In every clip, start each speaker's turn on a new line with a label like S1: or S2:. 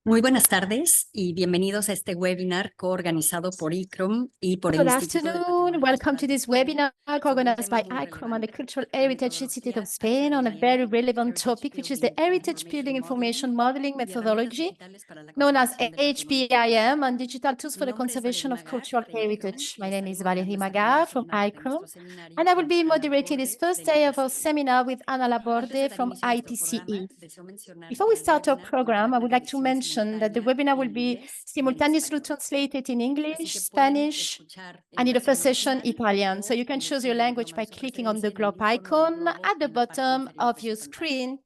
S1: Muy buenas tardes y bienvenidos a este webinar coorganizado por ICROM y por el
S2: Good
S1: Instituto del
S2: afternoon.
S1: Patrimonio
S2: Welcome to
S1: Cultural de
S2: this
S1: España
S2: webinar
S1: sobre un
S2: organized by
S1: tema muy
S2: ICROM and the
S1: relevante
S2: Cultural
S1: para la
S2: Heritage Institute of
S1: metodología
S2: Spain on a very
S1: HBIM,
S2: relevant
S1: Heritage
S2: topic, which is the
S1: Building
S2: Heritage Building
S1: Information
S2: Information
S1: Modeling
S2: Modeling
S1: y herramientas
S2: methodology,
S1: digitales para la
S2: known as
S1: conservación del patrimonio cultural.
S2: HBIM, and digital tools
S1: Mi
S2: for the
S1: nombre es
S2: conservation
S1: Valerie
S2: of
S1: Magar
S2: cultural
S1: de ICROM
S2: heritage.
S1: y
S2: My name
S1: estaré
S2: is
S1: moderando
S2: Valerie
S1: esta primera
S2: Magar from
S1: jornada de
S2: ICROM,
S1: nuestro seminario
S2: and I will
S1: con
S2: be
S1: Ana
S2: moderating this
S1: Laborde
S2: first
S1: del
S2: day of our
S1: ITC.
S2: seminar with Ana
S1: Antes de
S2: Laborde
S1: dar
S2: from
S1: inicio a nuestro programa,
S2: ITCE.
S1: deseo mencionar
S2: Before
S1: que
S2: we
S1: el
S2: start our
S1: webinar tendrá
S2: program, I would
S1: una
S2: like to
S1: versión
S2: mention that the
S1: simultánea
S2: webinar will
S1: en
S2: be
S1: inglés y en
S2: simultaneously
S1: español.
S2: translated in
S1: Así
S2: English,
S1: que pueden
S2: Spanish,
S1: escuchar en
S2: and in the
S1: versión
S2: first session,
S1: original
S2: Italian. So
S1: o
S2: you can choose your
S1: elegir el
S2: language
S1: idioma
S2: by
S1: de su
S2: clicking on the
S1: preferencia en el
S2: globe
S1: icono del
S2: icon
S1: globo
S2: at the
S1: en la parte
S2: bottom
S1: inferior
S2: of
S1: de su
S2: your
S1: pantalla.
S2: screen.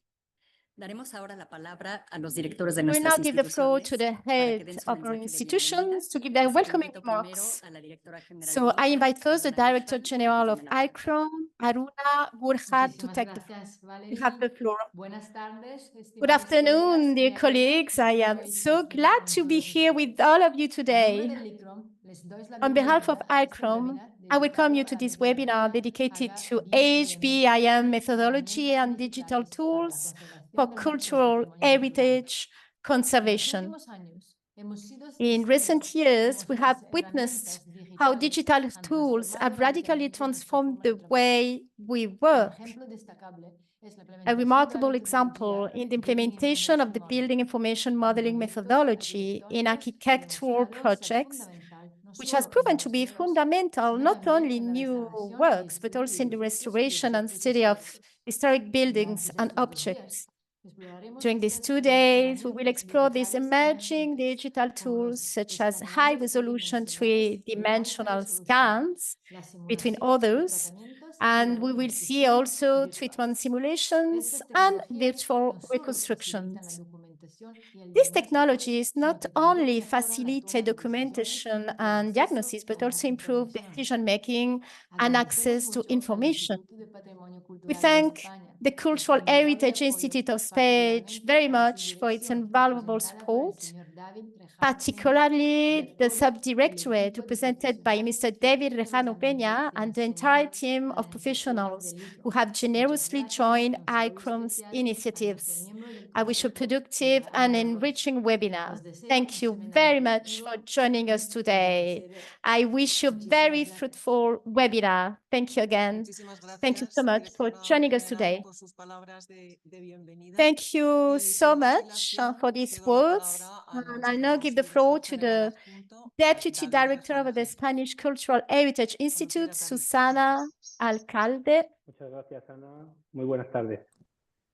S1: Daremos ahora la palabra a los directores de
S2: We will
S1: nuestras
S2: now give the floor to
S1: instituciones
S2: the
S1: para que
S2: head
S1: den su
S2: of our
S1: mensaje de bienvenida.
S2: institutions to give their
S1: Así que
S2: welcoming
S1: invito primero
S2: remarks.
S1: a la directora general
S2: So
S1: de
S2: I
S1: ICROM,
S2: invite first the
S1: Aruna
S2: Director
S1: Bushman, para que
S2: General of
S1: tome la palabra.
S2: ICROM, Aruna Burkhardt, to
S3: Muchísimas
S2: take
S3: gracias,
S2: you have the
S3: Valerie.
S2: floor.
S3: Buenas tardes,
S2: Good
S3: estimados
S2: afternoon,
S3: colegas.
S2: dear
S3: Me alegra
S2: colleagues. I
S3: estar
S2: am
S3: hoy
S2: so
S3: aquí
S2: glad
S3: con
S2: to be
S3: todos
S2: here with
S3: ustedes.
S2: all of you
S3: A nombre
S2: today.
S3: del ICROM, les doy la
S2: On behalf of
S3: bienvenida a este
S2: ICROM,
S3: webinar
S2: I welcome you
S3: dedicado
S2: to
S3: a la
S2: this webinar
S3: metodología
S2: dedicated to
S3: HBIM,
S2: HBIM methodology and digital
S3: herramientas digitales para la
S2: tools for
S3: conservación de nuestros
S2: cultural
S3: patrimonios naturales.
S2: heritage
S3: En los
S2: conservation.
S3: últimos años, hemos sido
S2: In
S3: testigos
S2: recent
S3: de
S2: years,
S3: cómo
S2: we have
S3: las
S2: witnessed
S3: herramientas
S2: how
S3: digitales
S2: digital
S3: han
S2: tools have
S3: transformado
S2: radically
S3: radicalmente nuestra
S2: transformed
S3: forma de
S2: the
S3: trabajar.
S2: way we
S3: Un
S2: work.
S3: ejemplo destacable es la
S2: A
S3: implementación de la
S2: remarkable example
S3: metodología
S2: in the
S3: Building
S2: implementation of
S3: Information
S2: the
S3: Modeling
S2: building information
S3: en
S2: modeling
S3: proyectos
S2: methodology in
S3: arquitectónicos ha
S2: architectural
S3: demostrado ser
S2: projects,
S3: fundamental no
S2: which has
S3: solo en
S2: proven
S3: los
S2: to be
S3: museos,
S2: fundamental
S3: sino
S2: not
S3: también
S2: only
S3: en la
S2: new
S3: restauración y
S2: works, but
S3: estudio
S2: also
S3: de
S2: in the
S3: edificios y
S2: restoration and
S3: edificios
S2: study of
S3: históricos.
S2: historic buildings
S3: Durante
S2: and
S3: estos 2 días
S2: objects.
S3: exploraremos
S2: During these
S3: estas
S2: 2
S3: nuevas
S2: days, we will
S3: herramientas
S2: explore these
S3: digitales
S2: emerging
S3: emergentes
S2: digital
S3: como
S2: tools
S3: los
S2: such as
S3: escaneadores
S2: high-resolution
S3: tridimensionales de alta
S2: three-dimensional
S3: resolución,
S2: scans,
S3: la
S2: between
S3: simulación de
S2: others,
S3: tratamientos y la
S2: and we will see
S3: reconstrucción
S2: also treatment
S3: virtuales.
S2: simulations
S3: Estas
S2: and
S3: tecnologías
S2: virtual
S3: no solo facilitan la
S2: reconstructions.
S3: documentación y el
S2: These
S3: diagnóstico,
S2: technologies
S3: sino
S2: not
S3: que también
S2: only
S3: mejoran la toma
S2: facilitate
S3: de decisiones
S2: documentation
S3: y el
S2: and
S3: acceso
S2: diagnosis,
S3: a
S2: but
S3: la
S2: also improve
S3: información.
S2: decision-making and
S3: Agradecemos
S2: access to
S3: mucho al
S2: information.
S3: Instituto de Patrimonio
S2: We
S3: Cultural de
S2: thank
S3: España
S2: the
S3: por su
S2: Cultural
S3: invaluable
S2: Heritage
S3: apoyo,
S2: Institute of Spain
S3: particularmente
S2: very
S3: a la
S2: much for its
S3: subdirección
S2: invaluable
S3: representada por el
S2: support,
S3: señor David Rejano Peña y
S2: particularly
S3: a
S2: the
S3: todo el
S2: subdirectorate
S3: equipo de
S2: represented by
S3: profesionales
S2: Mr.
S3: que
S2: David Rejano
S3: generosamente
S2: Peña
S3: se han
S2: and the entire
S3: sumado
S2: team
S3: a
S2: of
S3: las iniciativas
S2: professionals
S3: del
S2: who
S3: ICROM.
S2: have
S3: Muchas
S2: generously
S3: gracias
S2: joined
S3: y un saludo
S2: ICROM's
S3: especial a nuestro
S2: initiatives.
S3: miembro del
S2: I wish you a
S3: Consejo, señora
S2: productive and
S3: Ana Laborde.
S2: enriching webinar.
S3: Os deseo un
S2: Thank you
S3: seminario
S2: very much
S3: productivo
S2: for joining us
S3: y
S2: today.
S3: enriquecedor.
S2: I wish you a very
S3: Muchísimas gracias.
S2: fruitful webinar. Thank you again.
S4: Muchísimas
S2: Thank you so
S4: gracias,
S2: much for
S4: directora
S2: joining us
S4: general,
S2: today.
S4: por sus palabras de bienvenida.
S2: Thank you
S4: Y sin
S2: so
S4: más
S2: much
S4: dilación,
S2: for these
S4: cedo la
S2: words.
S4: palabra a
S2: And I now
S4: nuestro
S2: give the floor
S4: subdirector
S2: to
S4: general
S2: the
S4: adjunto,
S2: Deputy
S4: David
S2: Director
S4: Rejano
S2: of the
S4: Peña.
S2: Spanish Cultural Heritage
S4: Cuando
S2: Institute,
S4: quieras, David.
S2: Susana Alcalde.
S5: Muchas gracias, Ana. Muy buenas tardes.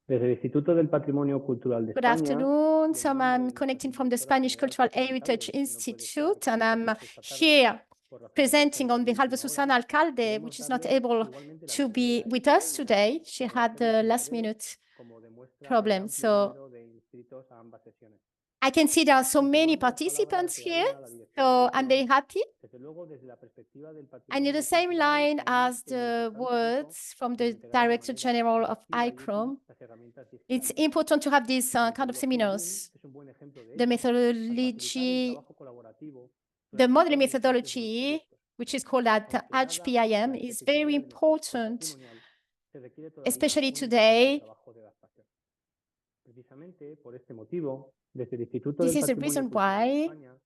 S5: Desde el Instituto del Patrimonio Cultural de
S2: Good
S5: España,
S2: afternoon.
S5: y en
S2: So
S5: nombre
S2: I'm
S5: de nuestra
S2: connecting from the
S5: subdirectora
S2: Spanish
S5: general,
S2: Cultural
S5: Susana Alcalde,
S2: Heritage
S5: que no puede estar
S2: Institute,
S5: con
S2: and I'm
S5: nosotros esta tarde
S2: here
S5: por razones
S2: presenting on
S5: personales de
S2: behalf of
S5: última hora,
S2: Susana Alcalde,
S5: queremos
S2: which is not
S5: darle
S2: able
S5: igualmente la
S2: to be
S5: bienvenida a
S2: with
S5: este
S2: us
S5: webinar
S2: today.
S5: y
S2: She had
S5: agradecerle
S2: the
S5: su
S2: last
S5: interés
S2: minute
S5: como demuestra el
S2: problem.
S5: amplio
S2: So
S5: número de inscritos a ambas sesiones.
S2: I can see there are so many
S5: Continuando las palabras
S2: participants
S5: de
S2: here,
S5: Aruna, la directora del
S2: so I'm
S5: ICROM,
S2: very happy.
S5: desde luego desde la perspectiva del
S2: And in the
S5: patrimonio
S2: same
S5: cultural
S2: line
S5: creemos
S2: as
S5: que el
S2: the
S5: importante reto
S2: words from
S5: de
S2: the
S5: integrar de
S2: Director
S5: manera
S2: General of
S5: efectiva y útil
S2: ICROM,
S5: las herramientas
S2: it's
S5: digitales.
S2: important to have these
S5: La
S2: kind of
S5: metodología BIM
S2: seminars.
S5: es un buen ejemplo de
S2: The
S5: ello, al facilitar el
S2: methodology,
S5: trabajo colaborativo
S2: the
S5: durante
S2: modeling
S5: todas las fases de los
S2: methodology,
S5: proyectos.
S2: which is called at
S5: Aunque dada
S2: HBIM,
S5: la
S2: is
S5: especificidad
S2: very
S5: de nuestro sector
S2: important,
S5: patrimonial, se requiere todavía
S2: especially
S5: un importante
S2: today.
S5: trabajo de adaptación. Precisamente por este motivo, desde el Instituto
S2: This
S5: del
S2: is the
S5: Patrimonio
S2: reason
S5: Cultural de
S2: why
S5: España,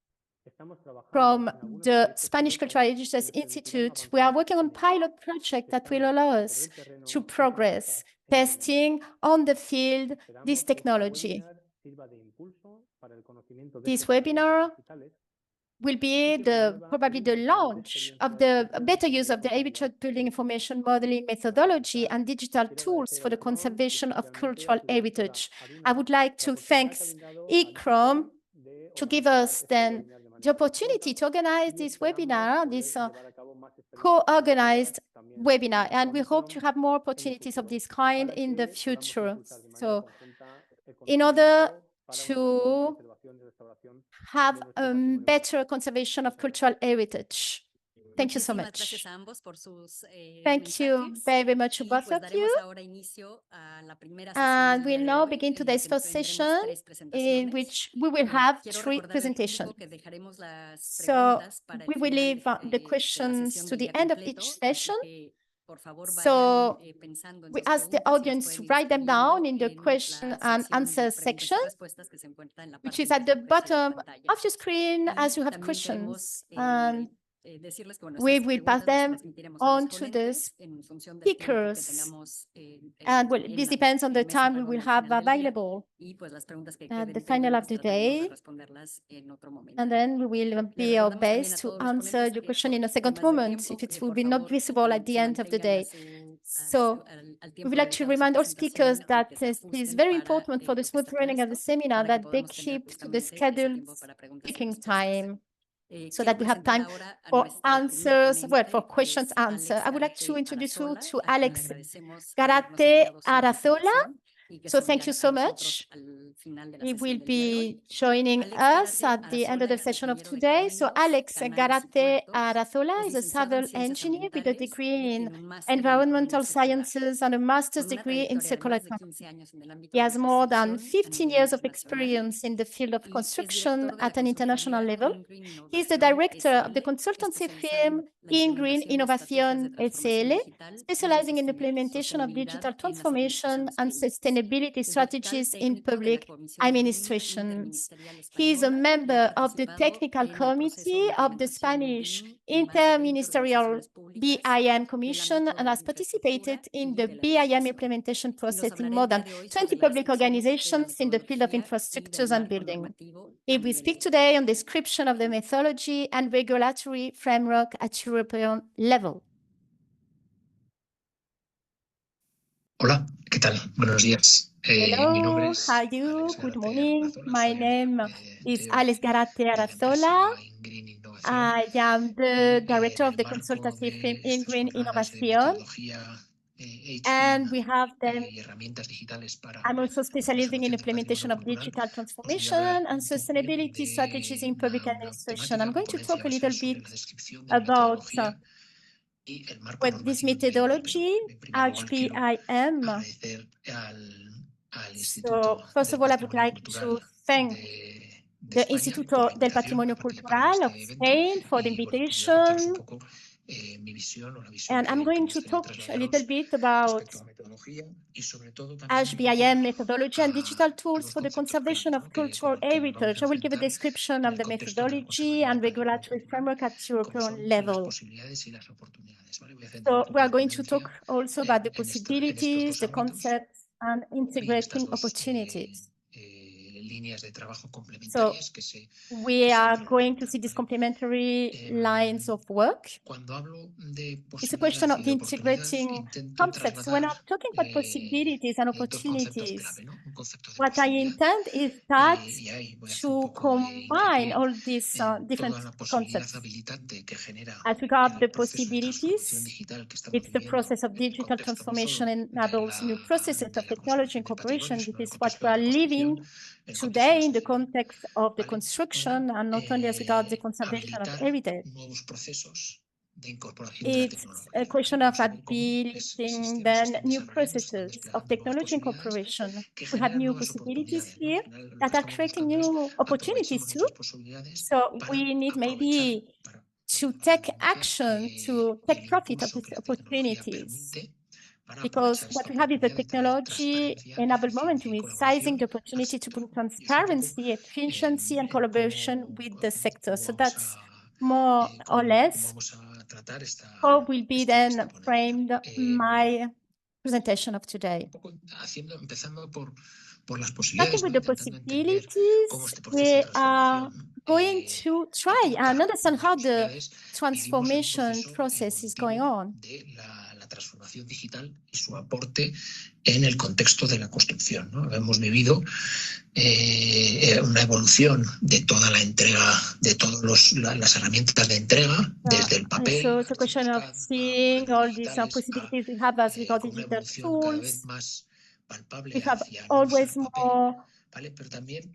S5: estamos trabajando
S2: from
S5: en algunos
S2: the
S5: proyectos
S2: Spanish
S5: piloto
S2: Cultural
S5: que
S2: Heritage
S5: nos permitirán
S2: Institute, we are
S5: avanzar
S2: working on
S5: en el campo.
S2: pilot projects that will
S5: Testando
S2: allow
S5: sobre
S2: us
S5: el terreno
S2: to
S5: estas
S2: progress,
S5: herramientas e instrumentos.
S2: testing on the field this
S5: Esperamos que este
S2: technology.
S5: webinar sirva de impulso para el conocimiento de
S2: This
S5: estas herramientas
S2: webinar
S5: digitales
S2: will
S5: y
S2: be
S5: que
S2: the
S5: promueva el
S2: probably the
S5: intercambio de
S2: launch of
S5: experiencias
S2: the
S5: que puedan
S2: better
S5: servir
S2: use
S5: a
S2: of the
S5: posteriori
S2: habitat building
S5: en el futuro.
S2: information modeling
S5: Para
S2: methodology
S5: finalizar,
S2: and digital
S5: quiero
S2: tools
S5: agradecer
S2: for
S5: a
S2: the
S5: ICROM y
S2: conservation of
S5: especialmente a
S2: cultural
S5: su directora
S2: heritage. I
S5: Aruna
S2: would like
S5: la
S2: to
S5: oportunidad
S2: thank
S5: que ha brindado al
S2: ICROM
S5: ICROM de
S2: to give
S5: organizar
S2: us
S5: este
S2: then
S5: webinar de
S2: the
S5: manera
S2: opportunity
S5: conjunta
S2: to organize
S5: y
S2: this
S5: esperamos
S2: webinar,
S5: poder
S2: this
S5: llevar a cabo más experiencias parecidas
S2: co-organized
S5: también
S2: webinar,
S5: junto
S2: and
S5: a
S2: we hope
S5: ICROM
S2: to have more
S5: en el
S2: opportunities of
S5: futuro,
S2: this kind
S5: para
S2: in the
S5: que podamos
S2: future.
S5: impulsar de manera
S2: So
S5: conjunta el
S2: in order
S5: conocimiento para una mejor
S2: to
S5: conservación y restauración
S2: have
S5: de nuestro patrimonio
S2: better
S5: cultural.
S2: conservation of
S5: Muchas gracias.
S2: cultural heritage. Thank you so
S1: Muchísimas gracias
S2: much.
S1: a ambos por sus
S2: Thank you
S1: mensajes
S2: very much,
S1: y
S2: both
S1: pues
S2: of you.
S1: daremos ahora inicio a la primera sesión
S2: And
S1: del día
S2: we'll
S1: de
S2: now
S1: hoy
S2: begin
S1: en la
S2: today's
S1: que
S2: first
S1: tendremos
S2: session,
S1: tres
S2: in
S1: presentaciones.
S2: which we will have
S1: Quiero
S2: 3
S1: recordar al
S2: presentations.
S1: público que dejaremos las
S2: So
S1: preguntas para el
S2: we will
S1: final
S2: leave the
S1: de la
S2: questions
S1: sesión
S2: to
S1: del
S2: the
S1: día
S2: end of each
S1: completo, así
S2: session.
S1: que Por favor,
S2: So
S1: vayan, pensando en
S2: we
S1: sus
S2: ask the
S1: preguntas y las
S2: audience to
S1: pueden ir
S2: write them down
S1: escribiendo
S2: in the
S1: en
S2: question
S1: la
S2: and
S1: sección de
S2: answer
S1: preguntas y
S2: section,
S1: respuestas que se encuentra en la
S2: which
S1: parte
S2: is at the
S1: inferior derecha de la
S2: bottom
S1: pantalla.
S2: of your screen as
S1: Y
S2: you have
S1: también
S2: questions.
S1: queremos
S2: And
S1: decirles que, bueno,
S2: we
S1: estas
S2: will pass
S1: preguntas las
S2: them
S1: transmitiremos a los
S2: on to the
S1: ponentes en función del tiempo que
S2: speakers.
S1: tengamos
S2: And well,
S1: en
S2: this
S1: la
S2: depends on the
S1: mesa
S2: time we will
S1: redonda al
S2: have
S1: final del día.
S2: available
S1: Y pues las preguntas que
S2: at
S1: queden
S2: the final of
S1: pendientes
S2: the
S1: trataremos de
S2: day.
S1: responderlas en otro momento.
S2: And then we will
S1: Les
S2: be our
S1: recordamos también
S2: best
S1: a
S2: to
S1: todos los
S2: answer
S1: ponentes
S2: your
S1: que
S2: question
S1: por
S2: in a second
S1: temas de
S2: moment
S1: tiempo,
S2: if it will
S1: por
S2: be not
S1: favor,
S2: visible at the
S1: se
S2: end of the
S1: mantengan
S2: day. So
S1: al
S2: we
S1: tiempo
S2: would like to
S1: dedicado a su
S2: remind our speakers
S1: presentación y
S2: that
S1: que se
S2: it is
S1: ajusten
S2: very
S1: para
S2: important for the
S1: lo que
S2: smooth
S1: está
S2: running of the
S1: previsto,
S2: seminar
S1: para que
S2: that they
S1: podamos tener
S2: keep to the
S1: justamente ese
S2: scheduled
S1: tiempo para preguntas y
S2: speaking
S1: respuestas.
S2: time, so
S1: Quiero
S2: that we have
S1: presentar
S2: time
S1: ahora a
S2: for
S1: nuestro primer
S2: answers, well, for
S1: ponente,
S2: questions
S1: es
S2: answer.
S1: Alex
S2: I would like to
S1: Garate
S2: introduce you
S1: Arazola,
S2: to
S1: a quien le
S2: Alex
S1: agradecemos habernos
S2: Garate
S1: enviado su
S2: Arazola.
S1: presentación y que
S2: So
S1: se
S2: thank you
S1: unirá a
S2: so
S1: nosotros
S2: much.
S1: al final de la
S2: He
S1: sesión
S2: will
S1: del día de hoy.
S2: be joining
S1: Alex
S2: us at the end
S1: Arazola
S2: of the
S1: es
S2: session of
S1: ingeniero de
S2: today. So
S1: caminos,
S2: Alex
S1: canales y
S2: Garate
S1: puertos,
S2: Arazola
S1: es
S2: is a
S1: licenciado en
S2: civil
S1: ciencias
S2: engineer with a
S1: ambientales
S2: degree
S1: y
S2: in
S1: tiene un máster en
S2: environmental
S1: economía circular.
S2: sciences and a master's
S1: Con una
S2: degree in
S1: trayectoria de
S2: circular
S1: más de
S2: economy.
S1: 15 años en el ámbito
S2: He
S1: de
S2: has
S1: la
S2: more than
S1: construcción a
S2: 15
S1: nivel
S2: years of
S1: internacional
S2: experience in the field of
S1: y es
S2: construction
S1: director de la
S2: at an international
S1: consultoría
S2: level.
S1: InGreen
S2: He is the
S1: Innovación
S2: director of the
S1: SL,
S2: consultancy
S1: especializado
S2: firm
S1: en la
S2: InGreen
S1: implementación de estrategias de
S2: Innovación
S1: transformación
S2: SL,
S1: digital
S2: specializing in the
S1: y
S2: implementation of
S1: sostenibilidad
S2: digital
S1: en las
S2: transformation
S1: administraciones
S2: and
S1: públicas.
S2: sustainability
S1: Es vocal
S2: strategies in
S1: técnico de la
S2: public
S1: Comisión BIM
S2: administrations.
S1: Interministerial
S2: He is a
S1: Española y ha
S2: member of the
S1: participado
S2: technical
S1: en el proceso de
S2: committee of the
S1: implementación
S2: Spanish
S1: BIM en más de 20
S2: interministerial
S1: organizaciones públicas
S2: BIM
S1: del
S2: Commission
S1: ámbito de
S2: and
S1: la
S2: has participated
S1: infraestructura
S2: in
S1: y
S2: the
S1: de la
S2: BIM
S1: edificación.
S2: implementation
S1: Y nos
S2: process in
S1: hablará
S2: more
S1: el día
S2: than
S1: de hoy
S2: 20
S1: sobre la
S2: public
S1: descripción de la
S2: organizations in the field of
S1: metodología y del
S2: infrastructures and
S1: marco
S2: building.
S1: normativo a
S2: If we
S1: nivel
S2: speak
S1: europeo.
S2: today on description of the methodology and regulatory framework at European level.
S6: Hola, ¿qué tal? Buenos días. Mi nombre
S2: Hello,
S6: es
S2: how are you?
S6: Alex
S2: Good
S6: Garate
S2: morning.
S6: Arrazola,
S2: My
S6: soy
S2: name is
S6: CEO
S2: Alex Garate
S6: de la
S2: Arazola.
S6: empresa InGreen Innovación
S2: I am the
S6: y
S2: director
S6: en
S2: of
S6: el
S2: the
S6: marco
S2: consultancy firm
S6: de estas
S2: InGreen
S6: jornadas de
S2: Innovación,
S6: metodología HBIM
S2: and we have them.
S6: y herramientas digitales para
S2: I'm also
S6: la
S2: specializing in
S6: conservación del
S2: implementation
S6: patrimonio
S2: of
S6: cultural,
S2: digital
S6: os voy a hablar
S2: transformation and
S6: un poco
S2: sustainability strategies
S6: de
S2: in public
S6: una
S2: administration.
S6: temática,
S2: I'm
S6: una
S2: going to
S6: ponencia
S2: talk
S6: va
S2: a
S6: a ser
S2: little
S6: sobre
S2: bit
S6: la descripción de la
S2: about
S6: metodología y el marco
S2: with this
S6: normativo europeo, pero
S2: methodology,
S6: en primer lugar quiero
S2: HBIM.
S6: agradecer al
S2: So,
S6: Instituto
S2: first
S6: del
S2: of all, I would
S6: Patrimonio
S2: like
S6: Cultural
S2: to thank
S6: de
S2: the
S6: España por
S2: Instituto
S6: la
S2: del
S6: invitación
S2: Patrimonio
S6: a participar en
S2: Cultural of
S6: este evento
S2: Spain for the
S6: y bueno, quería contaros un
S2: invitation.
S6: poco mi visión o la visión
S2: And I'm
S6: que
S2: going
S6: me
S2: to
S6: gustaría
S2: talk a little
S6: trasladaros
S2: bit about
S6: respecto a metodología y sobre todo también un poco
S2: HBIM methodology and digital
S6: a
S2: tools
S6: los
S2: for the
S6: conceptos
S2: conservation
S6: clave,
S2: of
S6: ¿no?
S2: cultural
S6: Que nos vamos
S2: heritage.
S6: a
S2: I will give a
S6: enfrentar
S2: description
S6: en
S2: of
S6: el
S2: the
S6: contexto de la
S2: methodology
S6: conservación del
S2: and
S6: patrimonio
S2: regulatory
S6: cultural,
S2: framework at
S6: como
S2: European
S6: son las
S2: level.
S6: posibilidades y las oportunidades, ¿vale? Voy a centrar un
S2: So
S6: poco
S2: we are
S6: la
S2: going to
S6: ponencia
S2: talk also about the
S6: en estos
S2: possibilities,
S6: dos
S2: the
S6: ámbitos
S2: concepts, and
S6: y en estas
S2: integrating
S6: dos
S2: opportunities.
S6: líneas de trabajo
S2: So
S6: complementarias que
S2: we
S6: se
S2: are going to
S6: entrelazan,
S2: see these
S6: ¿vale?
S2: complementary lines of work.
S6: Cuando hablo de
S2: It's a
S6: posibilidad
S2: question of
S6: y de oportunidad,
S2: integrating
S6: intento
S2: concepts. When
S6: trasladar
S2: I'm talking about possibilities and
S6: dos conceptos
S2: opportunities,
S6: clave, ¿no? Un concepto de
S2: what I
S6: posibilidad
S2: intend is that
S6: y ahí voy a hacer un
S2: to
S6: poco
S2: combine
S6: hincapié
S2: all these
S6: en
S2: different
S6: toda la posibilidad
S2: concepts.
S6: habilitante que genera
S2: As regard the
S6: el proceso de transformación
S2: possibilities,
S6: digital que estamos
S2: it's the
S6: viviendo
S2: process of
S6: en el
S2: digital
S6: contexto no solo
S2: transformation enables new processes
S6: de
S2: of
S6: la
S2: technology
S6: conservación
S2: and
S6: del patrimonio,
S2: cooperation.
S6: sino
S2: This
S6: en el
S2: is what
S6: contexto
S2: we
S6: de
S2: are
S6: la construcción,
S2: living
S6: en el contexto de la
S2: today in the
S6: sociedad.
S2: context of the
S6: ¿Vale?
S2: construction
S6: Ahora,
S2: and not only as regards the conservation of
S6: habilitar
S2: heritage.
S6: nuevos procesos de incorporación de la
S2: It's
S6: tecnología.
S2: a question
S6: ¿Vale?
S2: of
S6: Vamos a ver cómo
S2: habilitating
S6: sistemas se
S2: then
S6: están
S2: new
S6: desarrollando, se están
S2: processes of
S6: desplegando nuevas
S2: technology and
S6: posibilidades
S2: cooperation.
S6: que
S2: We have
S6: generan
S2: new
S6: nuevas
S2: possibilities
S6: oportunidades, ¿no? Al
S2: here
S6: final lo que
S2: that are
S6: estamos
S2: creating
S6: buscando es
S2: new opportunities
S6: aprovechemos
S2: too.
S6: esas posibilidades
S2: So
S6: para
S2: we need
S6: aprovechar,
S2: maybe
S6: para
S2: to
S6: valga la
S2: take
S6: redundancia,
S2: action to take
S6: el
S2: profit of
S6: impulso
S2: these
S6: que la tecnología
S2: opportunities.
S6: permite para
S2: Because
S6: aprovechar
S2: what
S6: esta
S2: we have is the
S6: oportunidad y traer
S2: technology
S6: transparencia,
S2: enable
S6: eficiencia
S2: momentum
S6: y
S2: is sizing the
S6: colaboración al
S2: opportunity to
S6: sector.
S2: bring
S6: Y es un poco
S2: transparency, efficiency, and collaboration with the sector. So
S6: vamos
S2: that's more or
S6: cómo
S2: less
S6: vamos a tratar
S2: how will be
S6: esta
S2: then
S6: ponencia.
S2: framed my presentation of today.
S6: Un poco empezando por las
S2: Starting
S6: posibilidades,
S2: with
S6: ¿no?
S2: the
S6: Intentando entender cómo
S2: possibilities,
S6: este proceso de
S2: we are
S6: transformación
S2: going to try and
S6: aporta
S2: understand
S6: nuevas
S2: how the
S6: posibilidades. Vivimos en un
S2: transformation
S6: proceso
S2: process is going
S6: evolutivo
S2: on.
S6: de la transformación digital y su aporte en el contexto de la construcción, ¿no? Hemos vivido una evolución de toda la entrega, de todas las herramientas de entrega, desde el papel,
S2: So it's a question of
S6: a
S2: seeing
S6: modelos
S2: all these
S6: digitales,
S2: possibilities we have as regard
S6: con una
S2: digital
S6: evolución cada vez
S2: tools.
S6: más palpable
S2: We have
S6: hacia no
S2: always
S6: usar papel,
S2: more,
S6: ¿vale? Pero también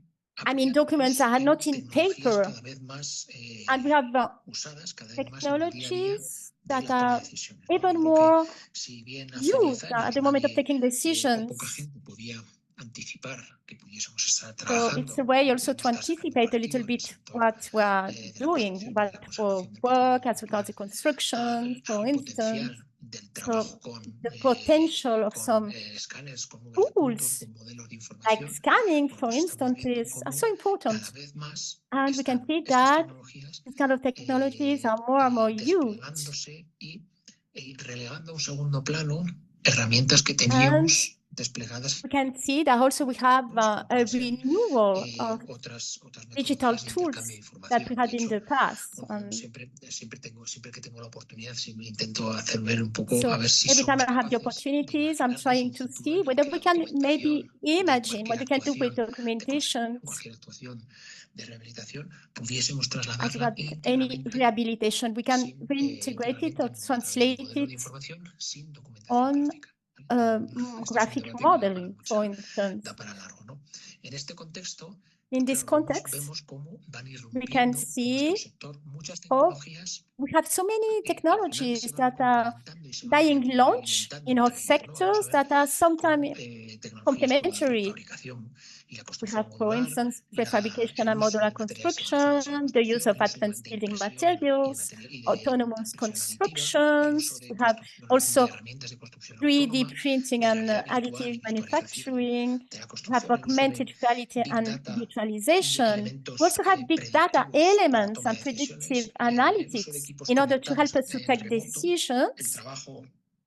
S2: documents are not in
S6: tecnologías
S2: paper.
S6: cada vez más
S2: And we have
S6: usadas, cada vez más en el día a día
S2: technologies
S6: de
S2: that
S6: la toma de
S2: are
S6: decisiones, ¿no? Yo
S2: even
S6: creo que
S2: more
S6: si bien hace 10
S2: used
S6: años
S2: at the moment of
S6: nadie
S2: taking
S6: o poca
S2: decisions.
S6: gente podía anticipar que pudiésemos estar
S2: So
S6: trabajando
S2: it's a way also
S6: en
S2: to
S6: esta escala
S2: anticipate a little
S6: operativa en el
S2: bit
S6: sector
S2: what we're
S6: de la
S2: doing,
S6: construcción y de
S2: but
S6: la
S2: for
S6: conservación del
S2: work
S6: patrimonio
S2: as regards
S6: cultural,
S2: the construction, for
S6: al
S2: instance.
S6: potencial del trabajo con
S2: the potential of some
S6: escáneres, con nubes de
S2: tools,
S6: puntos, con modelos de
S2: like
S6: información,
S2: scanning,
S6: bueno,
S2: for
S6: pues estamos
S2: instance,
S6: viendo
S2: are
S6: cómo
S2: so important.
S6: cada vez más
S2: And we can
S6: están
S2: see
S6: estas
S2: that
S6: tecnologías
S2: these kind of technologies are more and more used.
S6: desplegándose y relegando a un segundo plano herramientas que teníamos desplegadas.
S2: We can see that also we have a renewal of
S6: otras
S2: digital
S6: metodologías de
S2: tools
S6: intercambio de
S2: that
S6: información.
S2: we had
S6: De
S2: in
S6: hecho,
S2: the past.
S6: bueno, siempre que tengo la oportunidad, siempre intento hacer ver un poco
S2: So
S6: a ver si
S2: every time
S6: somos
S2: I have the
S6: capaces de
S2: opportunities, I'm
S6: imaginarnos
S2: trying
S6: un
S2: to
S6: futuro
S2: see
S6: en el
S2: whether
S6: que
S2: we
S6: la
S2: can
S6: documentación
S2: maybe
S6: de
S2: imagine what we can do with
S6: cualquier
S2: documentation
S6: cualquier actuación de rehabilitación pudiésemos
S2: as
S6: trasladarla
S2: about any
S6: íntegramente
S2: rehabilitation. We can
S6: sin,
S2: reintegrate it or
S6: íntegramente a través de
S2: translate
S6: modelos de
S2: it
S6: información sin documentación
S2: on
S6: gráfica. ¿Vale? Este es un
S2: graphic
S6: debate que da para
S2: modeling, for instance.
S6: da para largo, ¿no? En este contexto,
S2: In this
S6: claro,
S2: context,
S6: vemos cómo van
S2: we can
S6: irrumpiendo en nuestro
S2: see
S6: sector muchas
S2: how
S6: tecnologías
S2: we have so many
S6: que al final se
S2: technologies
S6: van
S2: that are
S6: complementando y se van
S2: being launched
S6: retroalimentando
S2: in our
S6: entre ellas, ¿no? Vamos a
S2: sectors
S6: ver
S2: that are
S6: cómo
S2: sometimes
S6: tecnologías como la
S2: complementary.
S6: prefabricación y la
S2: We
S6: construcción
S2: have, for
S6: modular,
S2: instance,
S6: el
S2: prefabrication and
S6: uso
S2: modular
S6: de materiales avanzados en
S2: construction, the use
S6: construcción,
S2: of
S6: el uso
S2: advanced
S6: de
S2: building
S6: impresión
S2: materials,
S6: y de
S2: autonomous
S6: impresión aditiva, el uso
S2: constructions.
S6: de
S2: We have
S6: construcción, de
S2: also
S6: herramientas de construcción
S2: 3D
S6: autónoma,
S2: printing
S6: de
S2: and
S6: realidad virtual
S2: additive
S6: y virtualización
S2: manufacturing.
S6: de la
S2: We have
S6: construcción, el uso de
S2: augmented reality
S6: big
S2: and
S6: data y
S2: visualization. We
S6: elementos
S2: also have big data
S6: predictivos para la
S2: elements
S6: toma
S2: and
S6: de
S2: predictive
S6: decisiones, el uso de
S2: analytics
S6: equipos
S2: in order to
S6: conectados
S2: help us to
S6: en
S2: take
S6: remoto, el
S2: decisions.
S6: trabajo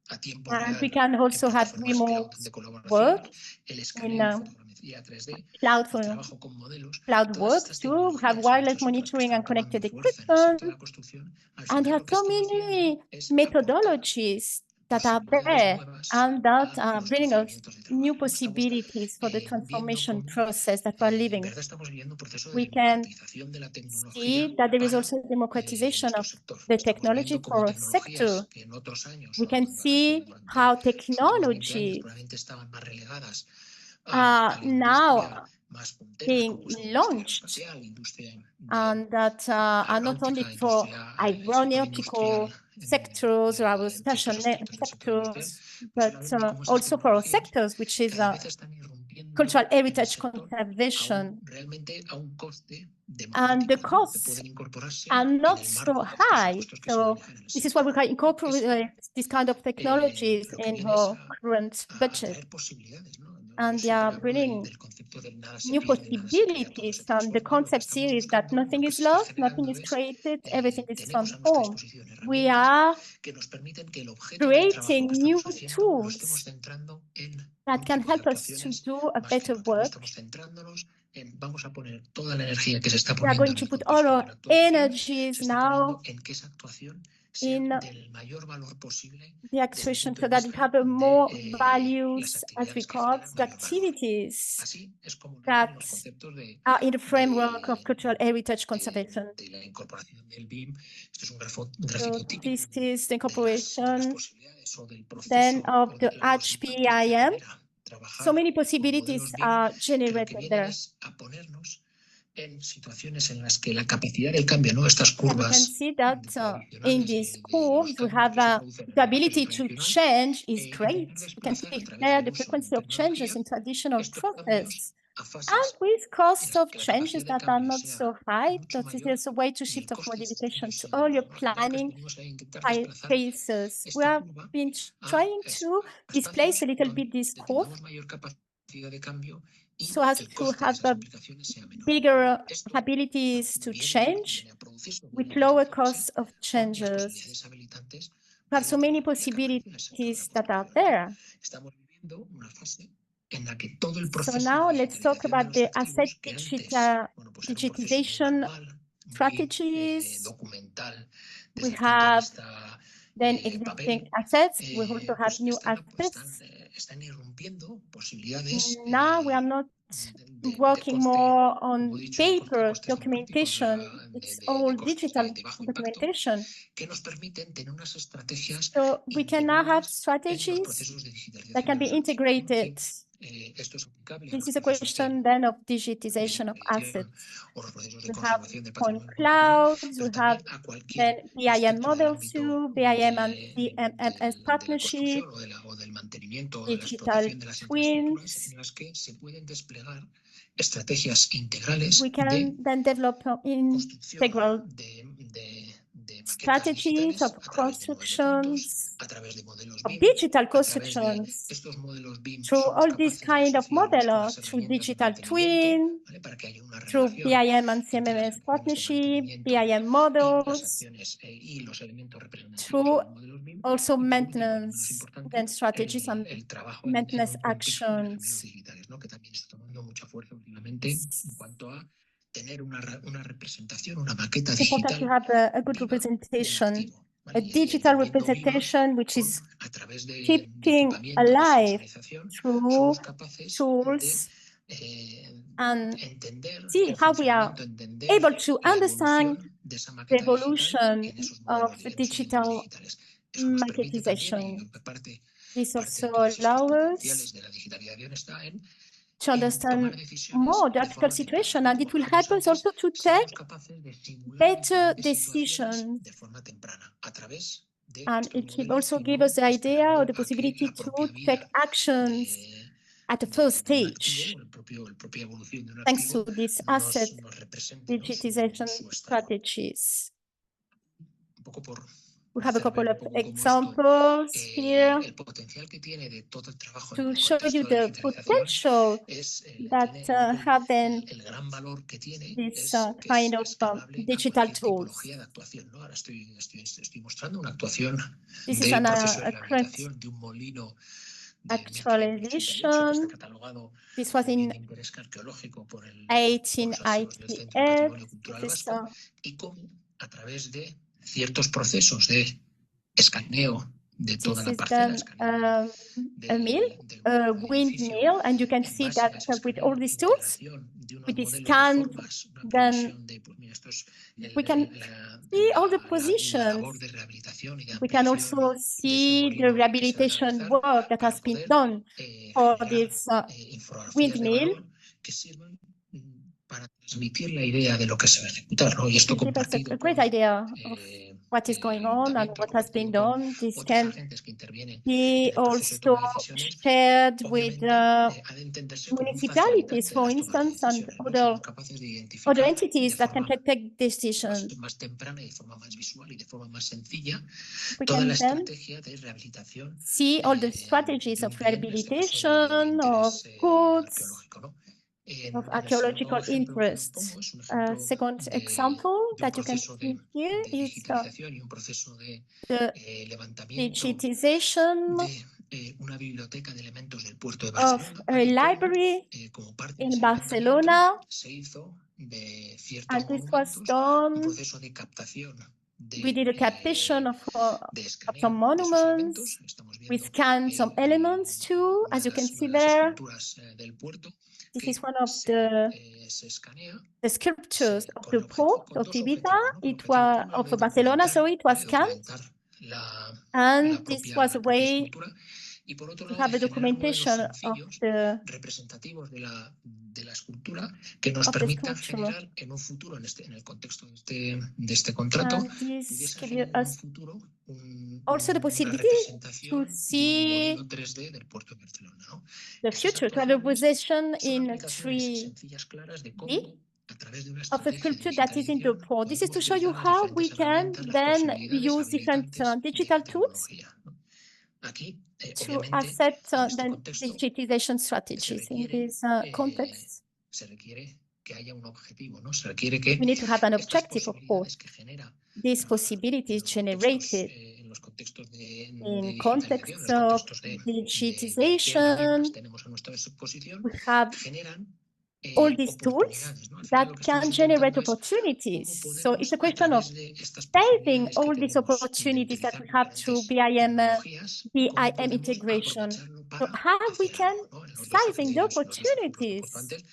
S6: a tiempo
S2: And
S6: real
S2: we can
S6: en
S2: also have
S6: plataformas
S2: remote
S6: cloud de colaboración,
S2: work
S6: el
S2: in
S6: escaneo, fotogrametría 3D,
S2: cloud
S6: el
S2: for
S6: trabajo con modelos.
S2: cloud
S6: Todas
S2: work
S6: estas
S2: too. We have
S6: tecnologías y
S2: wireless
S6: muchas otras que
S2: monitoring
S6: están
S2: and connected
S6: tomando fuerza en el sector de
S2: equipment.
S6: la construcción, al
S2: And there
S6: final
S2: are
S6: lo que
S2: so
S6: están haciendo
S2: many
S6: es aportar
S2: methodologies that are
S6: posibilidades
S2: there
S6: nuevas
S2: and that
S6: a
S2: are
S6: los
S2: bringing us
S6: procedimientos de
S2: new
S6: trabajo. ¿No? Estamos
S2: possibilities for the
S6: viendo
S2: transformation
S6: cómo
S2: process that we're
S6: en
S2: living.
S6: verdad estamos viviendo un proceso de
S2: We can
S6: democratización de la tecnología
S2: see that there is
S6: para
S2: also democratization
S6: nuestro
S2: of
S6: sector.
S2: the
S6: Estamos
S2: technology
S6: viendo cómo
S2: for a
S6: tecnologías
S2: sector.
S6: que en otros años
S2: We
S6: o
S2: can
S6: hace
S2: see
S6: durante
S2: how
S6: los últimos 20 años
S2: technology
S6: probablemente estaban más relegadas
S2: are
S6: a la industria
S2: now
S6: más puntera,
S2: being
S6: como son industria
S2: launched
S6: aeroespacial, industria
S2: and that are not only
S6: aeronáutica,
S2: for
S6: industria
S2: aeronautical sectors or our special sectors, but also for our sectors, which is
S6: cada vez están irrumpiendo
S2: cultural
S6: en el
S2: heritage
S6: sector
S2: conservation.
S6: realmente a un coste
S2: And the
S6: democrático, ¿no? Que
S2: costs
S6: pueden incorporarse
S2: are
S6: en
S2: not
S6: el
S2: so
S6: marco de los
S2: high.
S6: presupuestos que se
S2: So
S6: manejan en el
S2: this is why
S6: sector.
S2: we can incorporate this kind of technologies
S6: Lo que
S2: in
S6: viene es
S2: our current
S6: a
S2: budget.
S6: traer posibilidades, ¿no? Yo
S2: And they
S6: siempre
S2: are
S6: hablo
S2: bringing
S6: del concepto del nada se
S2: new
S6: pierde, nada se crea, todo se
S2: possibilities. And the
S6: transforma. Lo que
S2: concept
S6: estamos
S2: series that
S6: buscando,
S2: nothing
S6: lo que
S2: is
S6: se está
S2: lost, nothing
S6: generando
S2: is
S6: es
S2: created, everything is
S6: tenemos a nuestra
S2: transformed.
S6: disposición
S2: We
S6: herramientas
S2: are
S6: que nos permiten que el objeto del trabajo
S2: creating
S6: que
S2: new
S6: estamos haciendo lo estemos
S2: tools
S6: centrando en
S2: that
S6: un
S2: can
S6: tipo de
S2: help us to
S6: actuaciones
S2: do a
S6: más
S2: better
S6: firmes, ¿no?
S2: work.
S6: Estamos centrándonos en vamos a poner toda la energía que se está
S2: We are
S6: poniendo
S2: going
S6: en
S2: to
S6: el
S2: put all
S6: contexto de
S2: our
S6: la actuación,
S2: energies
S6: se está poniendo
S2: now
S6: en que esa actuación sea
S2: in
S6: del mayor valor posible
S2: the
S6: desde el
S2: actuation
S6: punto
S2: so
S6: de
S2: that we
S6: vista
S2: have a more
S6: de las
S2: values as
S6: actividades que
S2: regards
S6: generan
S2: the
S6: mayor valor.
S2: activities
S6: Así es como nacen
S2: that
S6: los conceptos
S2: are in the framework of cultural heritage conservation.
S6: de la incorporación del BIM. Esto es un
S2: So
S6: gráfico típico
S2: this is the
S6: de las
S2: incorporation
S6: posibilidades o del proceso
S2: then of
S6: o
S2: the
S6: de los impactos que
S2: HBIM.
S6: genera trabajar
S2: So many
S6: con
S2: possibilities
S6: modelos BIM,
S2: are
S6: que lo que
S2: generated
S6: vienen
S2: there.
S6: es a ponernos en situaciones en las que la capacidad del cambio, ¿no? Estas
S2: And we can
S6: curvas
S2: see that in
S6: tradicionales
S2: these
S6: de los
S2: curves, we
S6: cambios
S2: have
S6: que se producen en
S2: the
S6: el marco
S2: ability to
S6: tradicional,
S2: change is great.
S6: intentar
S2: We can
S6: desplazar a
S2: see
S6: través
S2: there
S6: del
S2: the
S6: uso de
S2: frequency of changes
S6: tecnología
S2: in traditional
S6: estos
S2: process.
S6: cambios a
S2: And
S6: fases
S2: with
S6: en
S2: costs
S6: las
S2: of
S6: que la
S2: changes
S6: capacidad de
S2: that are
S6: cambio
S2: not
S6: sea
S2: so high,
S6: mucho
S2: that is
S6: mayor
S2: just a way to
S6: y el
S2: shift of
S6: coste de
S2: modification
S6: seguir
S2: to
S6: siendo
S2: earlier
S6: menor. Entonces
S2: planning
S6: venimos a intentar desplazar
S2: phases. We
S6: esta
S2: have
S6: curva
S2: been
S6: a
S2: trying to displace a
S6: espacios
S2: little
S6: donde
S2: bit this curve
S6: tengamos mayor capacidad de cambio y
S2: so as
S6: el
S2: to
S6: coste de
S2: have
S6: esas
S2: a
S6: aplicaciones sea menor.
S2: bigger
S6: Esto
S2: abilities to change
S6: viene a producirse,
S2: with
S6: viene a
S2: lower
S6: potenciarse
S2: costs of
S6: con las
S2: changes.
S6: posibilidades habilitantes
S2: We have
S6: de
S2: so
S6: la
S2: many
S6: tecnología que aparece en el sector de la
S2: possibilities that are
S6: construcción.
S2: there.
S6: Estamos viviendo una fase en la que todo el
S2: So
S6: proceso
S2: now
S6: de
S2: let's talk
S6: digitalización de
S2: about
S6: los
S2: the asset
S6: activos que antes, bueno, pues era un proceso muy
S2: digitization
S6: manual, muy
S2: strategies.
S6: documental
S2: We
S6: desde el punto de
S2: have
S6: vista
S2: then
S6: papel,
S2: existing assets. We also have
S6: pues
S2: new assets.
S6: están irrumpiendo posibilidades
S2: Now we are not
S6: de
S2: working
S6: coste,
S2: more
S6: como
S2: on
S6: he dicho,
S2: paper
S6: costes democráticos,
S2: documentation. It's all
S6: de costes
S2: digital
S6: de bajo impacto,
S2: documentation.
S6: que nos permiten tener unas estrategias
S2: So we can now have
S6: integradas en los
S2: strategies
S6: procesos de digitalización
S2: that can be
S6: de los activos, ¿no?
S2: integrated.
S6: Esto es aplicable a
S2: This
S6: los
S2: is a
S6: procesos
S2: question then of digitization of
S6: rehabilitación
S2: assets.
S6: o los procesos de
S2: We have
S6: conservación del
S2: point
S6: patrimonio cultural,
S2: clouds,
S6: pero
S2: we have
S6: también a cualquier
S2: then BIM
S6: aspecto del
S2: model
S6: ámbito
S2: 2, BIM and
S6: de
S2: CMMS
S6: la
S2: partnership,
S6: construcción o del mantenimiento o de la
S2: digital
S6: explotación de las infraestructuras
S2: twins.
S6: en las que se pueden desplegar estrategias integrales
S2: We
S6: de
S2: can then develop
S6: construcción
S2: integral strategies of constructions,
S6: a través de modelos
S2: of
S6: BIM,
S2: digital
S6: a través de
S2: constructions,
S6: estos modelos BIM
S2: through
S6: somos
S2: all these
S6: capaces de
S2: kind of
S6: asociar
S2: model,
S6: nuestras
S2: through
S6: herramientas de
S2: digital
S6: mantenimiento,
S2: twin,
S6: ¿vale? Para que haya una
S2: through
S6: relación
S2: BIM and
S6: entre las
S2: CMMS
S6: herramientas de
S2: partnership,
S6: mantenimiento
S2: BIM
S6: y las
S2: models,
S6: acciones y los elementos representativos
S2: through
S6: de los modelos BIM.
S2: also
S6: Y por último, y no menos
S2: maintenance
S6: importante,
S2: and strategies and
S6: el trabajo
S2: maintenance
S6: en un contexto de gemelos
S2: actions.
S6: digitales, ¿no? Que también está tomando mucha fuerza últimamente en cuanto a tener una representación, una maqueta
S2: It's important to
S6: digital
S2: have a good
S6: viva del
S2: representation,
S6: activo,
S2: a
S6: ¿vale?
S2: digital
S6: Entendiendo viva
S2: representation which
S6: con,
S2: is
S6: a través de
S2: keeping
S6: equipamiento, de
S2: alive
S6: sensorización,
S2: through
S6: somos capaces
S2: tools
S6: de
S2: and
S6: entender
S2: see
S6: el
S2: how we are
S6: funcionamiento, entender
S2: able to
S6: la
S2: understand
S6: evolución de esa
S2: the
S6: maqueta digital
S2: evolution
S6: en esos
S2: of
S6: modelos, en esos elementos
S2: digital
S6: digitales. Eso nos permite también, y
S2: maquetization.
S6: parte
S2: This
S6: de
S2: also
S6: todos estos
S2: allows
S6: potenciales
S2: us
S6: de la digitalización está en
S2: to understand
S6: tomar decisiones
S2: more the
S6: de
S2: article
S6: forma
S2: situation,
S6: temprana.
S2: and it
S6: Como
S2: will help
S6: decíamos
S2: us
S6: antes,
S2: also to
S6: seamos
S2: take
S6: capaces de simular
S2: better
S6: diferentes situaciones
S2: decisions,
S6: de forma temprana a través de
S2: and
S6: estos
S2: it will
S6: modelos
S2: also
S6: y
S2: give
S6: no
S2: us the idea or the
S6: esperando a que
S2: possibility
S6: la
S2: to
S6: propia
S2: take
S6: vida
S2: actions
S6: de,
S2: at the first
S6: de un activo,
S2: stage,
S6: la propia evolución de un
S2: thanks
S6: activo
S2: to these asset
S6: nos represente, ¿no?
S2: digitization
S6: su estado.
S2: strategies.
S6: Un poco por
S2: We have a
S6: hacer
S2: couple
S6: ver
S2: of
S6: un poco cómo esto,
S2: examples here
S6: el potencial que tiene de todo el trabajo en
S2: to
S6: el
S2: show
S6: contexto
S2: you
S6: de la
S2: the
S6: digitalización
S2: potential
S6: es
S2: that have been
S6: el gran valor que tiene
S2: this
S6: es que
S2: kind
S6: es
S2: of
S6: escalable a
S2: digital
S6: cualquier
S2: tools.
S6: tipología de actuación, ¿no? Ahora estoy mostrando una actuación
S2: This is
S6: de proceso de
S2: a correct
S6: rehabilitación de un molino de 1588 que
S2: actualization.
S6: está catalogado
S2: This was
S6: como bien
S2: in
S6: de interés arqueológico por los archivos del Centro de
S2: 1888.
S6: Patrimonio Cultural
S2: This is
S6: Vasco, y cómo a través de ciertos procesos de escaneo de toda la parcela, escaneo
S2: a mill,
S6: del
S2: a
S6: modelo de edificio,
S2: windmill, and you can
S6: en
S2: see
S6: base a
S2: that
S6: ese
S2: with
S6: escaneo,
S2: all these tools,
S6: integración de unos
S2: with the
S6: modelos de
S2: scan,
S6: formas, una
S2: then
S6: previsión de, pues mira, esto es
S2: we can see all the
S6: la
S2: positions.
S6: labor de rehabilitación y de
S2: We can
S6: ampliación
S2: also
S6: de ese
S2: see the
S6: molino que se va a
S2: rehabilitation
S6: realizar
S2: work that
S6: para
S2: has been
S6: poder
S2: done for
S6: generar
S2: this
S6: infografías de
S2: windmill.
S6: valor que sirvan para transmitir la idea de lo que se va a ejecutar, ¿no? Y esto
S2: Give us
S6: compartido
S2: a great
S6: con
S2: idea of what is going on and what has been done. This
S6: otros
S2: can
S6: agentes que intervienen
S2: be
S6: en el proceso de
S2: also
S6: toma de decisiones,
S2: shared with
S6: obviamente ha de entenderse como un
S2: municipalities,
S6: facilitante de
S2: for
S6: las tomas de
S2: instance, and
S6: decisiones, ¿no? Somos capaces de
S2: other
S6: identificar
S2: entities
S6: de
S2: that can
S6: forma
S2: take decisions.
S6: más temprana y de forma más visual y de forma más sencilla
S2: We
S6: toda
S2: can
S6: la
S2: then
S6: estrategia de rehabilitación
S2: see all the
S6: de
S2: strategies
S6: un
S2: of
S6: bien, en este caso de
S2: rehabilitation of
S6: interés
S2: goods,
S6: arqueológico, ¿no?
S2: of
S6: En el segundo
S2: archaeological
S6: ejemplo que os
S2: interest.
S6: pongo es un ejemplo
S2: Second
S6: de
S2: example
S6: un
S2: that you can
S6: proceso
S2: see here
S6: de
S2: is
S6: digitalización y un proceso de
S2: the
S6: levantamiento
S2: digitization
S6: de una biblioteca de elementos del puerto de
S2: of
S6: Barcelona,
S2: a
S6: ¿vale? Y cómo,
S2: library
S6: como parte de
S2: in
S6: ese levantamiento
S2: Barcelona,
S6: se hizo de ciertos
S2: and this was
S6: monumentos un
S2: done.
S6: proceso de captación
S2: We did a captation of
S6: escaneo
S2: some
S6: de esos elementos.
S2: monuments.
S6: Estamos
S2: We
S6: viendo
S2: scanned some elements too,
S6: una
S2: as you can see
S6: de las
S2: there.
S6: esculturas del puerto.
S2: This
S6: Que
S2: is one of
S6: se escanea
S2: the sculptures of
S6: con
S2: the
S6: el objetivo,
S2: port
S6: con
S2: of
S6: dos
S2: Ibiza.
S6: objetivos, ¿no? Con el
S2: It
S6: objetivo,
S2: was
S6: por un lado,
S2: of
S6: de
S2: Barcelona, so it was
S6: ¿vale?
S2: scanned,
S6: Documentar la
S2: and this was a
S6: propia
S2: way
S6: escultura, y por otro
S2: to
S6: lado
S2: have
S6: de
S2: a
S6: generar modelos
S2: documentation of
S6: sencillos
S2: the
S6: representativos de la escultura que nos permitan
S2: sculpture.
S6: generar en un futuro, en el contexto de este contrato,
S2: And this
S6: pudiesen
S2: gives
S6: generar en un
S2: us
S6: futuro
S2: also the
S6: una
S2: possibility
S6: representación
S2: to
S6: de un
S2: see
S6: modelo 3D del puerto de Barcelona, ¿no?
S2: the
S6: Estas
S2: future, to have a
S6: actuaciones
S2: position
S6: son
S2: in
S6: aplicaciones
S2: 3D
S6: sencillas, claras de cómo a través de una
S2: of a
S6: estrategia de
S2: sculpture that is in the
S6: digitalización
S2: port. This is to
S6: podemos
S2: show you
S6: utilizar las
S2: how we
S6: diferentes
S2: can
S6: herramientas, las
S2: then
S6: posibilidades
S2: use different
S6: habilitantes
S2: digital
S6: de
S2: tools
S6: tecnología, ¿no? Aquí,
S2: to
S6: obviamente,
S2: assess
S6: en este
S2: the
S6: contexto
S2: digitization strategies in this context.
S6: se requiere que haya un objetivo, ¿no? Se requiere que
S2: We need to have an
S6: estas
S2: objective, of course.
S6: posibilidades que genera
S2: These possibilities generated
S6: en los contextos de
S2: in
S6: digitalización, en
S2: context
S6: los
S2: of
S6: contextos de qué herramientas
S2: digitization,
S6: tenemos a nuestra disposición,
S2: we have
S6: generan
S2: all these tools
S6: oportunidades, ¿no? Al final
S2: that
S6: lo que
S2: can
S6: estamos
S2: generate
S6: intentando es
S2: opportunities.
S6: cómo
S2: So it's
S6: podemos,
S2: a
S6: a
S2: question of
S6: través de estas
S2: saving
S6: posibilidades que
S2: all these
S6: tenemos de
S2: opportunities that
S6: utilizar
S2: we have through
S6: diferentes
S2: BIM,
S6: tecnologías, cómo
S2: BIM
S6: podemos
S2: integration.
S6: aprovecharlo
S2: So
S6: para
S2: how we
S6: hacer
S2: can
S6: algo, ¿no? En los dos
S2: sizing the
S6: ejemplos que he puesto
S2: opportunities.
S6: antes,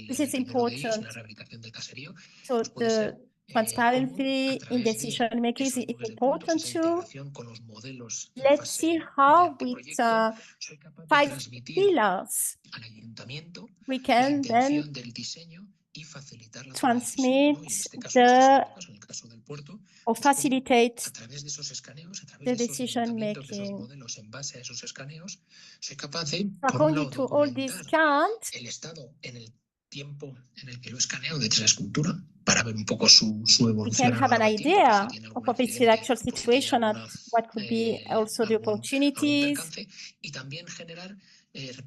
S2: This
S6: el
S2: is
S6: primero de ellos, en
S2: important.
S6: la rehabilitación del caserío,
S2: So
S6: pues puede ser
S2: the
S6: cómo a
S2: transparency in
S6: través de
S2: decision making
S6: esos
S2: is
S6: nubes de puntos,
S2: important
S6: esa
S2: too.
S6: integración con los modelos en
S2: Let's see
S6: fase de
S2: how with
S6: anteproyecto, soy capaz de
S2: 5
S6: transmitir
S2: pillars
S6: al ayuntamiento
S2: we
S6: la
S2: can then
S6: intención del diseño y facilitar la toma de
S2: transmit
S6: decisión, ¿no? Y en este caso, en este segundo caso, en el caso del puerto,
S2: or
S6: es cómo
S2: facilitate
S6: a través de esos escaneos, a través
S2: the
S6: de esos
S2: decision
S6: levantamientos, de esos
S2: making.
S6: modelos en base a esos escaneos, soy capaz de, por un
S2: According
S6: lado,
S2: to all these
S6: documentar
S2: counts,
S6: el estado en el tiempo en el que lo escaneo de la escultura para ver un poco su
S2: We
S6: evolución
S2: can
S6: a lo
S2: have an
S6: largo del tiempo, por si
S2: idea
S6: tiene
S2: of
S6: algún
S2: what is the
S6: accidente
S2: actual
S6: o por si
S2: situation
S6: tiene
S2: and what could be also the
S6: algún
S2: opportunities.
S6: percance, y también generar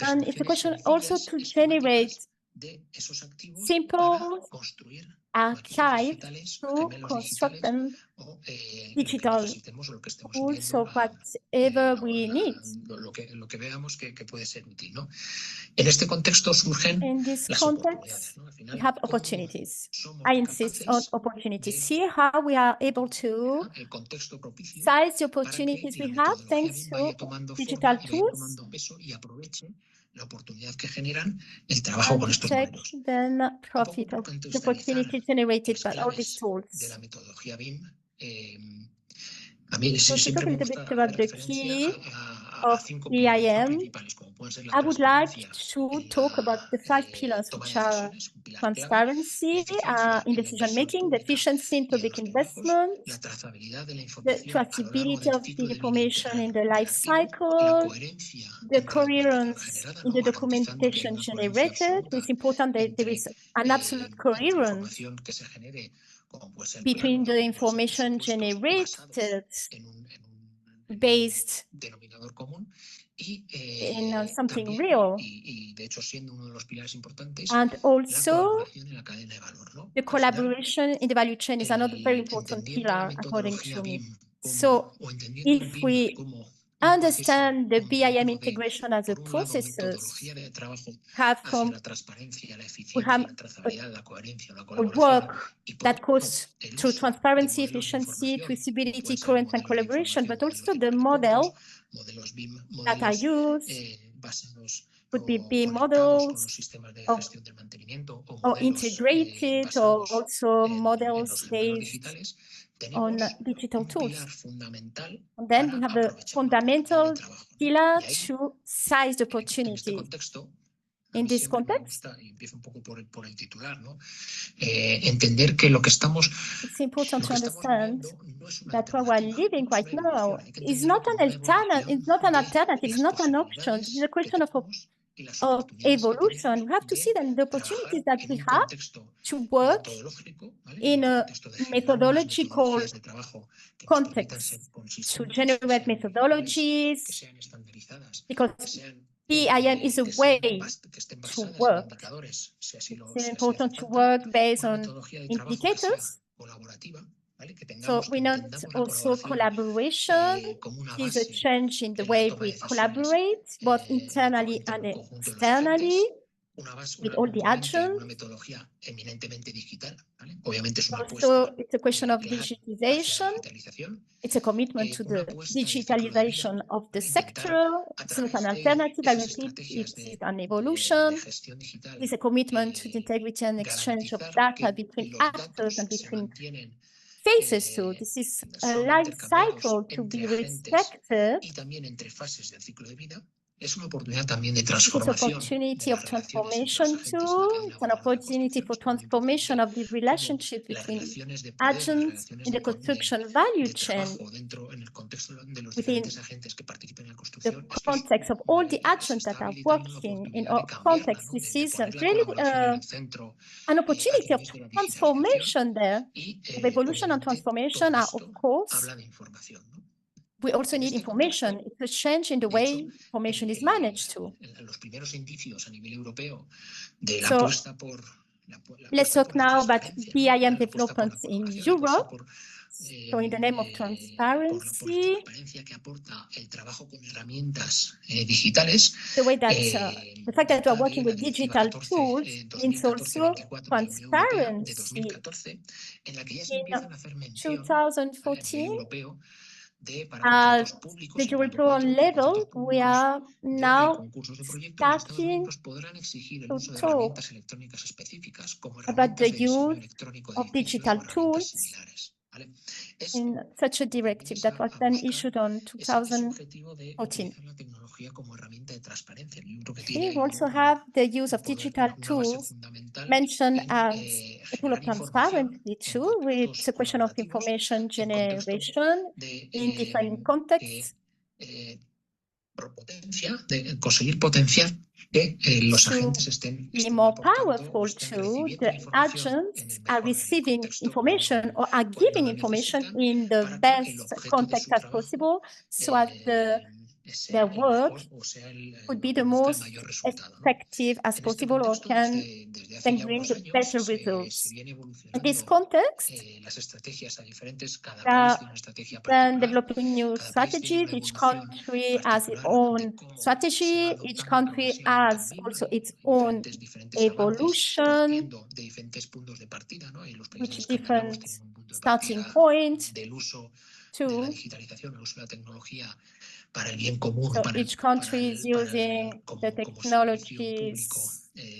S2: And it's a
S6: representaciones
S2: question also
S6: sencillas,
S2: to
S6: esquemáticas
S2: generate
S6: de esos activos
S2: simple
S6: para construir maquetas
S2: archives
S6: digitales,
S2: to
S6: gemelos
S2: construct
S6: digitales
S2: them
S6: o lo que
S2: digital
S6: necesitemos o lo que estemos
S2: tools
S6: viendo,
S2: of whatever we need.
S6: lo que veamos que puede ser útil, ¿no? En este contexto surgen
S2: In this
S6: las oportunidades,
S2: context,
S6: ¿no? Al
S2: we
S6: final,
S2: have
S6: ¿cómo
S2: opportunities.
S6: somos
S2: I insist on
S6: capaces
S2: opportunities.
S6: de
S2: See how we are able to
S6: el contexto propicio
S2: size the
S6: para que
S2: opportunities
S6: la
S2: we have
S6: metodología
S2: thanks
S6: BIM
S2: to
S6: vaya tomando
S2: digital
S6: forma y vaya
S2: tools
S6: tomando peso y aproveche la oportunidad que generan el trabajo
S2: and
S6: con estos
S2: take
S6: modelos?
S2: then
S6: Un poco
S2: profit
S6: por
S2: of the
S6: contextualizar
S2: opportunity generated
S6: las
S2: by all these
S6: claves de
S2: tools.
S6: la metodología BIM, a mí
S2: So to
S6: siempre
S2: talk a
S6: me
S2: little
S6: gusta
S2: bit
S6: hacer
S2: about the
S6: referencia
S2: key
S6: a
S2: of
S6: 5 pilares, ¿no?
S2: BIM,
S6: principales, como pueden ser la
S2: I would like
S6: transparencia
S2: to
S6: en
S2: talk about the 5 pillars,
S6: toma
S2: which
S6: de
S2: are
S6: decisiones, un pilar clave, la
S2: transparency
S6: eficiencia
S2: in
S6: en la
S2: decision
S6: inversión
S2: making, the
S6: pública
S2: efficiency in
S6: y en
S2: public
S6: los trabajos,
S2: investment,
S6: la trazabilidad de la
S2: the
S6: información a lo largo
S2: traceability
S6: del
S2: of the
S6: ciclo de vida
S2: information
S6: integral
S2: in the
S6: del
S2: life
S6: activo, la
S2: cycle,
S6: coherencia
S2: the
S6: entre la documentación
S2: coherence
S6: generada,
S2: in
S6: ¿no?
S2: the
S6: garantizando que hay
S2: documentation
S6: una coherencia
S2: generated.
S6: absoluta
S2: It's important that there
S6: entre,
S2: is an absolute
S6: entre
S2: coherence
S6: información que se genere, como puede ser
S2: between
S6: planos,
S2: the
S6: como pueden ser
S2: information
S6: presupuestos, basados
S2: generated
S6: en un
S2: based
S6: denominador común y
S2: in something
S6: también,
S2: real.
S6: y de hecho siendo uno de los pilares importantes,
S2: And
S6: la
S2: also,
S6: colaboración en la cadena de valor, ¿no?
S2: the
S6: Al final,
S2: collaboration in the value chain is another very important
S6: entendiendo la
S2: pillar, according
S6: metodología
S2: to me.
S6: BIM
S2: So,
S6: o entendiendo el
S2: if
S6: BIM
S2: we
S6: como un
S2: understand the
S6: proceso
S2: BIM
S6: combinado de,
S2: integration as a
S6: por un lado,
S2: processes,
S6: metodología de trabajo
S2: have
S6: hacia
S2: from
S6: la transparencia, la
S2: we
S6: eficiencia,
S2: have
S6: la trazabilidad, la coherencia, la
S2: a
S6: colaboración
S2: work
S6: y por
S2: that
S6: otro lado,
S2: goes
S6: el
S2: through
S6: uso de
S2: transparency,
S6: modelos de
S2: efficiency,
S6: información, como
S2: traceability,
S6: pueden ser
S2: coherence, and
S6: modelos de
S2: collaboration,
S6: información,
S2: but
S6: modelos
S2: also
S6: de
S2: the
S6: polipuntos,
S2: model
S6: modelos BIM,
S2: that are
S6: modelos
S2: used
S6: basados
S2: could be
S6: o
S2: BIM
S6: conectados con los
S2: models
S6: sistemas de
S2: of,
S6: gestión del mantenimiento o
S2: or
S6: modelos
S2: integrated, or
S6: basados
S2: also
S6: en
S2: models
S6: los gemelos
S2: based
S6: digitales,
S2: on
S6: tenemos
S2: digital
S6: un
S2: tools.
S6: pilar fundamental
S2: And then
S6: para
S2: we have a
S6: aprovechar la oportunidad de
S2: fundamental
S6: trabajo, ¿no?
S2: pillar
S6: Y ahí,
S2: to size the
S6: en este
S2: opportunities.
S6: contexto, a
S2: In
S6: mí
S2: this
S6: siempre me
S2: context,
S6: gusta, y empiezo un poco por el titular, ¿no? Entender que lo que estamos
S2: it's important to understand
S6: viviendo no es una
S2: that what we're
S6: alternativa,
S2: living
S6: no es
S2: right
S6: una
S2: now
S6: evolución. Hay que
S2: is
S6: entenderlo
S2: not
S6: como
S2: an
S6: una evolución
S2: it's not an
S6: de
S2: alternative, it's
S6: las
S2: not an option. This is a
S6: posibilidades que
S2: question of
S6: tenemos y las
S2: of
S6: oportunidades que
S2: evolution.
S6: tenemos
S2: We have to see that the
S6: trabajar
S2: opportunities that
S6: en
S2: we
S6: un
S2: have
S6: contexto
S2: to work
S6: metodológico, ¿vale?
S2: in
S6: En un
S2: a
S6: contexto de generar unas
S2: methodological
S6: metodologías de trabajo que nos permitan ser
S2: context, to
S6: consistentes, que
S2: generate
S6: sean uniformes, que
S2: methodologies,
S6: sean estandarizadas,
S2: because
S6: que sean
S2: BIM is a
S6: que
S2: way
S6: estén
S2: to
S6: basadas en
S2: work.
S6: indicadores, si así
S2: It's
S6: hace
S2: important to
S6: falta,
S2: work based
S6: una
S2: on
S6: metodología de trabajo que sea
S2: indicators.
S6: colaborativa, ¿vale? Que
S2: So we not
S6: entendamos la
S2: also
S6: colaboración
S2: collaboration
S6: como una
S2: is a
S6: base
S2: change in the
S6: en la
S2: way
S6: toma de
S2: we
S6: decisiones
S2: collaborate, both internally
S6: entre
S2: and
S6: el conjunto de los
S2: externally,
S6: agentes, una base,
S2: with
S6: una
S2: all the
S6: componente,
S2: actions.
S6: una metodología eminentemente digital, ¿vale? Obviamente es una
S2: Also,
S6: apuesta
S2: it's a question of
S6: clara hacia la
S2: digitization.
S6: digitalización,
S2: It's a commitment to
S6: una
S2: the
S6: apuesta de ciclo de vida,
S2: digitalization of the
S6: ¿vale? Intentar
S2: sector.
S6: a
S2: It's not
S6: través
S2: an
S6: de
S2: alternative. I
S6: esas
S2: repeat,
S6: estrategias
S2: it's an
S6: de
S2: evolution.
S6: gestión digital,
S2: It's a commitment to the integrity and exchange of
S6: garantizar
S2: data
S6: que
S2: between
S6: los
S2: actors
S6: datos
S2: and
S6: se
S2: between
S6: mantienen
S2: phases too. This is a
S6: son
S2: life
S6: intercambiados
S2: cycle to
S6: entre
S2: be
S6: agentes
S2: respected.
S6: y también entre fases del ciclo de vida, es una oportunidad también de
S2: It's an
S6: transformación de
S2: opportunity
S6: las
S2: of
S6: relaciones entre los
S2: transformation
S6: agentes en la
S2: too.
S6: cadena
S2: It's an
S6: de valor de la
S2: opportunity
S6: construcción.
S2: for
S6: Es muy
S2: transformation
S6: importante
S2: of the
S6: cómo
S2: relationship
S6: las
S2: between
S6: relaciones de poder, las
S2: agents
S6: relaciones
S2: in the construction value
S6: de
S2: chain
S6: trabajo dentro, en el contexto de los
S2: within
S6: diferentes agentes que participen en la
S2: the
S6: construcción,
S2: context of all the
S6: se
S2: agents
S6: está
S2: that are
S6: habilitando la
S2: working in
S6: oportunidad de
S2: our
S6: cambiarla,
S2: context.
S6: ¿no?
S2: This
S6: De
S2: is
S6: poner la
S2: really
S6: colaboración en el centro
S2: an
S6: a
S2: opportunity of
S6: través de la digitalización
S2: transformation there,
S6: y
S2: of evolution and
S6: obviamente
S2: transformation.
S6: todo
S2: Are, of
S6: esto
S2: course,
S6: habla de información, ¿no?
S2: we also
S6: En
S2: need
S6: este
S2: information.
S6: contexto,
S2: It's a change in the
S6: de hecho,
S2: way information is managed too.
S6: los primeros indicios a nivel europeo de la
S2: So
S6: apuesta por
S2: let's talk
S6: la
S2: now about
S6: transparencia,
S2: BIM
S6: ¿no? La apuesta por la
S2: developments in
S6: colaboración, la apuesta
S2: Europe.
S6: por
S2: So in the name of
S6: la
S2: transparency,
S6: transparencia que aporta el trabajo con herramientas digitales,
S2: the way that the fact that we are
S6: data
S2: working
S6: de la
S2: with
S6: Directiva
S2: digital
S6: 14,
S2: tools means also
S6: 2014-24 de la Unión Europea de
S2: transparency.
S6: 2014, en la que ya se
S2: In
S6: empiezan a hacer mención a nivel
S2: 2014,
S6: europeo para
S2: at
S6: contratos públicos,
S2: the
S6: el rango
S2: European
S6: 4 para
S2: level,
S6: contratos
S2: we
S6: públicos
S2: are
S6: de obra y
S2: now
S6: concursos de proyecto, los Estados
S2: starting
S6: miembros podrán exigir el
S2: to
S6: uso de
S2: talk
S6: herramientas electrónicas específicas como
S2: about the
S6: herramientas de diseño
S2: use
S6: electrónico de
S2: of
S6: edificios
S2: digital
S6: o herramientas
S2: tools
S6: similares, ¿vale? Es
S2: in such a directive that was then issued on
S6: ese objetivo de
S2: 2014.
S6: utilizar la tecnología como herramienta de transparencia. Yo creo que
S2: We
S6: tiene
S2: also have the use of
S6: poder,
S2: digital
S6: una base
S2: tools
S6: fundamental
S2: mentioned
S6: en
S2: as a tool of
S6: generar información
S2: transparency
S6: en
S2: too, with
S6: contextos
S2: the question of
S6: colaborativos,
S2: information
S6: en contextos
S2: generation
S6: de
S2: in different contexts.
S6: conseguir potenciar que los
S2: to
S6: agentes estén
S2: be more
S6: aportando o
S2: powerful
S6: estén
S2: too,
S6: recibiendo
S2: the
S6: información en
S2: agents
S6: el
S2: are
S6: mejor
S2: receiving
S6: contexto
S2: information or are
S6: cuando
S2: giving
S6: la
S2: information
S6: necesitan
S2: in the
S6: para que el
S2: best
S6: objeto de
S2: context
S6: su
S2: as
S6: trabajo
S2: possible, so as their
S6: sea el
S2: work
S6: mejor o sea
S2: could be the
S6: produzca el
S2: most
S6: mayor resultado, ¿no?
S2: effective as
S6: En este
S2: possible or
S6: contexto,
S2: can
S6: desde hace
S2: then
S6: ya
S2: bring
S6: unos
S2: the
S6: años,
S2: better
S6: se
S2: results.
S6: viene
S2: In this
S6: evolucionando
S2: context,
S6: las estrategias a diferentes, cada
S2: they
S6: país
S2: are
S6: tiene una estrategia
S2: then
S6: particular,
S2: developing new
S6: cada país tiene
S2: strategies.
S6: una
S2: Each
S6: evolución
S2: country has its
S6: particular de
S2: own
S6: cómo se va
S2: strategy. Each
S6: adoptando
S2: country
S6: progresivamente el
S2: has
S6: BIM.
S2: also
S6: Hay
S2: its own
S6: diferentes avances
S2: evolution,
S6: partiendo de diferentes puntos de partida, ¿no? Y los países
S2: which
S6: escandinavos
S2: different
S6: tienen un punto de
S2: starting
S6: partida
S2: point
S6: del uso de la
S2: too.
S6: digitalización, el uso de la tecnología para el bien común,
S2: So each country is using the
S6: como servicio público
S2: technologies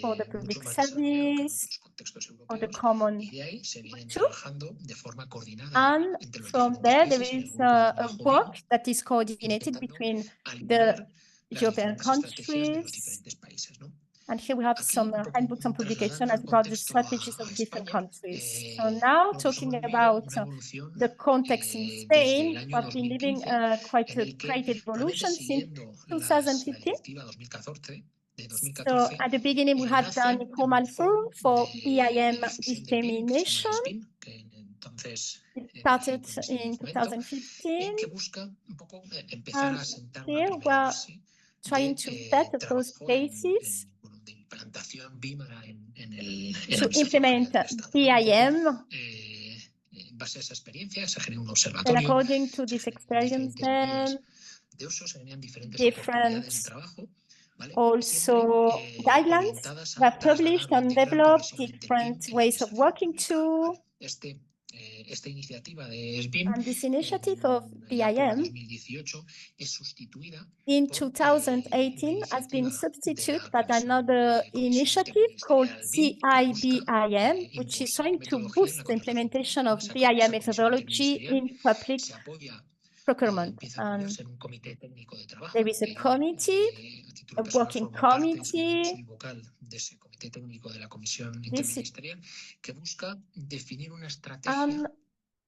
S2: for the
S6: mucho
S2: public
S6: más desarrollado que en
S2: service,
S6: otros contextos
S2: for the
S6: europeos,
S2: common
S6: y de ahí se vienen
S2: too.
S6: trabajando de forma coordinada
S2: And
S6: entre los
S2: from
S6: diferentes
S2: there, there
S6: países en el
S2: is
S6: grupo de
S2: a
S6: trabajo BIM,
S2: work that is coordinated
S6: intentando
S2: between the
S6: alinear las
S2: European
S6: diferentes estrategias de los
S2: countries.
S6: diferentes países, ¿no?
S2: And here we have
S6: Aquí,
S2: some
S6: un poco
S2: handbooks and publication
S6: trasladando
S2: as
S6: el
S2: regards the
S6: contexto
S2: strategies
S6: a
S2: of different
S6: España,
S2: countries. So now
S6: pues
S2: talking
S6: hemos vivido
S2: about
S6: una evolución
S2: the context in
S6: desde el
S2: Spain,
S6: año
S2: we have been living
S6: 2015
S2: quite
S6: en
S2: a
S6: el que,
S2: great
S6: probablemente
S2: evolution since
S6: siguiendo la
S2: 2015.
S6: directiva 2014, de
S2: So
S6: 2014,
S2: at the beginning, we had
S6: nace
S2: done a common
S6: un
S2: forum
S6: foro
S2: for
S6: de
S2: BIM
S6: difusión de BIM que se llama
S2: dissemination.
S6: HBIM, que entonces
S2: It
S6: nació
S2: started
S6: con este
S2: in
S6: movimiento,
S2: 2015,
S6: que busca un poco empezar
S2: and
S6: a sentar una
S2: here
S6: primera
S2: we're
S6: base
S2: trying to set the first
S6: trabajo
S2: basis
S6: de implantación BIM en la
S2: to
S6: Administración
S2: implement
S6: General del Estado, ¿no?
S2: BIM.
S6: En base a esa experiencia se generó un
S2: And
S6: observatorio,
S2: according to
S6: se
S2: this
S6: generan
S2: experience,
S6: diferentes guías
S2: then
S6: de uso, se generan diferentes
S2: different
S6: oportunidades de trabajo, ¿vale? Siempre
S2: also guidelines
S6: orientadas
S2: were
S6: a
S2: published
S6: trasladar o
S2: and
S6: integrar
S2: developed
S6: progresivamente el BIM
S2: different
S6: en la
S2: ways of
S6: Administración
S2: working
S6: Pública,
S2: too.
S6: ¿vale? Esta iniciativa de SBIM
S2: And this initiative of
S6: ya por
S2: BIM
S6: 2018 es sustituida
S2: in
S6: por
S2: 2018
S6: una
S2: has been
S6: iniciativa de
S2: substituted
S6: la
S2: by
S6: Comisión,
S2: another
S6: Comisión
S2: initiative called
S6: Interministerial BIM, que busca
S2: CIBIM, which is
S6: impulsar
S2: trying to
S6: metodología en la
S2: boost the
S6: contratación
S2: implementation
S6: pública, ¿no?
S2: of
S6: Esa
S2: BIM
S6: comisión
S2: methodology
S6: interministerial
S2: in public
S6: se apoya,
S2: procurement.
S6: empieza a
S2: And
S6: apoyarse en un comité técnico de trabajo,
S2: there is a
S6: que yo
S2: committee,
S6: a título
S2: a
S6: personal
S2: working
S6: formo parte,
S2: committee.
S6: soy vocal de ese comité técnico de la Comisión
S2: This is,
S6: Interministerial, que busca definir una estrategia
S2: and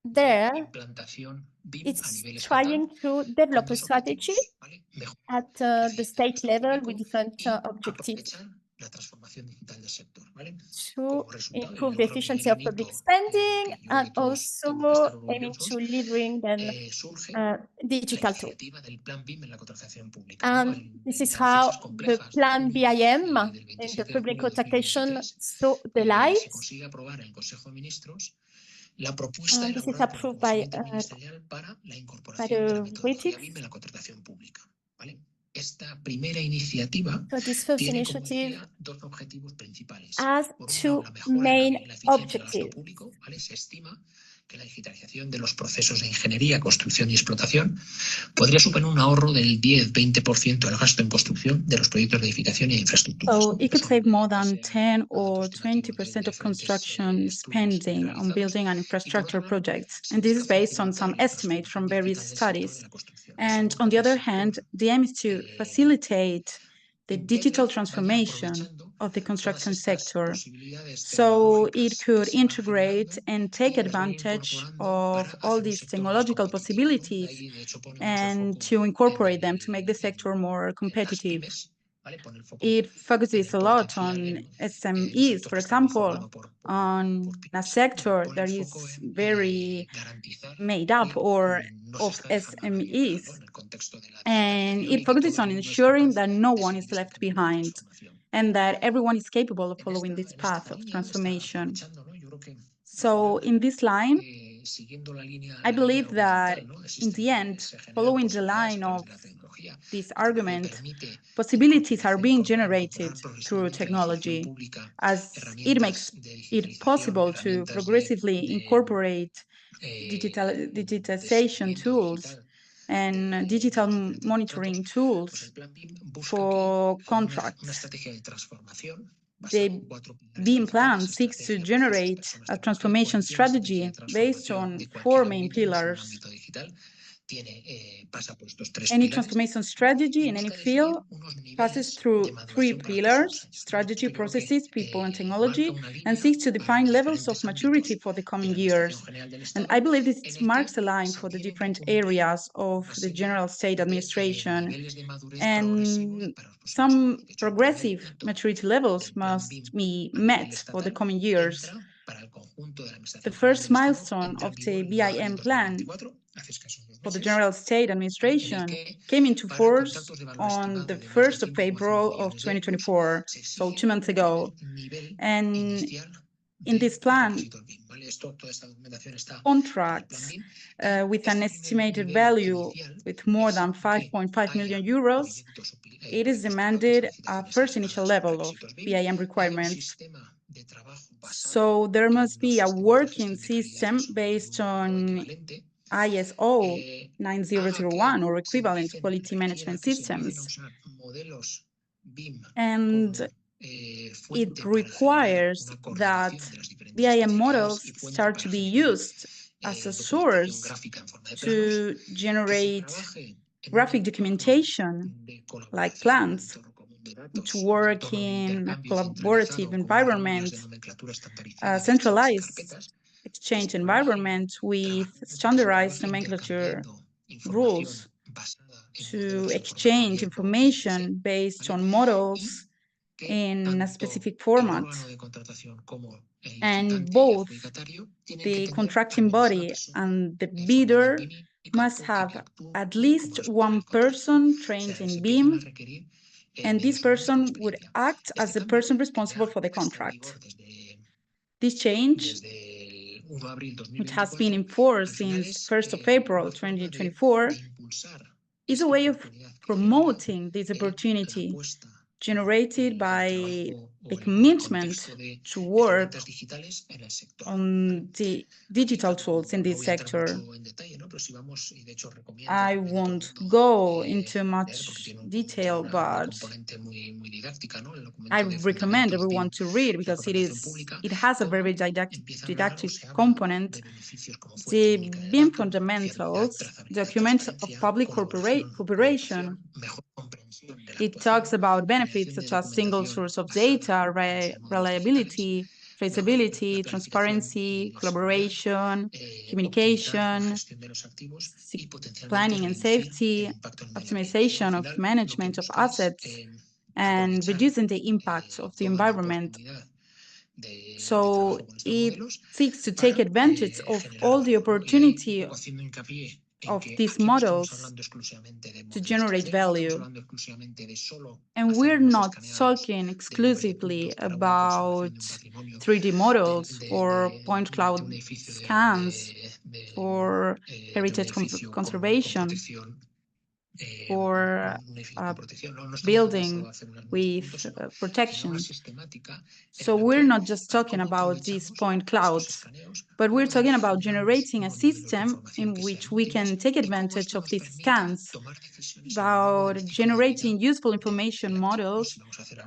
S6: de
S2: there
S6: implantación BIM a
S2: it's
S6: nivel estatal
S2: trying to
S6: con
S2: develop a
S6: dos
S2: strategy
S6: objetivos, ¿vale? Mejorar
S2: at
S6: la
S2: the
S6: eficiencia del
S2: state
S6: gasto
S2: level with
S6: público
S2: different
S6: y
S2: objectives
S6: aprovechar la transformación digital del sector, ¿vale?
S2: to
S6: Como resultado, y
S2: improve
S6: yo
S2: the
S6: creo que el
S2: efficiency of public
S6: hito
S2: spending
S6: que yo
S2: and
S6: y todos
S2: also
S6: tenemos que estar
S2: aiming to
S6: orgullosos,
S2: delivering then
S6: surge la
S2: digital tools.
S6: iniciativa del Plan BIM en la contratación pública, ¿no?
S2: And this is
S6: En
S2: how
S6: fechas
S2: the
S6: complejas
S2: plan BIM
S6: del
S2: in the
S6: 27 de
S2: public
S6: julio de
S2: contractation
S6: 2023
S2: saw the light.
S6: se consigue aprobar en el Consejo de Ministros la propuesta
S2: This is
S6: elaborada por la
S2: approved
S6: Comisión
S2: by
S6: Interministerial para la
S2: the
S6: incorporación de la metodología
S2: executives.
S6: BIM en la contratación pública, ¿vale? Esta primera iniciativa
S2: So this first
S6: tiene, como
S2: initiative
S6: decía, dos objetivos principales.
S2: has
S6: Por un lado,
S2: two
S6: la mejora
S2: main
S6: en la eficiencia del gasto
S2: objectives.
S6: público, ¿vale? Se estima que la digitalización de los procesos de ingeniería, construcción y explotación podría suponer un ahorro del 10-20% del gasto en construcción de los proyectos de edificación y de infraestructuras.
S7: So it could save more than 10 or 20% of construction spending on building and infrastructure projects. And this is based on some estimates from various studies. And on the other hand, the aim is to facilitate the digital transformation of the construction sector. So it could integrate and take advantage of all these technological possibilities and to incorporate them to make the sector more competitive. It focuses a lot on SMEs, for example, on a sector that is very made up of SMEs. And it focuses on ensuring that no one is left behind and that everyone is capable of following this path of transformation. So in this line, I believe that in the end, following the line of this argument, possibilities are being generated through technology, as it makes it possible to progressively incorporate digitization tools and digital monitoring tools for contracts. The BIM plan seeks to generate a transformation strategy based on four main pillars. Any transformation strategy in any field passes through 3 pillars: strategy, processes, people, and technology, and seeks to define levels of maturity for the coming years. And I believe this marks a line for the different areas of the general state administration. And some progressive maturity levels must be met for the coming years. The first milestone of the BIM plan for the general state administration came into force on the 1st of April of 2024, so 2 months ago. And in this plan, contracts with an estimated value with more than 5.5 million euros, it is demanded a first initial level of BIM requirements. So there must be a working system based on ISO 9001 or equivalent quality management systems. And it requires that BIM models start to be used as a source to generate graphic documentation like plans, to work in a collaborative environment, a centralized exchange environment with standardized nomenclature rules, to exchange information based on models in a specific format. And both the contracting body and the bidder must have at least one person trained in BIM, and this person would act as the person responsible for the contract. This change, which has been in force since 1st of April 2024, is a way of promoting this opportunity generated by the commitment to work on the digital tools in this sector. I won't go into much detail, but I recommend everyone to read because it has a very didactic component. The BIM fundamentals document of public cooperation. It talks about benefits such as single source of data, reliability, traceability, transparency, collaboration, communication, planning and safety, optimization of management of assets, and reducing the impact of the environment. So it seeks to take advantage of all the opportunity of these models to generate value. And we're not talking exclusively about 3D models or point cloud scans for heritage conservation or building with protection. So we're not just talking about these point clouds, but we're talking about generating a system in which we can take advantage of these scans, about generating useful information models,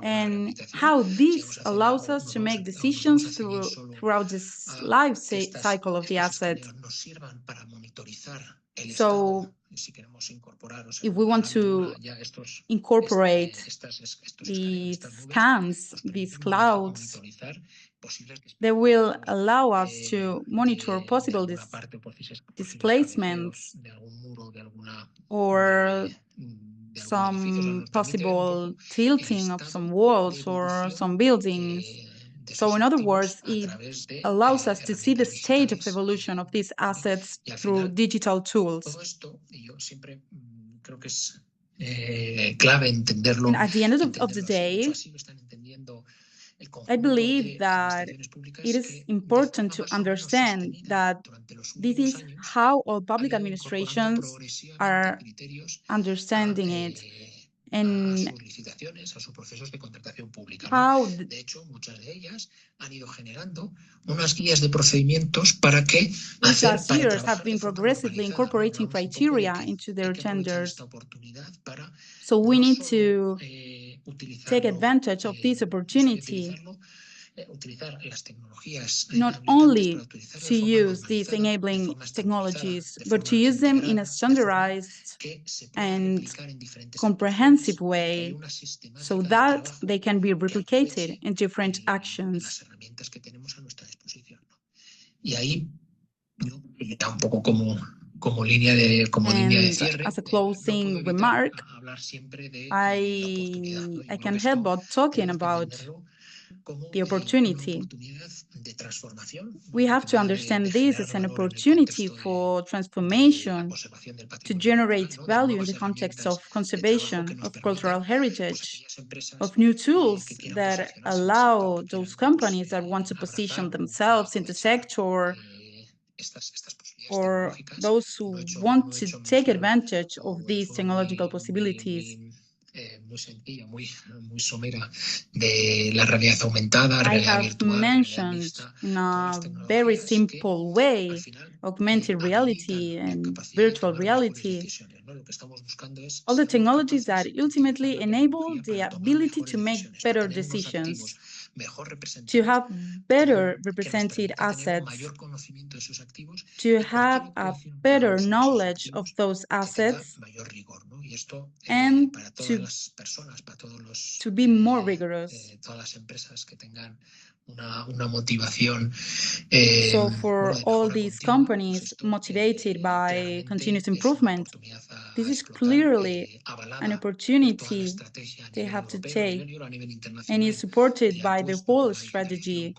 S7: and how this allows us to make decisions throughout this life cycle of the asset. So if we want to incorporate these scans, these clouds, they will allow us to monitor possible displacements or some possible tilting of some walls or some buildings. So in other words, it allows us to see the state of evolution of these assets through digital tools. And at the end of the day, I believe that it is important to understand that this is how all public administrations are understanding it, and how these last years have been progressively incorporating criteria into their tenders. So we need to take advantage of this opportunity not only to use these enabling technologies, but to use them in a standardized and comprehensive way so that they can be replicated in different actions. And as a closing remark, I can't help but talking about the opportunity. We have to understand this as an opportunity for transformation, to generate value in the context of conservation of cultural heritage, of new tools that allow those companies that want to position themselves in the sector, or those who want to take advantage of these technological possibilities. I have mentioned in a very simple way augmented reality and virtual reality, all the technologies that ultimately enable the ability to make better decisions, to have better represented assets, to have a better knowledge of those assets, and to be more rigorous. So for all these companies motivated by continuous improvement, this is clearly an opportunity they have to take, and is supported by the whole strategy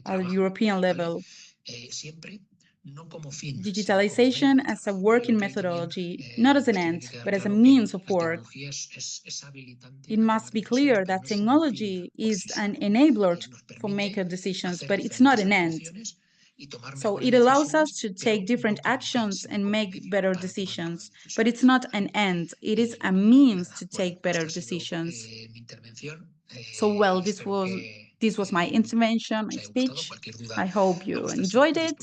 S7: at the European level. Digitalization as a working methodology, not as an end, but as a means of work. It must be clear that technology is an enabler for maker decisions, but it's not an end. So it allows us to take different actions and make better decisions, but it's not an end. It is a means to take better decisions. So, well, this was my intervention, my speech. I hope you enjoyed it.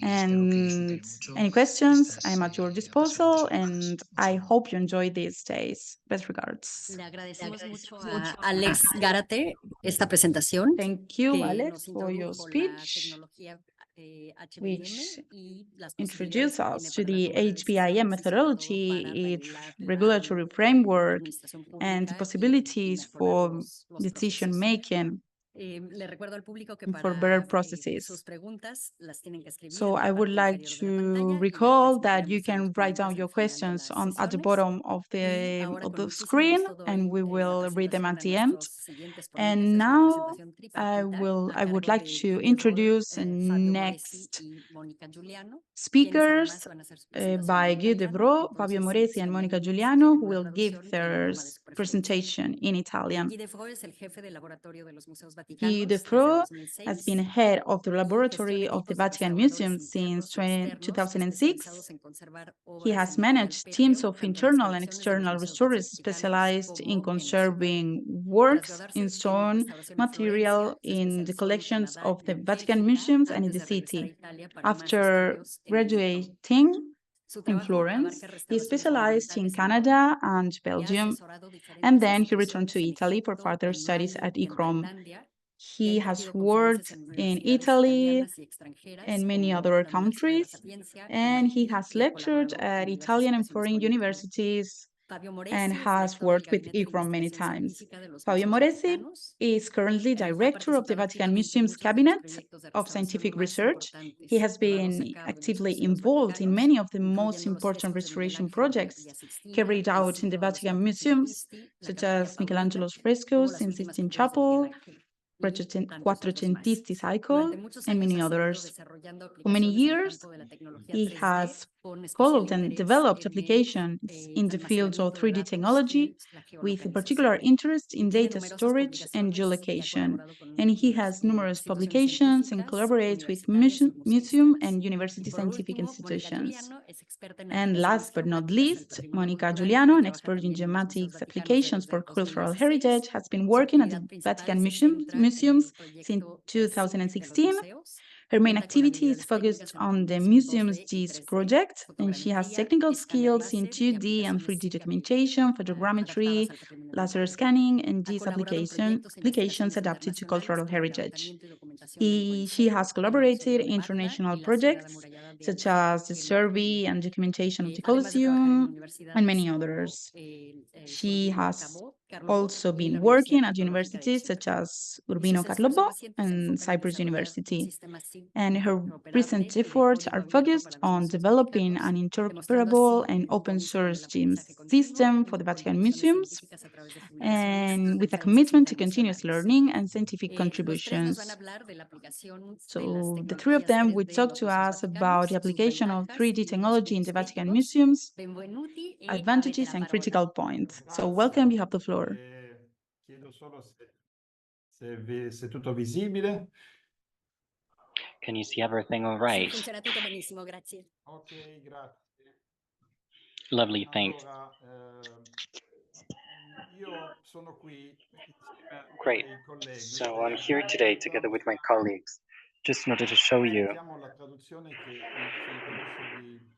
S7: And any questions, I'm at your disposal, and I hope you enjoy these days. Best regards.
S1: Le agradecemos mucho a Alex Gárate esta presentación.
S7: Thank you,
S1: que
S7: Alex,
S1: nos
S7: for your
S1: introdujo la
S7: speech,
S1: tecnología, HBIM
S7: which
S1: y las
S7: introduce
S1: posibilidades
S7: us
S1: que
S7: to
S1: tiene
S7: the
S1: para la toma de
S7: HBIM
S1: decisiones y sobre todo
S7: methodology,
S1: para
S7: its
S1: regular
S7: regulatory
S1: la
S7: framework,
S1: administración
S7: and the
S1: pública y
S7: possibilities
S1: mejorar
S7: for
S1: los
S7: decision
S1: procesos.
S7: making
S1: Le recuerdo al público que
S7: and for
S1: para
S7: better
S1: sus
S7: processes.
S1: preguntas las tienen que escribir
S7: So
S1: en la
S7: I would
S1: parte
S7: like
S1: inferior de la
S7: to
S1: pantalla y ya
S7: recall
S1: pues
S7: that you
S1: estaremos
S7: can write down
S1: pendientes
S7: your
S1: al final de
S7: questions
S1: las
S7: at the
S1: sesiones.
S7: bottom of
S1: Y ahora
S7: the
S1: con muchísimo
S7: screen,
S1: gusto
S7: and we
S1: doy
S7: will read them
S1: presentación
S7: at
S1: a
S7: the end.
S1: nuestros siguientes ponentes.
S7: And
S1: Es una
S7: now
S1: presentación
S7: I
S1: tripartita a
S7: would
S1: cargo
S7: like
S1: de
S7: to
S1: Guy Debord,
S7: introduce
S1: Fabio Moresi
S7: next
S1: y Mónica Giuliano, quienes
S7: speakers
S1: además van a hacer su presentación
S7: by
S1: en
S7: Guy
S1: italiano.
S7: Debord, Fabio
S1: Entonces,
S7: Moresi,
S1: si
S7: and
S1: hay
S7: Monica
S1: alguien que
S7: Giuliano,
S1: quiere
S7: who
S1: una
S7: will give
S1: traducción en
S7: their
S1: idioma de su preferencia.
S7: presentation in Italian.
S1: Guy Debord es el jefe del laboratorio de los museos
S7: Guy
S1: vaticanos desde
S7: Debord
S1: 2006.
S7: has been head of the
S1: y
S7: laboratory
S1: gestor de
S7: of the
S1: equipos de
S7: Vatican
S1: restauradores
S7: Museums since
S1: internos y externos
S7: 2006.
S1: especializados en conservar
S7: He
S1: obras
S7: has
S1: en material
S7: managed teams
S1: pétreo,
S7: of
S1: tanto en las
S7: internal and
S1: colecciones de los
S7: external
S1: museos
S7: restorers
S1: vaticanos
S7: specialized in
S1: como en la
S7: conserving
S1: Tras
S7: works
S1: graduarse
S7: in
S1: en
S7: stone
S1: restauración y
S7: material
S1: Florencia, se
S7: in the
S1: especializó en
S7: collections
S1: Canadá
S7: of
S1: y
S7: the
S1: en
S7: Vatican
S1: Bélgica
S7: Museums and in the
S1: antes de regresar a
S7: city.
S1: Italia para más
S7: After
S1: estudios en México.
S7: graduating
S1: Su
S7: in
S1: trabajo
S7: Florence,
S1: abarca
S7: he
S1: restauraciones
S7: specialized in
S1: monumentales en
S7: Canada and
S1: y ha
S7: Belgium,
S1: asesorado diferentes
S7: and then he returned to
S1: instituciones en
S7: Italy for
S1: Egipto,
S7: further
S1: en
S7: studies
S1: Mali
S7: at
S1: y en
S7: ICROM.
S1: Tailandia.
S7: He
S1: Ha
S7: has
S1: impartido
S7: worked
S1: conferencias en
S7: in
S1: universidades
S7: Italy
S1: italianas y extranjeras
S7: and many
S1: como
S7: other
S1: la Universidad de la
S7: countries,
S1: Sapiencia,
S7: and he
S1: MIT,
S7: has
S1: y ha
S7: lectured
S1: colaborado
S7: at
S1: con diversas
S7: Italian and
S1: ocasiones
S7: foreign
S1: con ICROM.
S7: universities
S1: Fabio
S7: and
S1: Moresi es
S7: has
S1: director del
S7: worked with
S1: Gabinete de
S7: ICROM many
S1: Investigación
S7: times.
S1: Científica de los
S7: Fabio
S1: Museos
S7: Moresi
S1: Vaticanos.
S7: is currently
S1: Ha
S7: director of the
S1: participado
S7: Vatican
S1: activamente en
S7: Museums
S1: muchos de los
S7: Cabinet
S1: proyectos de
S7: of
S1: restauración
S7: Scientific
S1: más
S7: Research. He
S1: importantes
S7: has
S1: llevados a
S7: been
S1: cabo en los
S7: actively
S1: museos
S7: involved in
S1: vaticanos,
S7: many of the most
S1: incluyendo los
S7: important
S1: frescos de Miguel
S7: restoration
S1: Ángel
S7: projects
S1: Via Sixtina,
S7: carried
S1: el
S7: out in the
S1: ciclo de los
S7: Vatican
S1: Laudato
S7: Museums,
S1: Si, la
S7: such
S1: Capilla
S7: as
S1: Paulina,
S7: Michelangelo's
S1: o
S7: frescoes
S1: las
S7: in
S1: últimas
S7: Sistine
S1: capillas de
S7: Chapel,
S1: Miguel Ángel, y tantos otros más.
S7: Quattrocentisti cycle,
S1: Durante muchos
S7: and
S1: años
S7: many
S1: ha seguido
S7: others.
S1: desarrollando
S7: For many
S1: aplicaciones en el
S7: years,
S1: campo de la tecnología
S7: he
S1: 3D,
S7: has
S1: con especial
S7: followed and
S1: interés
S7: developed
S1: en el
S7: applications in the fields of
S1: almacenamiento de
S7: 3D
S1: datos
S7: technology,
S1: y la
S7: with a particular
S1: geolocalización.
S7: interest in
S1: Tiene
S7: data
S1: numerosas
S7: storage and
S1: publicaciones y ha
S7: geolocation.
S1: colaborado con
S7: And he has numerous
S1: instituciones
S7: publications and
S1: científicas,
S7: collaborates with
S1: universitarias y museísticas.
S7: museum and
S1: Y
S7: university
S1: por
S7: scientific
S1: último, Mónica
S7: institutions.
S1: Giuliano es experta en
S7: And
S1: aplicaciones
S7: last but not
S1: geomáticas del
S7: least,
S1: patrimonio
S7: Monica
S1: cultural
S7: Giuliano,
S1: y
S7: an
S1: trabaja
S7: expert in
S1: también en los museos
S7: geomatics
S1: vaticanos
S7: applications
S1: desde
S7: for cultural
S1: 2016.
S7: heritage, has been
S1: Su
S7: working at the
S1: actividad principal
S7: Vatican
S1: se centra en el
S7: Museums since
S1: proyecto SIG de los
S7: 2016.
S1: museos.
S7: Her main activity is focused on the museum's GIS project, and she has technical skills in 2D and 3D documentation, photogrammetry, laser scanning, and GIS applications adapted to cultural heritage. She has collaborated in international projects, such as the survey and documentation of the Colosseum, and many others. She has also been working at universities such as Urbino Carlobo and Cyprus University. And her recent efforts are focused on developing an interoperable and open source GIMS system for the Vatican Museums, and with a commitment to continuous learning and scientific contributions. So the three of them would talk to us about the application of 3D technology in the Vatican Museums, advantages and critical points. So welcome, you have the floor.
S8: Chiedo solo se tutto visibile.
S9: Can you see everything all right?
S1: Funziona tutto benissimo, grazie.
S8: Ok, grazie.
S9: Lovely, thanks.
S8: Allora, io sono qui insieme
S9: Great.
S8: ai colleghi
S9: So I'm here today together with my colleagues, just in order to show you
S8: sentiamo la traduzione che si impedisce di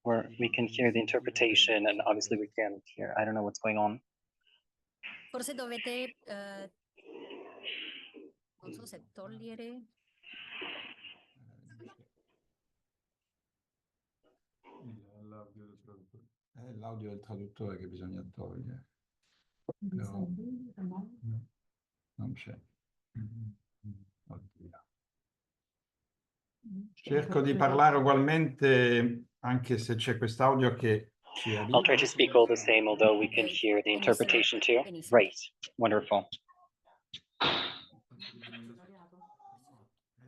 S9: where we can hear the interpretation, and obviously we can't hear. I don't know what's going on.
S1: Forse dovete, non so se togliere.
S8: L'audio del traduttore che bisogna togliere. Però non c'è. Oddio. Cerco di parlare ugualmente anche se c'è quest'audio che ci arriva.
S9: I'll try to speak all the same, although we can hear the interpretation too. Great, wonderful.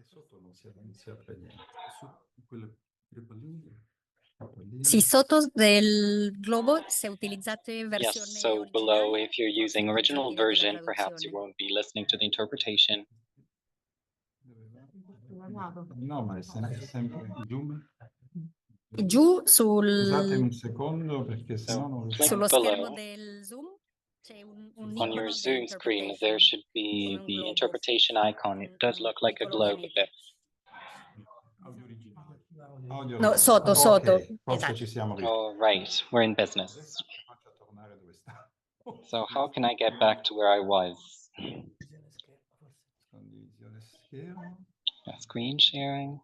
S8: Sotto non si apre niente. Su quelle palline.
S1: Sì, sotto del globo se utilizzate versione
S9: Yes, so
S1: originale,
S9: below, if you're
S1: forse
S9: using
S1: non
S9: original
S1: sentirete la
S9: version, perhaps you
S1: traduzione.
S9: won't be listening to the interpretation.
S8: No, ma è sempre giù.
S1: Giù
S8: Scusate
S1: sul,
S8: un secondo perché sennò non
S9: click
S1: sullo
S9: below.
S1: schermo del Zoom c'è un
S9: On your
S1: icono di
S9: Zoom screen, there
S1: interpretation
S9: should
S1: con
S9: be
S1: un
S9: the
S1: globo,
S9: interpretation icon. It does look like a
S1: piccolo
S9: globe a
S1: pianeta.
S9: bit.
S8: Audio originale. Audio
S1: No,
S8: originale.
S1: sotto,
S8: Ok,
S1: sotto.
S8: forse
S1: Esatto.
S8: ci siamo riusciti.
S9: All right, we're in business.
S8: Adesso faccio tornare dove stavo.
S9: So how can I get back to where I was?
S8: Condivisione schermo.
S9: Screen sharing.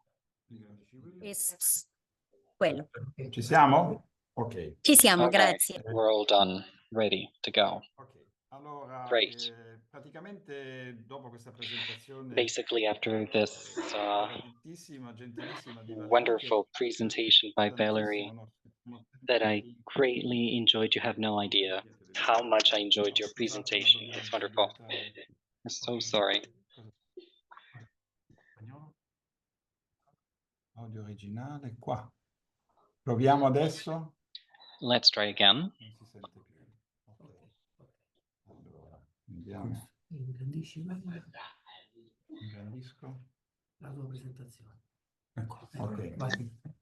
S1: Quello.
S8: Ci siamo? Ok.
S1: Ci siamo,
S9: Okay,
S1: grazie.
S9: we're all done, ready to go.
S8: Ok. Allora,
S9: Great.
S8: praticamente dopo questa presentazione
S9: Basically, after this
S8: gentilissima di Valeria,
S9: wonderful presentation by Valerie
S8: tantissimo, no?
S9: that I greatly enjoyed, you have no idea how much I enjoyed your presentation. It's wonderful. I'm so sorry.
S8: Audio originale qua. Proviamo adesso.
S9: Let's try again.
S8: Non si sente più. Ok. Allora, andiamo. Ingrandisco.
S10: La tua presentazione.
S8: Ok.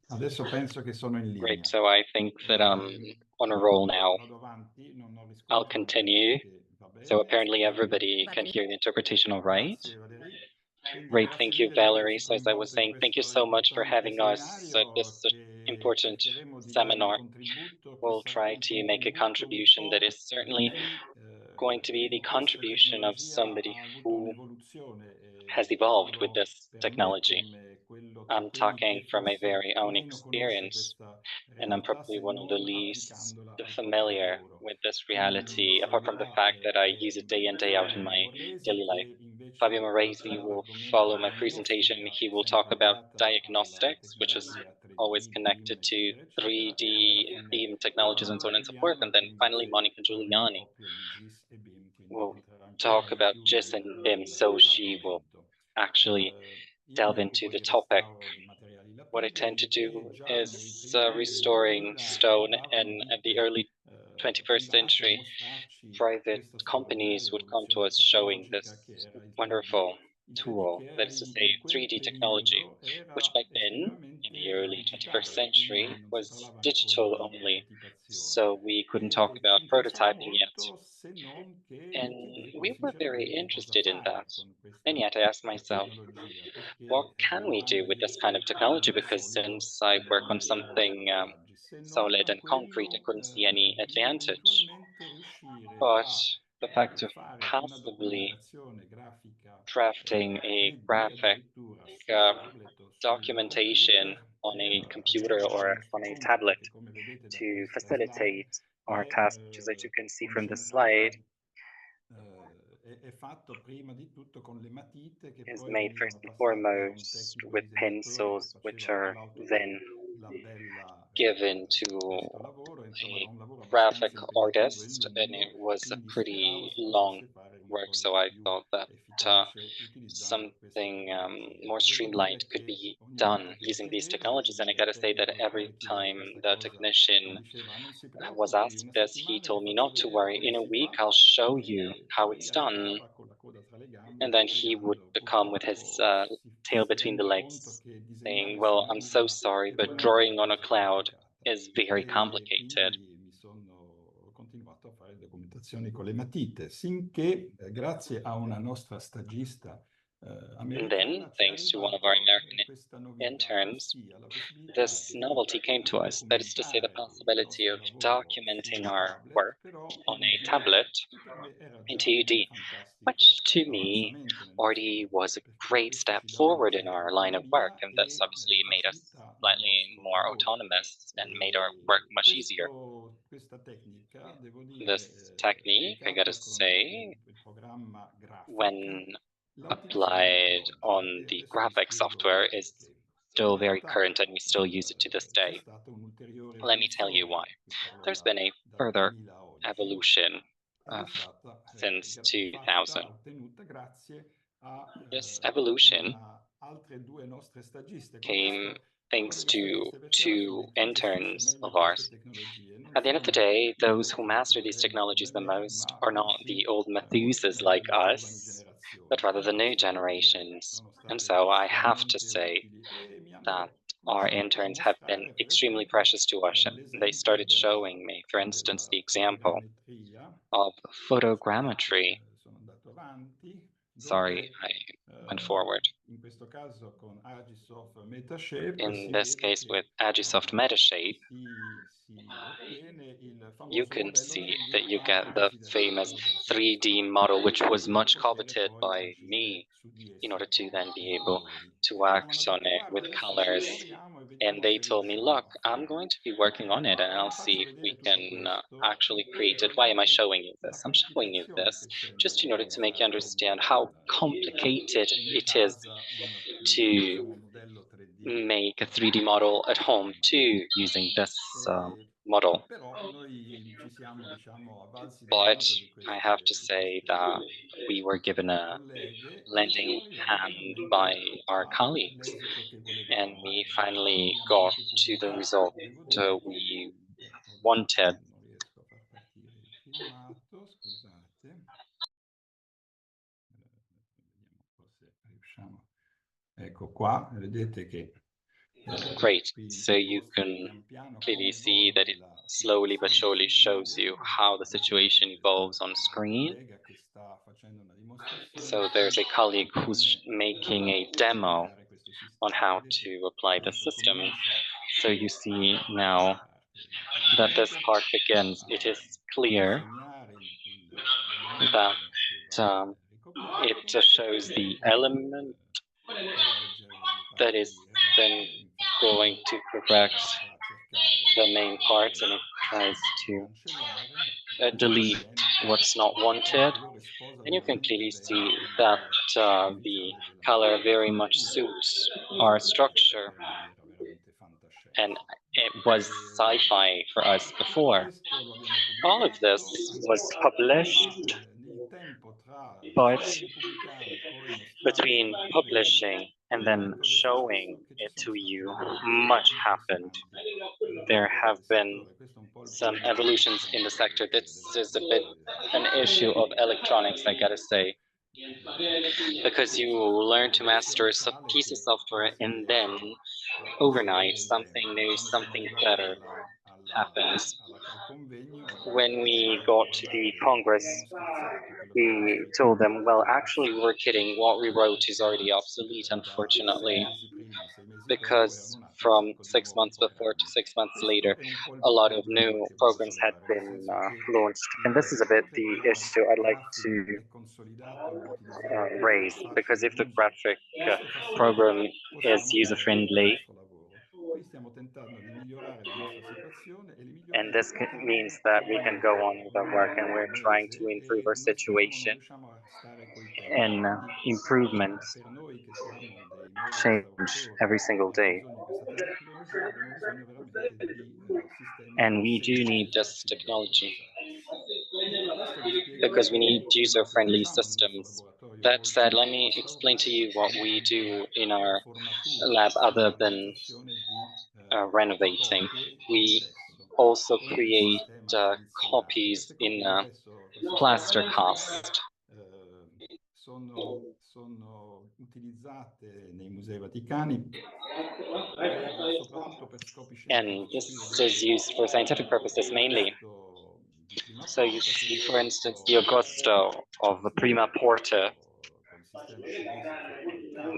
S8: Adesso penso che sono in linea.
S9: Great, so I think that I'm on a roll now.
S8: Vado avanti, non riscontro
S9: I'll continue.
S8: che va bene.
S9: So apparently everybody can hear the interpretation all right.
S8: Grazie, Valerie. Quindi
S9: Great,
S8: grazie
S9: thank you,
S8: mille di averci
S9: Valerie. So as I was
S8: coinvolto in
S9: saying, thank you
S8: questo
S9: so much for
S8: importante
S9: having us at
S8: seminario
S9: this
S8: che
S9: important
S8: cercheremo di dare un
S9: seminar.
S8: contributo che
S9: We'll
S8: sarà
S9: try
S8: un
S9: to make a
S8: contributo un
S9: contribution that
S8: po'
S9: is certainly
S8: di
S9: going to be the
S8: questa
S9: contribution of
S8: tecnologia
S9: somebody
S8: ha avuto
S9: who
S8: un'evoluzione
S9: has evolved with
S8: parlo
S9: this
S8: per me
S9: technology.
S8: come quello
S9: I'm
S8: quelli
S9: talking
S8: che
S9: from my
S8: forse
S9: very own
S8: meno conosce
S9: experience,
S8: questa
S9: and I'm
S8: realtà
S9: probably
S8: se
S9: one of the
S8: non
S9: least
S8: applicandola al proprio
S9: familiar
S8: lavoro.
S9: with this
S8: Quindi
S9: reality, apart from the
S8: seguirà
S9: fact that I use it day in, day out in
S8: Fabio
S9: my
S8: Morresi
S9: daily life.
S8: che invece
S9: Fabio Morresi
S8: tratterà
S9: will
S8: l'argomento
S9: follow my presentation.
S8: diagnostica
S9: He will talk
S8: sempre
S9: about
S8: legata alla
S9: diagnostics, which is
S8: tecnologia 3D,
S9: always
S8: BIM,
S9: connected to
S8: eccetera, eccetera,
S9: 3D
S8: e alla fine
S9: beam technologies and so on and so forth.
S8: Giuliano
S9: And
S8: che
S9: then finally,
S8: invece
S9: Monica
S8: parlerà
S9: Giuliani
S8: proprio di GIS e BIM, quindi
S9: will
S8: entrerà ancora
S9: talk
S8: di
S9: about
S8: più
S9: GIS and BIM. So she will
S8: nell'argomento.
S9: actually
S8: Io mi
S9: delve into
S8: occupo
S9: the
S8: di
S9: topic.
S8: restauro di materiali
S9: What I
S8: lapidei
S9: tend to do
S8: e già nei
S9: is
S8: primi anni del
S9: restoring
S8: 2000
S9: stone, and
S8: arrivavano
S9: at the
S8: ditte
S9: early 21st
S8: private a
S9: century,
S8: mostrarci
S9: private
S8: questa
S9: companies would
S8: straordinaria
S9: come to
S8: evoluzione
S9: us showing this
S8: tecnologica che era il 3D.
S9: wonderful
S8: Il 3D
S9: tool,
S8: che
S9: that
S8: era
S9: is to say,
S8: in quel
S9: 3D technology,
S8: periodo
S9: which
S8: era
S9: back then, in the
S8: esclusivamente
S9: early 21st
S8: digitale,
S9: century,
S8: quindi non si
S9: was
S8: parlava ancora
S9: digital
S8: di
S9: only. so we couldn't talk about prototyping yet. And we were very interested in that. And yet I asked myself, what can we do with this kind of technology? Because since I work on something solid and concrete, I couldn't see any advantage. But the fact of passively drafting a graphic documentation on a computer or on a tablet to facilitate our task, which is as you can see from the slide, is made first and foremost with pencils, which are then given to a graphic artist, and it was a pretty long work, so I thought that something more streamlined could be done using these technologies. And I gotta say that every time the technician was asked this, he told me not to worry, in a week I'll show you how it's done. And then he would come with his tail between the legs saying, well, I'm so sorry, but drawing on a cloud is very complicated.
S8: Continuato a fare documentazioni con le matite, sinché grazie a una nostra stagista
S9: and then, thanks to one of our American interns, this novelty came to us. That is to say, the possibility of documenting our work on a tablet in 2D, which to me already was a great step forward in our line of work, and that's obviously made us slightly more autonomous and made our work much easier. This technique, I gotta say, when applied on the graphic software, is still very current, and we still use it to this day. Let me tell you why. There's been a further evolution since 2000. This evolution came thanks to two interns of ours. At the end of the day, those who master these technologies the most are not the old Methuses like us, but rather the new generations. And so I have to say that our interns have been extremely precious to us. They started showing me, for instance, the example of photogrammetry. Sorry, I went forward. In this case, with Agisoft Metashape, you can see that you get the famous 3D model, which was much coveted by me in order to then be able to act on it with colors. And they told me, look, I'm going to be working on it and I'll see if we can actually create it. Why am I showing you this? I'm showing you this just in order to make you understand how complicated it is to make a 3D model at home too, using this model. But I have to say that we were given a lending hand by our colleagues, and we finally got to the result we wanted. Great, so you can clearly see that it slowly but surely shows you how the situation evolves on screen. So there's a colleague who's making a demo on how to apply the system. So you see now that this part begins. It is clear that it just shows the element that is then going to correct the main parts, and it tries to delete what's not wanted. And you can clearly see that the color very much suits our structure, and it was sci-fi for us before. All of this was published, but between publishing and then showing it to you, much happened. There have been some evolutions in the sector. This is a bit an issue of electronics, I gotta say, because you learn to master a piece of software and then overnight something new, something better happens. When we got to the Congress, we told them, well, actually, we're kidding. What we wrote is already obsolete, unfortunately, because from 6 months before to 6 months later, a lot of new programs had been launched. And this is a bit the issue I'd like to raise, because if the graphic program is user-friendly, and this means that we can go on with our work, and we're trying to improve our situation, and improvements change every single day. And we do need this technology because we need user-friendly systems. That said, let me explain to you what we do in our lab other than renovating. We also create copies in plaster cast.
S8: Sono utilizzate nei musei vaticani
S9: and this is used for scientific purposes mainly. So you see, for instance, the Augusto of the Prima Porta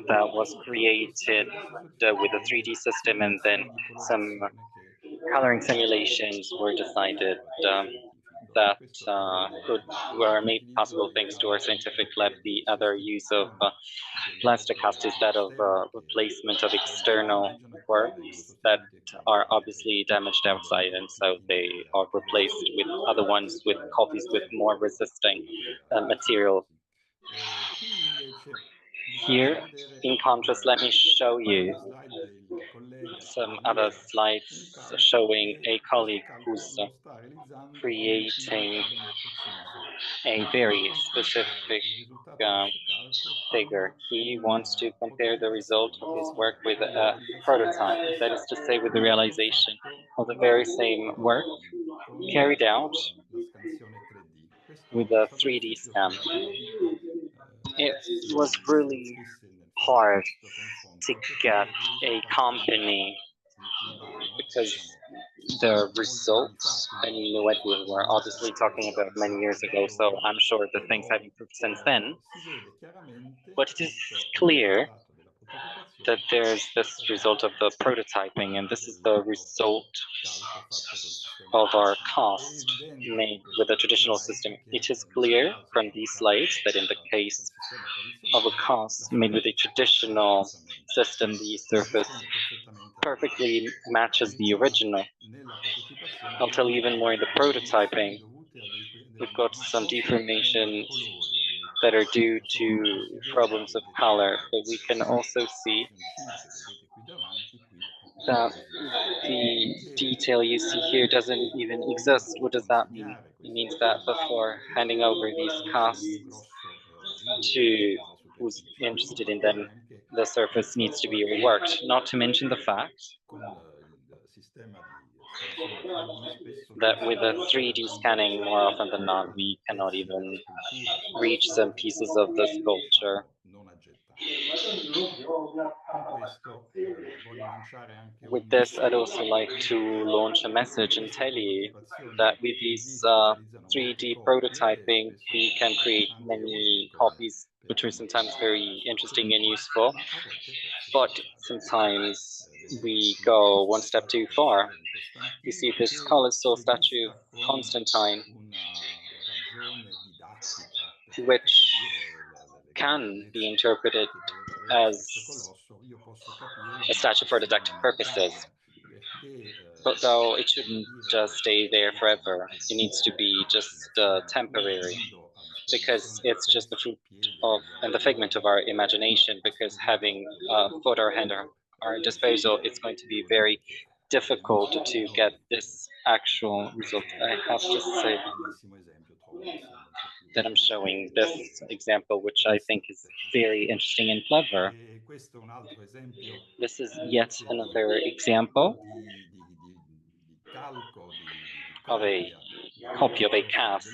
S9: that was created with a 3D system, and then some coloring simulations were decided that were made possible thanks to our scientific lab. The other use of plastic cast is that of replacement of external works that are obviously damaged outside, and so they are replaced with other ones with copies with more resisting material. Here, in contrast, let me show you some other slides showing a colleague who's creating a very specific figure. He wants to compare the result of his work with a prototype, that is to say, with the realization of the very same work carried out with a 3D scan. It was really hard to get a company because the results, and you know what, we were obviously talking about many years ago, so I'm sure that things have improved since then. But it is clear that there's this result of the prototyping, and this is the result of our cast made with a traditional system. It is clear from these slides that in the case of a cast made with a traditional system, the surface perfectly matches the original. I'll tell you even more in the prototyping. We've got some deformations that are due to problems of color, but we can also see that the detail you see here doesn't even exist. What does that mean? It means that before handing over these casts to who's interested in them, the surface needs to be reworked, not to mention the fact that with a 3D scanning, more often than not, we cannot even reach some pieces of the sculpture. With this, I'd also like to launch a message and tell you that with these 3D prototyping, we can create many copies, which are sometimes very interesting and useful, but sometimes we go one step too far. You see this colossal statue of Constantine, which can be interpreted as a statue for didactic purposes. But though it shouldn't just stay there forever, it needs to be just temporary, because it's just the fruit of and the figment of our imagination, because having a photo hand at our disposal, it's going to be very difficult to get this actual result. I have to say that I'm showing this example, which I think is very interesting and clever. This is yet another example of a copy of a cast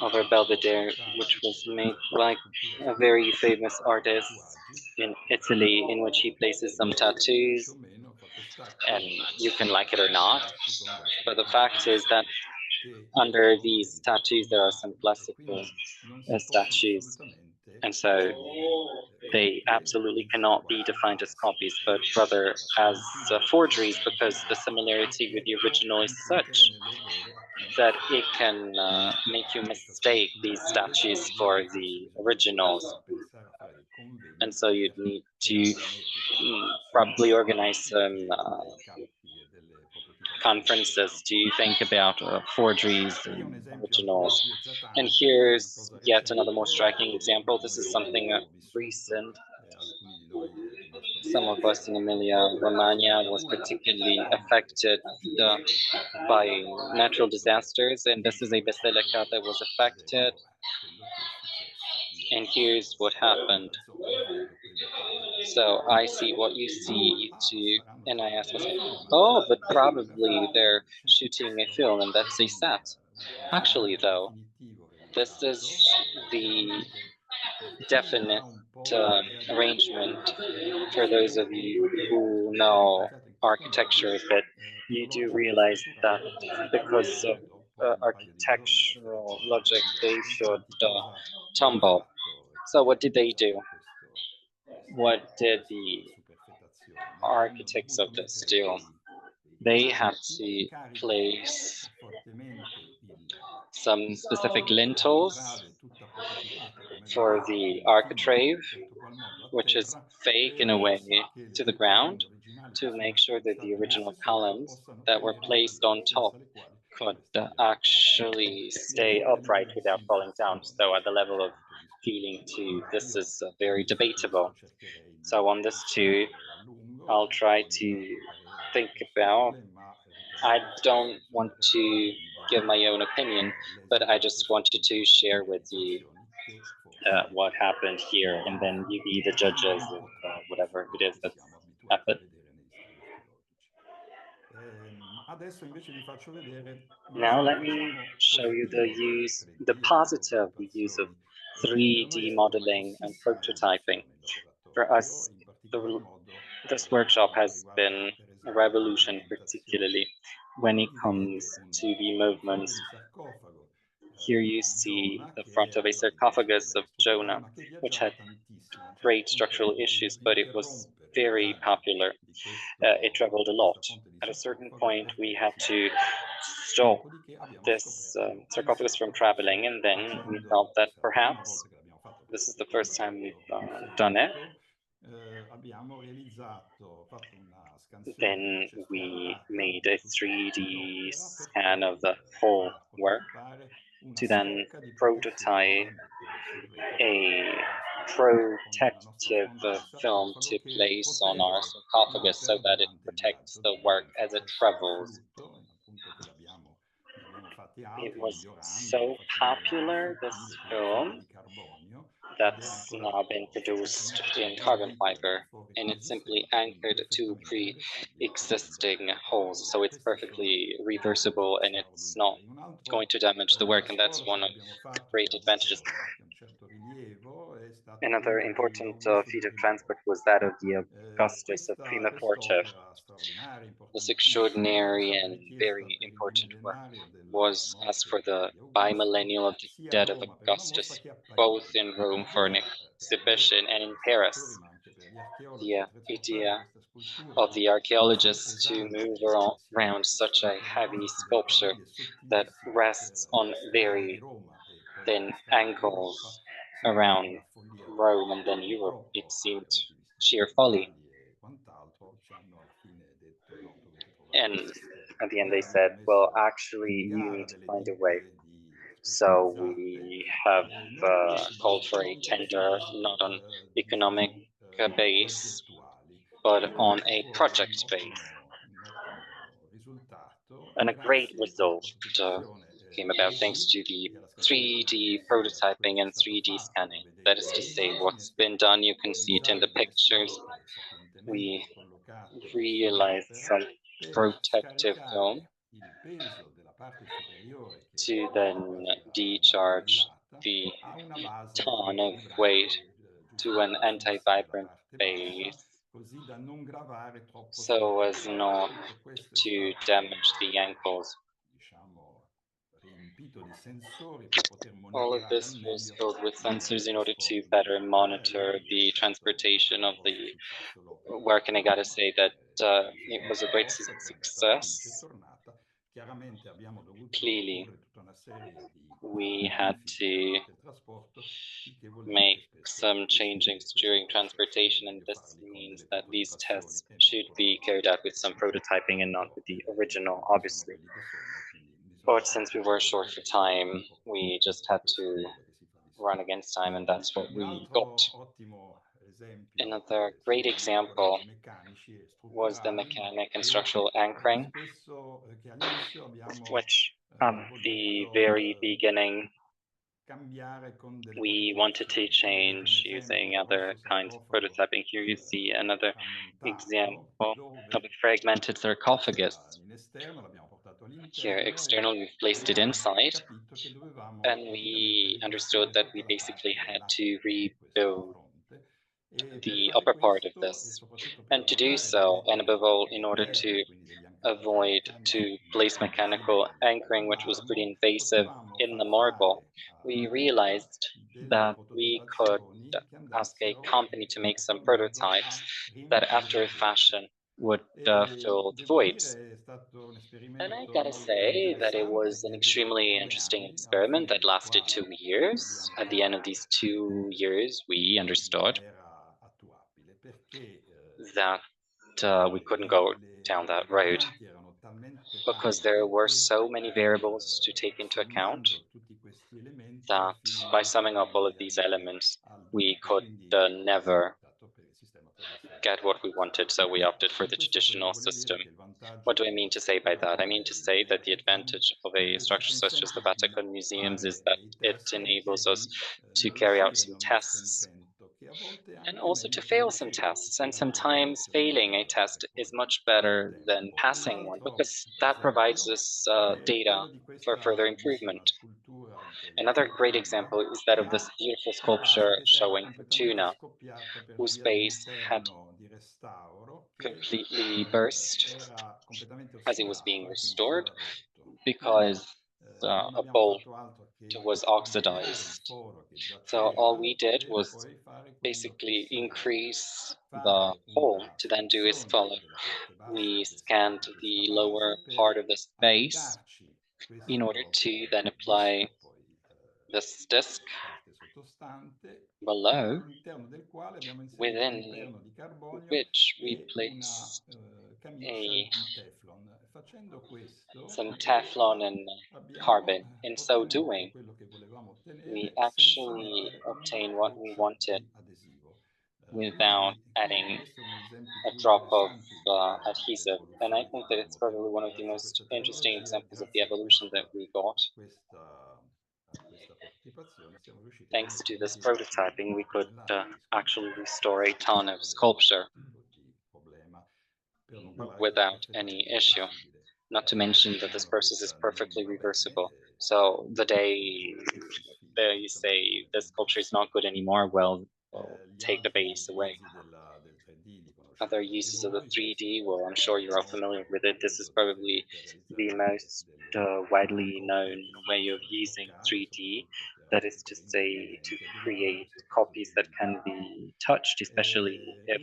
S9: of a Belvedere, which was made by a very famous artist in Italy, in which he places some tattoos and you can like it or not. But the fact is that under these statues, there are some classical statues, and so they absolutely cannot be defined as copies, but rather as forgeries, because the similarity with the original is such that it can make you mistake these statues for the originals. And so you'd need to probably organize some conferences to think about forgeries and originals. And here's yet another more striking example. This is something recent. Some of us in Emilia-Romagna was particularly affected by natural disasters, and this is a basilica that was affected. And here's what happened. So I see what you see, you two, and I ask myself, oh, but probably they're shooting a film and that's a set. Actually, though, this is the definite arrangement for those of you who know architecture, that you do realize that because of architectural logic, they should tumble. So what did they do? What did the architects of this do? They had to place some specific lintels for the architrave, which is fake in a way, to the ground, to make sure that the original columns that were placed on top could actually stay upright without falling down. So at the level of feeling too, this is very debatable. So on this too, I'll try to think about. I don't want to give my own opinion, but I just wanted to share with you what happened here, and then you be the judges of whatever it is that's happened. Now let me show you the positive use of 3D modeling and prototyping. For us, this workshop has been a revolution, particularly when it comes to the movements. Here you see the front of a sarcophagus of Jonah, which had great structural issues, but it was very popular. It traveled a lot. At a certain point, we had to stop this sarcophagus from traveling, and then we felt that perhaps this is the first time we've done it. Then we made a 3D scan of the whole work to then prototype a protective film to place on our sarcophagus so that it protects the work as it travels. It was so popular, this film, that's now been produced in carbon fiber, and it's simply anchored to pre-existing holes, so it's perfectly reversible and it's not going to damage the work, and that's one of the great advantages. Another important feat of transport was that of the Augustus of Prima Porta. This extraordinary and very important work was asked for the Bimillennial of the Death of Augustus, both in Rome for an exhibition and in Paris. The idea of the archaeologists to move around such a heavy sculpture that rests on very thin ankles around Rome and then Europe, it seemed sheer folly. And at the end they said, well, actually, you need to find a way. So we have called for a tender, not on economic base, but on a project base. And a great result came about thanks to the 3D prototyping and 3D scanning. That is to say, what's been done, you can see it in the pictures. We realized some protective film to then decharge the ton of weight to an anti-vibrant base so as not to damage the ankles. All of this was filled with sensors in order to better monitor the transportation of the work, and I gotta say that it was a great success. Clearly, we had to make some changes during transportation, and this means that these tests should be carried out with some prototyping and not with the original, obviously. But since we were short for time, we just had to run against time, and that's what we got. Another great example was the mechanic and structural anchoring, which the very beginning we wanted to change using other kinds of prototyping. Here you see another example of a fragmented sarcophagus. Here externally we've placed it inside, and we understood that we basically had to rebuild the upper part of this. And to do so, and above all, in order to avoid to place mechanical anchoring, which was pretty invasive in the marble, we realized that we could ask a company to make some prototypes that after a fashion would fill the voids. And I gotta say that it was an extremely interesting experiment that lasted 2 years. At the end of these 2 years, we understood that we couldn't go down that road because there were so many variables to take into account that by summing up all of these elements, we could never get what we wanted, so we opted for the traditional system. What do I mean to say by that? I mean to say that the advantage of a structure such as the Vatican Museums is that it enables us to carry out some tests and also to fail some tests. And sometimes failing a test is much better than passing one because that provides us data for further improvement. Another great example is that of this beautiful sculpture showing Fortuna, whose base had completely burst as it was being restored because a bolt was oxidized. So all we did was basically increase the hole. To then do is follow. We scanned the lower part of the space in order to then apply this disc below, within which we place some Teflon and carbon. In so doing, we actually obtain what we wanted without adding a drop of adhesive. And I think that it's probably one of the most interesting examples of the evolution that we got. Thanks to this prototyping, we could actually restore a ton of sculpture without any issue. Not to mention that this process is perfectly reversible. So the day they say this sculpture is not good anymore, well, take the base away. Other uses of the 3D, well, I'm sure you're all familiar with it. This is probably the most widely known way of using 3D. That is to say, to create copies that can be touched, especially if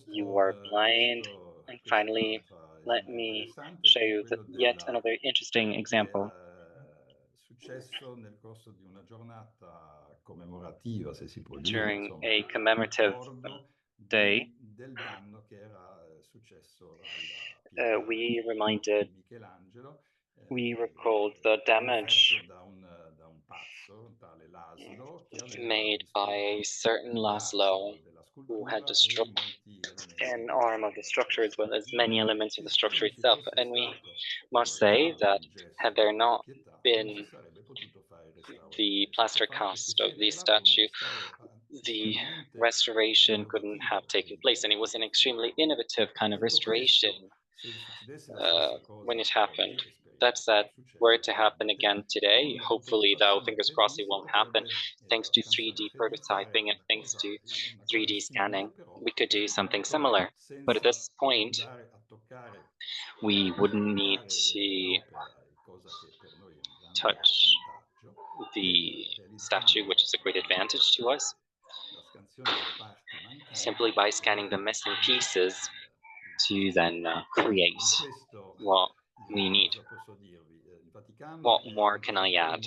S9: you are blind. And finally, let me show you yet another interesting example. During a commemorative day, we recalled the damage made by a certain Laszlo who had destroyed an arm of the structure as well as many elements of the structure itself. And we must say that had there not been the plaster cast of the statue, the restoration couldn't have taken place. And it was an extremely innovative kind of restoration when it happened. That said, were it to happen again today, hopefully, though, fingers crossed it won't happen, thanks to 3D prototyping and thanks to 3D scanning, we could do something similar. But at this point, we wouldn't need to touch the statue, which is a great advantage to us, simply by scanning the missing pieces to then create what we need. What more can I add?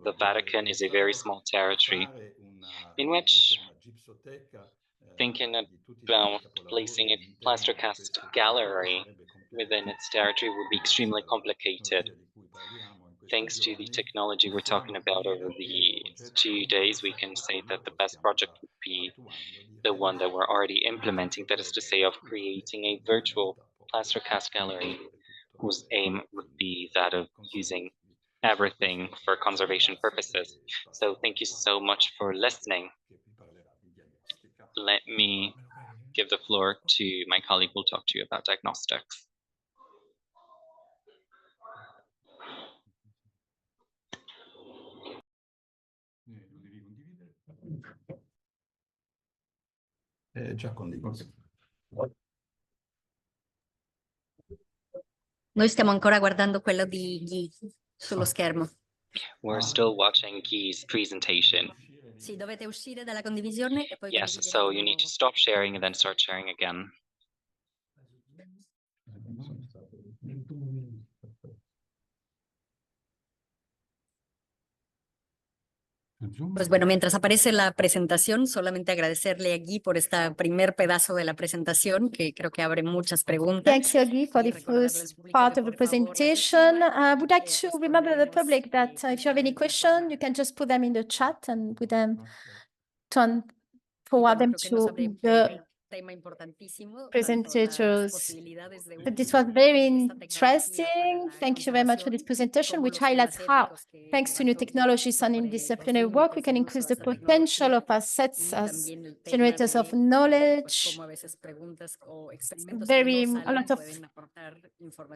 S9: The Vatican is a very small territory in which thinking about placing a plaster cast gallery within its territory would be extremely complicated. Thanks to the technology we're talking about over these 2 days, we can say that the best project would be the one that we're already implementing, that is to say, of creating a virtual plaster cast gallery whose aim would be that of using everything for conservation purposes. So thank you so much for listening. Let me give the floor to my colleague who will talk to you about diagnostics.
S8: Già condiviso.
S1: Noi stiamo ancora guardando quello di Guy sullo schermo.
S9: We're still watching Guy's presentation.
S1: Sì, dovete uscire dalla condivisione e poi
S9: Yes,
S1: condividere
S9: so
S1: di
S9: you need to
S1: nuovo.
S9: stop sharing and then start sharing again.
S1: Pues bueno, mientras aparece la presentación, solamente agradecerle a Guy por este primer pedazo de la presentación, que creo que abre muchas preguntas.
S2: Thanks, Yogi, for the first part of the presentation. I would like to remember the public that if you have any question, you can just put them in the chat and with them forward them to the presentators. But this was very interesting. Thank you very much for this presentation, which highlights how, thanks to new technologies and interdisciplinary work, we can increase the potential of assets as generators of knowledge. A lot of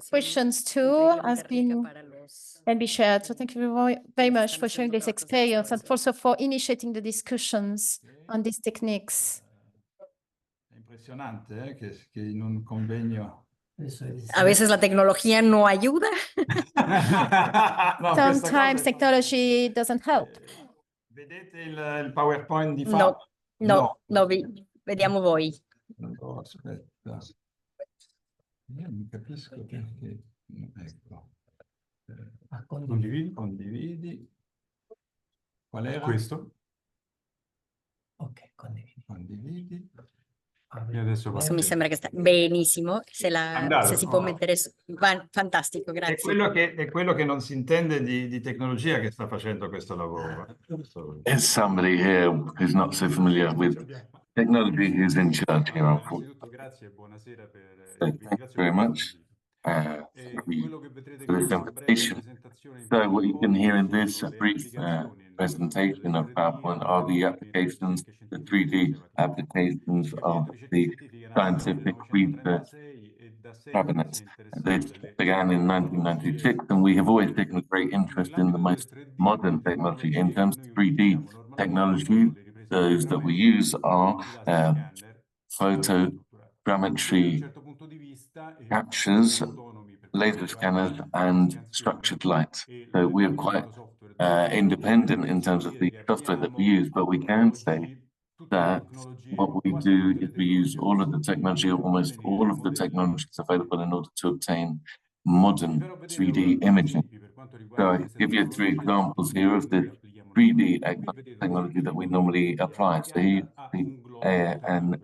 S2: questions too can be shared. So thank you very much for sharing this experience and also for initiating the discussions on these techniques.
S8: Impresionante, che in un convegno.
S1: A veces la tecnología no ayuda.
S8: No,
S2: Sometimes technology doesn't help.
S8: Vedete il PowerPoint di
S1: No,
S8: Fabio?
S1: no, vediamo voi.
S8: No, aspetta. Io non capisco perché. Ecco. Condividi. Qual era?
S10: Questo?
S8: Ok, condividi.
S10: E adesso
S1: Adesso mi sembra che sta benissimo. Se si può mettere su. Fantastico, grazie.
S8: È quello che non si intende di tecnologia che sta facendo questo lavoro.
S11: As somebody here who's not so familiar with technology who's in charge here, unfortunately.
S8: Grazie e buonasera
S11: So thank you very much for this invitation. So what you can hear in this brief presentation of PowerPoint are the applications, the 3D applications of the scientific research cabinet. This began in 1996, and we have always taken a great interest in the most modern technology. In terms of 3D technology, those that we use are photogrammetry captures, laser scanners, and structured light. So we are quite independent in terms of the software that we use, but we can say that what we do is we use all of the technology, almost all of the technologies available in order to obtain modern 3D imaging. So I give you 3 examples here of the 3D technology that we normally apply. So here and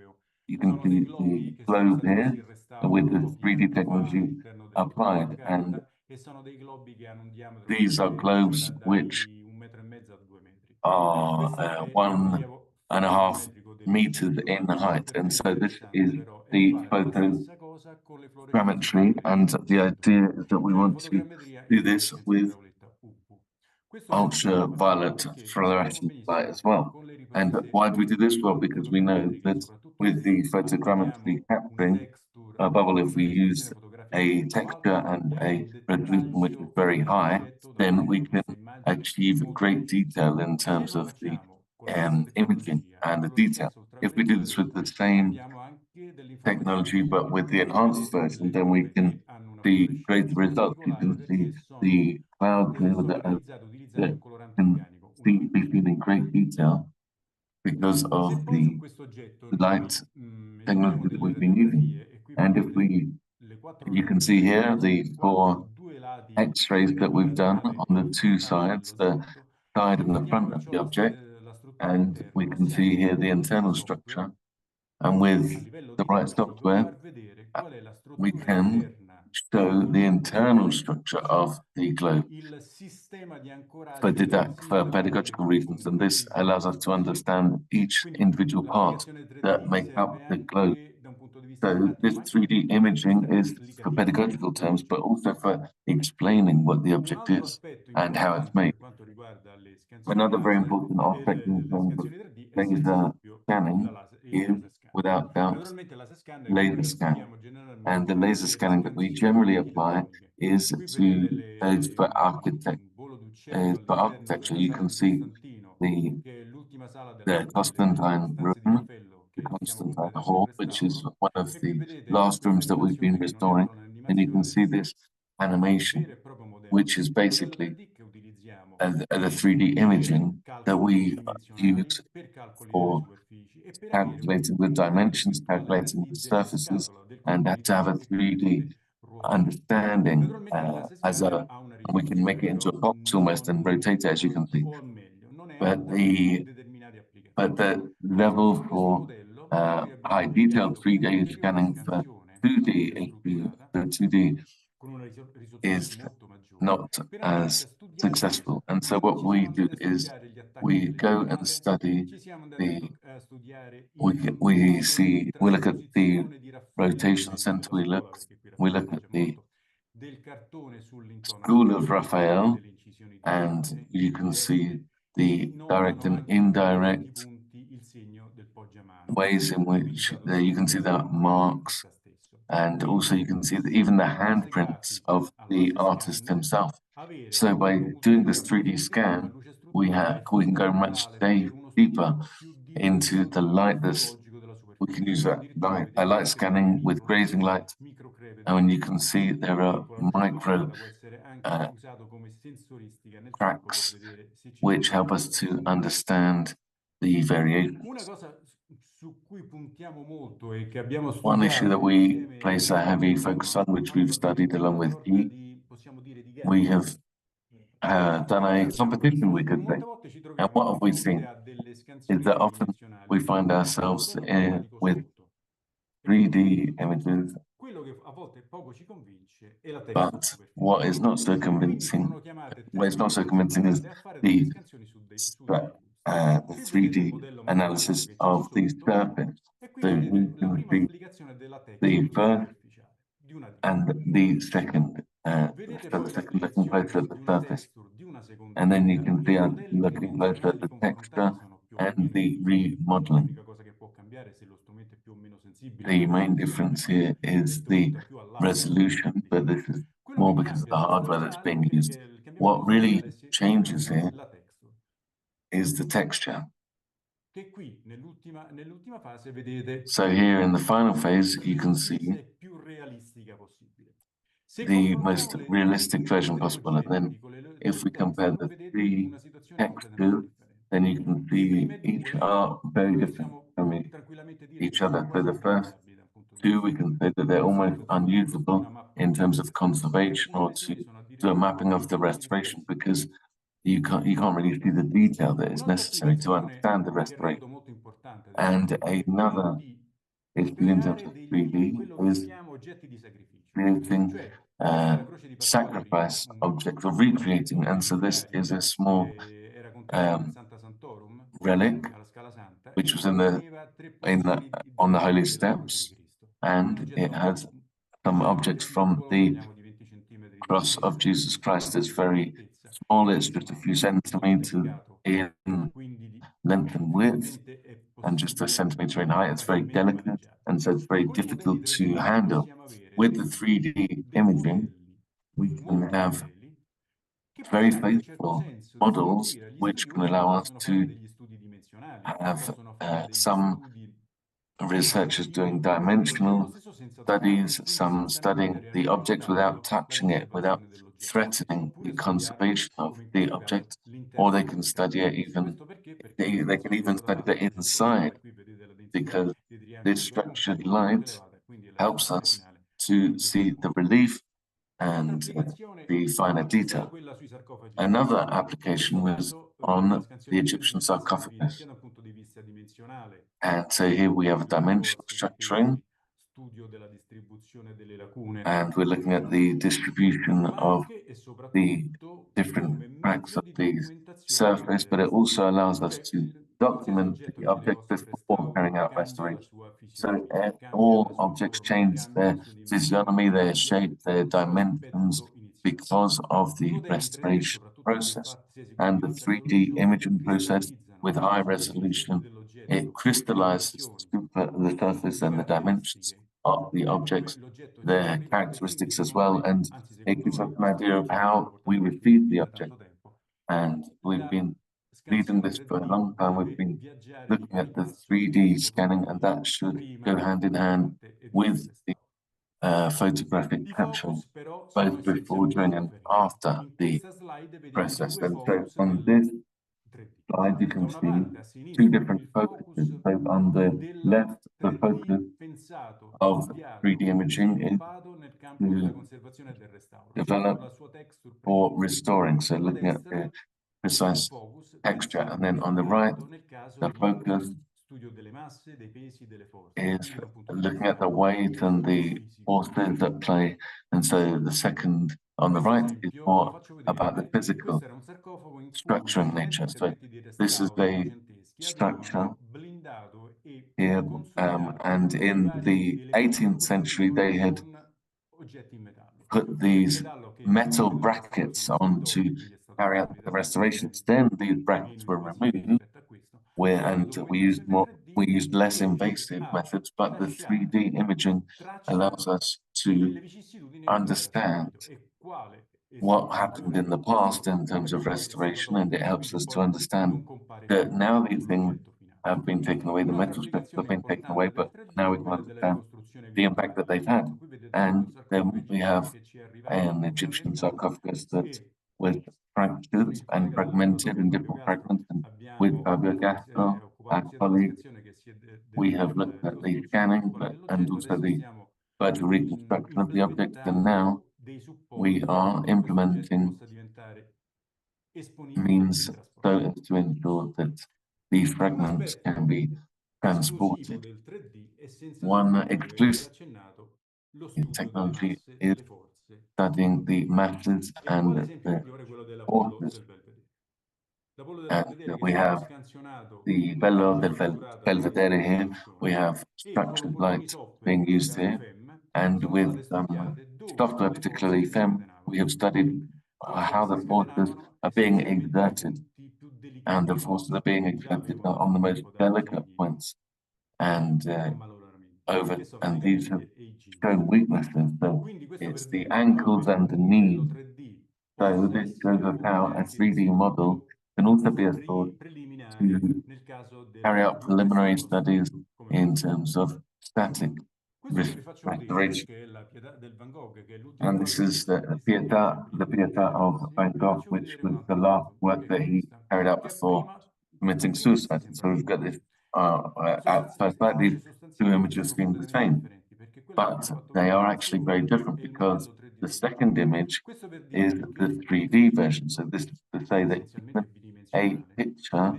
S11: you can see the globe here with the 3D technology applied, and these are globes which are 1.5 meters in height, and so this is the photogrammetry, and the idea is that we want to do this with ultraviolet fluorescent light as well. And why do we do this? Well, because we know that with the photogrammetry capturing, above all, if we use a texture and a resolution which is very high, then we can achieve great detail in terms of the imaging and the detail. If we do this with the same technology but with the enhanced version, then we can see great results. You can see the clouds here that can be seen in great detail because of the light technology that we've been using. And if you can see here the 4 X-rays that we've done on the 2 sides, the side and the front of the object, and we can see here the internal structure. And with the right software, we can show the internal structure of the globe for pedagogical reasons. And this allows us to understand each individual part that make up the globe. So this 3D imaging is for pedagogical terms, but also for explaining what the object is and how it's made. Another very important aspect in terms of laser scanning is, without doubt, laser scanning. And the laser scanning that we generally apply is for architecture. You can see the Constantine room, the Constantine Hall, which is one of the last rooms that we've been restoring. And you can see this animation, which is basically the 3D imaging that we use for calculating the dimensions, calculating the surfaces, and to have a 3D understanding we can make it into a box almost and rotate it, as you can see. But the level for high detailed 3D scanning for 2D is not as successful. And so what we do is we go and study we look at the rotation center, we look at the school of Raphael, and you can see the direct and indirect ways in which you can see the marks, and also you can see even the handprints of the artist himself. So by doing this 3D scan, we can go much deeper into the light. We can use a light scanning with grazing light, and you can see there are micro cracks which help us to understand the variations. One issue that we place a heavy focus on, which we've studied along with Guy, we have done a competition, we could say. And what have we seen is that often we find ourselves with 3D images, but what is not so convincing is the 3D analysis of the surface. So you can see the first and the second, looking closer at the surface. And then you can see looking closer at the texture and the remodeling. The main difference here is the resolution, but this is more because of the hardware that's being used. What really changes here is the texture. So here in the final phase, you can see the most realistic version possible. And then if we compare the 3 textures, then you can see each are very different from each other. So the first 2, we can say that they're almost unusable in terms of conservation or to do a mapping of the restoration, because you can't really see the detail that is necessary to understand the restoration. And another issue in terms of 3D is creating sacrifice objects or recreating. And so this is a small relic which was on the holy steps, and it has some objects from the cross of Jesus Christ. It's very small, it's just a few centimeters in length and width, and just a centimeter in height. It's very delicate, and so it's very difficult to handle. with the 3D imaging, we can have very faithful models which can allow us to have some researchers doing dimensional studies, some studying the object without touching it, without threatening the conservation of the object, or they can study it even, they can even study the inside, because this structured light helps us to see the relief and the finer detail. Another application was on the Egyptian sarcophagus. And so here we have a dimensional structuring, and we're looking at the distribution of the different cracks of the surface, but it also allows us to document the object before carrying out restoration. So all objects change their physiognomy, their shape, their dimensions because of the restoration process. And the 3D imaging process with high resolution, it crystallizes the surface and the dimensions of the objects, their characteristics as well, and it gives us an idea of how we receive the object. And we've been leading this for a long time. We've been looking at the 3D scanning, and that should go hand in hand with the photographic capturing, both before, during, and after the process. And so on this slide, you can see two different focuses. So on the left, the focus of 3D imaging is to develop for restoring, so looking at the precise texture. And then on the right, the focus is looking at the weight and the forces that play. And so the second on the right is more about the physical structuring nature. So this is a structure here, and in the 18th century, they had put these metal brackets on to carry out the restorations. Then these brackets were removed, and we used less invasive methods, but the 3D imaging allows us to understand what happened in the past in terms of restoration, and it helps us to understand that now these things have been taken away, the metal strips have been taken away, but now we can understand the impact that they've had. And then we have an Egyptian sarcophagus that was fractured and fragmented in different fragments, and with Fabio Gaston, our colleague, we have looked at the scanning and also the further reconstruction of the object, and now we are implementing means so as to ensure that these fragments can be transported. One exclusive technology is studying the masses and the forces. And we have the Bello del Belvedere here. We have structured light being used here. And with software, particularly FEM, we have studied how the forces are being exerted. And the forces are being exerted on the most delicate points. And these have shown weaknesses. So it's the ankles and the knees. So this shows us how a 3D model can also be a source to carry out preliminary studies in terms of static restoration. And this is the Pietà of Van Gogh, which was the last work that he carried out before committing suicide. So we've got this, at first sight, these two images seem the same, but they are actually very different, because the second image is the 3D version. So this is to say that a picture,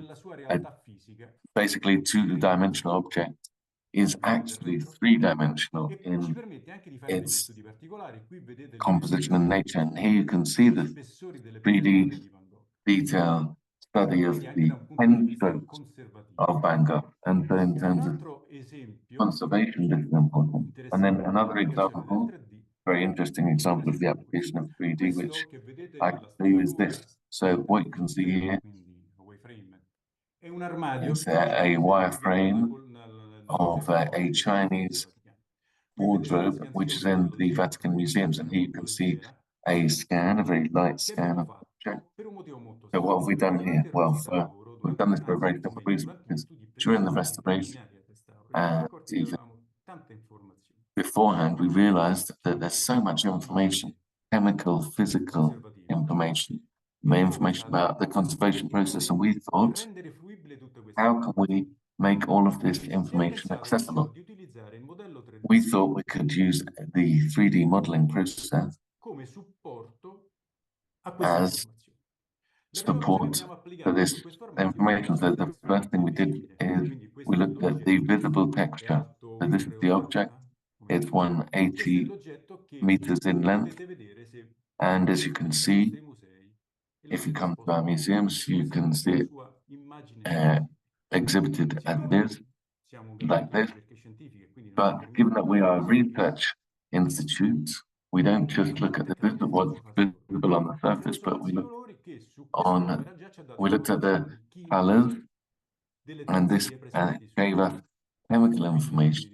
S11: basically two-dimensional object, is actually three-dimensional in its composition and nature. And here you can see the 3D detail study of the pen strokes of Van Gogh. And so in terms of conservation, this is important. And then another example, very interesting example of the application of 3D, which I can show you, is this. So what you can see here is a wireframe of a Chinese wardrobe, which is in the Vatican Museums, and here you can see a scan, a very light scan of the object. So what have we done here? Well, we've done this for a very simple reason, because during the restoration and even beforehand, we realized that there's so much information, chemical, physical information about the conservation process, and we thought, how can we make all of this information accessible? We thought we could use the 3D modeling process as support for this information. So the first thing we did is we looked at the visible texture. So this is the object. It's 180 meters in length. And as you can see, if you come to our museums, you can see it exhibited as it is, like this. But given that we are a research institute, we don't just look at what's visible on the surface, but we looked at the colors, and this gave us chemical information.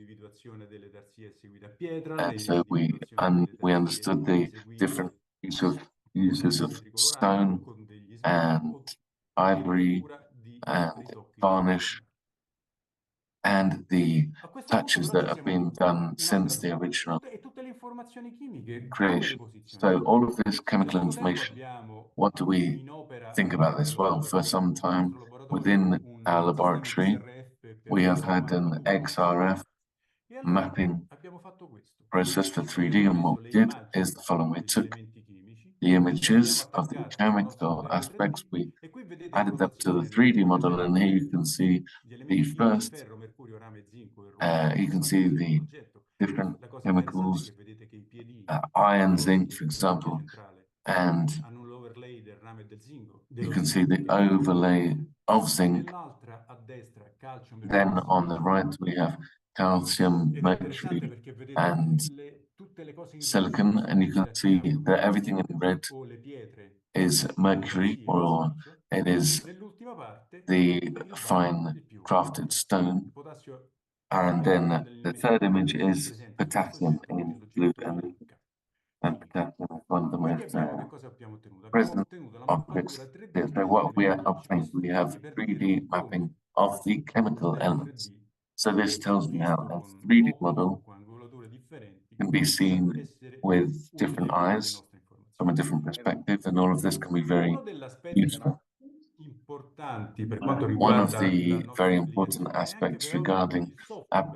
S11: And so we understood the different uses of stone and ivory and varnish and the touches that have been done since the original creation. So all of this chemical information, what do we think about this? Well, for some time within our laboratory, we have had an XRF mapping process for 3D, and what we did is the following. We took the images of the chemical aspects, we added them to the 3D model, and here you can see the first, you can see the different chemicals, iron, zinc, for example, and you can see the overlay of zinc. Then on the right, we have calcium, mercury, and silicon, and you can see that everything in red is mercury, or it is the fine crafted stone. And then the third image is potassium in blue, and potassium is one of the most present objects. So what we are obtaining, we have 3D mapping of the chemical elements. So this tells me how a 3D model can be seen with different eyes from a different perspective, and all of this can be very useful. One of the very important aspects regarding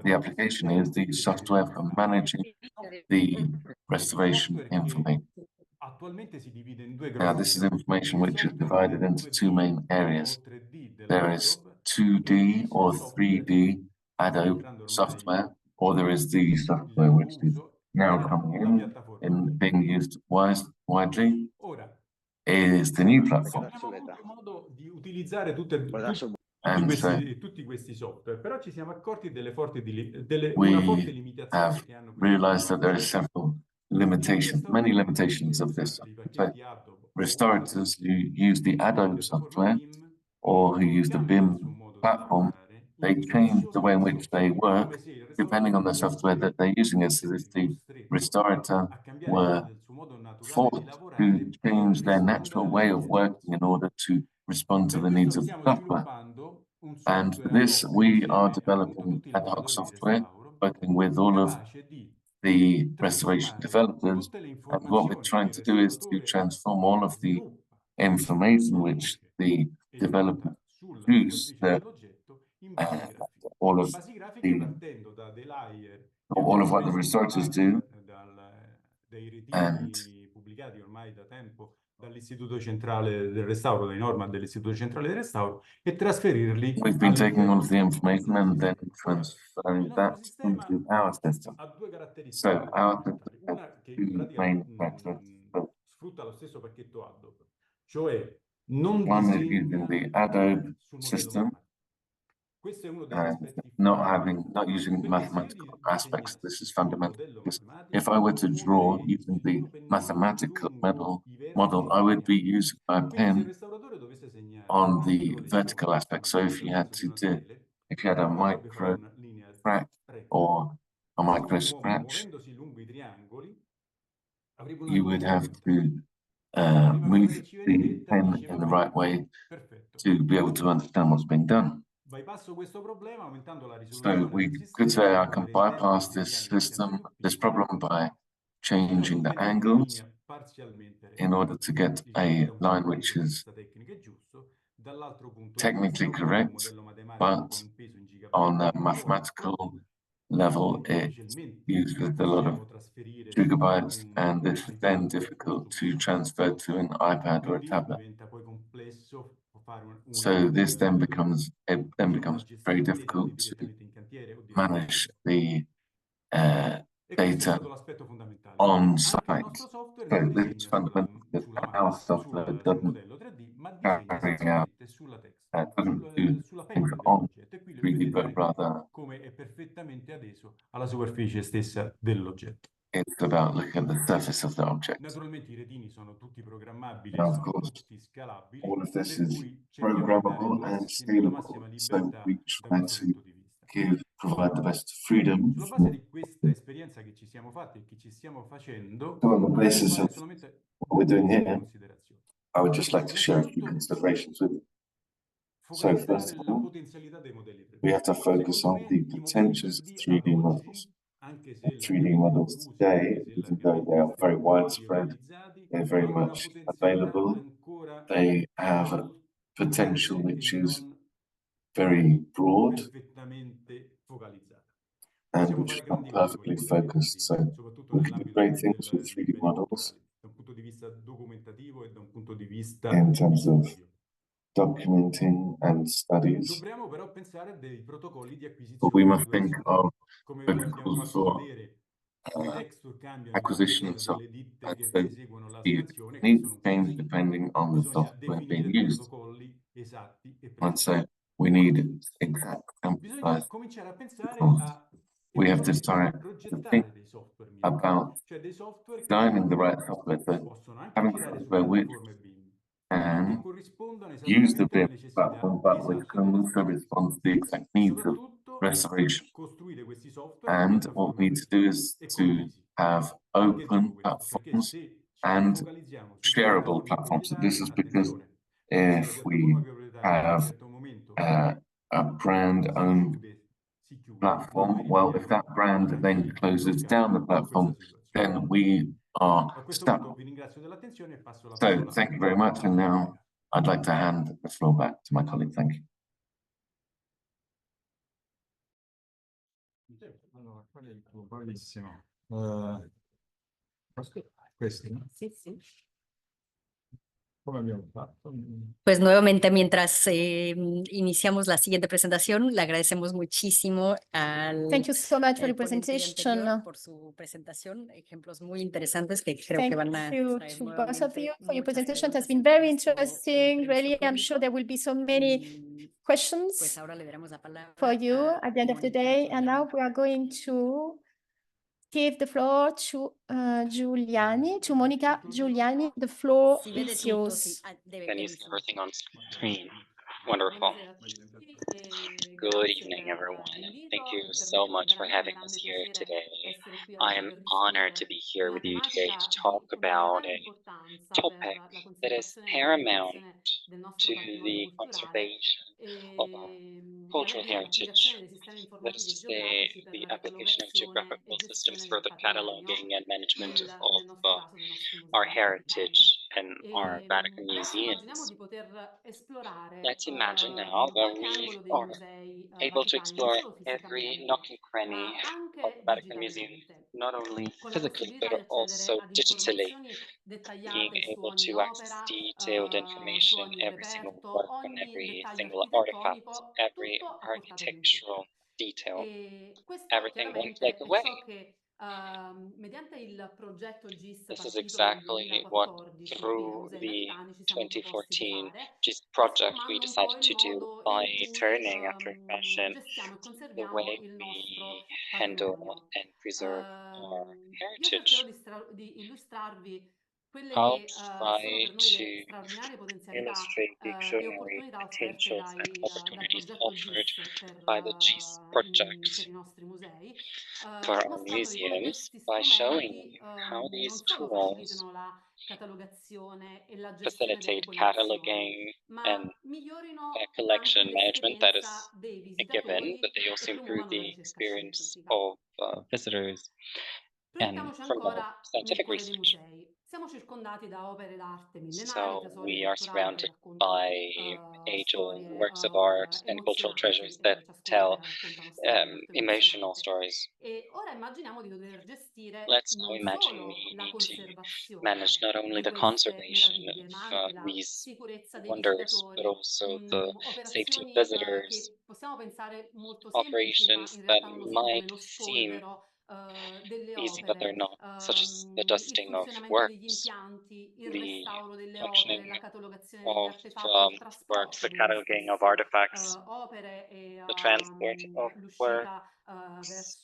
S11: the application is the software for managing the restoration information. Now, this is information which is divided into two main areas. There is 2D or 3D Adobe software, or there is the software which is now coming in being used widely, is the new platform. And so we have realized that there are several limitations, many limitations of this. So restorators who use the Adobe software or who use the BIM platform, they change the way in which they work depending on the software that they're using. As if the restorator were forced to change their natural way of working in order to respond to the needs of the software. And for this, we are developing ad hoc software, working with all of the restoration developers. And what we're trying to do is to transform all of the information which the developers use, all of what the restorators do, and
S8: dall'Istituto Centrale del Restauro, dai norma dell'Istituto Centrale del Restauro, e trasferirli.
S11: We've been taking all of the information and then transferring that into our system. So our system has two main characteristics.
S8: Sfrutta lo stesso pacchetto Adobe, cioè non
S11: one is using the Adobe system and not using mathematical aspects. This is fundamental, because if I were to draw using the mathematical model, I would be using my pen on the vertical aspect. So if you had a micro crack or a micro scratch, you would have to move the pen in the right way to be able to understand what's being done. So we could say I can bypass this system, this problem by changing the angles in order to get a line which is technically correct, but on a mathematical level, it uses a lot of gigabytes, and this is then difficult to transfer to an iPad or a tablet. So this then becomes very difficult to manage the data on site. So this is fundamental because our software doesn't carry out, doesn't do things on 3D, but rather it's about looking at the surface of the object. Now, of course, all of this is programmable and scalable, so we try to provide the best freedom. So on the basis of what we're doing here, I would just like to share a few considerations with you. So first of all, we have to focus on the potentials of 3D models. 3D models today, even though they are very widespread, they're very much available, they have a potential which is very broad and which is not perfectly focused. So we can do great things with 3D models in terms of documenting and studies, but we must think of protocols for acquisition of software. So the needs change depending on the software being used. And so we need exact sample size because we have to start to think about designing the right software. So having software which can use the BIM platform, but which can also respond to the exact needs of restoration. And what we need to do is to have open platforms and shareable platforms. So this is because if we have a brand-owned platform, well, if that brand then closes down the platform, then we are stuck. So thank you very much, and now I'd like to hand the floor back to my colleague. Thank you.
S1: Pues nuevamente, mientras iniciamos la siguiente presentación, le agradecemos muchísimo al
S2: Thank you so much for the presentation.
S1: por su presentación, ejemplos muy interesantes que creo que van a
S2: Thank you to both of you for your presentation. It has been very interesting. Really, I'm sure there will be so many questions
S1: Pues ahora le daremos la palabra
S2: for you at the end of the day. And now we are going to give the floor to Giuliani, to Monica Giuliani. The floor is yours.
S9: Can you see everything on screen? Wonderful. Good evening, everyone. Thank you so much for having us here today. I am honored to be here with you today to talk about a topic that is paramount to the conservation of our cultural heritage. That is to say, the application of geographical systems for the cataloging and management of our heritage and our Vatican Museums. Let's imagine now that we are able to explore every nook and cranny of the Vatican Museum, not only physically, but also digitally, being able to access detailed information, every single work and every single artifact, every architectural detail, everything one click away. This is exactly what, through the 2014 GIS project, we decided to do by turning after fashion the way we handle and preserve our heritage. I'll try to illustrate the extraordinary potentials and opportunities offered by the GIS project for our museums by showing how these tools facilitate cataloging and collection management, that is a given, but they also improve the experience of visitors and for scientific research. So we are surrounded by age-old works of art and cultural treasures that tell emotional stories. Let's now imagine we need to manage not only the conservation of these wonders, but also the safety of visitors, operations that might seem easy, but they're not, such as the dusting of works, the functioning of works, the cataloging of artifacts, the transport of works,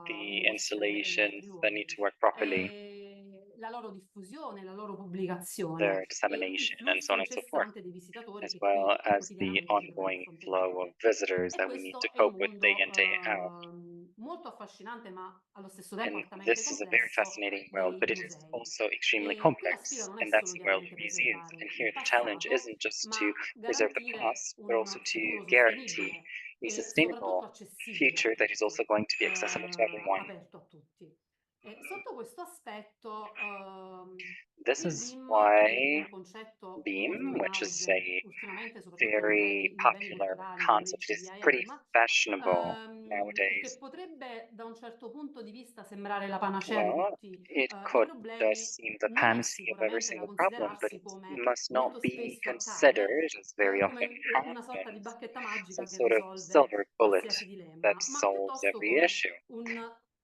S9: the installations that need to work properly, their dissemination, and so on and so forth, as well as the ongoing flow of visitors that we need to cope with day in, day out. And this is a very fascinating world, but it is also extremely complex, and that's the world of museums. And here the challenge isn't just to preserve the past, but also to guarantee a sustainable future that is also going to be accessible to everyone. This is why BIM, which is a very popular concept, is pretty fashionable nowadays. Well, it could seem the panacea of every single problem, but it must not be considered, as very often happens, some sort of silver bullet that solves every issue.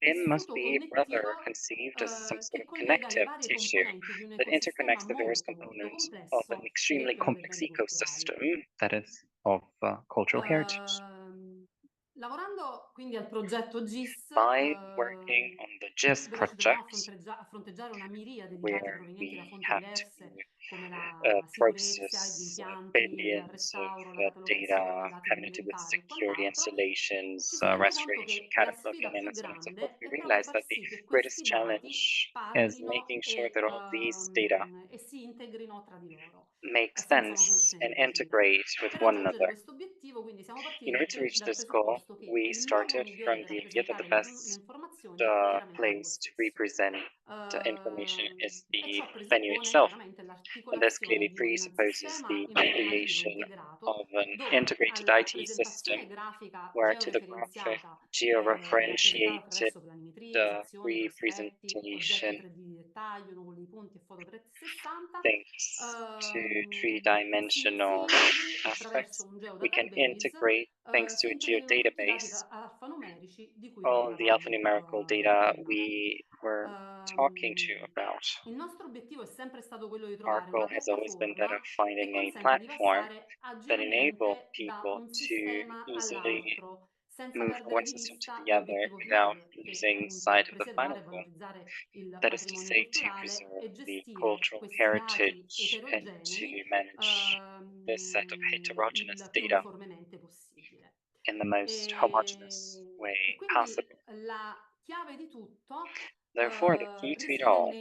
S9: BIM must be rather conceived as some sort of connective tissue that interconnects the various components of an extremely complex ecosystem that is of cultural heritage. By working on the GIS project, where we have to process billions of data having to do with security installations, restoration, cataloging, and so on and so forth, we realize that the greatest challenge is making sure that all these data make sense and integrate with one another. In order to reach this goal, we started from the idea that the best place to represent information is the venue itself. And this clearly presupposes the creation of an integrated IT system where to the graphic georeferentiated representation thanks to three-dimensional aspects. We can integrate, thanks to a geodatabase, all the alphanumerical data we were talking to you about. Our goal has always been that of finding a platform that enables people to easily move from one system to the other without losing sight of the final goal. That is to say, to preserve the cultural heritage and to manage this set of heterogeneous data in the most homogeneous way possible. Therefore, the key to it all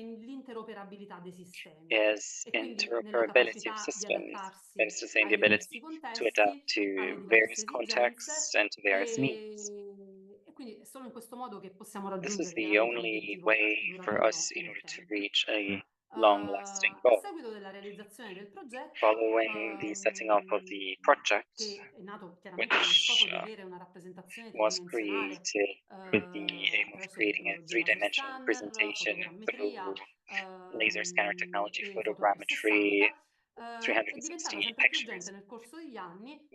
S9: is interoperability of systems, that is to say, the ability to adapt to various contexts and to various needs. This is the only way for us in order to reach a long-lasting goal. Following the setting up of the project, which was created with the aim of creating a three-dimensional representation through laser scanner technology, photogrammetry, 360 pictures.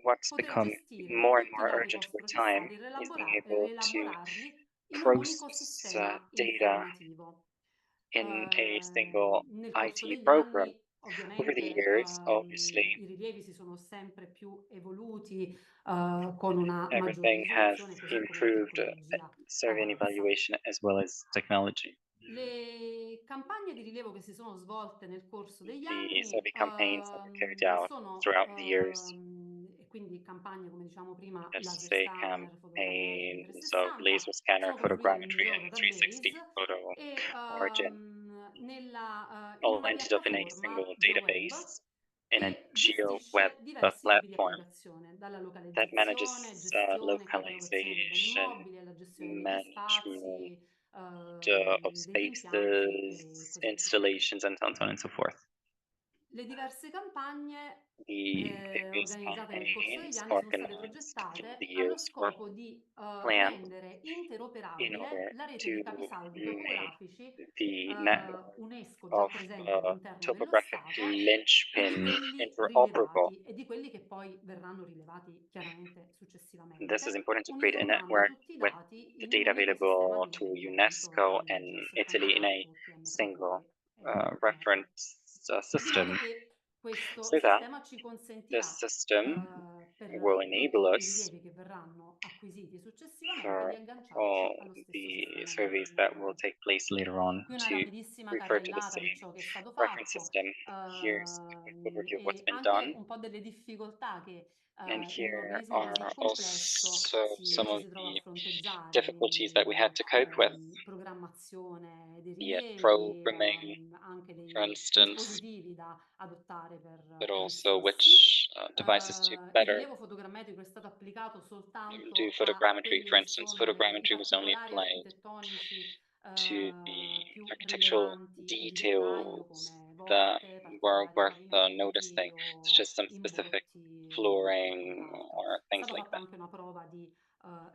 S9: What's become more and more urgent over time is being able to process data in a single IT program. Over the years, obviously, everything has improved survey and evaluation as well as technology.
S3: Le campagne di rilievo che si sono svolte nel corso degli
S9: The
S3: anni
S9: survey campaigns that were carried out throughout the years,
S3: e quindi campagne, come dicevamo prima,
S9: let's
S3: laser
S9: say
S3: scanner, fotogrammetri
S9: campaigns of
S3: 360,
S9: laser scanner,
S3: sono confluite in un
S9: photogrammetry, and 360
S3: geodatabase
S9: photo
S3: e
S9: origin,
S3: in
S9: all
S3: una
S9: ended up in a
S3: piattaforma
S9: single
S3: GeoWeb
S9: database in a
S3: che
S9: GeoWeb
S3: gestisce diversi tipi di
S9: platform
S3: applicazione, dalla
S9: that
S3: localizzazione,
S9: manages
S3: gestione e catalogazione dei beni
S9: localization,
S3: immobili, alla gestione dei
S9: management
S3: geospazi,
S9: of
S3: degli impianti e
S9: spaces,
S3: così via.
S9: installations, and so on and so forth.
S3: Le diverse campagne
S9: The various
S3: organizzate nel corso degli
S9: campaigns
S3: anni sono state
S9: organized through the
S3: progettate allo
S9: years were
S3: scopo di
S9: planned
S3: rendere
S9: in
S3: interoperabile
S9: order
S3: la rete di
S9: to
S3: capisaldi
S9: make
S3: topografici
S9: the network
S3: UNESCO già
S9: of
S3: presenti all'interno dello
S9: topographic
S3: Stato e di
S9: linchpin
S3: quelli
S9: interoperable.
S3: rilevati e di quelli che poi verranno rilevati chiaramente
S9: This is
S3: successivamente,
S9: important to create a
S3: uniformando
S9: network
S3: tutti i
S9: with
S3: dati
S9: the
S3: in un
S9: data
S3: unico sistema
S9: available
S3: di
S9: to
S3: riferimento,
S9: UNESCO and
S3: il
S9: Italy in a
S3: 74
S9: single
S3: TM32
S9: reference
S3: di modo
S9: system,
S3: che questo
S9: so that
S3: sistema ci
S9: the
S3: consentirà
S9: system will
S3: per
S9: enable
S3: tutti i
S9: us
S3: rilievi che verranno acquisiti successivamente
S9: for
S3: di agganciarci
S9: all
S3: allo stesso
S9: the
S3: sistema di
S9: surveys that will
S3: riferimento.
S9: take place later on
S3: Qui una
S9: to
S3: rapidissima
S9: refer to the
S3: carrellata di
S9: same
S3: ciò che è stato
S9: reference
S3: fatto
S9: system. Here's a quick overview of what's
S3: e
S9: been
S3: anche
S9: done.
S3: un po' delle difficoltà che
S9: And
S3: in un
S9: here
S3: organismo
S9: are
S3: così complesso
S9: also some
S3: ci
S9: of
S3: si trova a
S9: the
S3: fronteggiare,
S9: difficulties that we had
S3: quindi
S9: to cope with,
S3: programmazione dei
S9: be it
S3: rilievi,
S9: programming,
S3: anche
S9: for
S3: dei
S9: instance,
S3: dispositivi da adottare
S9: but
S3: per
S9: also
S3: gestirsi.
S9: which devices to
S3: Il
S9: better
S3: rilievo fotogrammetrico è stato applicato
S9: do
S3: soltanto a
S9: photogrammetry.
S3: quelli
S9: For
S3: che
S9: instance,
S3: sono i
S9: photogrammetry was only
S3: particolari
S9: applied
S3: architettonici
S9: to the
S3: più
S9: architectural
S3: rilevanti e di dettaglio,
S9: details
S3: come
S9: that
S3: volte,
S9: were
S3: particolari
S9: worth
S3: pavimenti
S9: noticing, such
S3: o
S9: as some specific
S3: imbotti e
S9: flooring
S3: quant'altro.
S9: or
S3: È
S9: things
S3: stata
S9: like
S3: fatta
S9: that.
S3: anche una prova di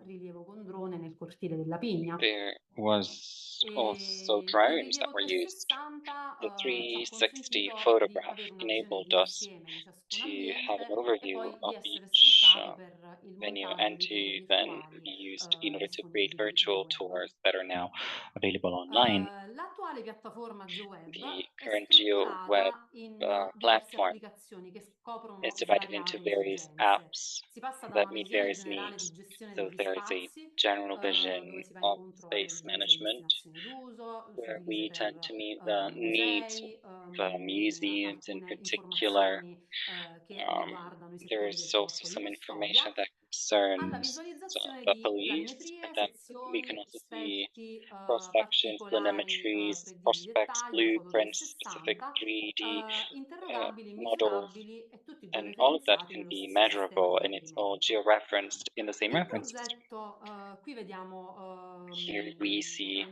S3: rilievo con drone nel cortile della Pigna.
S9: There was also
S3: E il
S9: drones that
S3: rilievo
S9: were used.
S3: 360
S9: The
S3: ci ha
S9: 360
S3: consentito di
S9: photograph
S3: avere una visione
S9: enabled
S3: di
S9: us
S3: insieme di ciascun
S9: to have an
S3: ambiente e
S9: overview
S3: poi di
S9: of
S3: essere
S9: each
S3: sfruttato per il
S9: venue
S3: montaggio
S9: and
S3: dei
S9: to
S3: tour
S9: then
S3: virtuali
S9: be used in order to create
S3: disponibili
S9: virtual
S3: nel web.
S9: tours that are now available online.
S3: L'attuale piattaforma GeoWeb
S9: The
S3: è
S9: current GeoWeb
S3: strutturata in diverse
S9: platform
S3: applicazioni che
S9: is
S3: scoprono
S9: divided into
S3: svariate
S9: various
S3: esigenze.
S9: apps
S3: Si passa da
S9: that
S3: una
S9: meet
S3: visione
S9: various
S3: generale di
S9: needs.
S3: gestione
S9: So
S3: degli
S9: there is a
S3: spazi,
S9: general
S3: dove
S9: vision
S3: si va
S9: of
S3: incontro alle
S9: space
S3: esigenze di
S9: management,
S3: destinazione d'uso,
S9: where
S3: suddivise
S9: we tend
S3: per
S9: to meet the needs
S3: musei,
S9: of museums in
S3: alcune
S9: particular.
S3: informazioni che riguardano i settori del
S9: There's also
S3: corpo
S9: some
S3: di custodia,
S9: information that
S3: alla
S9: concerns
S3: visualizzazione
S9: the
S3: di
S9: police, and
S3: planimetrie,
S9: then we can
S3: sezioni,
S9: also see
S3: spetti,
S9: cross-sections,
S3: particolari
S9: planimetries,
S3: 3D di
S9: prospects,
S3: dettaglio, foto
S9: blueprints, specific
S3: 360,
S9: 3D
S3: interrogabili,
S9: models,
S3: misurabili e tutti
S9: and all of that
S3: georeferenziati
S9: can
S3: nello
S9: be
S3: stesso sistema
S9: measurable
S3: di
S9: and it's all
S3: riferimento.
S9: geo-referenced in the same
S3: Il
S9: reference system.
S3: progetto, qui vediamo
S9: Here we see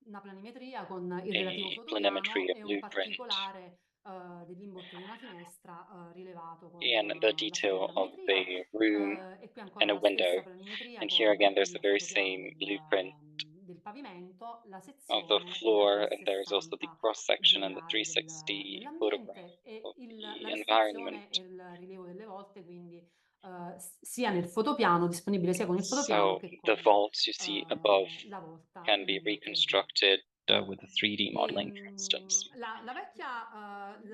S3: una planimetria con il relativo
S9: a planimetry,
S3: fotopiano
S9: a
S3: e un
S9: blueprint,
S3: particolare dell'imbotto di una finestra rilevato con
S9: and the
S3: la
S9: detail of
S3: fotogrammetria.
S9: a room
S3: E qui ancora
S9: and a
S3: la stessa
S9: window.
S3: planimetria
S9: And here
S3: con
S9: again, there's the
S3: il
S9: very
S3: fotopiano
S9: same blueprint
S3: del pavimento, la
S9: of the
S3: sezione e il
S9: floor, and there's also the
S3: 360
S9: cross-section and the
S3: generale
S9: 360 photograph
S3: dell'ambiente e
S9: of
S3: la
S9: the
S3: restrizione
S9: environment.
S3: e il rilievo delle volte, quindi sia nel fotopiano, disponibile sia con il fotopiano
S9: So
S3: che
S9: the
S3: con
S9: vaults you see above
S3: la volta
S9: can be
S3: 3D.
S9: reconstructed with a 3D modeling, for instance.
S3: La vecchia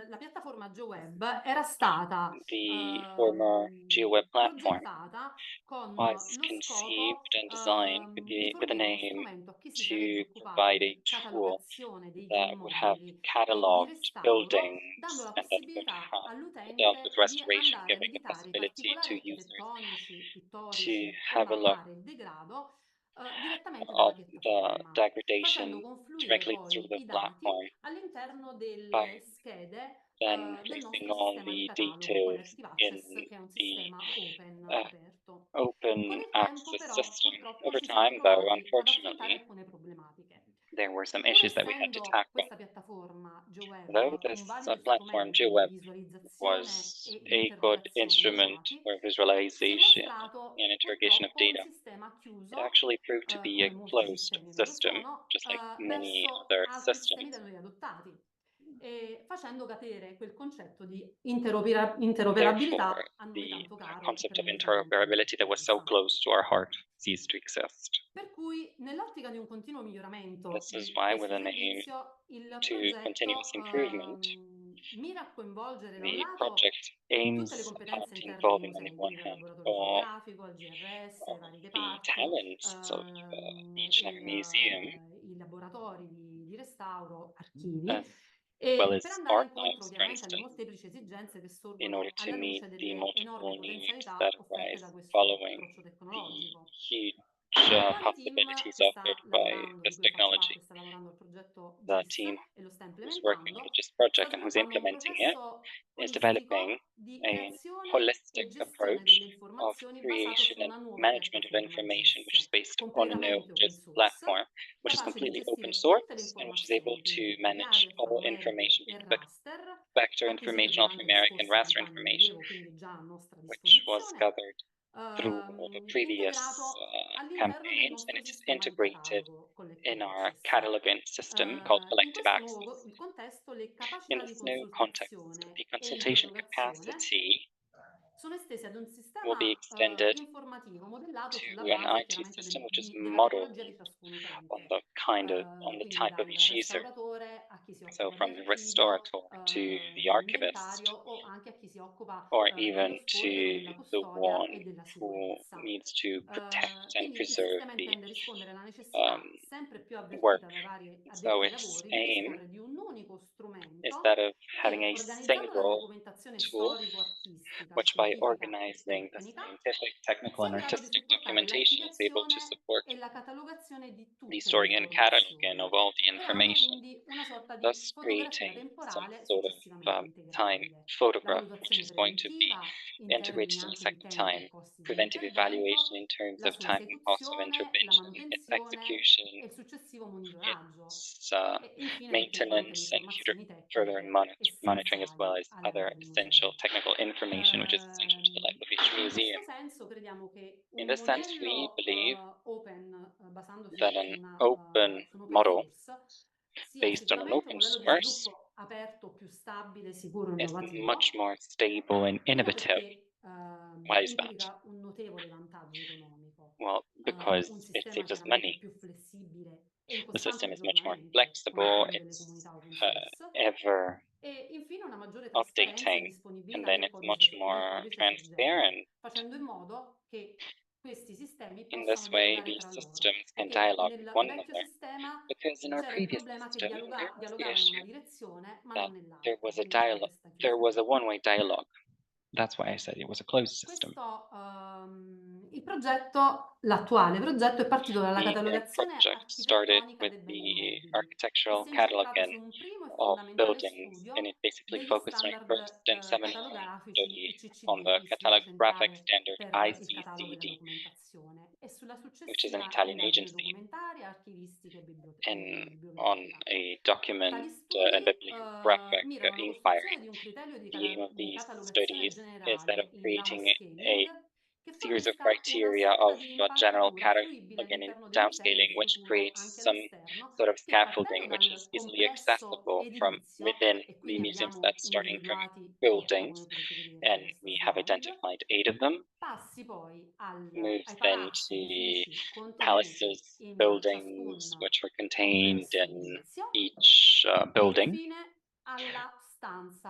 S3: la piattaforma GeoWeb era stata
S9: The former GeoWeb platform
S3: progettata con
S9: was
S3: lo
S9: conceived
S3: scopo
S9: and designed
S3: di
S9: with a
S3: fornire uno
S9: name
S3: strumento a chi si sarebbe
S9: to
S3: occupato
S9: provide a
S3: di
S9: tool
S3: catalogazione degli
S9: that would have
S3: immobili e di
S9: cataloged
S3: restauro, dando
S9: buildings
S3: la
S9: and that would
S3: possibilità
S9: have dealt with
S3: all'utente di
S9: restoration,
S3: andare ad
S9: giving the
S3: editare i
S9: possibility to
S3: particolari
S9: users
S3: architettonici,
S9: to
S3: pittorici o
S9: have a look
S3: lavare il degrado direttamente dalla
S9: of the
S3: piattaforma, facendo
S9: degradation
S3: confluire
S9: directly through
S3: poi
S9: the
S3: i dati
S9: platform
S3: all'interno
S9: by
S3: delle schede
S9: then
S3: del
S9: placing
S3: nostro
S9: all
S3: sistema di
S9: the
S3: catalogo con
S9: details
S3: Active
S9: in
S3: Access, che è un
S9: the
S3: sistema open,
S9: uh,
S3: aperto. Con
S9: open
S3: il tempo
S9: access
S3: però
S9: system.
S3: purtroppo
S9: Over
S3: ci siamo
S9: time, though,
S3: trovati ad affrontare
S9: unfortunately,
S3: alcune problematiche.
S9: there were some
S3: Pur
S9: issues that we had to
S3: essendo
S9: tackle.
S3: questa piattaforma
S9: Though
S3: GeoWeb un
S9: this
S3: valido
S9: platform,
S3: strumento di
S9: GeoWeb,
S3: visualizzazione
S9: was
S3: e
S9: a good
S3: interrogazione dei
S9: instrument
S3: dati,
S9: for
S3: si è
S9: visualization and
S3: mostrato
S9: interrogation of
S3: purtroppo un
S9: data,
S3: sistema
S9: it
S3: chiuso,
S9: actually proved to be a
S3: come molti
S9: closed
S3: sistemi lo
S9: system,
S3: sono,
S9: just like many
S3: verso
S9: other
S3: altri sistemi
S9: systems.
S3: da noi adottati, e facendo cadere quel concetto di interoperabilità
S9: Therefore,
S3: a noi
S9: the
S3: tanto caro e
S9: concept
S3: per
S9: of
S3: noi talmente
S9: interoperability that was so
S3: complesso.
S9: close to our heart ceased to exist.
S3: Per cui, nell'ottica di un continuo miglioramento
S9: This is
S3: di
S9: why, with
S3: questo
S9: an aim
S3: servizio, il
S9: to continuous
S3: progetto
S9: improvement,
S3: mira a coinvolgere da un
S9: the
S3: lato
S9: project
S3: tutte le
S9: aims upon
S3: competenze interne dei
S9: involving, on the
S3: musei,
S9: one
S3: quindi dal
S9: hand,
S3: laboratorio
S9: all
S3: fotografico al GRS, ai vari
S9: the
S3: reparti,
S9: talents of each and every museum,
S3: laboratori di restauro, archivi,
S9: as
S3: e
S9: well
S3: per
S9: as
S3: andare incontro
S9: archives, for
S3: ovviamente alle
S9: instance,
S3: molteplici esigenze che
S9: in
S3: sorgono
S9: order to
S3: alla
S9: meet
S3: luce
S9: the
S3: delle enormi
S9: multiple needs
S3: potenzialità
S9: that
S3: offerte
S9: arise
S3: da questo
S9: following
S3: approccio
S9: the
S3: tecnologico.
S9: huge
S3: L'attuale team
S9: possibilities
S3: che
S9: offered
S3: sta
S9: by
S3: lavorando, di
S9: this
S3: cui faccio
S9: technology.
S3: parte, sta lavorando al progetto
S9: The
S3: GIS
S9: team
S3: e lo sta
S9: who's working on
S3: implementando,
S9: the GIS
S3: sta
S9: project and who's
S3: sviluppando un
S9: implementing it
S3: processo
S9: is
S3: olistico
S9: developing
S3: di
S9: a
S3: creazione e
S9: holistic
S3: gestione delle
S9: approach of
S3: informazioni basato su
S9: creation and
S3: una nuova
S9: management of
S3: piattaforma
S9: information, which is
S3: GIS,
S9: based on a new
S3: completamente open
S9: GIS
S3: source,
S9: platform, which is
S3: capace di
S9: completely open
S3: gestire tutte le
S9: source and which is able
S3: informazioni,
S9: to
S3: quindi
S9: manage
S3: diarie,
S9: all
S3: web
S9: information,
S3: e
S9: both
S3: raster,
S9: vector
S3: acquisite
S9: information,
S3: durante le
S9: alphanumeric, and
S3: scorse
S9: raster
S3: campagne di
S9: information,
S3: rilievo, quindi già a nostra
S9: which was
S3: disposizione,
S9: gathered through the previous
S3: integrato all'interno del
S9: campaigns, and
S3: nostro
S9: it is
S3: sistema di
S9: integrated
S3: catalogo
S9: in
S3: Collective
S9: our
S3: Access.
S9: cataloging system called
S3: In
S9: Collective
S3: questo nuovo
S9: Access.
S3: contesto le
S9: In
S3: capacità di
S9: this new context, the
S3: consultazione e
S9: consultation
S3: interrogazione
S9: capacity
S3: sono estese ad un
S9: will be
S3: sistema
S9: extended
S3: informativo modellato sulla
S9: to an
S3: base
S9: IT
S3: chiaramente
S9: system which is
S3: della
S9: modeled
S3: tipologia di ciascun
S9: on
S3: utente.
S9: the on the
S3: Quindi
S9: type of
S3: dal
S9: each user.
S3: restauratore a chi si
S9: So
S3: occupa di
S9: from the
S3: archivio,
S9: restorator to the archivist,
S3: dell'inventario o anche a chi si occupa
S9: or
S3: dello
S9: even
S3: scorrero,
S9: to
S3: della
S9: the
S3: custodia
S9: one
S3: e della
S9: who
S3: sicurezza.
S9: needs to protect and
S3: Quindi il
S9: preserve
S3: sistema
S9: the
S3: intende rispondere alla necessità
S9: um,
S3: sempre più
S9: work.
S3: avvertita dai vari
S9: So
S3: addetti ai
S9: its
S3: lavori di
S9: aim
S3: disporre di un unico
S9: is
S3: strumento
S9: that of having
S3: che,
S9: a
S3: organizzando la
S9: single
S3: documentazione
S9: tool,
S3: storico-artistica,
S9: which by
S3: scientifica e
S9: organizing the
S3: tecnica,
S9: scientific, technical,
S3: sia
S9: and
S3: in grado di
S9: artistic
S3: supportare
S9: documentation is able to
S3: l'archiviazione
S9: support
S3: e la catalogazione di
S9: the
S3: tutte le
S9: storing and cataloging
S3: informazioni,
S9: of all the
S3: creando
S9: information,
S3: quindi una sorta di
S9: thus
S3: fotografia
S9: creating some
S3: temporale
S9: sort of
S3: successivamente
S9: time
S3: integrabile. La
S9: photograph, which
S3: valutazione
S9: is going to be
S3: preventiva in termini
S9: integrated in a
S3: anche di
S9: second
S3: tempo e
S9: time,
S3: costi di
S9: preventive evaluation
S3: intervento,
S9: in terms
S3: la
S9: of
S3: sua
S9: time and cost of
S3: esecuzione, la
S9: intervention, its
S3: manutenzione
S9: execution,
S3: e il successivo monitoraggio.
S9: its
S3: E infine tutte quante le
S9: maintenance, and
S3: informazioni
S9: further
S3: tecniche
S9: monitoring, as well
S3: essenziali
S9: as
S3: alla
S9: other
S3: vita dei
S9: essential
S3: musei.
S9: technical information, which is essential to the life of each
S3: In
S9: museum.
S3: questo senso crediamo che
S9: In
S3: un
S9: this sense, we
S3: modello
S9: believe
S3: open
S9: that
S3: basandosi
S9: an open
S3: su un open
S9: model
S3: source sia
S9: based on an
S3: sicuramente un
S9: open
S3: modello di
S9: source
S3: sviluppo aperto, più stabile, sicuro e
S9: is much
S3: innovativo.
S9: more stable and
S3: Primo
S9: innovative.
S3: perché
S9: Why is that?
S3: implica un notevole vantaggio economico,
S9: Well,
S3: un
S9: because it
S3: sistema
S9: saves us
S3: chiaramente
S9: money.
S3: più flessibile e in
S9: The
S3: costante
S9: system is much more
S3: aggiornamento con
S9: flexible,
S3: l'avvio delle
S9: it's
S3: comunità open source.
S9: ever
S3: E infine una maggiore trasparenza e
S9: updating, and
S3: disponibilità
S9: then it's much
S3: del
S9: more
S3: codice sorgente,
S9: transparent.
S3: facendo in modo che questi sistemi
S9: In
S3: possano
S9: this way,
S3: dialogare
S9: these
S3: tra loro,
S9: systems can
S3: perché
S9: dialogue with
S3: nel
S9: one
S3: vecchio
S9: another.
S3: sistema
S9: Because in our
S3: c'era il
S9: previous
S3: problema che
S9: system, there was the
S3: dialogava in una
S9: issue
S3: direzione ma
S9: that
S3: non
S9: there
S3: nell'altra,
S9: was a
S3: quindi c'era
S9: dialogue,
S3: questa
S9: there was a
S3: chiusura.
S9: one-way dialogue. That's why I said it was a closed system.
S3: L'attuale progetto è partito dalla
S9: The current
S3: catalogazione
S9: project started
S3: architettonica
S9: with
S3: dei beni
S9: the
S3: immobili e
S9: architectural
S3: si è incentrato su
S9: cataloging
S3: un primo e
S9: of
S3: fondamentale
S9: buildings, and
S3: studio
S9: it basically
S3: degli
S9: focused on a first
S3: standard
S9: and seminal
S3: catalografici
S9: study on
S3: ICCD,
S9: the
S3: Istituto
S9: catalographic
S3: Centrale
S9: standard
S3: per il Catalogo e la
S9: ICCD,
S3: Documentazione, e sulla
S9: which is an
S3: successiva
S9: Italian
S3: indagine
S9: agency,
S3: documentaria, archivistica e
S9: and on
S3: bibliografica.
S9: a document
S3: Tali studi
S9: and bibliographic
S3: mirano alla
S9: inquiry.
S3: costruzione di un criterio
S9: The aim of
S3: di
S9: these
S3: catalogazione
S9: studies is that of
S3: generale in
S9: creating
S3: downscaling
S9: a
S3: che
S9: series of
S3: fornisca una
S9: criteria
S3: sorta
S9: of
S3: di
S9: general
S3: impalcatura fruibile
S9: cataloging and
S3: all'interno dei musei in
S9: downscaling, which
S3: futuro
S9: creates
S3: anche
S9: some
S3: all'esterno,
S9: sort of
S3: che partendo
S9: scaffolding which
S3: dal
S9: is easily
S3: complesso
S9: accessible from
S3: edilizio,
S9: within
S3: e
S9: the
S3: quindi
S9: museums.
S3: abbiamo
S9: That's starting from
S3: individuati 8, come
S9: buildings,
S3: potete vedere in
S9: and
S3: questa
S9: we have
S3: slide,
S9: identified 8 of them.
S3: passi poi
S9: Moves
S3: ai
S9: then
S3: palazzi,
S9: to
S3: edifici contenuti
S9: palaces,
S3: in
S9: buildings
S3: ciascun
S9: which are contained
S3: complesso
S9: in
S3: edilizio,
S9: each
S3: e
S9: building,
S3: infine alla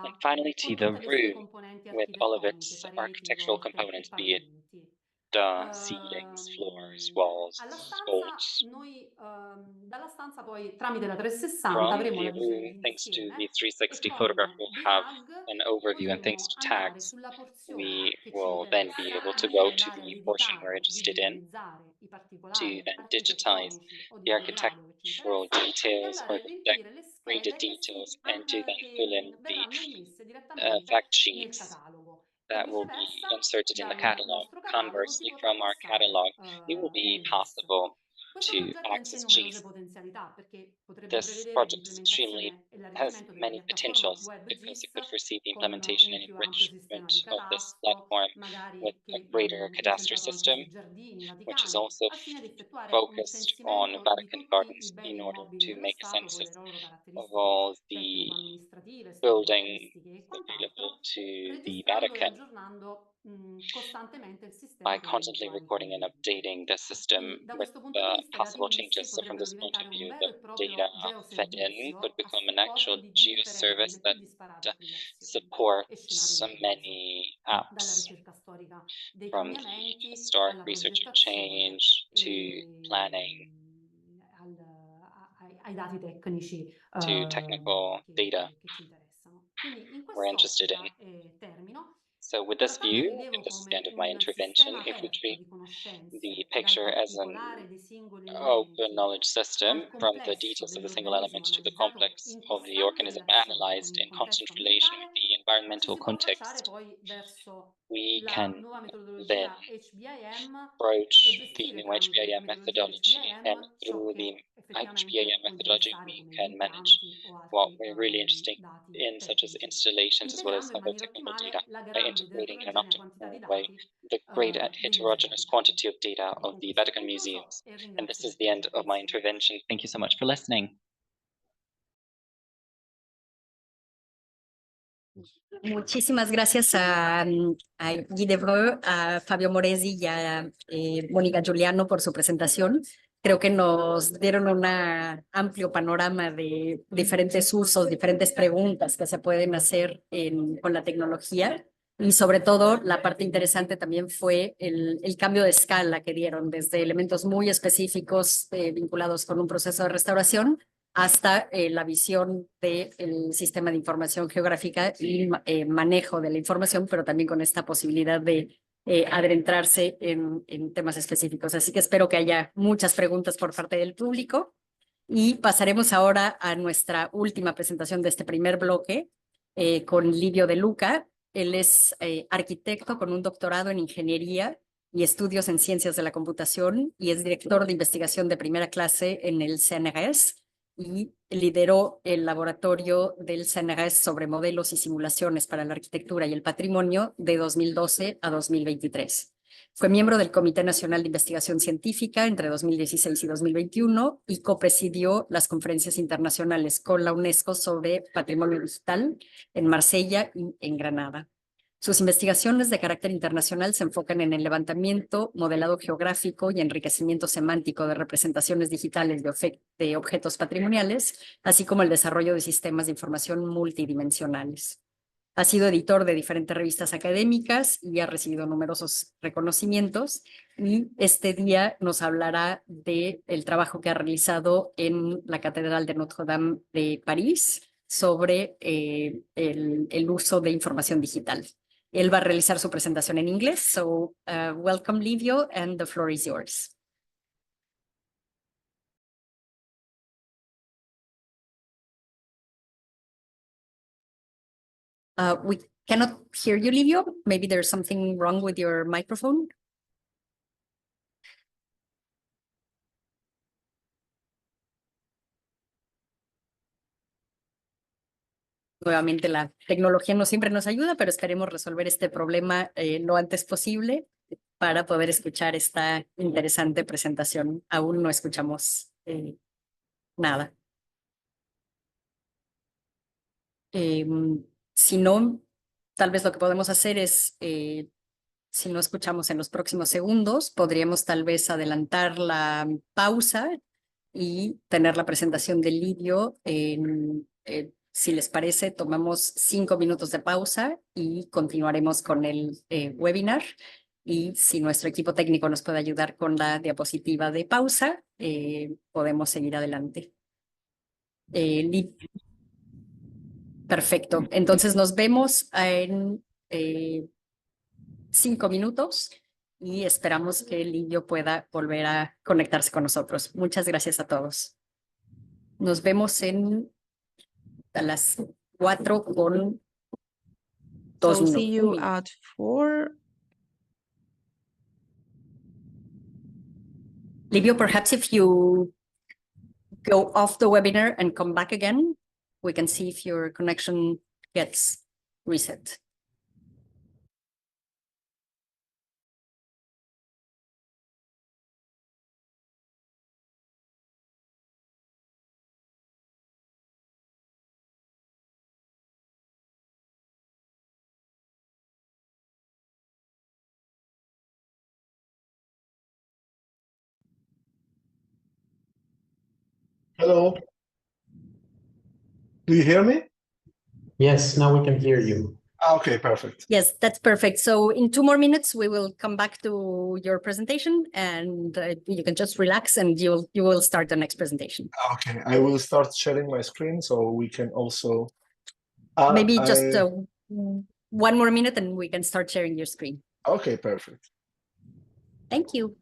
S9: and
S3: stanza
S9: finally
S3: con
S9: to the
S3: tutte le sue
S9: room
S3: componenti
S9: with all of
S3: architettoniche,
S9: its
S3: pareti,
S9: architectural
S3: volte e
S9: components, be it
S3: pavimenti.
S9: ceilings, floors, walls,
S3: Alla stanza
S9: vaults.
S3: noi dalla stanza poi tramite la 360
S9: From
S3: avremo
S9: the
S3: la visione
S9: room, thanks to the
S3: d'insieme e
S9: 360 photograph,
S3: con
S9: we'll
S3: dei
S9: have
S3: tag
S9: an overview, and thanks
S3: potremo
S9: to
S3: andare
S9: tags,
S3: sulla
S9: we
S3: porzione che ci
S9: will then be
S3: interessa,
S9: able to
S3: oppure
S9: go to
S3: andare ad
S9: the portion we're
S3: editare,
S9: interested in,
S3: digitalizzare i
S9: to
S3: particolari
S9: then digitize
S3: architettonici o di
S9: the
S3: degrado che ci
S9: architectural
S3: interessano e
S9: details
S3: andare
S9: or
S3: a
S9: the
S3: riempire le
S9: decorated
S3: schede
S9: details, and to then fill in the
S3: verranno immesse direttamente
S9: fact
S3: nel
S9: sheets
S3: catalogo. E
S9: that will be
S3: viceversa,
S9: inserted in the
S3: dal
S9: catalog.
S3: nostro catalogo si
S9: Conversely,
S3: potrà
S9: from our
S3: passare
S9: catalog, it will be
S3: nel GIS.
S9: possible
S3: Questo
S9: to
S3: progetto ha in sé
S9: access
S3: numerose
S9: GIS.
S3: potenzialità perché potrebbe
S9: This
S3: prevedere
S9: project is extremely
S3: l'implementazione e
S9: has
S3: l'arricchimento della
S9: many
S3: piattaforma
S9: potentials
S3: web
S9: because it
S3: GIS
S9: could foresee the
S3: con
S9: implementation
S3: un
S9: and
S3: più ampio sistema
S9: enrichment
S3: di
S9: of this
S3: catastro,
S9: platform with
S3: magari
S9: a
S3: che
S9: greater cadastre
S3: incentrato anche
S9: system,
S3: sui giardini
S9: which is
S3: vaticani,
S9: also
S3: al fine di effettuare un
S9: focused on
S3: censimento di
S9: Vatican
S3: tutti i
S9: gardens
S3: beni
S9: in order
S3: immobili
S9: to
S3: dello
S9: make a
S3: Stato con le
S9: census
S3: loro
S9: of
S3: caratteristiche
S9: all the
S3: tecnico-amministrative,
S9: buildings
S3: storico-artistiche e
S9: available
S3: quant'altro,
S9: to the
S3: registrando e
S9: Vatican
S3: aggiornando costantemente il sistema
S9: by
S3: con
S9: constantly
S3: eventuali
S9: recording and
S3: cambiamenti.
S9: updating the system
S3: Quindi da
S9: with
S3: questo punto di vista i dati
S9: possible
S3: immessi
S9: changes. So from
S3: potrebbero
S9: this point of
S3: diventare un
S9: view,
S3: vero
S9: the
S3: e
S9: data
S3: proprio
S9: fed in could
S3: geoservizio a
S9: become an
S3: supporto
S9: actual
S3: di differenti
S9: geoservice
S3: e più
S9: that
S3: disparate applicazioni
S9: support
S3: e scenari di
S9: so
S3: utilizzo,
S9: many
S3: dalla
S9: apps,
S3: ricerca storica dei
S9: from the
S3: cambiamenti
S9: historic
S3: alla
S9: research and
S3: progettazione
S9: change to planning,
S3: ai dati tecnici
S9: to technical data
S3: che ci interessano. Quindi in
S9: we're interested in.
S3: quest'ottica, termino,
S9: So with this
S3: trattando il
S9: view,
S3: rilievo
S9: and this is the
S3: come
S9: end of my
S3: un
S9: intervention,
S3: sistema
S9: if we
S3: aperto
S9: treat
S3: di conoscenze
S9: the
S3: dal
S9: picture as an
S3: particolare dei singoli
S9: open
S3: elementi
S9: knowledge system
S3: al
S9: from the
S3: complesso
S9: details of the single element
S3: dell'organismo
S9: to the
S3: analizzato
S9: complex
S3: in
S9: of the
S3: costante
S9: organism
S3: relazione con
S9: analyzed
S3: il
S9: in constant
S3: contesto
S9: relation with
S3: ambientale,
S9: the
S3: ci
S9: environmental
S3: si può affacciare
S9: context,
S3: poi verso
S9: we
S3: la
S9: can
S3: nuova
S9: then
S3: metodologia HBIM e
S9: approach the
S3: gestire
S9: new
S3: tramite la
S9: HBIM
S3: metodologia
S9: methodology, and
S3: HBIM ciò
S9: through the
S3: che effettivamente
S9: HBIM
S3: può
S9: methodology,
S3: interessare
S9: we
S3: come gli
S9: can manage
S3: impianti o
S9: what
S3: altri
S9: we're really interested
S3: dati
S9: in, such as
S3: tecnici,
S9: installations as well as
S3: integrando in
S9: other
S3: maniera
S9: technical data,
S3: ottimale la
S9: by
S3: grande ed
S9: integrating in an
S3: eterogenea quantità di
S9: optimal way
S3: dati
S9: the great
S3: dei Musei
S9: heterogeneous
S3: Vaticani.
S9: quantity of data
S3: E
S9: of
S3: con
S9: the
S3: questo
S9: Vatican
S3: concluso
S9: Museums.
S3: e
S9: And this
S3: ringrazio
S9: is
S3: per
S9: the end of my
S3: l'attenzione.
S9: intervention. Thank you so much for listening.
S1: Muchísimas gracias a Guy Devreux, a Fabio Moresi y a Mónica Giuliano por su presentación. Creo que nos dieron un amplio panorama de diferentes usos, diferentes preguntas que se pueden hacer con la tecnología. Y sobre todo, la parte interesante también fue el cambio de escala que dieron, desde elementos muy específicos vinculados con un proceso de restauración hasta la visión del sistema de información geográfica y manejo de la información, pero también con esta posibilidad de adentrarse en temas específicos. Así que espero que haya muchas preguntas por parte del público y pasaremos ahora a nuestra última presentación de este primer bloque con Livio De Luca. Él es arquitecto con un doctorado en ingeniería y estudios en ciencias de la computación y es director de investigación de primera clase en el CNRS y lideró el laboratorio del CNRS sobre modelos y simulaciones para la arquitectura y el patrimonio de 2012 a 2023. Fue miembro del Comité Nacional de Investigación Científica entre 2016 y 2021 y copresidió las conferencias internacionales con la UNESCO sobre patrimonio digital en Marsella y en Granada. Sus investigaciones de carácter internacional se enfocan en el levantamiento, modelado geográfico y enriquecimiento semántico de representaciones digitales de objetos patrimoniales, así como el desarrollo de sistemas de información multidimensionales. Ha sido editor de diferentes revistas académicas y ha recibido numerosos reconocimientos. Y este día nos hablará del trabajo que ha realizado en la Catedral de Notre-Dame de París sobre el uso de información digital. Él va a realizar su presentación en inglés. So, welcome, Livio, and the floor is yours. We cannot hear you, Livio. Maybe there's something wrong with your microphone. Nuevamente, la tecnología no siempre nos ayuda, pero esperemos resolver este problema lo antes posible para poder escuchar esta interesante presentación. Aún no escuchamos nada. Si no, tal vez lo que podemos hacer es, si no escuchamos en los próximos segundos, podríamos tal vez adelantar la pausa y tener la presentación del Livio. Si les parece, tomamos 5 minutos de pausa y continuaremos con el webinar. Y si nuestro equipo técnico nos puede ayudar con la diapositiva de pausa, podemos seguir adelante. Perfecto. Entonces nos vemos en 5 minutos y esperamos que Livio pueda volver a conectarse con nosotros. Muchas gracias a todos. Nos vemos a las 4 con 2
S7: So
S1: minutos.
S7: see you at 4.
S1: Livio, perhaps if you go off the webinar and come back again, we can see if your connection gets reset.
S12: Hello. Do you hear me?
S13: Yes, now we can hear you.
S12: Okay, perfect.
S1: Yes, that's perfect. So in 2 more minutes, we will come back to your presentation, and you can just relax, and you will start the next presentation.
S12: Okay, I will start sharing my screen so we can also.
S1: Maybe just 1 more minute, and we can start sharing your screen.
S12: Okay, perfect.
S1: Thank you.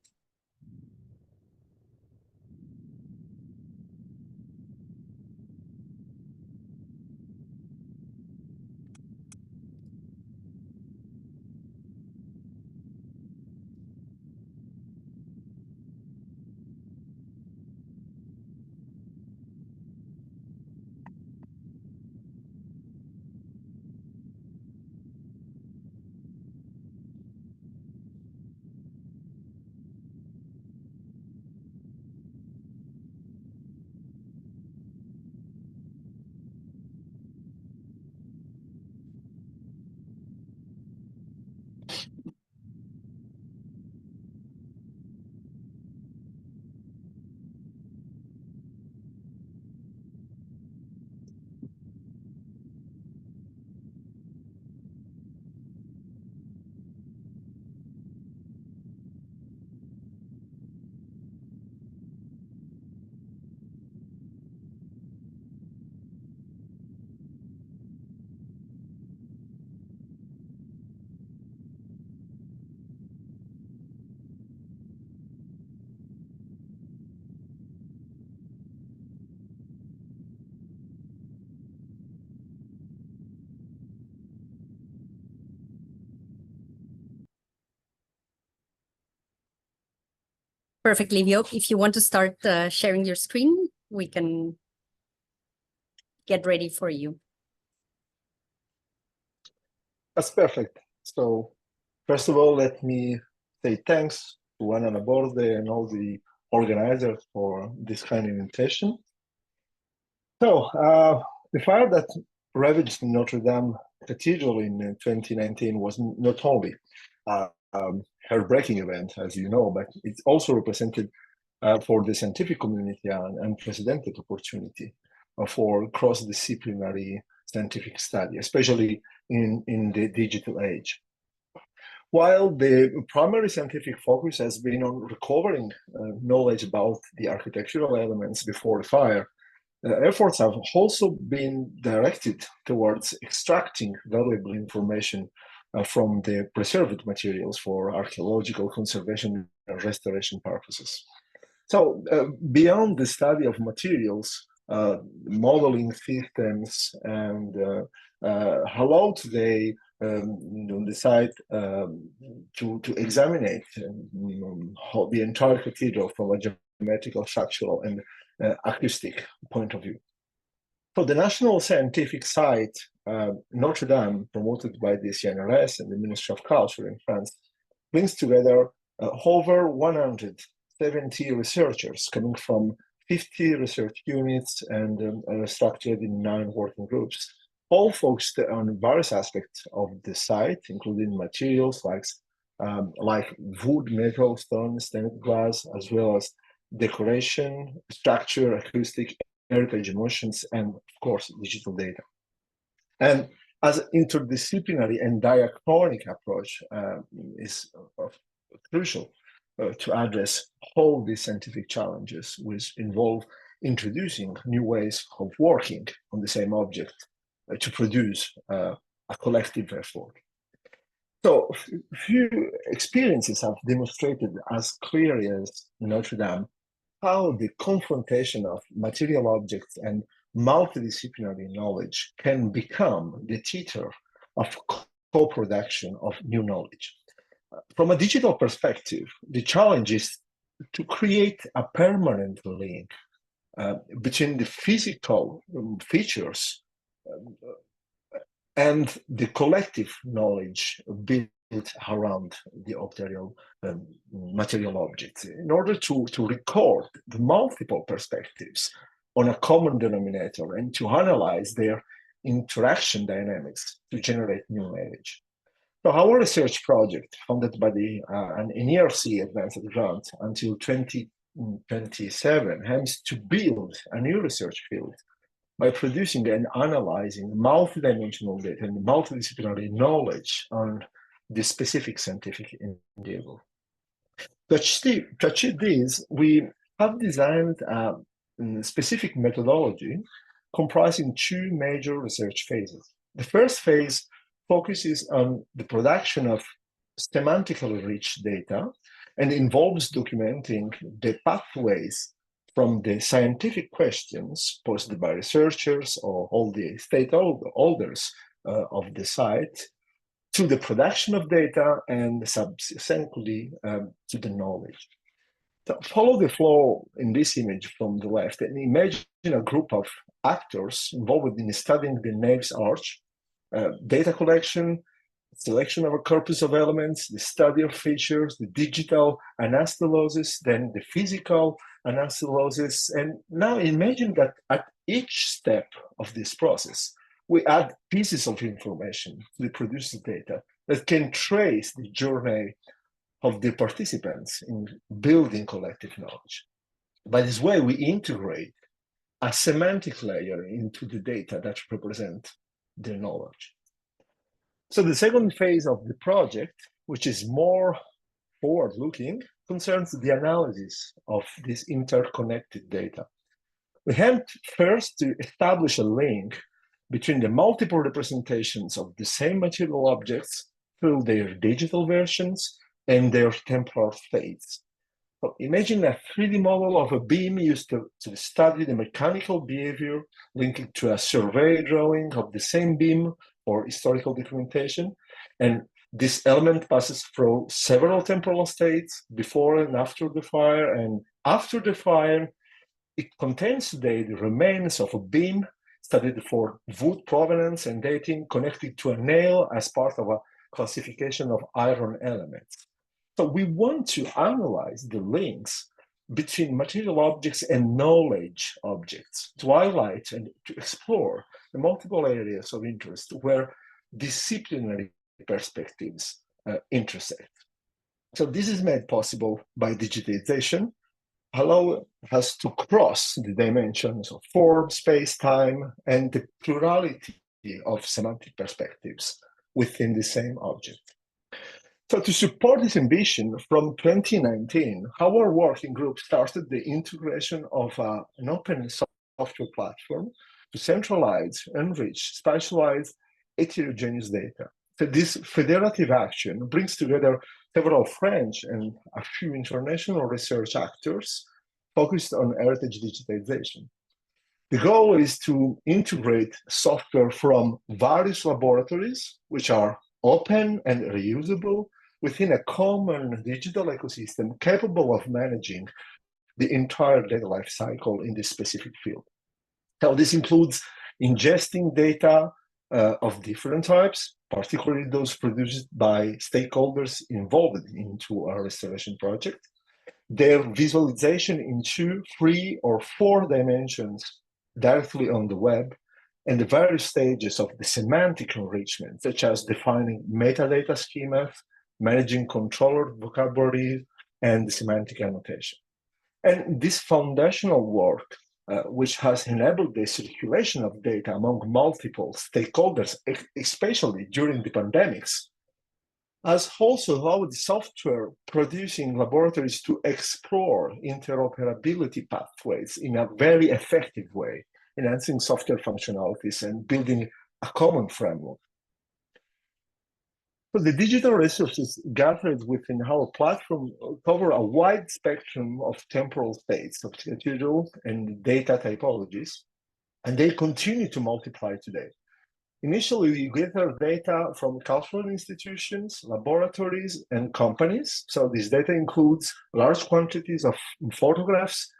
S1: Perfect, Livio. If you want to start sharing your screen, we can get ready for you.
S12: That's perfect. So first of all, let me say thanks to Anna Borde and all the organizers for this kind of invitation. So the fire that ravaged Notre-Dame Cathedral in 2019 was not only a heartbreaking event, as you know, but it also represented for the scientific community an unprecedented opportunity for cross-disciplinary scientific study, especially in the digital age. While the primary scientific focus has been on recovering knowledge about the architectural elements before the fire, efforts have also been directed towards extracting valuable information from the preserved materials for archaeological conservation and restoration purposes. So beyond the study of materials, modeling systems, and hello today on the site to examine how the entire cathedral from a geometrical, structural, and acoustic point of view. So the National Scientific Site, Notre-Dame, promoted by the CNRS and the Ministry of Culture in France, brings together over 170 researchers coming from 50 research units and structured in 9 working groups, all focused on various aspects of the site, including materials like wood, metal, stone, stained glass, as well as decoration, structure, acoustic, heritage, emotions, and of course, digital data. And as interdisciplinary and diachronic approach is crucial to address all these scientific challenges, which involve introducing new ways of working on the same object to produce a collective effort. So few experiences have demonstrated as clearly as Notre-Dame how the confrontation of material objects and multidisciplinary knowledge can become the theater of co-production of new knowledge. From a digital perspective, the challenge is to create a permanent link between the physical features and the collective knowledge built around the material objects in order to record the multiple perspectives on a common denominator and to analyze their interaction dynamics to generate new knowledge. So our research project, funded by an NERC advanced grant until 2027, aims to build a new research field by producing and analyzing multidimensional data and multidisciplinary knowledge on the specific scientific endeavor. To achieve this, we have designed a specific methodology comprising two major research phases. The first phase focuses on the production of semantically rich data and involves documenting the pathways from the scientific questions posed by researchers or all the stakeholders of the site to the production of data and subsequently to the knowledge. So follow the flow in this image from the left and imagine a group of actors involved in studying the Nave's Arch, data collection, selection of a corpus of elements, the study of features, the digital anastomosis, then the physical anastomosis. And now imagine that at each step of this process, we add pieces of information to the produced data that can trace the journey of the participants in building collective knowledge. By this way, we integrate a semantic layer into the data that represent their knowledge. So the second phase of the project, which is more forward-looking, concerns the analysis of this interconnected data. We had first to establish a link between the multiple representations of the same material objects through their digital versions and their temporal states. So imagine a 3D model of a beam used to study the mechanical behavior linked to a survey drawing of the same beam or historical documentation. And this element passes through several temporal states before and after the fire. And after the fire, it contains today the remains of a beam studied for wood provenance and dating connected to a nail as part of a classification of iron elements. So we want to analyze the links between material objects and knowledge objects to highlight and to explore the multiple areas of interest where disciplinary perspectives intersect. So this is made possible by digitization, allow us to cross the dimensions of form, space, time, and the plurality of semantic perspectives within the same object. So to support this ambition, from 2019, our working group started the integration of an open software platform to centralize, enrich, specialize heterogeneous data. So this federative action brings together several French and a few international research actors focused on heritage digitization. The goal is to integrate software from various laboratories, which are open and reusable, within a common digital ecosystem capable of managing the entire data life cycle in this specific field. Now, this includes ingesting data of different types, particularly those produced by stakeholders involved into a restoration project, their visualization in 2, 3, or 4 dimensions directly on the web, and the various stages of the semantic enrichment, such as defining metadata schemas, managing controller vocabulary, and semantic annotation. And this foundational work, which has enabled the circulation of data among multiple stakeholders, especially during the pandemics, has also allowed software producing laboratories to explore interoperability pathways in a very effective way, enhancing software functionalities and building a common framework. So the digital resources gathered within our platform cover a wide spectrum of temporal states of material and data typologies, and they continue to multiply today. Initially, we gathered data from cultural institutions, laboratories, and companies. So this data includes large quantities of photographs,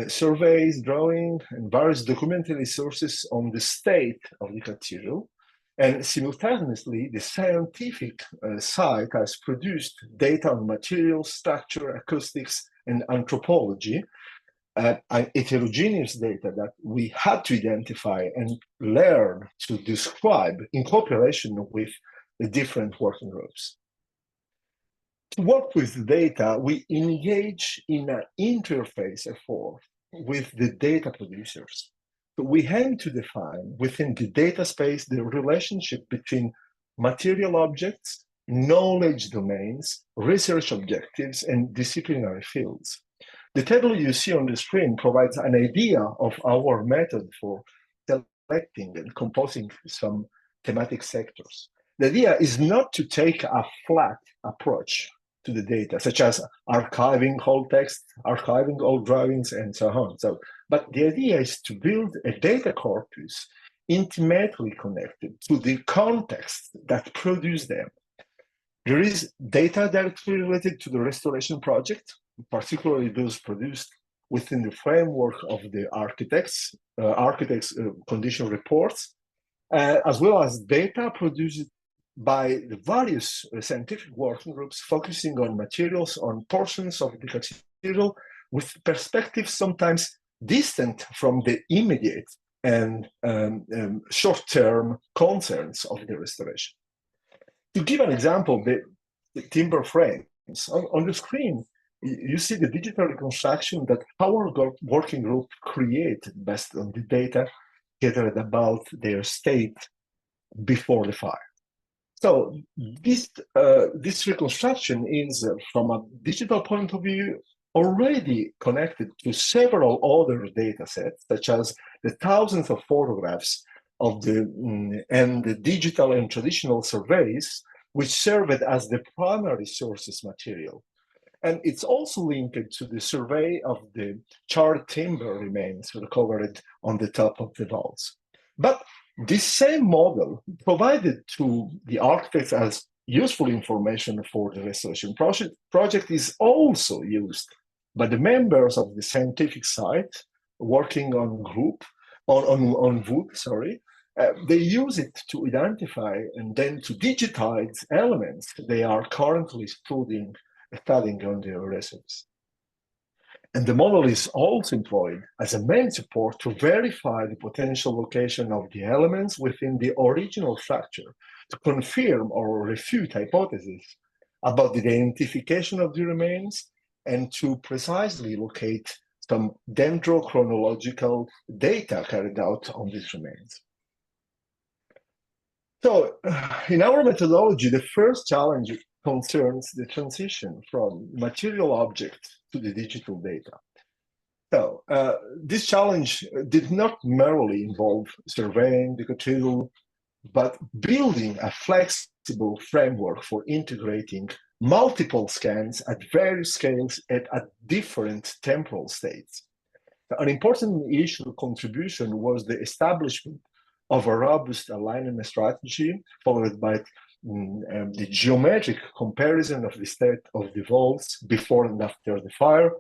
S12: surveys, drawing, and various documentary sources on the state of the material. And simultaneously, the scientific side has produced data on material, structure, acoustics, and anthropology, heterogeneous data that we had to identify and learn to describe in cooperation with the different working groups. To work with data, we engage in an interface effort with the data producers. So we aim to define within the data space the relationship between material objects, knowledge domains, research objectives, and disciplinary fields. The table you see on the screen provides an idea of our method for selecting and composing some thematic sectors. The idea is not to take a flat approach to the data, such as archiving whole text, archiving all drawings, and so on. But the idea is to build a data corpus intimately connected to the context that produced them. There is data directly related to the restoration project, particularly those produced within the framework of the architects' condition reports, as well as data produced by the various scientific working groups focusing on materials, on portions of the material, with perspectives sometimes distant from the immediate and short-term concerns of the restoration. To give an example, the timber frames. On the screen, you see the digital reconstruction that our working group created based on the data gathered about their state before the fire. So this reconstruction is, from a digital point of view, already connected to several other data sets, such as the thousands of photographs of and the digital and traditional surveys, which served as the primary sources material. And it's also linked to the survey of the charred timber remains recovered on the top of the vaults. But this same model provided to the architects as useful information for the restoration project is also used by the members of the scientific site working on wood, sorry. They use it to identify and then to digitize elements they are currently studying on their reserves. And the model is also employed as a main support to verify the potential location of the elements within the original structure, to confirm or refute hypotheses about the identification of the remains, and to precisely locate some dendrochronological data carried out on these remains. So in our methodology, the first challenge concerns the transition from material objects to the digital data. So this challenge did not merely involve surveying the cathedral, but building a flexible framework for integrating multiple scans at various scales and at different temporal states. An important initial contribution was the establishment of a robust alignment strategy, followed by the geometric comparison of the state of the vaults before and after the fire,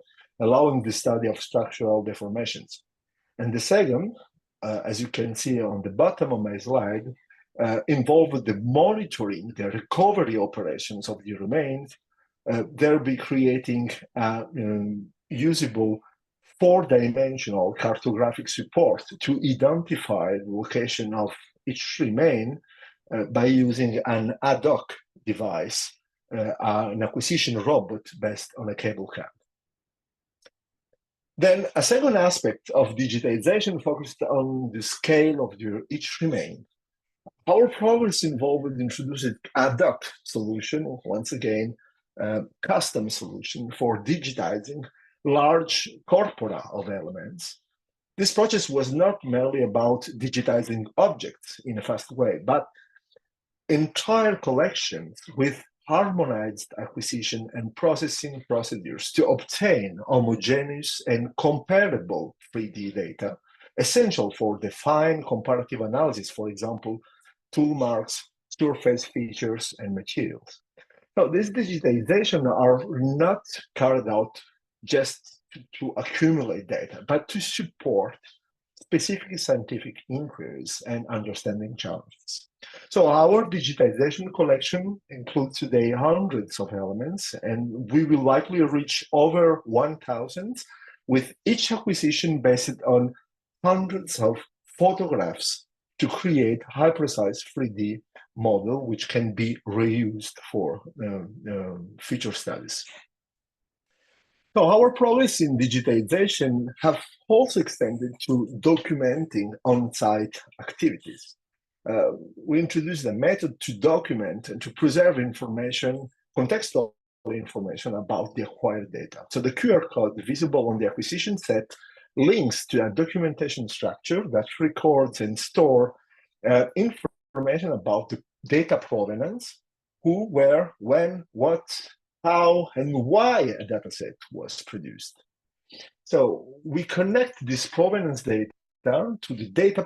S12: allowing the study of structural deformations. And the second, as you can see on the bottom of my slide, involved the monitoring the recovery operations of the remains, thereby creating usable four-dimensional cartographic support to identify the location of each remain by using an ad hoc device, an acquisition robot based on a cable cam. Then a second aspect of digitization focused on the scale of each remain. Our progress involved introducing ad hoc solution, once again, custom solution for digitizing large corpora of elements. This process was not merely about digitizing objects in a fast way, but entire collections with harmonized acquisition and processing procedures to obtain homogeneous and comparable 3D data, essential for the fine comparative analysis, for example, tool marks, surface features, and materials. So this digitization are not carried out just to accumulate data, but to support specific scientific inquiries and understanding challenges. So our digitization collection includes today hundreds of elements, and we will likely reach over 1,000, with each acquisition based on hundreds of photographs to create high-precise 3D model, which can be reused for future studies. So our progress in digitization have also extended to documenting on-site activities. We introduced a method to document and to preserve information, contextual information about the acquired data. So the QR code visible on the acquisition set links to a documentation structure that records and stores information about the data provenance, who, where, when, what, how, and why a dataset was produced. So we connect this provenance data to the data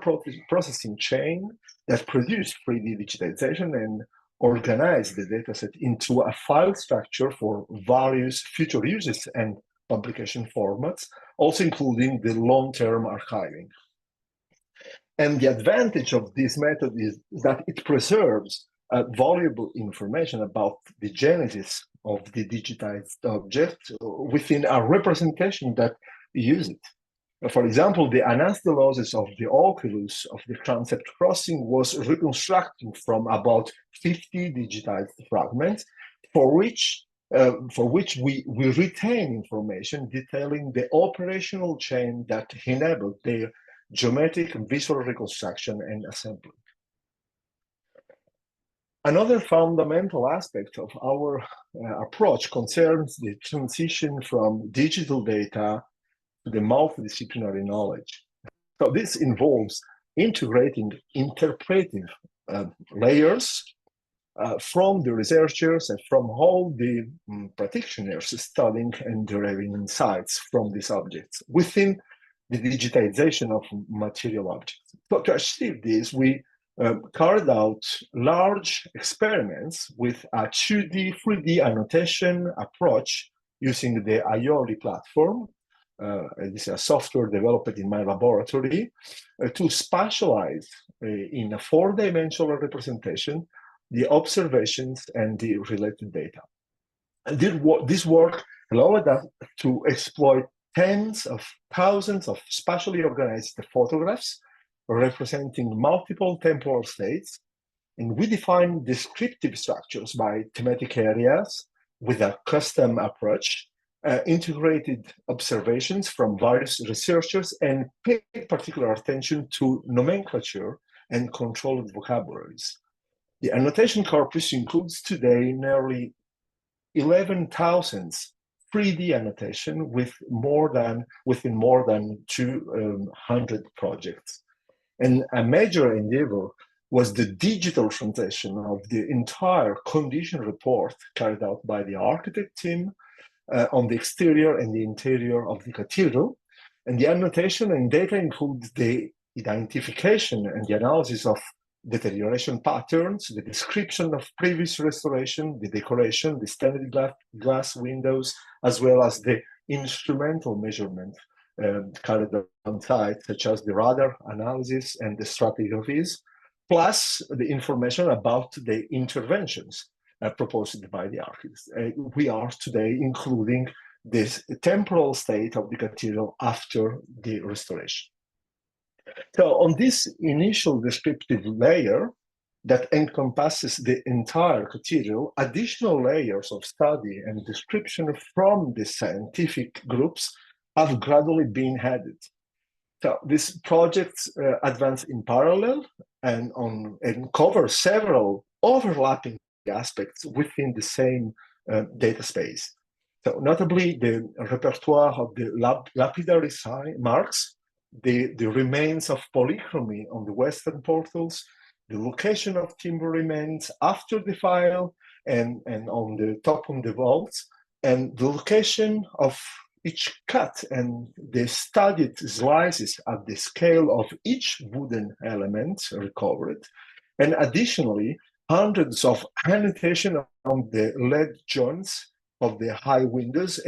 S12: processing chain that produced 3D digitization and organize the dataset into a file structure for various future uses and publication formats, also including the long-term archiving. And the advantage of this method is that it preserves valuable information about the genesis of the digitized object within a representation that uses it. For example, the anastomosis of the oculus of the transept crossing was reconstructed from about 50 digitized fragments, for which we retain information detailing the operational chain that enabled their geometric visual reconstruction and assembly. Another fundamental aspect of our approach concerns the transition from digital data to the multidisciplinary knowledge. So this involves integrating interpretive layers from the researchers and from all the practitioners studying and deriving insights from these objects within the digitization of material objects. So to achieve this, we carried out large experiments with a 2D, 3D annotation approach using the Aioli platform. This is a software developed in my laboratory to spatialize in a 4-dimensional representation the observations and the related data. And this work allowed us to exploit tens of thousands of spatially organized photographs representing multiple temporal states, and we define descriptive structures by thematic areas with a custom approach, integrated observations from various researchers, and paid particular attention to nomenclature and controlled vocabularies. The annotation corpus includes today nearly 11,000 3D annotation within more than 200 projects. And a major endeavor was the digital translation of the entire condition report carried out by the architect team on the exterior and the interior of the cathedral. And the annotation and data includes the identification and the analysis of deterioration patterns, the description of previous restoration, the decoration, the stained glass windows, as well as the instrumental measurement carried on site, such as the radar analysis and the stratigraphies, plus the information about the interventions proposed by the architects. We are today including this temporal state of the cathedral after the restoration. So on this initial descriptive layer that encompasses the entire cathedral, additional layers of study and description from the scientific groups have gradually been added. So these projects advance in parallel and cover several overlapping aspects within the same data space. So notably the repertoire of the lapidary marks, the remains of polychromy on the western portals, the location of timber remains after the file and on the top of the vaults, and the location of each cut and the studied slices at the scale of each wooden element recovered. And additionally, hundreds of annotations on the lead joints of the high windows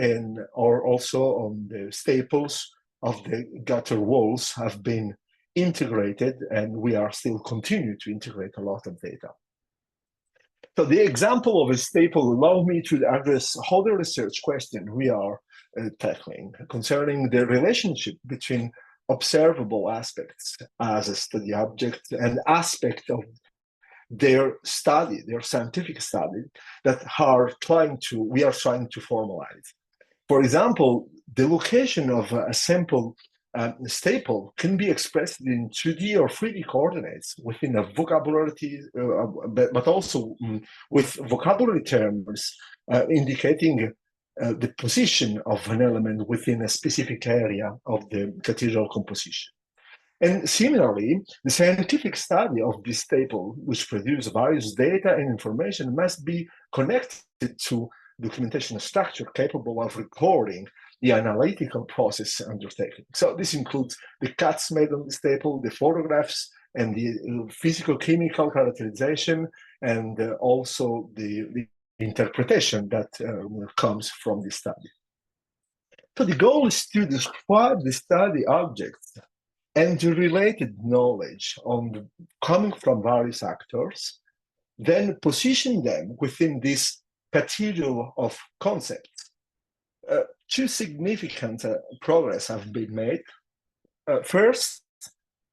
S12: or also on the staples of the gutter walls have been integrated, and we are still continuing to integrate a lot of data. So the example of a staple allows me to address how the research question we are tackling concerning the relationship between observable aspects as a study object and aspect of their study, their scientific study that we are trying to formalize. For example, the location of a sample staple can be expressed in 2D or 3D coordinates within a vocabulary, but also with vocabulary terms indicating the position of an element within a specific area of the cathedral composition. And similarly, the scientific study of this staple, which produces various data and information, must be connected to documentation structure capable of recording the analytical process undertaken. So this includes the cuts made on the staple, the photographs, and the physical-chemical characterization, and also the interpretation that comes from the study. So the goal is to describe the study objects and the related knowledge coming from various actors, then position them within this cathedral of concepts. Two significant progress have been made. First,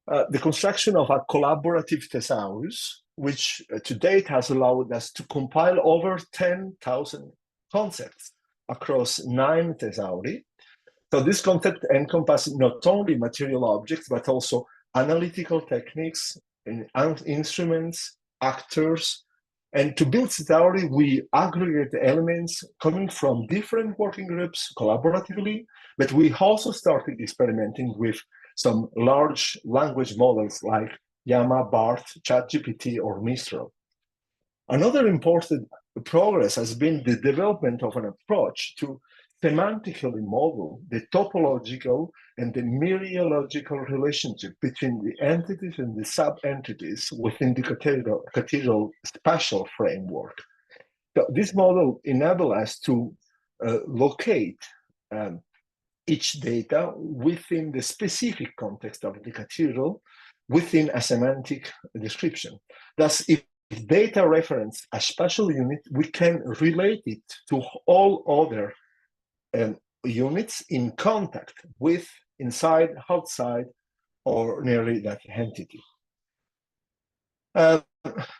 S12: the construction of a collaborative thesaurus, which to date has allowed us to compile over 10,000 concepts across 9 thesauri. So this concept encompasses not only material objects, but also analytical techniques, instruments, actors. And to build theory, we aggregate elements coming from different working groups collaboratively, but we also started experimenting with some large language models like Llama, BART, ChatGPT, or Mistral. Another important progress has been the development of an approach to semantically model the topological and the mereological relationship between the entities and the sub-entities within the cathedral spatial framework. So this model enables us to locate each data within the specific context of the cathedral within a semantic description. Thus, if data reference a spatial unit, we can relate it to all other units in contact with, inside, outside, or nearly that entity.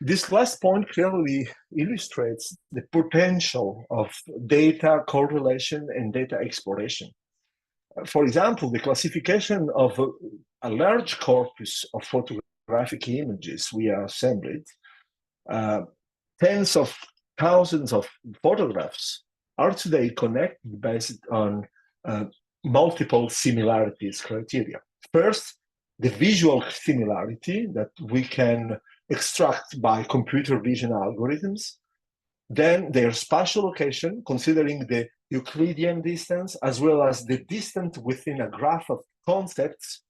S12: This last point clearly illustrates the potential of data correlation and data exploration. For example, the classification of a large corpus of photographic images we are assembled, tens of thousands of photographs are today connected based on multiple similarities criteria. First, the visual similarity that we can extract by computer vision algorithms. Then their spatial location, considering the Euclidean distance, as well as the distance within a graph of concepts,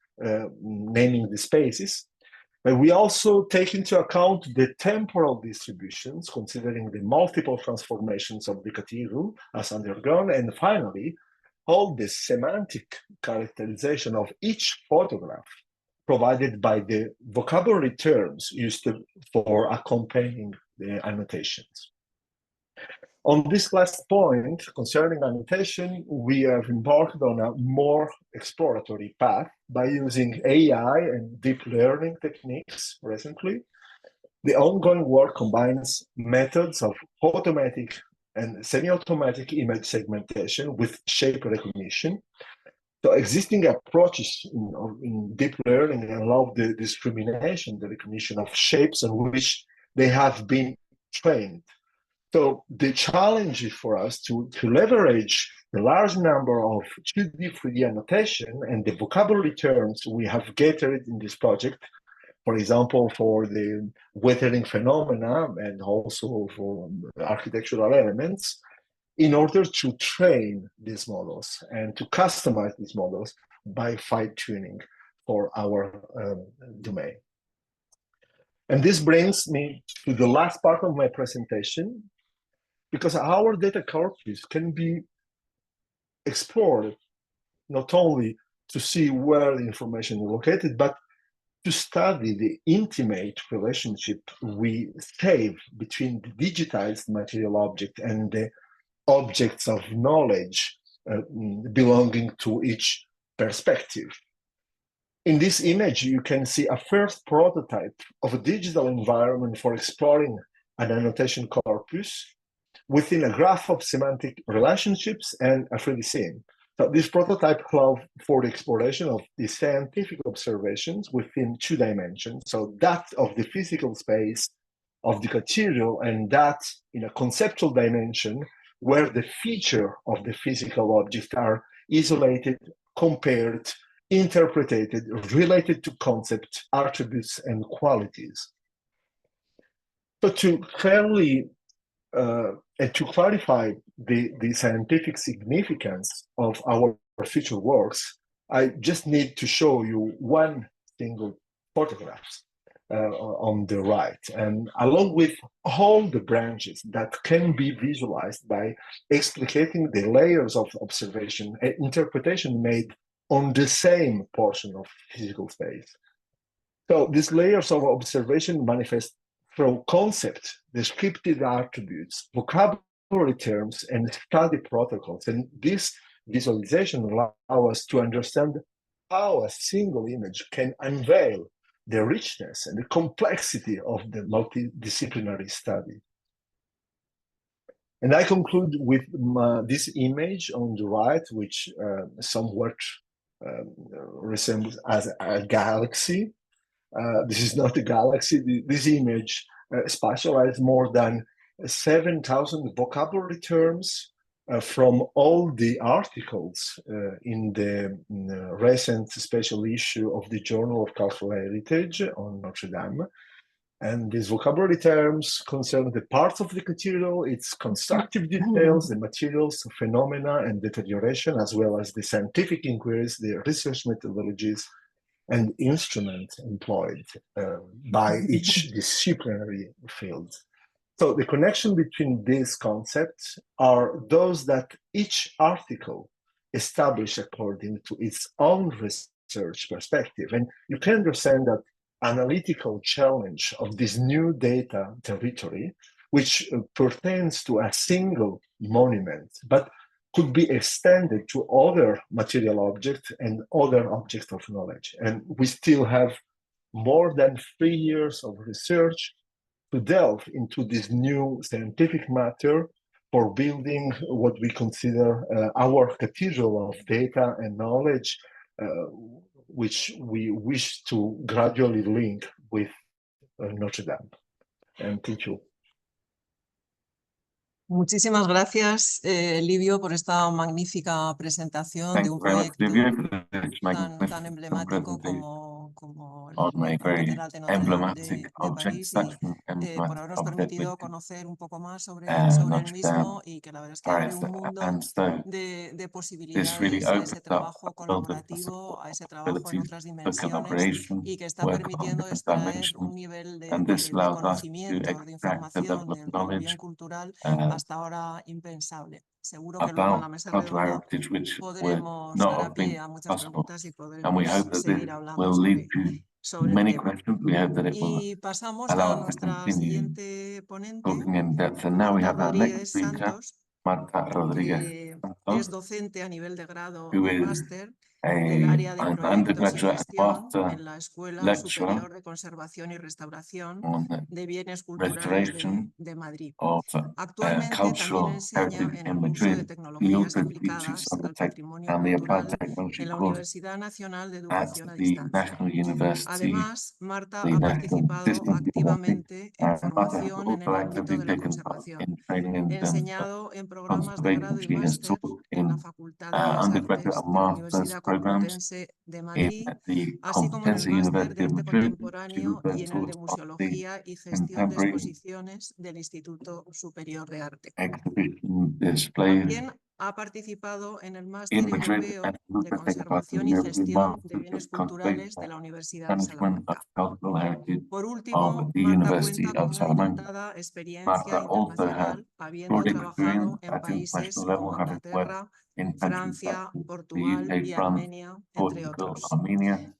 S12: naming the spaces. But we also take into account the temporal distributions, considering the multiple transformations of the cathedral as undergone, and finally, all the semantic characterization of each photograph provided by the vocabulary terms used for accompanying the annotations. On this last point, concerning annotation, we have embarked on a more exploratory path by using AI and deep learning techniques recently. The ongoing work combines methods of automatic and semi-automatic image segmentation with shape recognition. So existing approaches in deep learning allow the discrimination, the recognition of shapes on which they have been trained. So the challenge for us to leverage the large number of 2D, 3D annotation and the vocabulary terms we have gathered in this project, for example, for the weathering phenomena and also for architectural elements, in order to train these models and to customize these models by fine-tuning for our domain. And this brings me to the last part of my presentation, because our data corpus can be explored not only to see where the information is located, but to study the intimate relationship we save between the digitized material object and the objects of knowledge belonging to each perspective. In this image, you can see a first prototype of a digital environment for exploring an annotation corpus within a graph of semantic relationships and a 3D scene. So this prototype allows for the exploration of the scientific observations within 2 dimensions. So that of the physical space of the material, and that in a conceptual dimension where the feature of the physical objects are isolated, compared, interpreted, related to concept, attributes, and qualities. So to clearly and to clarify the scientific significance of our future works, I just need to show you one single photograph on the right, and along with all the branches that can be visualized by explicating the layers of observation and interpretation made on the same portion of physical space. So these layers of observation manifest through concept, descriptive attributes, vocabulary terms, and study protocols. And this visualization allows us to understand how a single image can unveil the richness and the complexity of the multidisciplinary study. And I conclude with this image on the right, which somewhat resembles as a galaxy. This is not a galaxy. This image spatializes more than 7,000 vocabulary terms from all the articles in the recent special issue of the Journal of Cultural Heritage on Notre-Dame. And these vocabulary terms concern the parts of the material, its constructive details, the materials, phenomena, and deterioration, as well as the scientific inquiries, the research methodologies, and instruments employed by each disciplinary field. So the connection between these concepts are those that each article establishes according to its own research perspective. And you can understand that analytical challenge of this new data territory, which pertains to a single monument, but could be extended to other material objects and other objects of knowledge. And we still have more than 3 years of research to delve into this new scientific matter for building what we consider our cathedral of data and knowledge, which we wish to gradually link with Notre-Dame. And thank you.
S4: Muchísimas gracias, Livio, por esta magnífica presentación de un proyecto tan emblemático como la Catedral de Notre-Dame de París, y por habernos permitido conocer un poco más sobre el mismo, y que la verdad es que abre un mundo de posibilidades a ese trabajo colaborativo, a ese trabajo en otras dimensiones, y que está permitiendo extraer un nivel de conocimiento, de información del bien cultural hasta ahora impensable. Seguro que luego en la mesa redonda podremos dar a pie a muchas preguntas y podremos seguir hablando sobre el tema. Y pasamos a nuestra siguiente ponente, Marta Rodríguez Santos, que es docente a nivel de grado y máster del área de proyectos y gestión en la Escuela Superior de Conservación y Restauración de Bienes Culturales de Madrid. Actualmente también enseña en el curso de Tecnologías Aplicadas al Patrimonio Cultural en la Universidad Nacional de Educación a Distancia. Además, Marta ha participado activamente en formación en el ámbito de la conservación, enseñado en programas de grado y máster en la Facultad de Bellas Artes de la Universidad Complutense de Madrid, así como en el máster de Arte Contemporáneo y en el de Museología y Gestión de Exposiciones del Instituto Superior de Arte. También ha participado en el Máster Europeo de Conservación y Gestión de Bienes Culturales de la Universidad de Salamanca. Por último, Marta cuenta con una dilatada experiencia internacional, habiendo trabajado en países como Inglaterra, Francia, Portugal y Armenia, entre otros.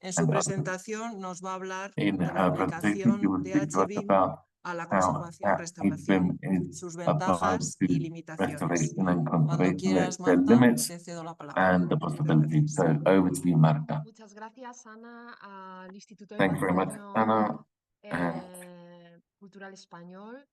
S4: En su presentación nos va a hablar de la aplicación de HBIM a la conservación-restauración, sus ventajas y limitaciones. Cuando quieras, Marta, te cedo la palabra.
S13: Muchas gracias, Ana, al Instituto de Patrimonio Cultural Español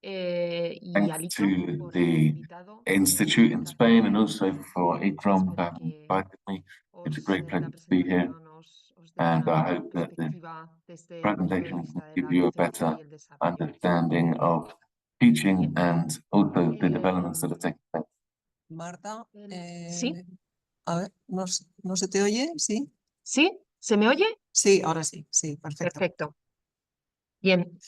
S13: y
S11: Thanks
S13: Alito
S11: to
S13: por haberme
S11: the
S13: invitado.
S11: Institute in Spain and also for ICROM
S13: Espero
S11: that
S13: que
S11: invited me. It's a great
S13: la
S11: pleasure to be here,
S13: presentación os dé
S11: and I
S13: una
S11: hope that the
S13: perspectiva desde el punto de
S11: presentation will
S13: vista de
S11: give
S13: la
S11: you a
S13: docencia
S11: better
S13: y el desarrollo.
S11: understanding of teaching
S13: Bien.
S11: and also the developments that are taking place.
S4: Marta,
S13: ¿Sí?
S4: a ver, ¿no se te oye? ¿Sí?
S13: ¿Sí? ¿Se me oye?
S4: Sí, ahora sí, sí, perfecto.
S13: Perfecto. Bien.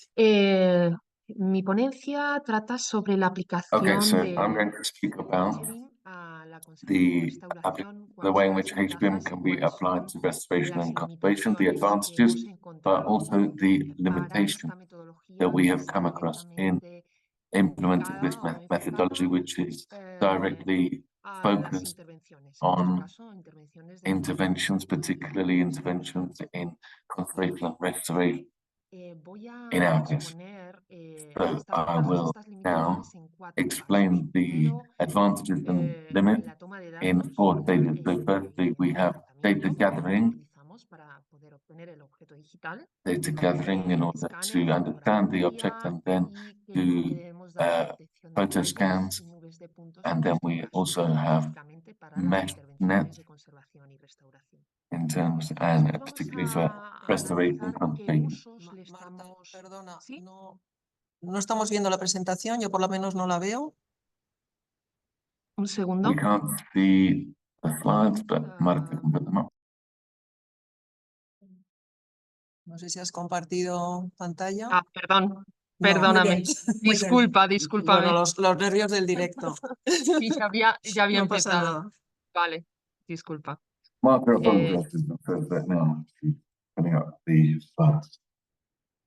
S13: Mi ponencia trata sobre la
S11: Okay,
S13: aplicación
S11: so
S13: de
S11: I'm going to speak about
S13: HBIM a la conservación y restauración,
S11: the
S13: cuáles
S11: way
S13: son
S11: in
S13: las
S11: which HBIM
S13: ventajas y
S11: can be
S13: cuáles
S11: applied
S13: son
S11: to restoration
S13: las
S11: and conservation, the
S13: limitaciones que
S11: advantages,
S13: hemos
S11: but
S13: encontrado
S11: also the
S13: para
S11: limitations
S13: esta
S11: that
S13: metodología
S11: we
S13: que
S11: have
S13: es
S11: come across in
S13: directamente
S11: implementing this
S13: dedicada o
S11: methodology,
S13: enfocada
S11: which is directly
S13: a las
S11: focused
S13: intervenciones, en este
S11: on
S13: caso, intervenciones de
S11: interventions,
S13: conservación
S11: particularly
S13: y
S11: interventions
S13: restauración.
S11: in conservation and restoration
S13: Voy a
S11: in our case.
S13: exponer
S11: So
S13: estas
S11: I
S13: ventajas y
S11: will
S13: estas
S11: now
S13: limitaciones en 4 pasos.
S11: explain the
S13: Primero,
S11: advantages and limits
S13: la toma de
S11: in
S13: datos
S11: 4 stages. So
S13: y
S11: firstly, we
S13: el
S11: have data
S13: tratamiento que
S11: gathering,
S13: utilizamos para poder obtener el objeto digital,
S11: data gathering in order to
S13: escáner,
S11: understand the object,
S13: fotografía
S11: and then
S13: y que le
S11: do
S13: debemos dar detección de
S11: photo
S13: nubes
S11: scans,
S13: y nubes de puntos
S11: and
S13: en
S11: then
S13: nuestro
S11: we
S13: caso,
S11: also have
S13: específicamente para las
S11: mesh
S13: intervenciones
S11: nets
S13: de conservación y restauración.
S11: in terms, and
S13: Después vamos
S11: particularly for
S13: a
S11: restoration and
S13: analizar qué
S11: conservation.
S13: usos le
S4: Marta,
S13: estamos...
S4: perdona,
S13: ¿Sí?
S4: no estamos viendo la presentación, yo por lo menos no la veo.
S13: Un
S11: We
S13: segundo.
S11: can't see the slides, but Marta can put them up.
S4: No sé si has compartido pantalla.
S13: Ah, perdón,
S4: No, muy
S13: perdóname.
S4: bien, muy bien.
S13: Discúlpame.
S4: Bueno, los nervios del directo.
S13: Sí, ya había
S4: No pasa
S13: empezado.
S4: nada.
S13: Vale, disculpa.
S11: Marta
S13: Eh,
S11: apologizes but now she's putting up the slides.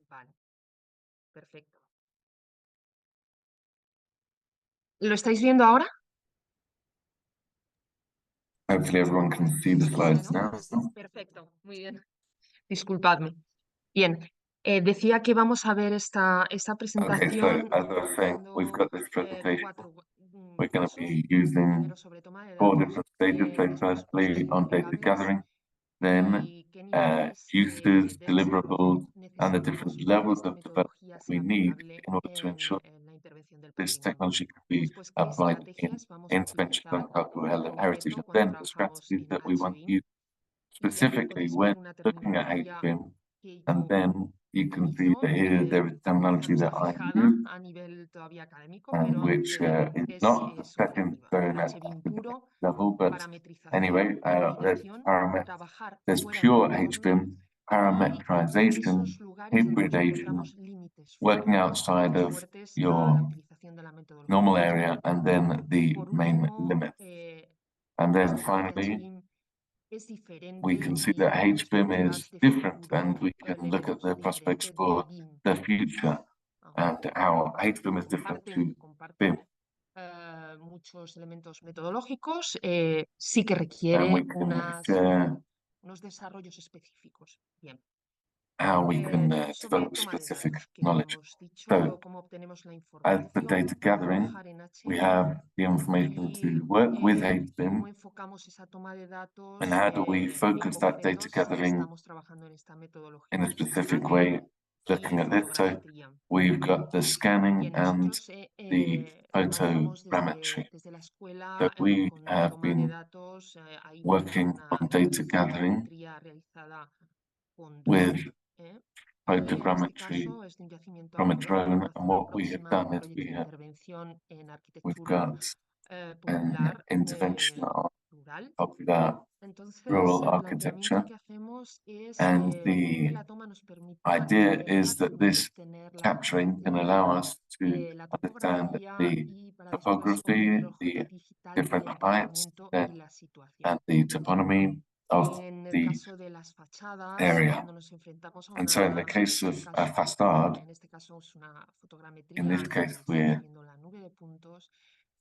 S13: Vale, perfecto. ¿Lo estáis viendo ahora?
S11: Hopefully everyone can see the slides now.
S13: Perfecto, muy bien. Disculpadme. Bien, decía que vamos a ver esta
S11: Okay, so
S13: presentación
S11: as I was saying, we've
S13: utilizando
S11: got this presentation.
S13: 4
S11: We're going to
S13: pasos.
S11: be using
S13: Primero sobre toma de
S11: 4
S13: datos,
S11: different stages. So
S13: después usos
S11: firstly, on data
S13: identificables
S11: gathering, then
S13: y qué niveles
S11: uses,
S13: de
S11: deliverables,
S13: desarrollo
S11: and the
S13: necesitamos
S11: different
S13: para que
S11: levels
S13: esta
S11: of development
S13: metodología
S11: we
S13: sea
S11: need
S13: aplicable
S11: in order to ensure
S13: en la intervención del
S11: this
S13: patrimonio.
S11: technology can be
S13: Después, qué
S11: applied in
S13: estrategias vamos a
S11: intervention
S13: utilizar
S11: on cultural heritage,
S13: concreto
S11: and
S13: cuando
S11: then the
S13: trabajamos
S11: strategies
S13: en
S11: that we want to
S13: HBIM.
S11: use
S13: Y aquí
S11: specifically
S13: podéis
S11: when
S13: ver una
S11: looking at
S13: terminología
S11: HBIM.
S13: que
S11: And
S13: yo
S11: then you can see
S13: utilizo,
S11: that here there is
S13: quizá
S11: terminology
S13: no
S11: that
S13: está
S11: I
S13: fijada
S11: use,
S13: a nivel todavía académico,
S11: and
S13: pero
S11: which is
S13: es
S11: not set in
S13: subjetiva.
S11: stone at
S13: HBIM
S11: the
S13: puro,
S11: level, but
S13: parametrización,
S11: anyway,
S13: configuración, trabajar
S11: there's
S13: fuera del
S11: pure
S13: entorno
S11: HBIM,
S13: y
S11: parametrization,
S13: esos lugares donde nos
S11: hybridation,
S13: encontramos límites
S11: working
S13: fuertes
S11: outside of
S13: a la
S11: your
S13: utilización de la metodología.
S11: normal area, and then the
S13: Por
S11: main
S13: último,
S11: limit. And then
S13: podemos ver que
S11: finally,
S13: HBIM es diferente
S11: we can see
S13: y
S11: that
S13: hay
S11: HBIM is
S13: perspectivas de
S11: different,
S13: futuro,
S11: and we can
S13: le
S11: look at
S13: veremos,
S11: the prospects
S13: diferente de
S11: for
S13: BIM.
S11: the future and how HBIM is different to BIM.
S13: Muchos elementos metodológicos, sí que
S11: And
S13: requiere
S11: we can share
S13: unos desarrollos específicos. Bien.
S11: how we can
S13: Sobre
S11: develop
S13: toma de
S11: specific
S13: datos, que
S11: knowledge.
S13: hemos dicho,
S11: So,
S13: cómo obtenemos la
S11: as
S13: información
S11: for data
S13: para
S11: gathering,
S13: trabajar en
S11: we
S13: HBIM
S11: have the information
S13: y
S11: to work with
S13: cómo
S11: HBIM,
S13: enfocamos esa toma de datos
S11: and how do we
S13: en
S11: focus that data
S13: objetos si
S11: gathering
S13: estamos trabajando en esta metodología
S11: in a
S13: de
S11: specific
S13: escáner
S11: way,
S13: y
S11: looking at this. So,
S13: fotogrametría.
S11: we've got the scanning
S13: Bien,
S11: and
S13: nosotros
S11: the
S13: trabajamos
S11: photogrammetry.
S13: desde la
S11: So
S13: escuela
S11: we
S13: con
S11: have
S13: toma de
S11: been
S13: datos. Hay
S11: working
S13: una
S11: on data gathering
S13: fotogrametría realizada con
S11: with
S13: dron, y en este
S11: photogrammetry
S13: caso es de un yacimiento
S11: from a
S13: arqueológico,
S11: drone,
S13: una
S11: and
S13: zona
S11: what we have
S13: próxima de un
S11: done is
S13: proyecto de intervención en
S11: we've
S13: arquitectura
S11: got an
S13: popular
S11: intervention
S13: rural.
S11: of that
S13: Entonces,
S11: rural
S13: el
S11: architecture,
S13: planteamiento que hacemos es
S11: and
S13: que
S11: the
S13: la toma nos permita
S11: idea is that this
S13: obtener la
S11: capturing can
S13: geometría,
S11: allow us to
S13: la
S11: understand
S13: topografía
S11: the
S13: y para después obtener el
S11: topography,
S13: objeto
S11: the
S13: digital del
S11: different heights,
S13: emplazamiento y la situación.
S11: and the toponymy of
S13: En el
S11: the
S13: caso de las fachadas,
S11: area.
S13: cuando nos enfrentamos a
S11: And so in the case of a facade,
S13: en este caso es una
S11: in
S13: fotogrametría
S11: this
S13: donde
S11: case
S13: estamos
S11: we're
S13: viendo la nube de puntos.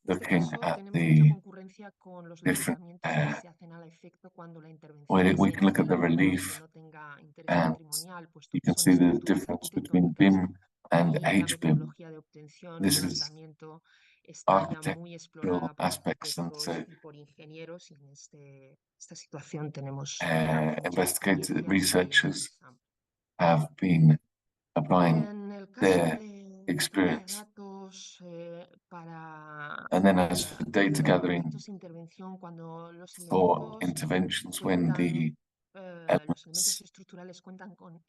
S13: En este
S11: looking
S13: caso
S11: at
S13: tenemos mucha
S11: the
S13: concurrencia con los
S11: different,
S13: levantamientos que se hacen al efecto cuando la intervención
S11: we
S13: es
S11: can look at the
S13: sencilla, aunque
S11: relief,
S13: no tenga interés
S11: and
S13: patrimonial, puesto
S11: you
S13: que
S11: can
S13: son
S11: see the
S13: estructuras
S11: difference between
S13: arquitectónicas
S11: BIM and
S13: y la
S11: HBIM.
S13: metodología de obtención y
S11: This is
S13: levantamiento está ya muy
S11: architectural
S13: explorada por
S11: aspects, and
S13: arquitectos
S11: so
S13: y por ingenieros, y en esta situación tenemos mucha
S11: investigators,
S13: experiencia
S11: researchers
S13: utilizando.
S11: have been applying
S13: En el caso
S11: their
S13: de toma de
S11: experience And then as for data gathering for interventions when the elements,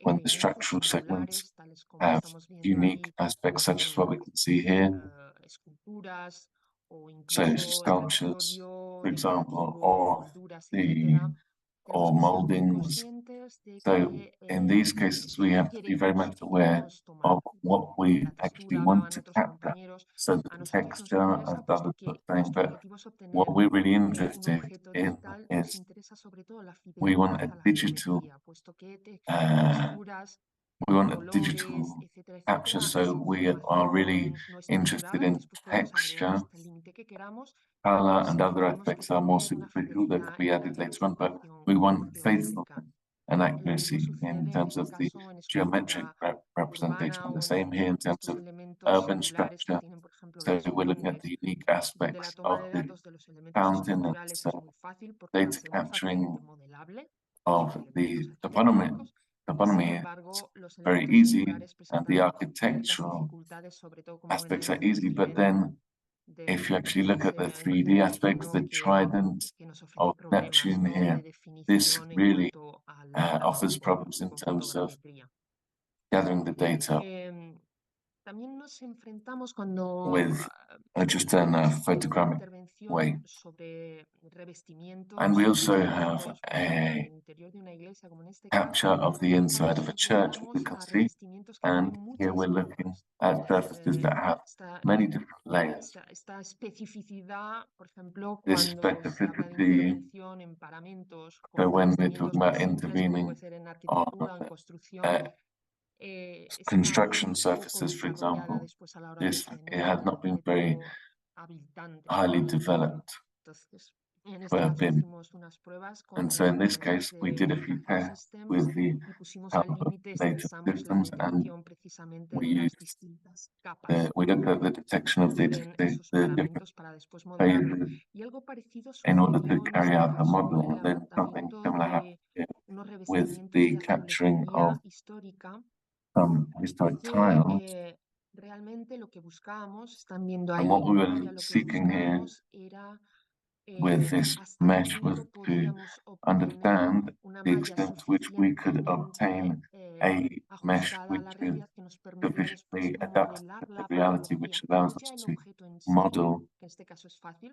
S11: when the structural segments have unique aspects such as what we can see here. So sculptures, for example, or moldings. So in these cases, we have to be very much aware of what we actually want to capture. So the texture, as others were saying, but what we're really interested in is we want a digital capture, so we are really interested in texture, color, and other aspects are more superficial that could be added later on, but we want faithfulness and accuracy in terms of the geometric representation. And the same here in terms of urban structure. So we're looking at the unique aspects of the fountain and data capturing of the toponymy. It's very easy, and the architectural aspects are easy, but then if you actually look at the 3D aspects, the trident of Neptune here, this really offers problems in terms of gathering the data with just in a photogrammic way. And we also have a capture of the inside of a church, we can see, and here we're looking at surfaces that have many different layers. This specificity, so when we're talking about intervening on construction surfaces, for example, it has not been very highly developed for BIM. And so in this case, we did a few tests with the help of native systems, and we looked at the detection of the different phases in order to carry out the modeling, and then something similar happened here with the capturing of some historic tiles. And what we were seeking here with this mesh was to understand the extent to which we could obtain a mesh which is sufficiently adapted to the reality, which allows us to model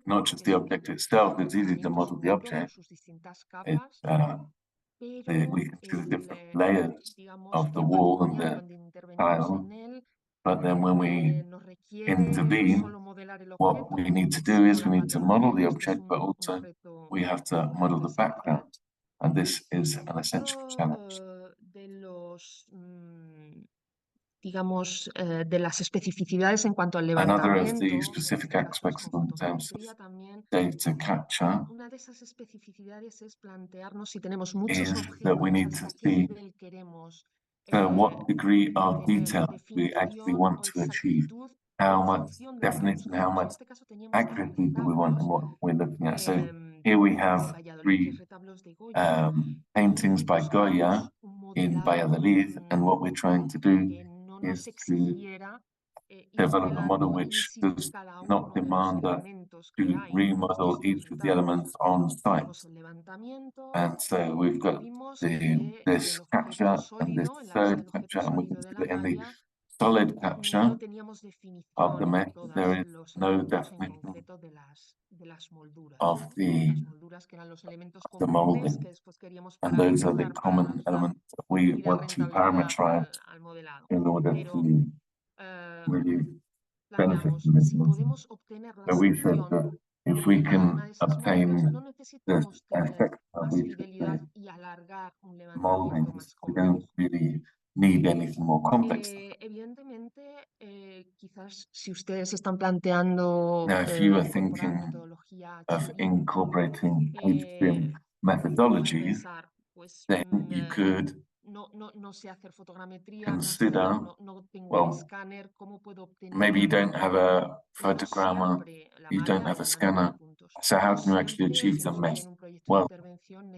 S11: not just the object itself. It's easy to model the object. We can see the different layers of the wall and the tile, but then when we intervene, what we need to do is we need to model the object, but also we have to model the background, and this is an essential challenge. Another of the specific aspects in terms of data capture is that we need to see what degree of detail we actually want to achieve, how much definition, how much accuracy do we want, and what we're looking at. So here we have three paintings by Goya in Valladolid, and what we're trying to do is to develop a model which does not demand us to remodel each of the elements on site. And so we've got this capture and this third capture, and we can see that in the solid capture of the mesh, there is no definition of the molding. And those are the common elements that we want to parameterize in order to really benefit from this modeling. So we said that if we can obtain the effect of each of the moldings, we don't really need anything more complex. Now, if you are thinking of incorporating HBIM methodologies, then you could consider, well, maybe you don't have a photogrammer, you don't have a scanner, so how can you actually achieve the mesh? Well,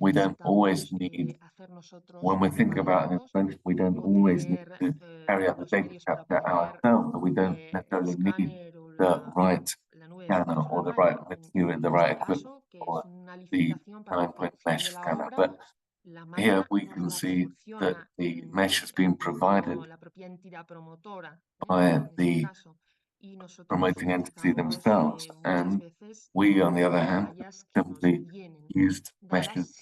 S11: we don't always need, when we think about an intervention, we don't always need to carry out the data capture ourselves, but we don't necessarily need the right scanner or the right material, the right equipment or the 9-point mesh scanner. But here we can see that the mesh has been provided by the promoting entity themselves, and we, on the other hand, simply used meshes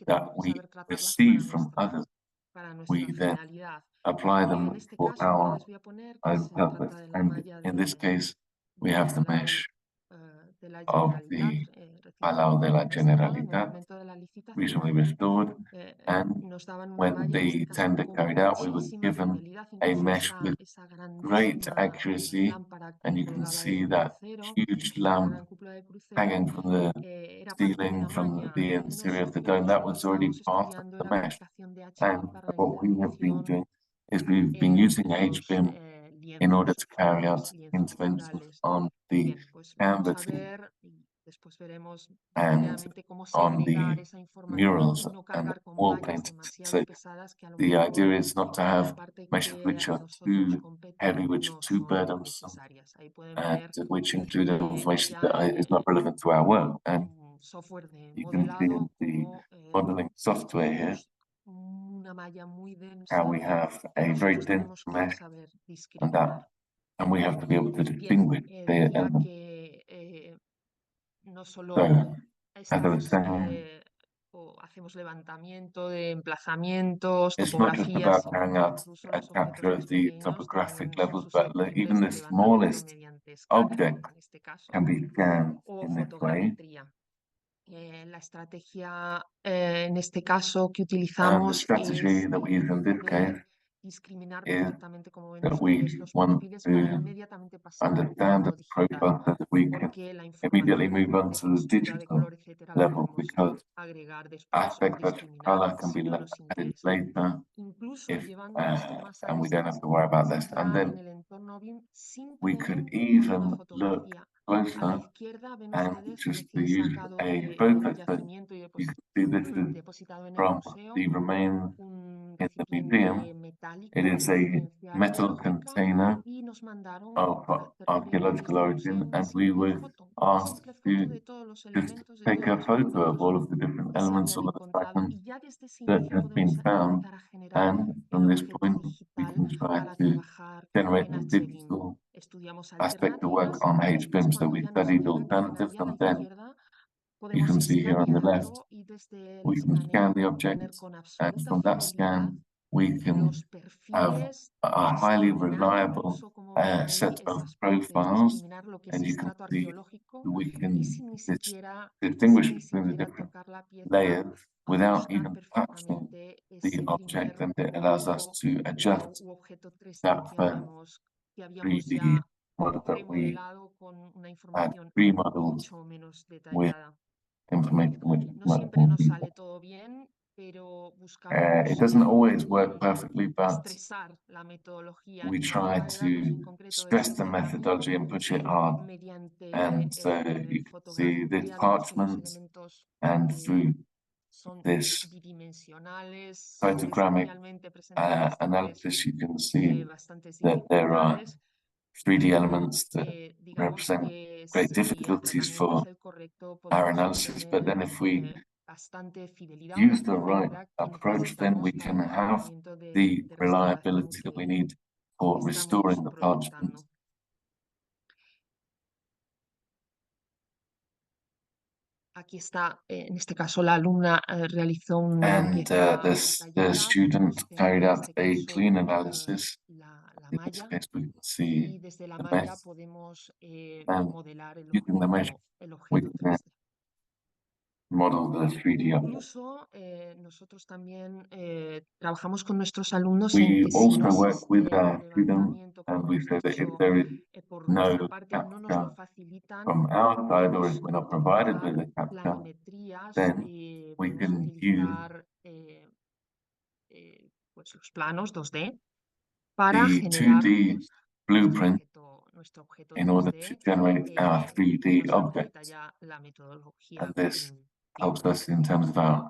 S11: that we receive from others. We then apply them for our own purpose, and in this case, we have the mesh of the Palau de la Generalitat, recently restored, and when the tender carried out, we were given a mesh with great accuracy, and you can see that huge lamp hanging from the ceiling, from the interior of the dome. That was already part of the mesh. And what we have been doing is we've been using HBIM in order to carry out interventions on the canvas and on the murals and wall paintings. So the idea is not to have meshes which are too heavy, which are too burdensome, and which include information that is not relevant to our work. And you can see in the modeling software here how we have a very dense mesh, and we have to be able to distinguish the elements. So, as I was saying, it's not just about carrying out a capture at the topographic levels, but even the smallest object can be scanned in this way.
S13: And the strategy that we use in this case is that we want to understand the profile so that we can immediately move on to the digital level, because aspects such as color can be added later if, and we don't have to worry about this. And then we could even look closer and just to use a photo. So you can see this is from the remains in the museum. It is a metal container of archaeological origin, and we were asked to just take a photo of all of the different elements, all of the fragments that have been found, and from this point we can try to generate the digital aspect of work on HBIM. So we studied alternatives, and then you can see here on the left, we can scan the object, and from that scan, we can have a highly reliable set of profiles, and you can see we can distinguish between the different layers without even touching the object, and it allows us to adjust that first 3D model that we had remodeled with information which is much more detailed. It doesn't always work perfectly, but we try to stress the methodology and push it hard. And so you can see this parchment, and through this photogrammic analysis, you can see that there are 3D elements that represent great difficulties for our analysis. But then if we use the right approach, then we can have the reliability that we need for restoring the parchment. Aquí está, en este caso la alumna realizó
S11: and the student carried out a clean analysis. In this case, we can see the mesh, and using the mesh, we can model the 3D object.
S13: Nosotros también trabajamos con nuestros alumnos
S11: We also work with our students, and we say that if there is no capture from our side, or if we're not provided with a capture, then we can use
S13: los planos 2D
S11: the 2D blueprint in order to generate our 3D objects. And this helps us in terms of our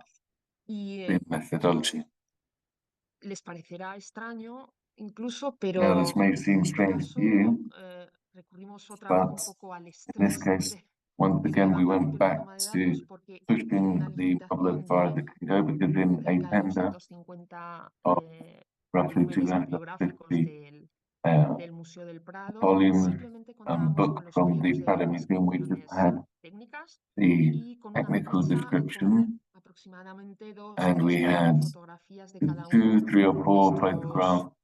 S13: Y
S11: methodology.
S13: les parecerá extraño incluso, pero
S11: Now, this may seem
S13: en este
S11: strange to
S13: caso
S11: you,
S13: recurrimos otra vez un
S11: but
S13: poco al
S11: in this
S13: estrés
S11: case, once again, we
S13: elevando el
S11: went
S13: nivel de
S11: back
S13: toma de
S11: to
S13: datos porque hay
S11: pushing
S13: una
S11: the problem
S13: limitación
S11: far as
S13: de
S11: it can go, because in a
S13: cerca de
S11: tender
S13: 250
S11: of roughly
S13: volúmenes bibliográficos
S11: 250 uh,
S13: del Museo del Prado.
S11: volume
S13: Simplemente contábamos con
S11: book
S13: los
S11: from the
S13: pliegos de
S11: Prado Museum. We just
S13: descripciones
S11: had
S13: técnicas
S11: the
S13: y con una
S11: technical
S13: ficha con
S11: description,
S13: aproximadamente dos,
S11: and we
S13: tres o cuatro
S11: had
S13: fotografías de cada
S11: two,
S13: uno
S11: three, or
S13: de
S11: four
S13: estos
S11: photographs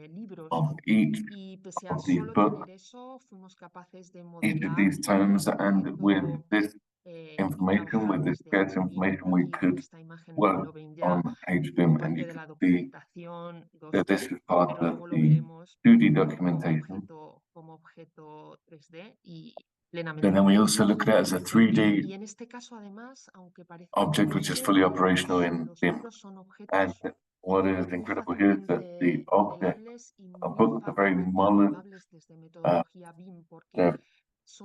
S13: libros.
S11: of each
S13: Y pese a
S11: of these
S13: solo
S11: books,
S13: tener eso, fuimos capaces de
S11: each of
S13: modelar
S11: these tomes,
S13: un
S11: and with
S13: objeto
S11: this
S13: y
S11: information,
S13: trabajar
S11: with this
S13: desde
S11: scarce
S13: HBIM.
S11: information, we
S13: Y
S11: could
S13: esta imagen
S11: work
S13: lo ven ya
S11: on
S13: como
S11: HBIM, and you
S13: parte de
S11: can
S13: la
S11: see
S13: documentación
S11: that this
S13: 2D,
S11: is part
S13: pero
S11: of
S13: luego lo
S11: the
S13: veremos
S11: 2D documentation.
S13: como objeto 3D y
S11: And
S13: plenamente
S11: then we also
S13: operativo.
S11: look at it as a 3D
S13: Y en este caso, además, aunque parezca
S11: object, which is
S13: increíble,
S11: fully operational in
S13: los
S11: BIM.
S13: libros son
S11: And
S13: objetos
S11: what is
S13: muy
S11: incredible here is that the
S13: fácilmente
S11: object,
S13: modelables y
S11: a
S13: muy
S11: book, are very
S13: fácilmente equipables desde
S11: uh,
S13: metodología BIM, porque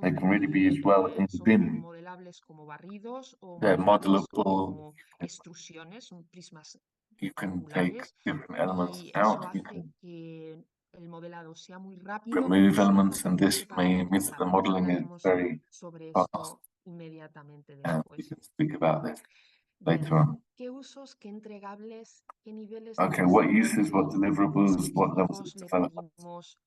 S11: they can really be used well in
S13: son
S11: BIM.
S13: modelables como barridos o
S11: They're
S13: modelables
S11: modelable.
S13: como extrusiones, son prismas
S11: You can take
S13: rectangulares,
S11: different elements
S13: y
S11: out.
S13: eso
S11: You
S13: hace
S11: can
S13: que el modelado sea muy rápido, pero
S11: remove
S13: sobre
S11: elements,
S13: todo
S11: and
S13: pase
S11: this
S13: para
S11: may means that the
S13: optimizarlo. Ya
S11: modeling is
S13: hablaremos
S11: very
S13: sobre
S11: fast.
S13: esto inmediatamente
S11: And we
S13: después.
S11: can speak about this
S13: Bien,
S11: later on.
S13: ¿qué usos, qué entregables, qué niveles de
S11: Okay, what uses, what
S13: desarrollo
S11: deliverables, what levels of
S13: específicos le
S11: development
S13: pedimos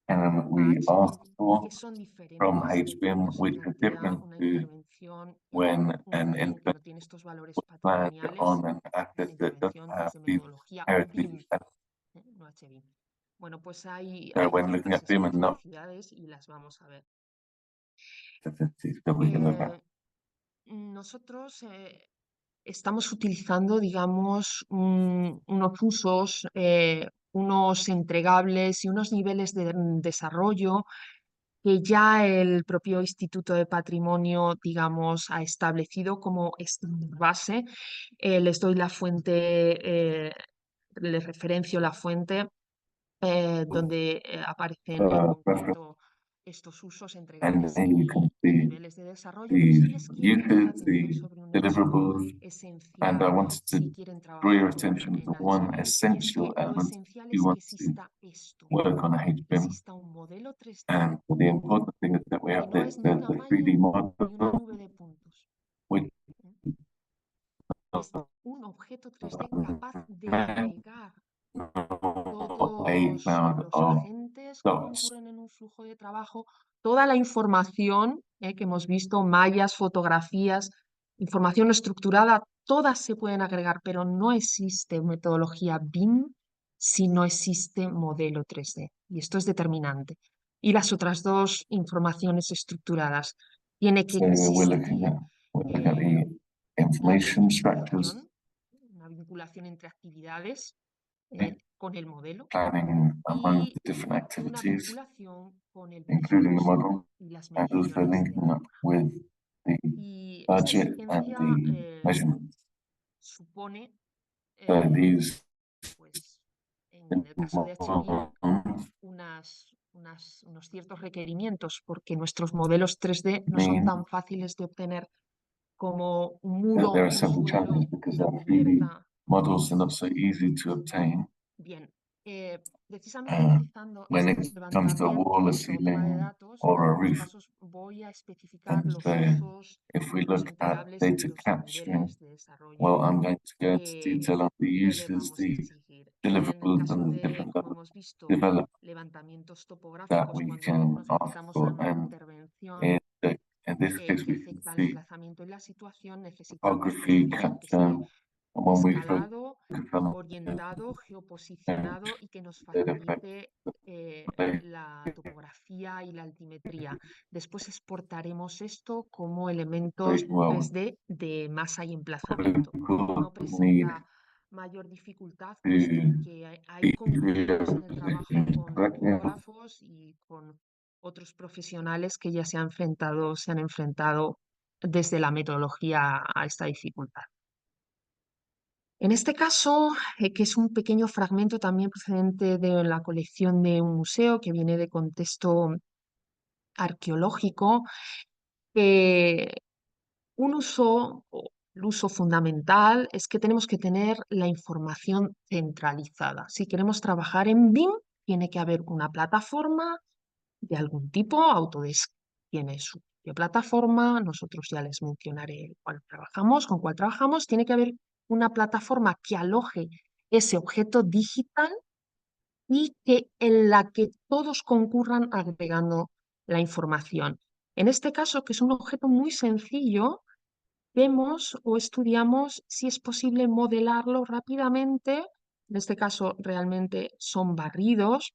S11: can
S13: a
S11: we ask
S13: HBIM
S11: for
S13: que son
S11: from
S13: diferentes de
S11: HBIM,
S13: cuando se
S11: which are
S13: plantea
S11: different
S13: una
S11: to
S13: intervención
S11: when
S13: en un
S11: an
S13: bien que
S11: intervention
S13: no tiene estos valores
S11: was planned
S13: patrimoniales,
S11: on an
S13: una
S11: asset that doesn't
S13: intervención
S11: have
S13: desde
S11: these
S13: metodología BIM,
S11: heritage
S13: no HBIM. Bueno, pues hay
S11: when looking
S13: ciertas
S11: at BIM and not
S13: especificidades y las vamos a ver.
S11: statistics that we can look at.
S13: Nosotros estamos utilizando, digamos, unos usos, unos entregables y unos niveles de desarrollo que ya el propio Instituto de Patrimonio, digamos, ha establecido como estándar base. Les doy la fuente, les referencio la fuente donde aparecen en concreto estos usos
S11: And
S13: entregables
S11: then you can
S13: y
S11: see
S13: niveles de desarrollo, pero
S11: the
S13: sí les quiero llamar la
S11: uses,
S13: atención
S11: the
S13: sobre un hecho
S11: deliverables, and I
S13: esencial
S11: wanted to
S13: si quieren
S11: draw your
S13: trabajar
S11: attention to
S13: en
S11: one
S13: HBIM, y es
S11: essential
S13: que lo
S11: element
S13: esencial
S11: you
S13: es que
S11: want to
S13: exista esto,
S11: work on a
S13: que
S11: HBIM.
S13: exista un modelo 3D
S11: And the important thing is that we
S13: que
S11: have
S13: no
S11: this,
S13: es ni una
S11: the
S13: malla
S11: 3D
S13: ni una
S11: model,
S13: nube de puntos.
S11: which
S13: Es un objeto 3D capaz de
S11: a
S13: agregar
S11: cloud
S13: todos los
S11: of
S13: agentes que
S11: dots.
S13: concurren en un flujo de trabajo, toda la información que hemos visto, mallas, fotografías, información estructurada, todas se pueden agregar, pero no existe metodología BIM si no existe modelo 3D. Y esto es determinante. Y las otras dos informaciones estructuradas. Tiene que
S11: So
S13: existir
S11: we're looking at the
S13: la
S11: information structures,
S13: vinculación, una vinculación entre actividades con el modelo
S11: planning among
S13: y
S11: the different
S13: una
S11: activities,
S13: vinculación con el
S11: including the
S13: presupuesto
S11: model,
S13: y las
S11: and also
S13: mediciones de
S11: linking up
S13: dato.
S11: with the
S13: Y esta
S11: budget and
S13: exigencia
S11: the measurements.
S13: supone,
S11: So these
S13: pues, en el caso de HBIM,
S11: models
S13: unos ciertos requerimientos, porque nuestros modelos 3D no son
S11: mean
S13: tan fáciles de obtener como un
S11: that
S13: muro,
S11: there are
S13: un
S11: several
S13: suelo,
S11: challenges because
S13: una
S11: our 3D
S13: cubierta.
S11: models are not so easy to obtain.
S13: Bien, precisamente utilizando
S11: When
S13: este
S11: it comes to a wall, a
S13: levantamiento o toma de
S11: ceiling,
S13: datos, en
S11: or a
S13: algunos
S11: roof,
S13: casos voy a especificar
S11: and
S13: los usos,
S11: if we
S13: los
S11: look at
S13: entregables y
S11: data
S13: los
S11: capturing,
S13: niveles de desarrollo
S11: well, I'm going to go into detail on the
S13: que le
S11: uses,
S13: vamos a
S11: the
S13: exigir. En el
S11: deliverables,
S13: caso
S11: and the
S13: de,
S11: different
S13: como
S11: levels
S13: hemos visto,
S11: developed
S13: levantamientos
S11: that
S13: topográficos,
S11: we
S13: cuando
S11: can
S13: nos
S11: ask
S13: enfrentamos a
S11: for.
S13: una
S11: And
S13: intervención
S11: in this case,
S13: que
S11: we can
S13: afecta al
S11: see
S13: emplazamiento y la situación, necesitamos un
S11: topography
S13: servicio que
S11: capture,
S13: esté
S11: and when we focus
S13: escalado,
S11: on
S13: orientado,
S11: the
S13: geoposicionado y que nos
S11: effect
S13: facilite
S11: of
S13: la topografía y la altimetría. Después exportaremos esto como elementos
S11: great well,
S13: 3D de masa y emplazamiento. No
S11: political need
S13: presenta mayor dificultad,
S11: to
S13: puesto que hay concurridos en el trabajo
S11: position
S13: con
S11: correctly.
S13: topógrafos y con otros profesionales que ya se han enfrentado desde la metodología a esta dificultad. En este caso, que es un pequeño fragmento también procedente de la colección de un museo que viene de contexto arqueológico, un uso el uso fundamental es que tenemos que tener la información centralizada. Si queremos trabajar en BIM, tiene que haber una plataforma de algún tipo. Autodesk tiene su propia plataforma, nosotros ya les mencionaré con cuál trabajamos. Tiene que haber una plataforma que aloje ese objeto digital y en la que todos concurran agregando la información. En este caso, que es un objeto muy sencillo, vemos o estudiamos si es posible modelarlo rápidamente. En este caso, realmente son barridos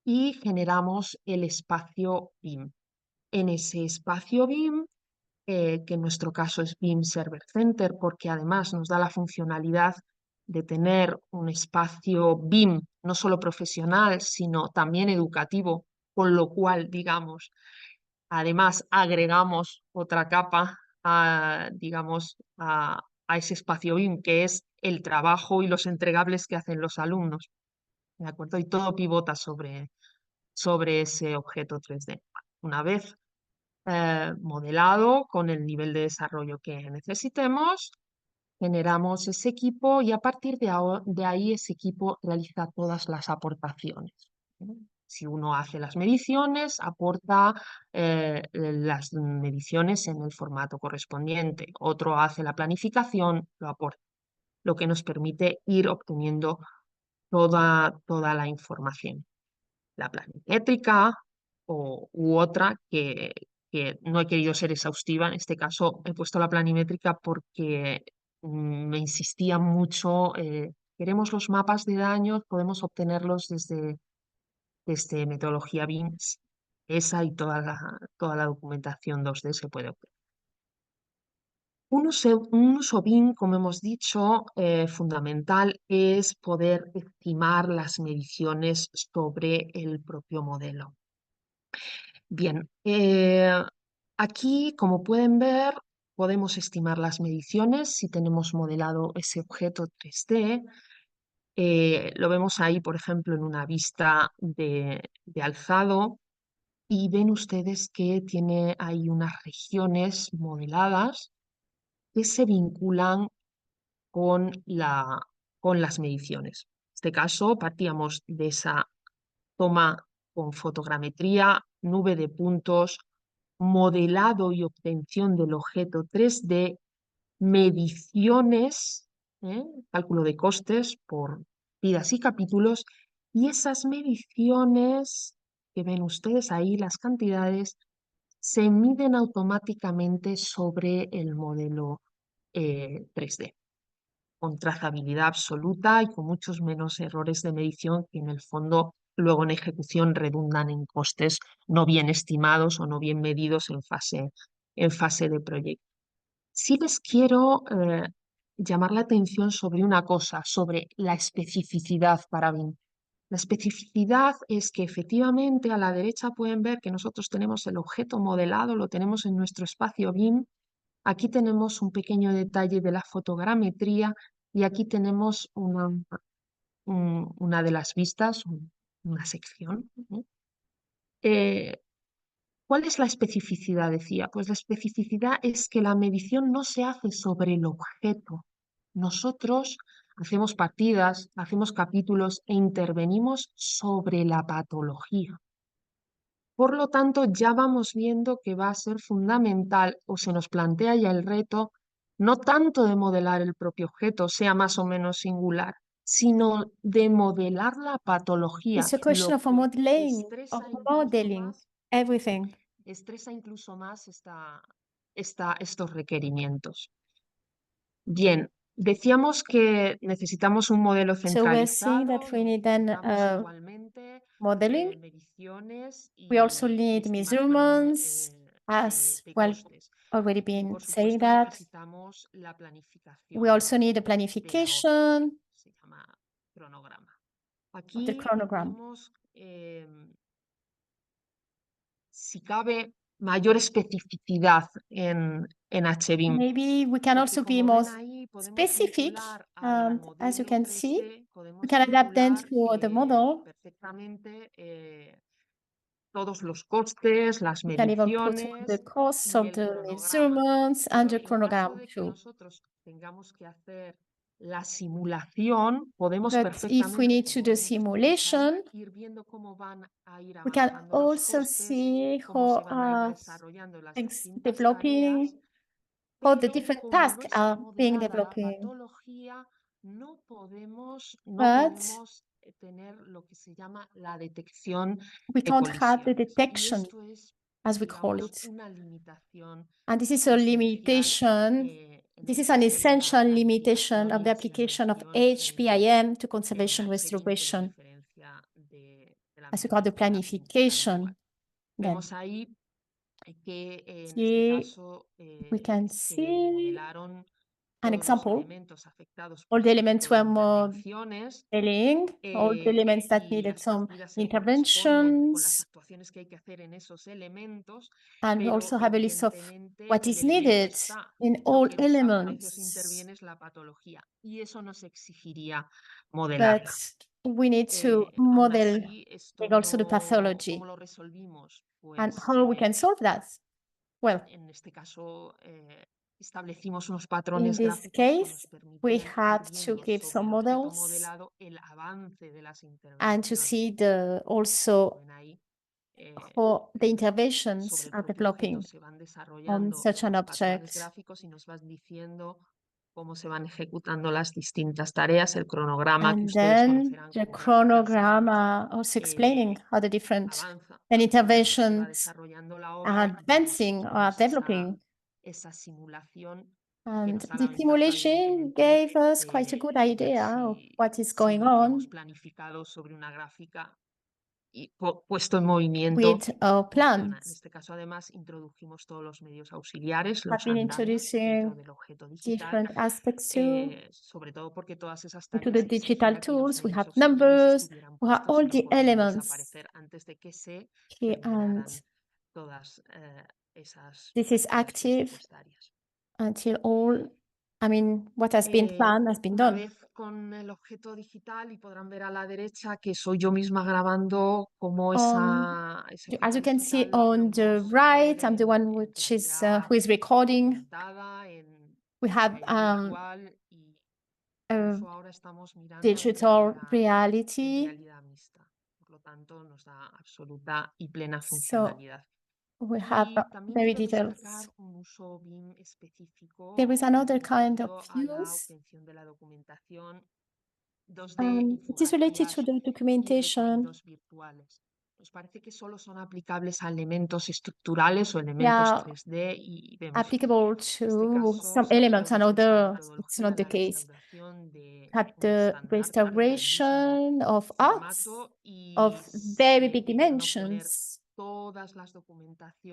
S13: y generamos el espacio BIM. En ese espacio BIM, que en nuestro caso es BIM Server Center, porque además nos da la funcionalidad de tener un espacio BIM no solo profesional, sino también educativo, con lo cual, digamos, además agregamos otra capa digamos, a ese espacio BIM, que es el trabajo y los entregables que hacen los alumnos. ¿De acuerdo? Y todo pivota sobre ese objeto 3D. Una vez modelado con el nivel de desarrollo que necesitemos, generamos ese equipo y a partir de ahí ese equipo realiza todas las aportaciones. Si uno hace las mediciones, aporta las mediciones en el formato correspondiente. Otro hace la planificación, lo aporta, lo que nos permite ir obteniendo toda la información. La planimétrica u otra que no he querido ser exhaustiva. En este caso he puesto la planimétrica porque me insistía mucho. Queremos los mapas de daños, podemos obtenerlos desde metodología BIM. Esa y toda la documentación 2D se puede obtener. Un uso BIM, como hemos dicho, fundamental es poder estimar las mediciones sobre el propio modelo. Bien, aquí, como pueden ver, podemos estimar las mediciones si tenemos modelado ese objeto 3D. Lo vemos ahí, por ejemplo, en una vista de alzado y ven ustedes que tiene ahí unas regiones modeladas que se vinculan con las mediciones. En este caso, partíamos de esa toma con fotogrametría, nube de puntos, modelado y obtención del objeto 3D, mediciones, cálculo de costes por vidas y capítulos, y esas mediciones que ven ustedes ahí, las cantidades, se miden automáticamente sobre el modelo 3D, con trazabilidad absoluta y con muchos menos errores de medición que en el fondo luego en ejecución redundan en costes no bien estimados o no bien medidos en fase de proyecto. Sí les quiero llamar la atención sobre una cosa, sobre la especificidad para BIM. La especificidad es que efectivamente a la derecha pueden ver que nosotros tenemos el objeto modelado, lo tenemos en nuestro espacio BIM. Aquí tenemos un pequeño detalle de la fotogrametría y aquí tenemos una de las vistas, una sección. ¿Cuál es la especificidad? Decía, pues la especificidad es que la medición no se hace sobre el objeto. Nosotros hacemos partidas, hacemos capítulos e intervenimos sobre la patología. Por lo tanto, ya vamos viendo que va a ser fundamental o se nos plantea ya el reto no tanto de modelar el propio objeto, sea más o menos singular, sino de modelar la patología.
S2: It's a question of modeling, everything.
S13: Estresa incluso más estos requerimientos. Bien, decíamos que necesitamos un modelo
S2: So we're seeing
S13: centralizado.
S2: that we need then modeling.
S13: Mediciones
S2: We also need measurements, as well already been saying that.
S13: Necesitamos la planificación
S2: We also need a planification
S13: se llama cronograma.
S2: of the
S13: Aquí
S2: chronogram.
S13: vemos, si cabe, mayor especificidad en HBIM.
S2: Maybe we can also be more specific,
S13: and
S2: as you can see, we can adapt them to the model.
S13: Perfectamente todos los costes, las
S2: You can even put all
S13: mediciones
S2: the costs
S13: y
S2: of
S13: el
S2: the
S13: cronograma.
S2: measurements and the
S13: Pero en caso
S2: chronogram
S13: de que
S2: too.
S13: nosotros tengamos que hacer la simulación, podemos
S2: But if we
S13: perfectamente,
S2: need to
S13: como
S2: do
S13: vemos ustedes ahí,
S2: simulation,
S13: ir viendo cómo van a ir
S2: we can
S13: avanzando los
S2: also
S13: costes,
S2: see
S13: cómo se
S2: how
S13: van a ir desarrollando las
S2: things
S13: distintas tareas,
S2: developing, how the
S13: pero
S2: different
S13: como
S2: tasks
S13: no está
S2: are being
S13: modelada la
S2: developing.
S13: patología, no podemos
S2: But
S13: tener lo que se llama la detección
S2: we
S13: de
S2: can't have the
S13: colisiones. Y
S2: detection,
S13: esto es,
S2: as we call
S13: digamos,
S2: it.
S13: una limitación
S2: And this is a
S13: esencial
S2: limitation.
S13: en
S2: This
S13: el
S2: is an
S13: caso de
S2: essential
S13: la
S2: limitation
S13: planificación
S2: of
S13: y
S2: the
S13: la
S2: application of
S13: intervención
S2: HBIM to
S13: en
S2: conservation
S13: la serie
S2: restoration,
S13: interreferencia de la
S2: as we call the
S13: metodología inicial.
S2: planification. Then
S13: Vemos ahí que en este
S2: here
S13: caso
S2: we can
S13: se
S2: see
S13: modelaron
S2: an
S13: todos los
S2: example.
S13: elementos afectados
S2: All
S13: por
S2: the
S13: este
S2: elements
S13: tipo de
S2: were
S13: intervenciones
S2: modeling, all the elements that
S13: y
S2: needed
S13: las
S2: some
S13: partidas ahí corresponden con las
S2: interventions,
S13: actuaciones que hay que hacer en esos elementos,
S2: and we
S13: pero
S2: also have a list of
S13: evidentemente
S2: what
S13: el
S2: is
S13: elemento
S2: needed
S13: está.
S2: in
S13: Lo
S2: all
S13: que desaparece o se
S2: elements.
S13: interviene es la patología y eso nos exigiría
S2: But
S13: modelarla.
S2: we need to
S13: Aún
S2: model
S13: así, esto
S2: also the
S13: no,
S2: pathology.
S13: ¿cómo lo resolvimos?
S2: And
S13: Pues
S2: how we can solve that? Well,
S13: en este caso establecimos unos
S2: in
S13: patrones
S2: this
S13: gráficos que nos
S2: case, we
S13: permitían
S2: had
S13: ir
S2: to
S13: viendo
S2: give
S13: sobre
S2: some
S13: el objeto
S2: models
S13: modelado el avance de las
S2: and to
S13: intervenciones.
S2: see the also
S13: Ven ahí,
S2: how the
S13: sobre
S2: interventions
S13: el
S2: are
S13: propio objeto
S2: developing
S13: se van
S2: on
S13: desarrollando
S2: such an
S13: los patrones
S2: object.
S13: gráficos y nos van diciendo cómo se van ejecutando las distintas tareas, el cronograma que
S2: And
S13: ustedes
S2: then
S13: conocerán
S2: the
S13: como
S2: chronogram also explaining how the different
S13: avanza,
S2: and
S13: se va
S2: interventions
S13: desarrollando la
S2: are
S13: obra y
S2: advancing or
S13: vemos
S2: developing.
S13: esa simulación que
S2: And
S13: nos da
S2: the
S13: la ventaja,
S2: simulation
S13: evidentemente,
S2: gave us quite a
S13: de
S2: good
S13: ver
S2: idea of
S13: si,
S2: what is
S13: si
S2: going
S13: lo que hemos
S2: on
S13: planificado sobre una gráfica y puesto en movimiento
S2: with our
S13: funciona. En
S2: plans.
S13: este caso, además, introdujimos todos los medios auxiliares,
S2: Have
S13: los
S2: been
S13: andamios dentro
S2: introducing
S13: del objeto digital,
S2: different aspects too
S13: sobre todo porque todas esas
S2: into
S13: tareas
S2: the digital
S13: exigía que los
S2: tools. We
S13: medios
S2: have
S13: auxiliares
S2: numbers,
S13: estuvieran
S2: we have
S13: puestos
S2: all
S13: y no
S2: the
S13: podían
S2: elements
S13: desaparecer antes de que se
S2: here, and
S13: terminaran todas esas
S2: this is
S13: partidas
S2: active
S13: presupuestarias.
S2: until all, I mean, what has been planned has been
S13: Una
S2: done.
S13: vez con el objeto digital y podrán ver a la derecha que soy yo misma grabando cómo ese
S2: As
S13: objeto
S2: you can see
S13: digital
S2: on the
S13: podemos
S2: right,
S13: ver
S2: I'm the one which is who is recording.
S13: aumentada, en
S2: We have
S13: virtual y incluso ahora estamos mirando
S2: digital
S13: en
S2: reality.
S13: realidad mixta. Por lo tanto, nos da absoluta y plena
S2: So
S13: funcionalidad.
S2: we have
S13: Y también
S2: very
S13: quiero
S2: details.
S13: destacar un uso BIM específico
S2: There is another kind of
S13: referido a la
S2: use.
S13: obtención de la documentación 2D,
S2: It is related to
S13: infografías
S2: the
S13: y
S2: documentation.
S13: recorridos virtuales. Nos parece que solo son aplicables a elementos estructurales o
S2: They
S13: elementos
S2: are
S13: 3D y vemos que
S2: applicable
S13: en este
S2: to
S13: caso
S2: some
S13: se ha
S2: elements
S13: usado
S2: and
S13: mucho esta
S2: others. It's
S13: metodología,
S2: not the
S13: la
S2: case.
S13: restauración de
S2: Have
S13: un
S2: the
S13: estandarte del mismo
S2: restoration of arts
S13: formato
S2: of
S13: y
S2: very big
S13: pudieron obtener
S2: dimensions.
S13: todas las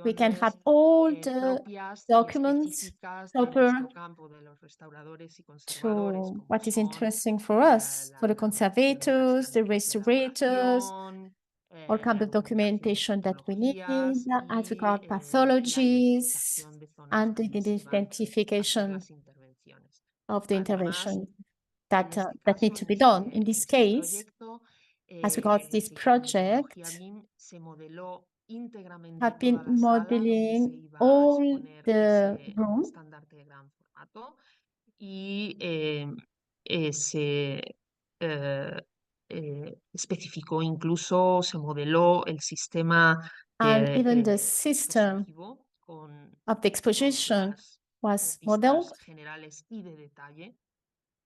S2: We can have
S13: documentaciones
S2: all the
S13: propias y
S2: documents
S13: específicas de
S2: proper
S13: nuestro campo, de los restauradores y conservadores,
S2: to
S13: como
S2: what is
S13: son
S2: interesting for us, for the
S13: la medición de las
S2: conservators, the
S13: técnicas de
S2: restorators,
S13: elaboración,
S2: all kind
S13: la
S2: of
S13: documentación
S2: documentation
S13: de
S2: that we need,
S13: patologías
S2: as
S13: y
S2: regard
S13: la
S2: pathologies
S13: identificación de zonas
S2: and the
S13: donde se van a hacer
S2: identification
S13: las intervenciones.
S2: of the
S13: Además,
S2: intervention
S13: en
S2: that
S13: este
S2: that need
S13: caso,
S2: to be done. In this case,
S13: proyecto,
S2: as regards
S13: en
S2: this
S13: este con
S2: project,
S13: metodología BIM se modeló íntegramente
S2: have been
S13: toda la sala donde se
S2: modeling
S13: iba a
S2: all
S13: exponer
S2: the
S13: ese
S2: room
S13: estandarte de gran formato y se especificó, incluso se modeló el sistema
S2: and even the system
S13: expositivo con
S2: of the exposition
S13: las
S2: was modeled
S13: vistas generales y de detalle,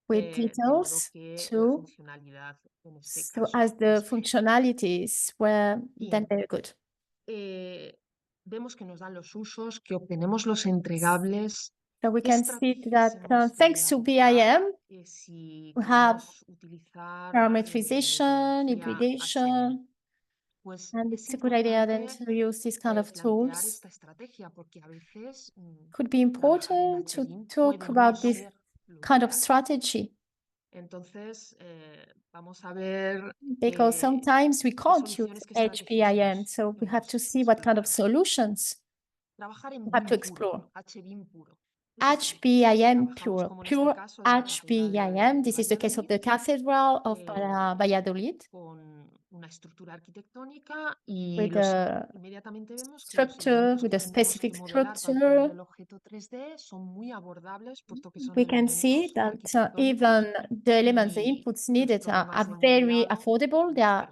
S2: with
S13: de modo
S2: details
S13: que la
S2: too,
S13: funcionalidad en este
S2: so
S13: caso
S2: as the
S13: es
S2: functionalities were then
S13: bien.
S2: very good.
S13: Vemos que nos dan los usos, que obtenemos los entregables.
S2: So we
S13: ¿Qué
S2: can see
S13: estrategias
S2: that
S13: hemos de
S2: thanks to
S13: adoptar
S2: BIM,
S13: si
S2: we have
S13: queremos utilizar
S2: parametrization,
S13: metodología HBIM?
S2: hybridation,
S13: Pues
S2: and
S13: es
S2: it's a good idea then
S13: importante
S2: to use these kind of
S13: plantear
S2: tools.
S13: esta estrategia porque a veces
S2: Could be
S13: trabajar en
S2: important to
S13: HBIM
S2: talk
S13: puede no
S2: about this
S13: ser lo
S2: kind of
S13: ideal.
S2: strategy,
S13: Entonces, vamos a ver
S2: because sometimes we
S13: qué
S2: can't use
S13: soluciones, qué estrategias
S2: HBIM, so we have
S13: podemos
S2: to see what kind of
S13: explorar.
S2: solutions
S13: Trabajar en
S2: we have
S13: BIM
S2: to
S13: puro,
S2: explore.
S13: HBIM puro.
S2: HBIM
S13: Trabajamos,
S2: pure,
S13: como en este
S2: pure
S13: caso, de la Catedral
S2: HBIM.
S13: de
S2: This is the case of the
S13: Valladolid,
S2: Cathedral of Valladolid,
S13: con una
S2: with a structure, with a specific structure, we can see that even the elements, the inputs needed are very affordable. They are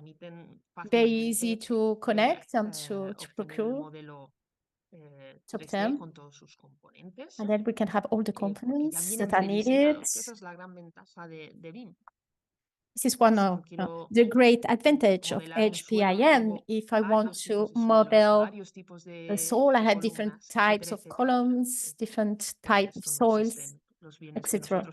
S2: very easy to connect and to procure, to obtain. And then we can have all the components that are needed. This is one of the great advantage of HBIM. If I want to model the soil, I have different types of columns, different types of soils, etc.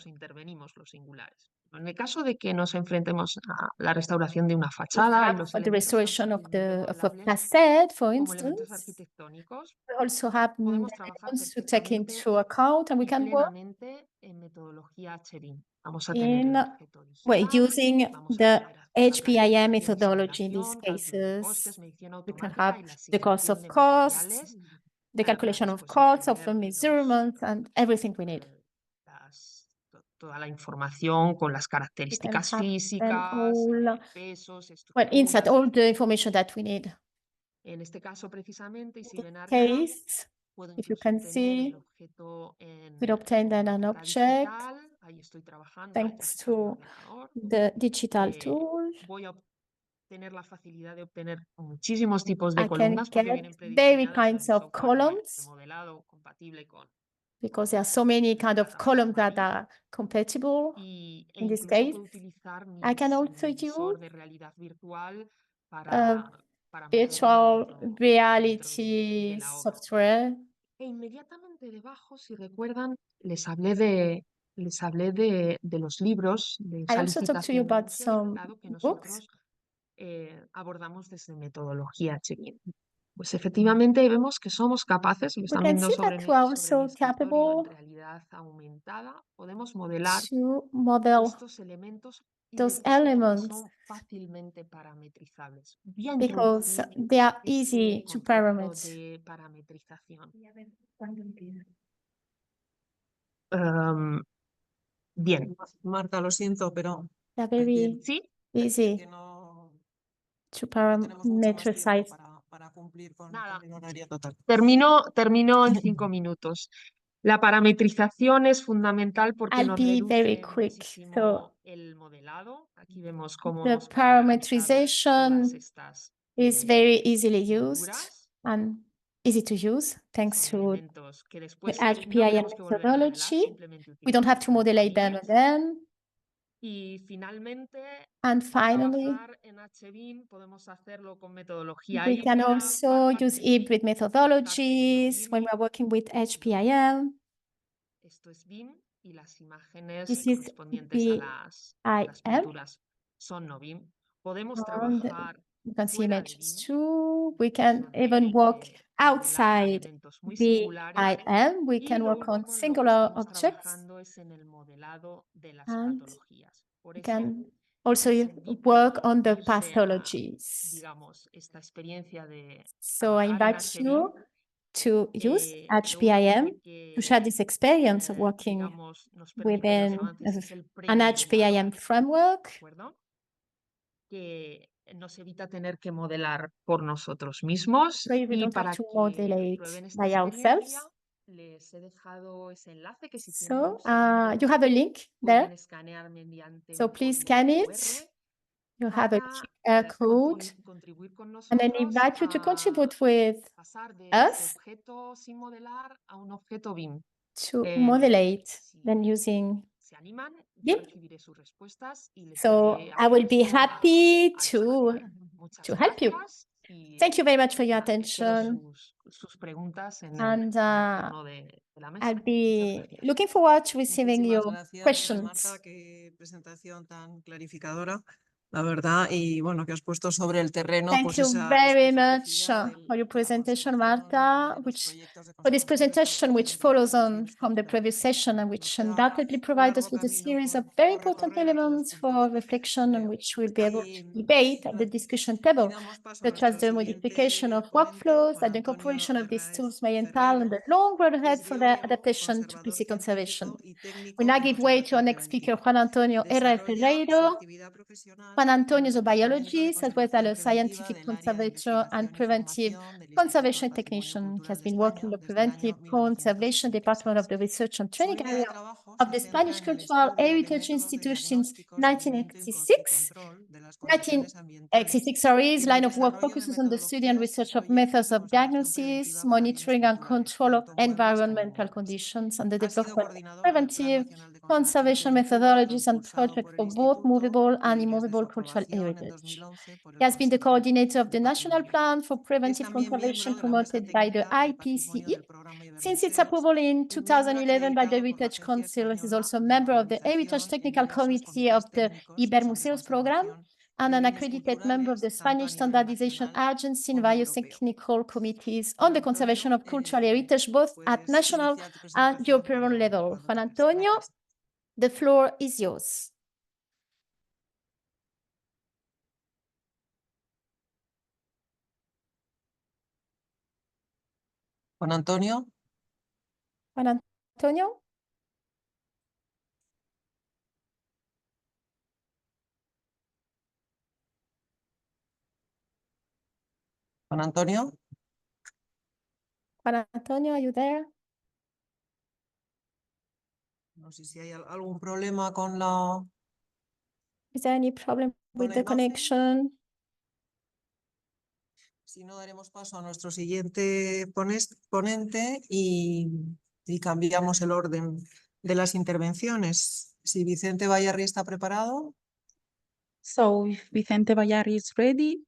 S13: En el caso de que nos enfrentemos a la restauración de una
S2: We
S13: fachada y
S2: have
S13: los
S2: for the restoration of a
S13: modelables
S2: facade, for
S13: como elementos
S2: instance.
S13: arquitectónicos,
S2: We also have
S13: podemos trabajar
S2: elements to take
S13: perfectamente
S2: into account, and we
S13: y
S2: can work
S13: plenamente en metodología HBIM. Vamos a tener el objeto
S2: well,
S13: digital,
S2: using
S13: vamos a
S2: the
S13: poder hacer la
S2: HBIM
S13: planificación y
S2: methodology in these
S13: simulación, cálculo de costes,
S2: cases.
S13: medición
S2: We can
S13: automática
S2: have
S13: y la
S2: the cost
S13: asignación
S2: of
S13: de
S2: costs,
S13: materiales
S2: the
S13: para
S2: calculation of
S13: después
S2: costs, of the
S13: obtener
S2: measurements, and everything we need.
S13: toda la información con las
S2: We can
S13: características
S2: have then
S13: físicas,
S2: all,
S13: pesos,
S2: well, insert
S13: estructuras.
S2: all the information that we need.
S13: En este caso precisamente, y si ven arriba,
S2: Case,
S13: puedo
S2: if you
S13: incluso
S2: can
S13: obtener el
S2: see,
S13: objeto en
S2: we'll obtain then an
S13: formato
S2: object
S13: digital. Ahí estoy trabajando,
S2: thanks
S13: está mi
S2: to
S13: ordenador.
S2: the digital tool.
S13: Voy a tener la facilidad de obtener muchísimos tipos de
S2: I can
S13: columnas porque
S2: get
S13: vienen
S2: very
S13: prediseñadas en
S2: kinds
S13: un
S2: of
S13: software de
S2: columns
S13: modelado compatible con
S2: because there are so many kind of columns that are compatible.
S13: e
S2: In this
S13: incluso
S2: case,
S13: puedo utilizar
S2: I can
S13: mi
S2: also
S13: visor
S2: use
S13: de realidad virtual
S2: a
S13: para
S2: virtual
S13: moverme dentro
S2: reality
S13: de la obra.
S2: software.
S13: E inmediatamente debajo, si recuerdan, les hablé de los libros de
S2: I also talked to you
S13: licitación del
S2: about
S13: Museo del
S2: some
S13: Prado que
S2: books.
S13: nosotros abordamos desde metodología HBIM. Pues efectivamente vemos que somos capaces, lo
S2: We
S13: están
S2: can
S13: viendo
S2: see
S13: sobre
S2: that we are
S13: mi
S2: also
S13: escritorio en
S2: capable
S13: realidad aumentada, podemos modelar
S2: to model
S13: estos elementos y
S2: those
S13: repito porque
S2: elements
S13: son fácilmente parametrizables. Voy a
S2: because
S13: introducir
S2: they are
S13: ese
S2: easy to
S13: concepto
S2: parameter.
S13: de parametrización. Bien.
S4: Marta, lo siento, pero
S2: They're very
S13: ¿Sí?
S2: easy
S4: que no
S2: to
S4: tenemos mucho más tiempo
S2: parametrize.
S4: para cumplir con
S13: Nada.
S4: el horario total.
S13: Termino en 5 minutos. La parametrización es fundamental porque
S2: I'll
S13: nos
S2: be very
S13: reduce
S2: quick.
S13: muchísimo
S2: So
S13: el modelado. Aquí vemos cómo
S2: the
S13: hemos parametrizado todas
S2: parametrization
S13: estas
S2: is very easily used
S13: molduras.
S2: and easy to use thanks
S13: Son
S2: to
S13: elementos que
S2: the
S13: después no
S2: HBIM
S13: tenemos que volver a modelar,
S2: methodology.
S13: simplemente
S2: We don't have to
S13: utilizamos
S2: model them
S13: NURBS.
S2: again.
S13: Y finalmente,
S2: And finally,
S13: trabajar en HBIM podemos hacerlo con metodología
S2: we can
S13: híbrida,
S2: also use hybrid methodologies when
S13: BIM.
S2: we're working with HBIM.
S13: Esto es BIM y las imágenes
S2: This is
S13: correspondientes a las
S2: BIM.
S13: pinturas son no BIM. Podemos
S2: And
S13: trabajar
S2: you can see
S13: fuera de
S2: images
S13: BIM,
S2: too. We can
S13: son
S2: even work
S13: modelar
S2: outside
S13: elementos muy singulares.
S2: BIM. We
S13: Y
S2: can
S13: lo
S2: work on
S13: último en lo que
S2: singular
S13: estamos
S2: objects.
S13: trabajando es en el modelado de las
S2: And
S13: patologías. Por
S2: we
S13: eso
S2: can also
S13: les invito
S2: work
S13: a
S2: on the
S13: unirse a,
S2: pathologies.
S13: digamos, esta experiencia de
S2: So I
S13: trabajar en
S2: invite
S13: HBIM.
S2: you to use
S13: Lo único
S2: HBIM to share this experience of working
S13: digamos, nos permite los
S2: within
S13: avances es el
S2: an
S13: premodelado,
S2: HBIM framework.
S13: ¿de acuerdo? Que nos evita tener que modelar por nosotros mismos
S2: So we
S13: y
S2: don't have
S13: para
S2: to
S13: que
S2: model
S13: prueben
S2: it
S13: esta
S2: by
S13: experiencia
S2: ourselves.
S13: les he dejado ese enlace que si tienen
S2: So
S13: un segundo
S2: you have a link
S13: pueden
S2: there.
S13: escanear mediante
S2: So
S13: un
S2: please
S13: código
S2: scan it.
S13: QR
S2: You have a
S13: para
S2: QR code.
S13: contribuir con
S2: And then
S13: nosotros
S2: invite you to
S13: a
S2: contribute with
S13: pasar de este
S2: us
S13: objeto sin modelar a un objeto BIM.
S2: to modulate then
S13: Si
S2: using
S13: se animan, yo
S2: BIM.
S13: recibiré sus respuestas y les
S2: So
S13: daré
S2: I will be
S13: acceso
S2: happy
S13: a
S2: to
S13: escanear. Muchas
S2: help you.
S13: gracias y
S2: Thank you very much for your
S13: nada, espero
S2: attention.
S13: sus preguntas en el
S2: And
S13: turno de la mesa.
S2: I'll be looking forward to receiving
S4: Muchísimas
S2: your
S4: gracias,
S2: questions.
S4: Marta, qué presentación tan clarificadora, la verdad, y bueno, que has puesto sobre el terreno
S2: Thank
S4: pues
S2: you
S4: esa
S2: very much
S4: especificidad
S2: for your
S4: de la
S2: presentation,
S4: conservación,
S2: Marta,
S4: de los
S2: which
S4: proyectos de
S2: for this
S4: conservación que están
S2: presentation, which
S4: surgiendo en
S2: follows
S4: el
S2: on
S4: tejido
S2: from the
S4: estructural.
S2: previous session and
S4: Nos
S2: which
S4: queda
S2: undoubtedly
S4: un
S2: provide us
S4: largo
S2: with a
S4: camino
S2: series of
S4: por
S2: very important
S4: recorrer en todos
S2: elements for
S4: puntos,
S2: reflection on
S4: creo.
S2: which we'll be able to
S4: Y
S2: debate at the discussion
S4: y
S2: table,
S4: damos paso a
S2: such as
S4: nuestro
S2: the modification
S4: siguiente
S2: of
S4: ponente,
S2: workflows
S4: Juan
S2: that the
S4: Antonio
S2: incorporation of these
S4: Herráez
S2: tools may entail in
S4: Ferreiro,
S2: the long road
S4: que
S2: ahead
S4: es
S2: for their
S4: biólogo,
S2: adaptation to
S4: conservador
S2: PC conservation.
S4: científico y
S2: We
S4: técnico
S2: now
S4: en
S2: give way to our
S4: conservación
S2: next speaker,
S4: preventiva.
S2: Juan Antonio Herráez
S4: Desarrolla su
S2: Ferreiro.
S4: actividad profesional
S2: Juan Antonio is a biologist as well as a scientific conservator and preventive conservation technician. He has been working in the preventive conservation department of the research and training area of the Spanish Cultural Heritage Institute since 1986. 1986, sorry, his line of work focuses on the study and research of methods of diagnosis, monitoring and control of environmental conditions, and the development of preventive conservation methodologies and projects for both movable and immovable cultural heritage. He has been the coordinator of the National Plan for Preventive Conservation promoted by the IPCE since its approval in 2011 by the Heritage Council. He is also a member of the Heritage Technical Committee of the HBIM Museums program and an accredited member of the Spanish Standardization Agency in various technical committees on the conservation of cultural heritage, both at national and European level. Juan Antonio, the floor is yours.
S4: Juan Antonio.
S2: Juan Antonio.
S4: Juan Antonio.
S2: Juan Antonio, are you there?
S4: No sé si hay algún problema con la...
S2: Is there any problem with the connection?
S4: Si no, daremos paso a nuestro siguiente ponente y cambiamos el orden de las intervenciones. Si Vicente Bayarri está preparado.
S7: So if Vicente Bayarri is ready.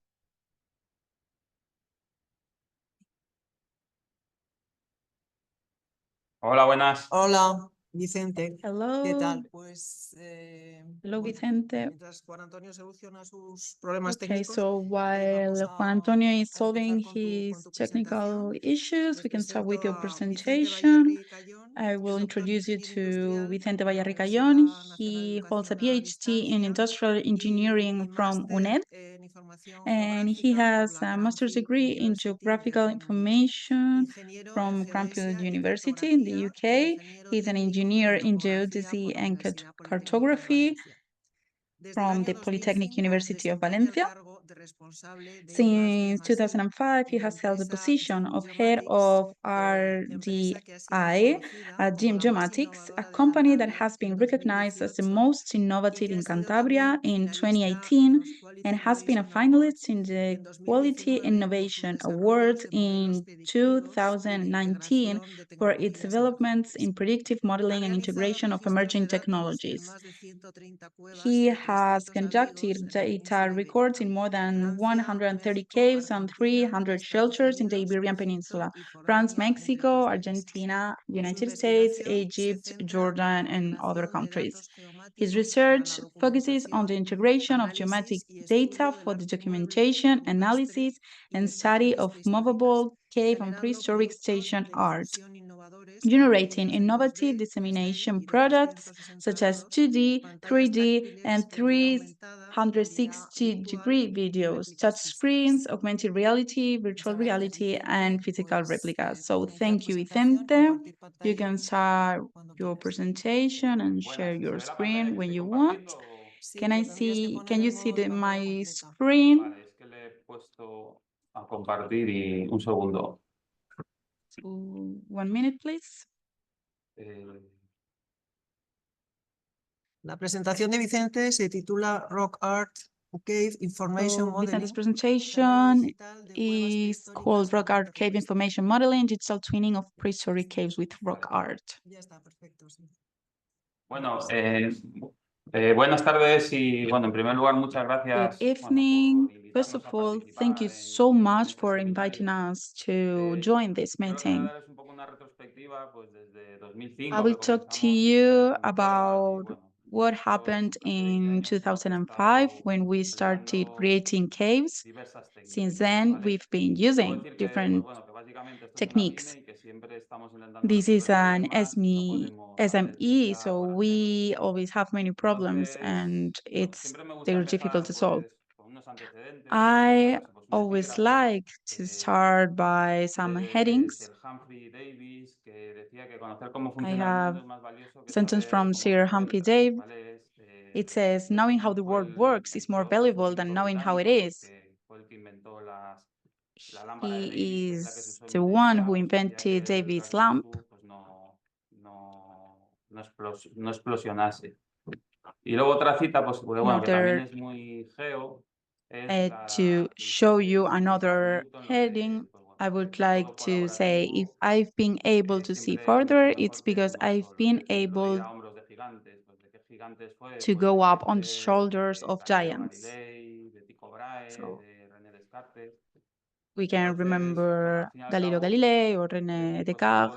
S14: Hola, buenas.
S4: Hola, Vicente.
S7: Hello.
S4: ¿Qué tal? Pues,
S7: hello, Vicente.
S4: Mientras Juan Antonio soluciona sus problemas
S7: Okay,
S4: técnicos,
S7: so while Juan Antonio is solving his technical issues, we can start with your presentation. I will introduce you to Vicente Bayarri Cayón. He holds a PhD in industrial engineering from UNED, and he has a master's degree in geographical information from Cranfield University in the UK. He's an engineer in geodesy and cartography from the Polytechnic University of Valencia. Since 2005, he has held the position of head of RDI at Geographical, a company that has been recognized as the most innovative in Cantabria in 2018 and has been a finalist in the Quality Innovation Award in 2019 for its developments in predictive modeling and integration of emerging technologies. He has conducted data records in more than 130 caves and 300 shelters in the Iberian Peninsula, France, Mexico, Argentina, United States, Egypt, Jordan, and other countries. His research focuses on the integration of geometric data for the documentation, analysis, and study of movable cave and prehistoric station art, generating innovative dissemination products such as 2D, 3D, and 360-degree videos, touch screens, augmented reality, virtual reality, and physical replicas. So thank you, Vicente. You can start your presentation and share your screen when you want. Can you see my screen?
S14: Vale, es que le he puesto a compartir y un segundo.
S7: 1 minute, please.
S4: La presentación de Vicente se titula Rock Art Cave Information Modeling.
S7: Vicente's presentation is called Rock Art Cave Information Modeling, Digital Twinning of Prehistoric Caves with Rock Art.
S4: Ya está, perfecto, sí.
S14: Bueno, buenas tardes y, bueno, en primer lugar, muchas gracias.
S7: Good evening. First of all, thank you so much for inviting us to join this meeting. I will talk to you about what happened in 2005 when we started creating caves. Since then, we've been using different techniques. This is an SME, so we always have many problems and they're difficult to solve. I always like to start by some headings. I have a sentence from Sir Humphrey Davy It says, knowing how the world works is more valuable than knowing how it is. He is the one who invented David's lamp.
S14: No explosionase. Y luego otra cita, pues, bueno, que también es muy geo,
S7: to show you another heading, I would like to say, if I've been able to see further, it's because I've been able to go up on the shoulders of giants. So we can remember Galileo Galilei or René Descartes.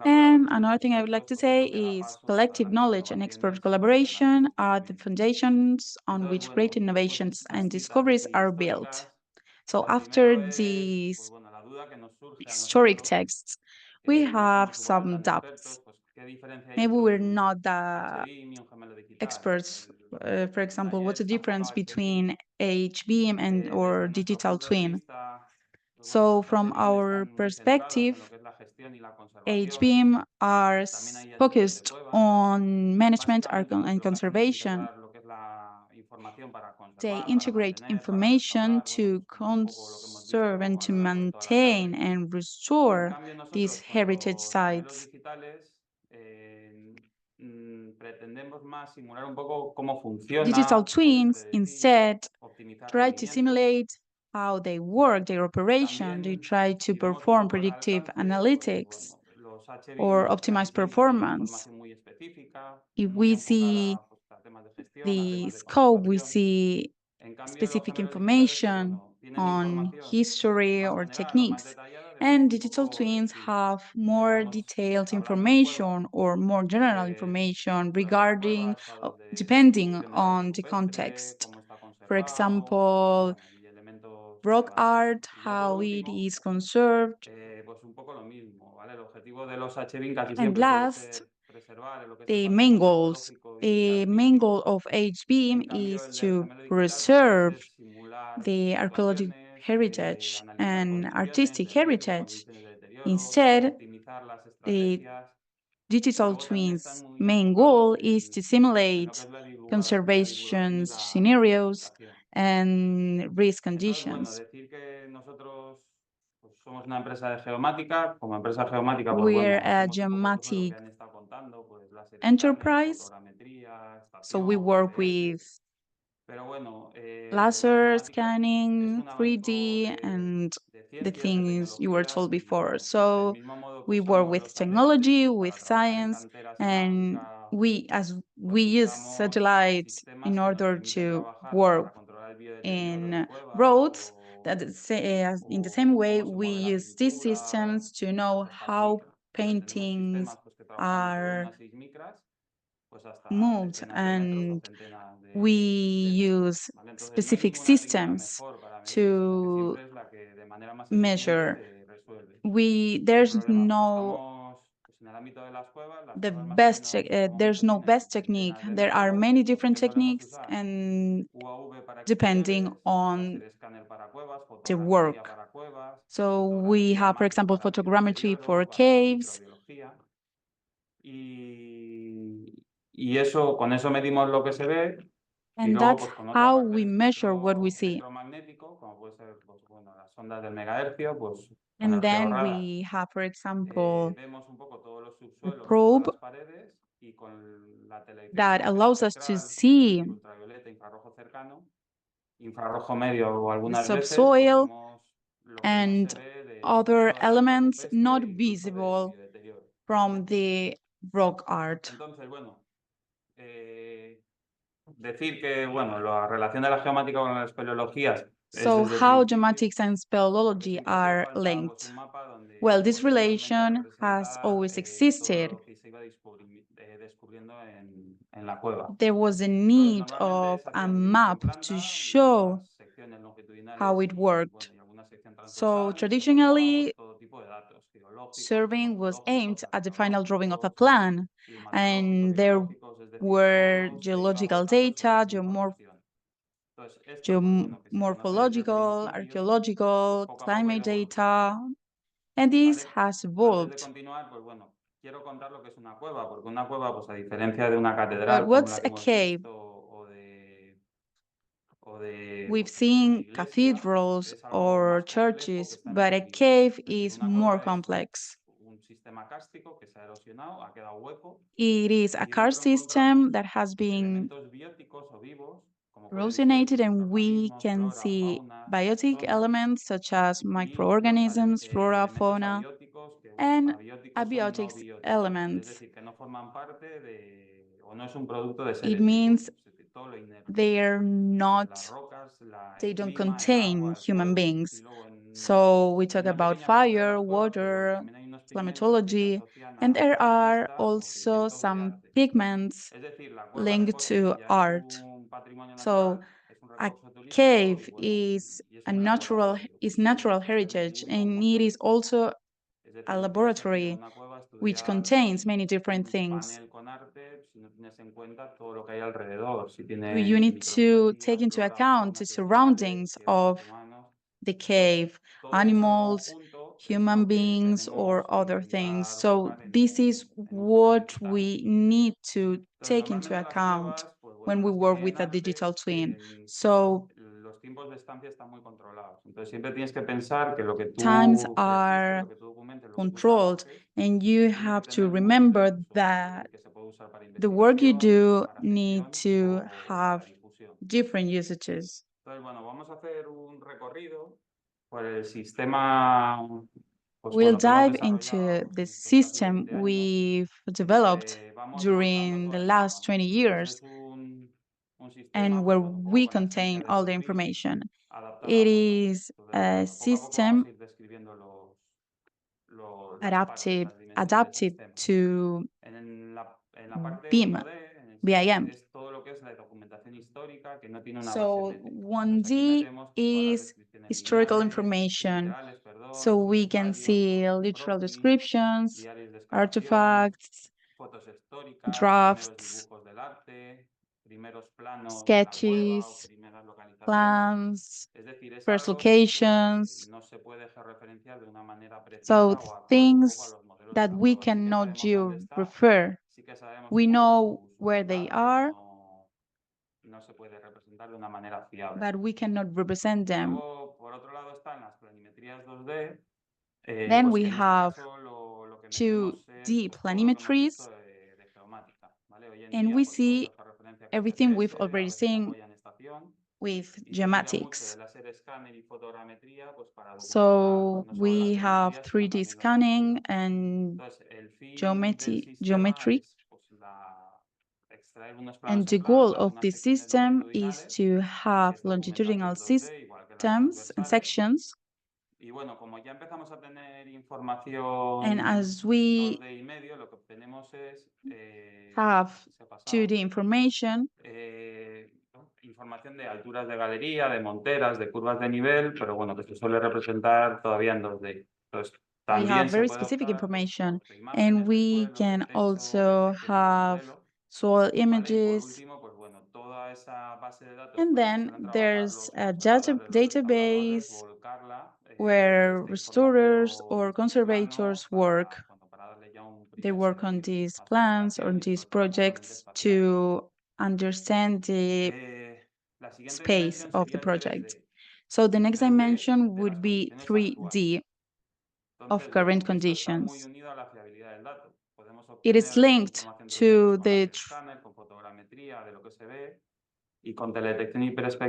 S7: And another thing I would like to say is collective knowledge and expert collaboration are the foundations on which great innovations and discoveries are built. So after these historic texts, we have some doubts. Maybe we're not the experts. For example, what's the difference between HBIM and or digital twin? So from our perspective, HBIM are focused on management and conservation. They integrate information to conserve and to maintain and restore these heritage sites. Digital twins instead try to simulate how they work, their operation. They try to perform predictive analytics or optimize performance. If we see the scope, we see specific information on history or techniques. And digital twins have more detailed information or more general information regarding, depending on the context. For example, rock art, how it is conserved. And last, the main goals. The main goal of HBIM is to preserve the archaeological heritage and artistic heritage. Instead, the digital twins' main goal is to simulate conservation scenarios and risk conditions. We're a geomatic enterprise, so we work with laser scanning, 3D, and the things you were told before. So we work with technology, with science, and we use satellites in order to work in roads. That in the same way, we use these systems to know how paintings are moved, and we use specific systems to measure. There's no best technique. There are many different techniques, and depending on the work. So we have, for example, photogrammetry for caves. And that's how we measure what we see. And then we have, for example, a probe that allows us to see the subsoil and other elements not visible from the rock art. So how geomatics and speleology are linked? Well, this relation has always existed. There was a need of a map to show how it worked. So traditionally, surveying was aimed at the final drawing of a plan, and there were geological data, geomorphological, archaeological, climate data, and this has evolved.
S14: quiero contar lo que es una cueva, porque una cueva, pues a diferencia de una catedral,
S7: But
S14: como
S7: what's
S14: la que
S7: a
S14: hemos
S7: cave?
S14: visto,
S7: We've
S14: pues, una
S7: seen
S14: iglesia,
S7: cathedrals
S14: es algo
S7: or
S14: más complejo que
S7: churches,
S14: está en
S7: but
S14: el
S7: a
S14: medio.
S7: cave
S14: Es decir,
S7: is
S14: una
S7: more
S14: cueva es
S7: complex.
S14: un sistema kárstico que se ha erosionado, ha quedado hueco,
S7: It is a
S14: y
S7: karst
S14: dentro
S7: system
S14: encontramos
S7: that has been
S14: elementos bióticos o vivos, como pueden ser
S7: erosionated,
S14: pues,
S7: and we
S14: microorganismos,
S7: can
S14: flora,
S7: see
S14: fauna,
S7: biotic
S14: zooplancton,
S7: elements such as
S14: y
S7: microorganisms, flora,
S14: elementos
S7: fauna,
S14: abióticos, que
S7: and
S14: abióticos son no
S7: abiotic
S14: bióticos, es
S7: elements.
S14: decir, que no forman parte de, o no es un producto de
S7: It
S14: seres
S7: means
S14: vivos, es decir, todo lo inerte.
S7: they're not,
S14: Las rocas,
S7: they
S14: el
S7: don't
S14: clima, el
S7: contain
S14: agua, el
S7: human
S14: fuego, y
S7: beings.
S14: luego en
S7: So we talk
S14: una
S7: about
S14: pequeña parte de
S7: fire,
S14: las cuevas, pues bueno,
S7: water,
S14: también hay unos pigmentos que se
S7: climatology,
S14: asocian
S7: and there
S14: a
S7: are
S14: artistas o
S7: also
S14: pigmentos de
S7: some
S14: arte.
S7: pigments
S14: Es decir, la cueva de
S7: linked
S14: por sí
S7: to
S14: ya es
S7: art.
S14: un patrimonio
S7: So
S14: natural, es un
S7: a
S14: recurso turístico
S7: cave
S14: y bueno,
S7: is
S14: y es
S7: a
S14: un
S7: natural
S14: laboratorio.
S7: natural
S14: Está
S7: heritage,
S14: dividido en
S7: and it is
S14: montones.
S7: also
S14: Es decir,
S7: a
S14: no tienes que ir a
S7: laboratory
S14: una cueva a
S7: which
S14: estudiar
S7: contains many different
S14: un
S7: things.
S14: panel con arte si no tienes en cuenta todo lo que hay alrededor, si
S7: So you
S14: tiene
S7: need to
S14: microscopía,
S7: take into
S14: flora,
S7: account
S14: fauna,
S7: the
S14: si hay animales,
S7: surroundings
S14: si hay seres
S7: of
S14: humanos.
S7: the
S14: Entonces,
S7: cave,
S14: todo eso en
S7: animals,
S14: conjunto es
S7: human
S14: lo que
S7: beings, or
S14: tenemos que
S7: other things.
S14: intentar
S7: So
S14: buscar
S7: this is
S14: en un panel
S7: what
S14: digital.
S7: we need to
S14: Entonces,
S7: take into
S14: normalmente las
S7: account
S14: cuevas, pues
S7: when
S14: bueno,
S7: we
S14: las que
S7: work
S14: tienen
S7: with a
S14: arte,
S7: digital twin. So
S14: los tiempos de estancia están muy controlados. Entonces, siempre tienes que pensar que lo que
S7: times
S14: tú registres,
S7: are
S14: lo que tú documentes, lo que tú
S7: controlled,
S14: trabajes,
S7: and you
S14: tiene que
S7: have to
S14: tener mucho
S7: remember
S14: uso. Es
S7: that
S14: decir, que se puede usar para
S7: the work you
S14: investigación,
S7: do
S14: para
S7: need
S14: gestión
S7: to
S14: o
S7: have
S14: para difusión.
S7: different usages.
S14: Entonces, bueno, vamos a hacer un recorrido por el sistema, pues
S7: We'll
S14: bueno, que hemos
S7: dive into
S14: desarrollado
S7: the
S14: en estos casi
S7: system
S14: 20 años,
S7: we've developed
S14: donde vamos volcando
S7: during the
S14: toda la
S7: last
S14: información.
S7: 20
S14: Entonces,
S7: years,
S14: es un sistema,
S7: and
S14: pues
S7: where
S14: bueno, un poco
S7: we
S14: con esencia
S7: contain
S14: de
S7: all the
S14: Matrix,
S7: information.
S14: adaptada a
S7: It
S14: cueva.
S7: is
S14: Entonces,
S7: a
S14: bueno, poco a poco vamos
S7: system
S14: a ir describiendo las partes,
S7: adaptive
S14: las dimensiones del
S7: adaptive
S14: sistema.
S7: to
S14: En la parte
S7: BIM,
S14: 1D, en el
S7: BIM.
S14: es todo lo que es la documentación histórica que no tiene una base
S7: So
S14: métrica. Entonces, aquí
S7: 1D
S14: metemos todas las
S7: is
S14: descripciones
S7: historical
S14: lineales,
S7: information.
S14: literales,
S7: So
S14: perdón,
S7: we can
S14: inventarios,
S7: see
S14: trabajos
S7: literal
S14: croquis,
S7: descriptions,
S14: diarios de excavación,
S7: artifacts,
S14: fotos históricas, primeros
S7: drafts,
S14: dibujos del arte, primeros planos de la cueva o
S7: sketches,
S14: primeras localizaciones.
S7: plans,
S14: Es decir, es
S7: first
S14: algo que
S7: locations.
S14: no se puede georreferenciar de una manera
S7: So
S14: precisa o acorde un poco a
S7: things
S14: los modelos de
S7: that
S14: la
S7: we
S14: cueva. Sí que
S7: cannot
S14: sabemos dónde está,
S7: refer.
S14: sí que sabemos
S7: We
S14: un poco
S7: know
S14: su
S7: where they
S14: bondad, pero
S7: are,
S14: no se puede representar de una manera fiable.
S7: but we cannot represent them.
S14: Luego, por otro lado, están las planimetrías 2D,
S7: Then
S14: pues
S7: we
S14: que en este
S7: have
S14: caso lo que metemos es
S7: 2D
S14: pues, todo lo que hemos visto
S7: planimetries,
S14: de geomática. ¿Vale? Hoy en
S7: and
S14: día,
S7: we
S14: pues todo lo
S7: see
S14: que hace referencia a
S7: everything
S14: GPS,
S7: we've
S14: a
S7: already
S14: veces se
S7: seen
S14: apoya en estación,
S7: with
S14: y se tira mucho de
S7: geomatics.
S14: láser escáner y fotogrametría pues, para documentar
S7: So
S14: no solo las
S7: we have
S14: geometrías, sino
S7: 3D
S14: también la
S7: scanning
S14: estructura.
S7: and
S14: Entonces, el fin del
S7: geometry,
S14: sistema
S7: geometry.
S14: es pues, extraer unos
S7: And
S14: planos
S7: the
S14: en
S7: goal
S14: planta,
S7: of
S14: unas
S7: this
S14: secciones
S7: system is
S14: longitudinales,
S7: to
S14: que
S7: have
S14: es
S7: longitudinal
S14: documentación 2D, igual que las
S7: systems and
S14: transversales.
S7: sections.
S14: Y bueno, como ya empezamos a tener
S7: And
S14: información
S7: as we
S14: 2D y medio, lo que obtenemos es,
S7: have
S14: se ha pasado,
S7: 2D information,
S14: información de alturas de galería, de monteras, de curvas de nivel, pero bueno, que se suele representar todavía en 2D. Entonces,
S7: we have
S14: también se
S7: very
S14: puede
S7: specific
S14: optar pues,
S7: information,
S14: por
S7: and
S14: imágenes de
S7: we
S14: suelo, de
S7: can
S14: techo, ver
S7: also
S14: si tiene buen
S7: have
S14: modelo.
S7: soil
S14: ¿Vale? Y por
S7: images.
S14: último, pues bueno, toda esa base de datos
S7: And
S14: con la que
S7: then
S14: suelen trabajar
S7: there's
S14: los
S7: a
S14: conservadores, los restauradores,
S7: database
S14: volcarla sobre
S7: where
S14: esta
S7: restorers or
S14: información
S7: conservators
S14: plano
S7: work.
S14: para darle ya un
S7: They
S14: primer
S7: work on
S14: sentido
S7: these
S14: a su
S7: plans,
S14: ubicación
S7: on
S14: y
S7: these
S14: sobre todo al componente
S7: projects
S14: espacial.
S7: to understand the
S14: La siguiente
S7: space
S14: dimensión
S7: of the
S14: sería el
S7: project.
S14: 3D.
S7: So the next
S14: 3D
S7: dimension
S14: de las
S7: would be
S14: condiciones actuales.
S7: 3D of
S14: Entonces, bueno,
S7: current
S14: esto está muy
S7: conditions.
S14: unido a la fiabilidad del dato. Podemos
S7: It is
S14: obtener
S7: linked
S14: información de los datos
S7: to
S14: con
S7: the
S14: láser escáner, con fotogrametría de lo que se ve y con teledetección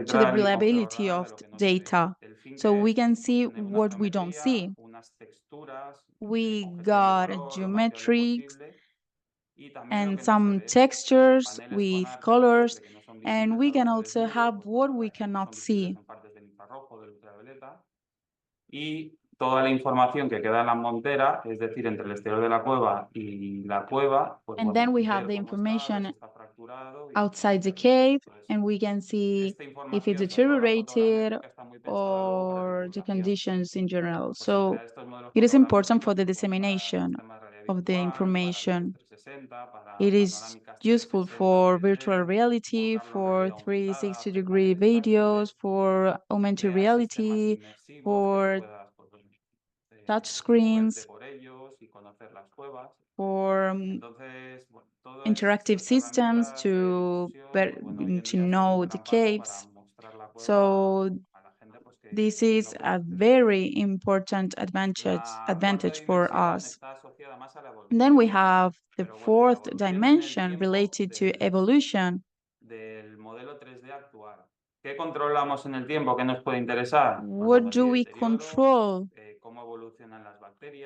S7: to the
S14: hiperespectral y con
S7: reliability
S14: georradar de
S7: of
S14: lo que no se ve.
S7: data.
S14: ¿El fin
S7: So
S14: qué
S7: we
S14: es?
S7: can
S14: Pues
S7: see
S14: obtener una
S7: what we don't
S14: geometría,
S7: see.
S14: unas texturas
S7: We
S14: con gestión de
S7: got
S14: color lo más fiable
S7: geometrics
S14: posible y también lo
S7: and
S14: que no se
S7: some
S14: ve, es decir,
S7: textures
S14: paneles con
S7: with
S14: arte
S7: colors,
S14: rupestre que no son
S7: and
S14: visibles
S7: we
S14: al
S7: can
S14: ojo
S7: also
S14: desnudo,
S7: have
S14: pues
S7: what
S14: bueno,
S7: we cannot
S14: son visibles
S7: see.
S14: en partes del infrarrojo, del ultravioleta. Y toda la información que queda en la montera, es decir, entre el exterior de la cueva y la cueva, pues
S7: And
S14: bueno,
S7: then we have
S14: ver
S7: the
S14: cómo está, ver si
S7: information
S14: está fracturado y
S7: outside the
S14: conocerlo.
S7: cave,
S14: Entonces,
S7: and we can see
S14: esta
S7: if it's
S14: información, sobre todo la
S7: deteriorated
S14: fotogramétrica, está muy pensada luego para
S7: or the
S14: divulgación.
S7: conditions in general.
S14: Pues
S7: So
S14: emplear estos modelos
S7: it is important for
S14: fotogramétricos
S7: the
S14: pues bueno, para
S7: dissemination
S14: sistemas de realidad
S7: of the
S14: virtual, para vistas
S7: information.
S14: 360,
S7: It
S14: para
S7: is
S14: panorámicas
S7: useful
S14: 360
S7: for virtual
S14: 3D,
S7: reality,
S14: volcarlo en
S7: for
S14: realidad aumentada, hacer
S7: 360-degree
S14: paneles
S7: videos,
S14: táctiles,
S7: for augmented
S14: crear sistemas
S7: reality,
S14: inmersivos que tú
S7: for
S14: puedas pues,
S7: touch
S14: moverte
S7: screens,
S14: por ellos
S7: for interactive systems to know the caves. So this is a very important advantage for us. And then we have the fourth dimension related to evolution.
S14: ¿Qué controlamos en el tiempo? ¿Qué nos puede interesar?
S7: What do we control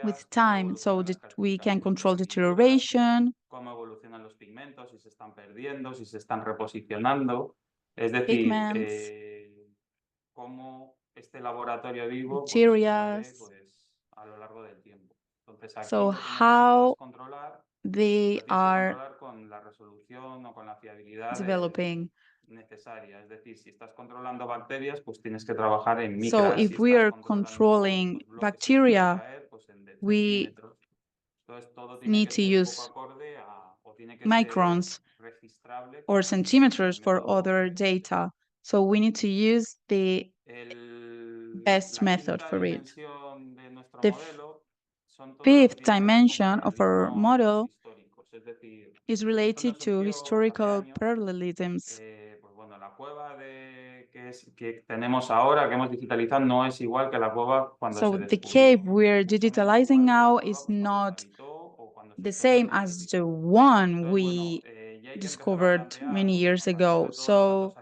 S7: with time so that we can control deterioration?
S14: ¿Cómo evolucionan los pigmentos? Si se están perdiendo, si se están reposicionando. Es decir,
S7: Pigments,
S14: cómo este laboratorio vivo
S7: materials.
S14: a lo largo del tiempo. Entonces, aquí
S7: So
S14: lo que
S7: how
S14: necesitas controlar,
S7: they are
S14: con la resolución o con la fiabilidad
S7: developing.
S14: necesaria. Es decir, si estás controlando bacterias, pues tienes que trabajar en micras.
S7: So if we are controlling bacteria, we need to use microns or centimeters for other data. So we need to use the best method for it. The fifth dimension of our model is related to historical parallelisms.
S14: La cueva que tenemos ahora, que hemos digitalizado, no es igual que la cueva cuando
S7: So
S14: se
S7: the
S14: descubrió.
S7: cave we're digitalizing now is not the same as the one we discovered many years ago. So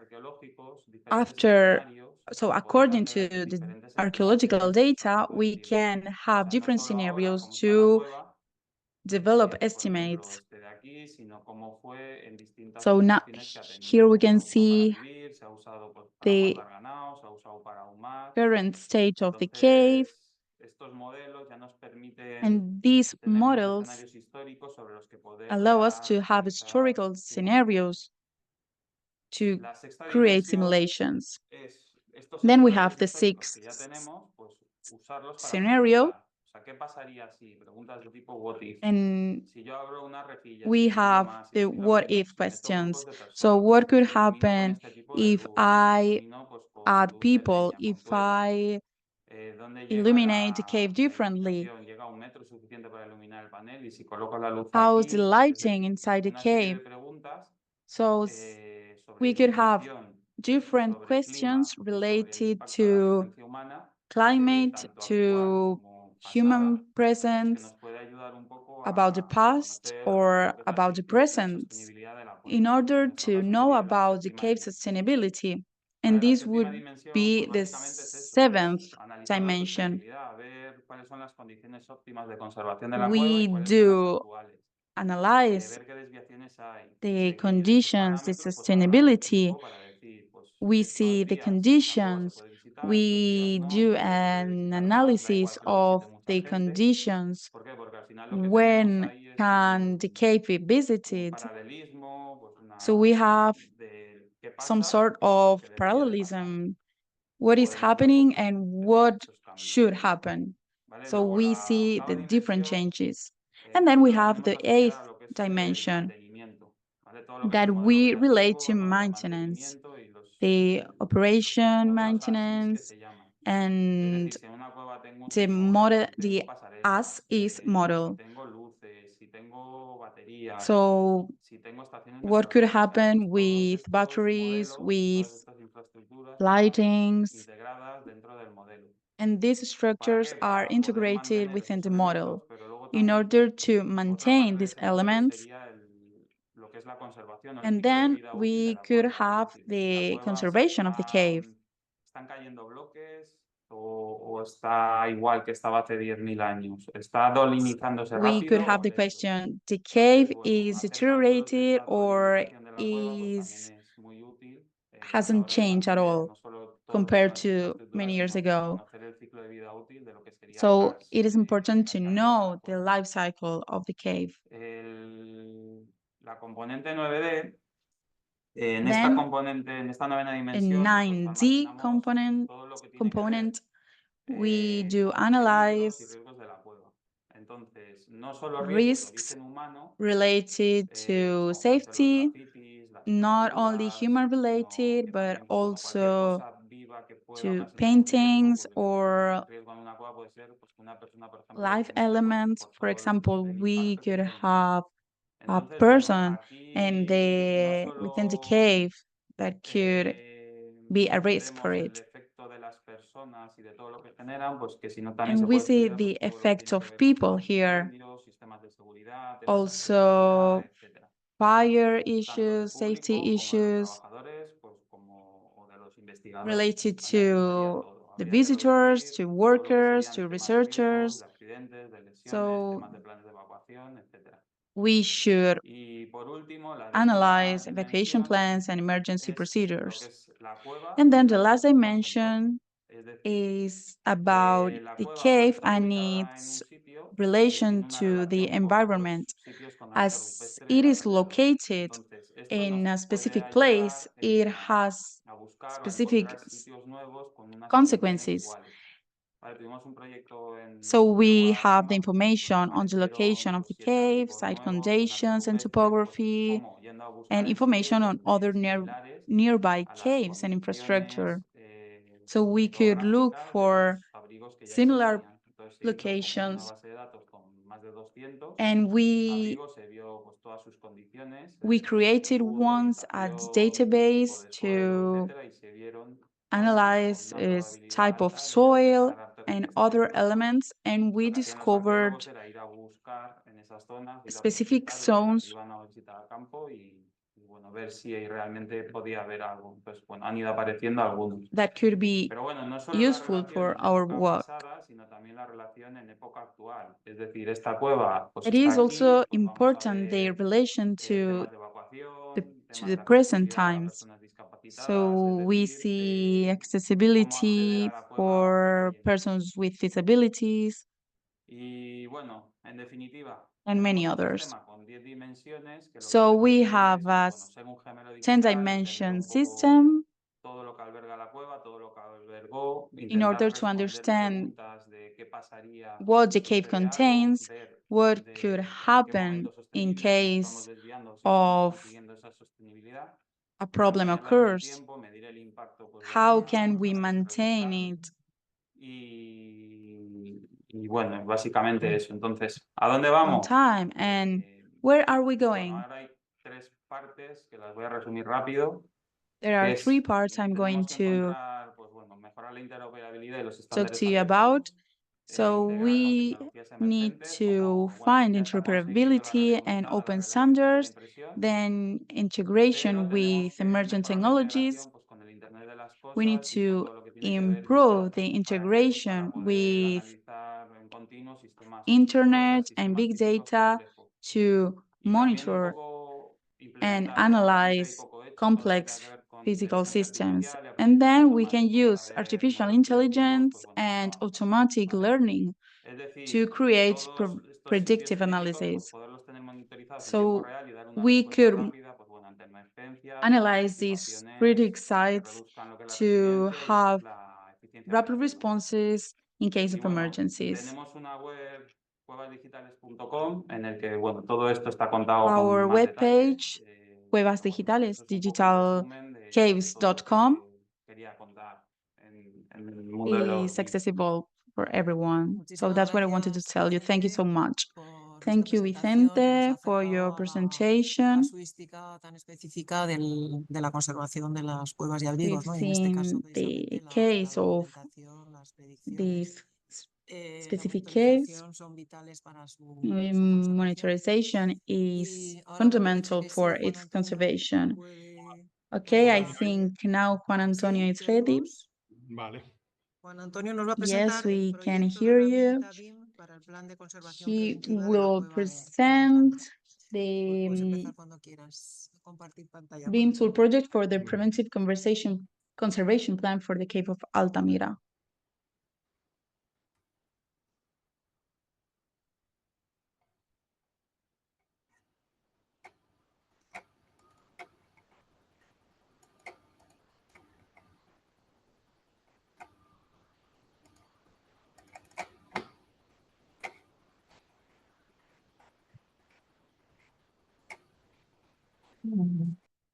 S7: according to the archaeological data, we can have different scenarios to develop estimates. So now here we can see the current state of the cave, and these models allow us to have historical scenarios to create simulations. Then we have the sixth scenario, and we have the what if questions. So what could happen if I add people, if I illuminate the cave differently? How's the lighting inside the cave? So we could have different questions related to climate, to human presence, about the past or about the present, in order to know about the cave sustainability. And this would be the seventh dimension. We do analyze the conditions, the sustainability. We see the conditions. We do an analysis of the conditions. When can the cave be visited? So we have some sort of parallelism. What is happening and what should happen? So we see the different changes. And then we have the eighth dimension that we relate to maintenance, the operation maintenance, and the model, the as-is model. So what could happen with batteries, with lightings? And these structures are integrated within the model in order to maintain these elements. And then we could have the conservation of the cave.
S14: ¿O está igual que estaba hace 10.000 años? ¿Está dolinizándose
S7: We could have the question, the cave is deteriorated or hasn't changed at all compared to many years ago? So it is important to know the life cycle of the cave.
S14: La componente 9D, en esta novena dimensión,
S7: in 9D component, we do analyze risks related to safety, not only human related, but also to paintings or live elements. For example, we could have a person within the cave that could be a risk for it. And we see the effect of people here. Also, fire issues, safety issues related to the visitors, to workers, to researchers. So we should analyze evacuation plans and emergency procedures. And then the last dimension is about the cave and its relation to the environment. As it is located in a specific place, it has specific consequences. So we have the information on the location of the cave, site conditions and topography, and information on other nearby caves and infrastructure. So we could look for similar locations, and we created once a database to analyze its type of soil and other elements, and we discovered specific zones that could be useful for our work. It is also important the relation to the present times. So we see accessibility for persons with disabilities and many others. So we have a 10-dimension system in order to understand what the cave contains, what could happen in case of a problem occurs, how can we maintain it. On time, and where are we going? There are 3 parts I'm going to talk to you about. So we need to find interoperability and open standards, then integration with emergent technologies. We need to improve the integration with internet and big data to monitor and analyze complex physical systems. And then we can use artificial intelligence and automatic learning to create predictive analysis. So we could analyze these critical sites to have rapid responses in case of emergencies. Our webpage, Cuevas Digitales, digitalcaves.com, is accessible for everyone. So that's what I wanted to tell you. Thank you so much. Thank you, Vicente, for your presentation. We've seen the case of these specific case. Monitorization is fundamental for its conservation. Okay, I think now Juan Antonio is ready. Yes, we can hear you. He will present the BIM tool project for the preventive conservation plan for the Cave of Altamira.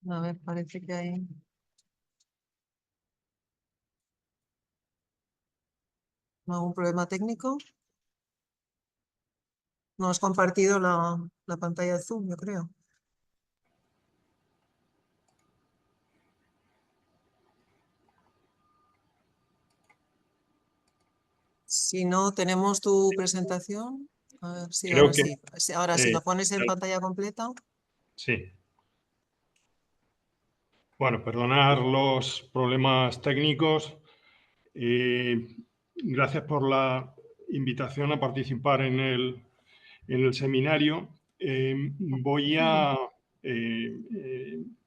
S4: A ver, parece que hay... ¿Algún problema técnico? No has compartido la pantalla de Zoom, yo creo. Si no, tenemos tu presentación. A ver, sí,
S15: Creo
S4: ahora
S15: que
S4: sí. Ahora, si lo pones en pantalla completa.
S15: sí. Bueno, perdonar los problemas técnicos. Gracias por la invitación a participar en el seminario. Voy a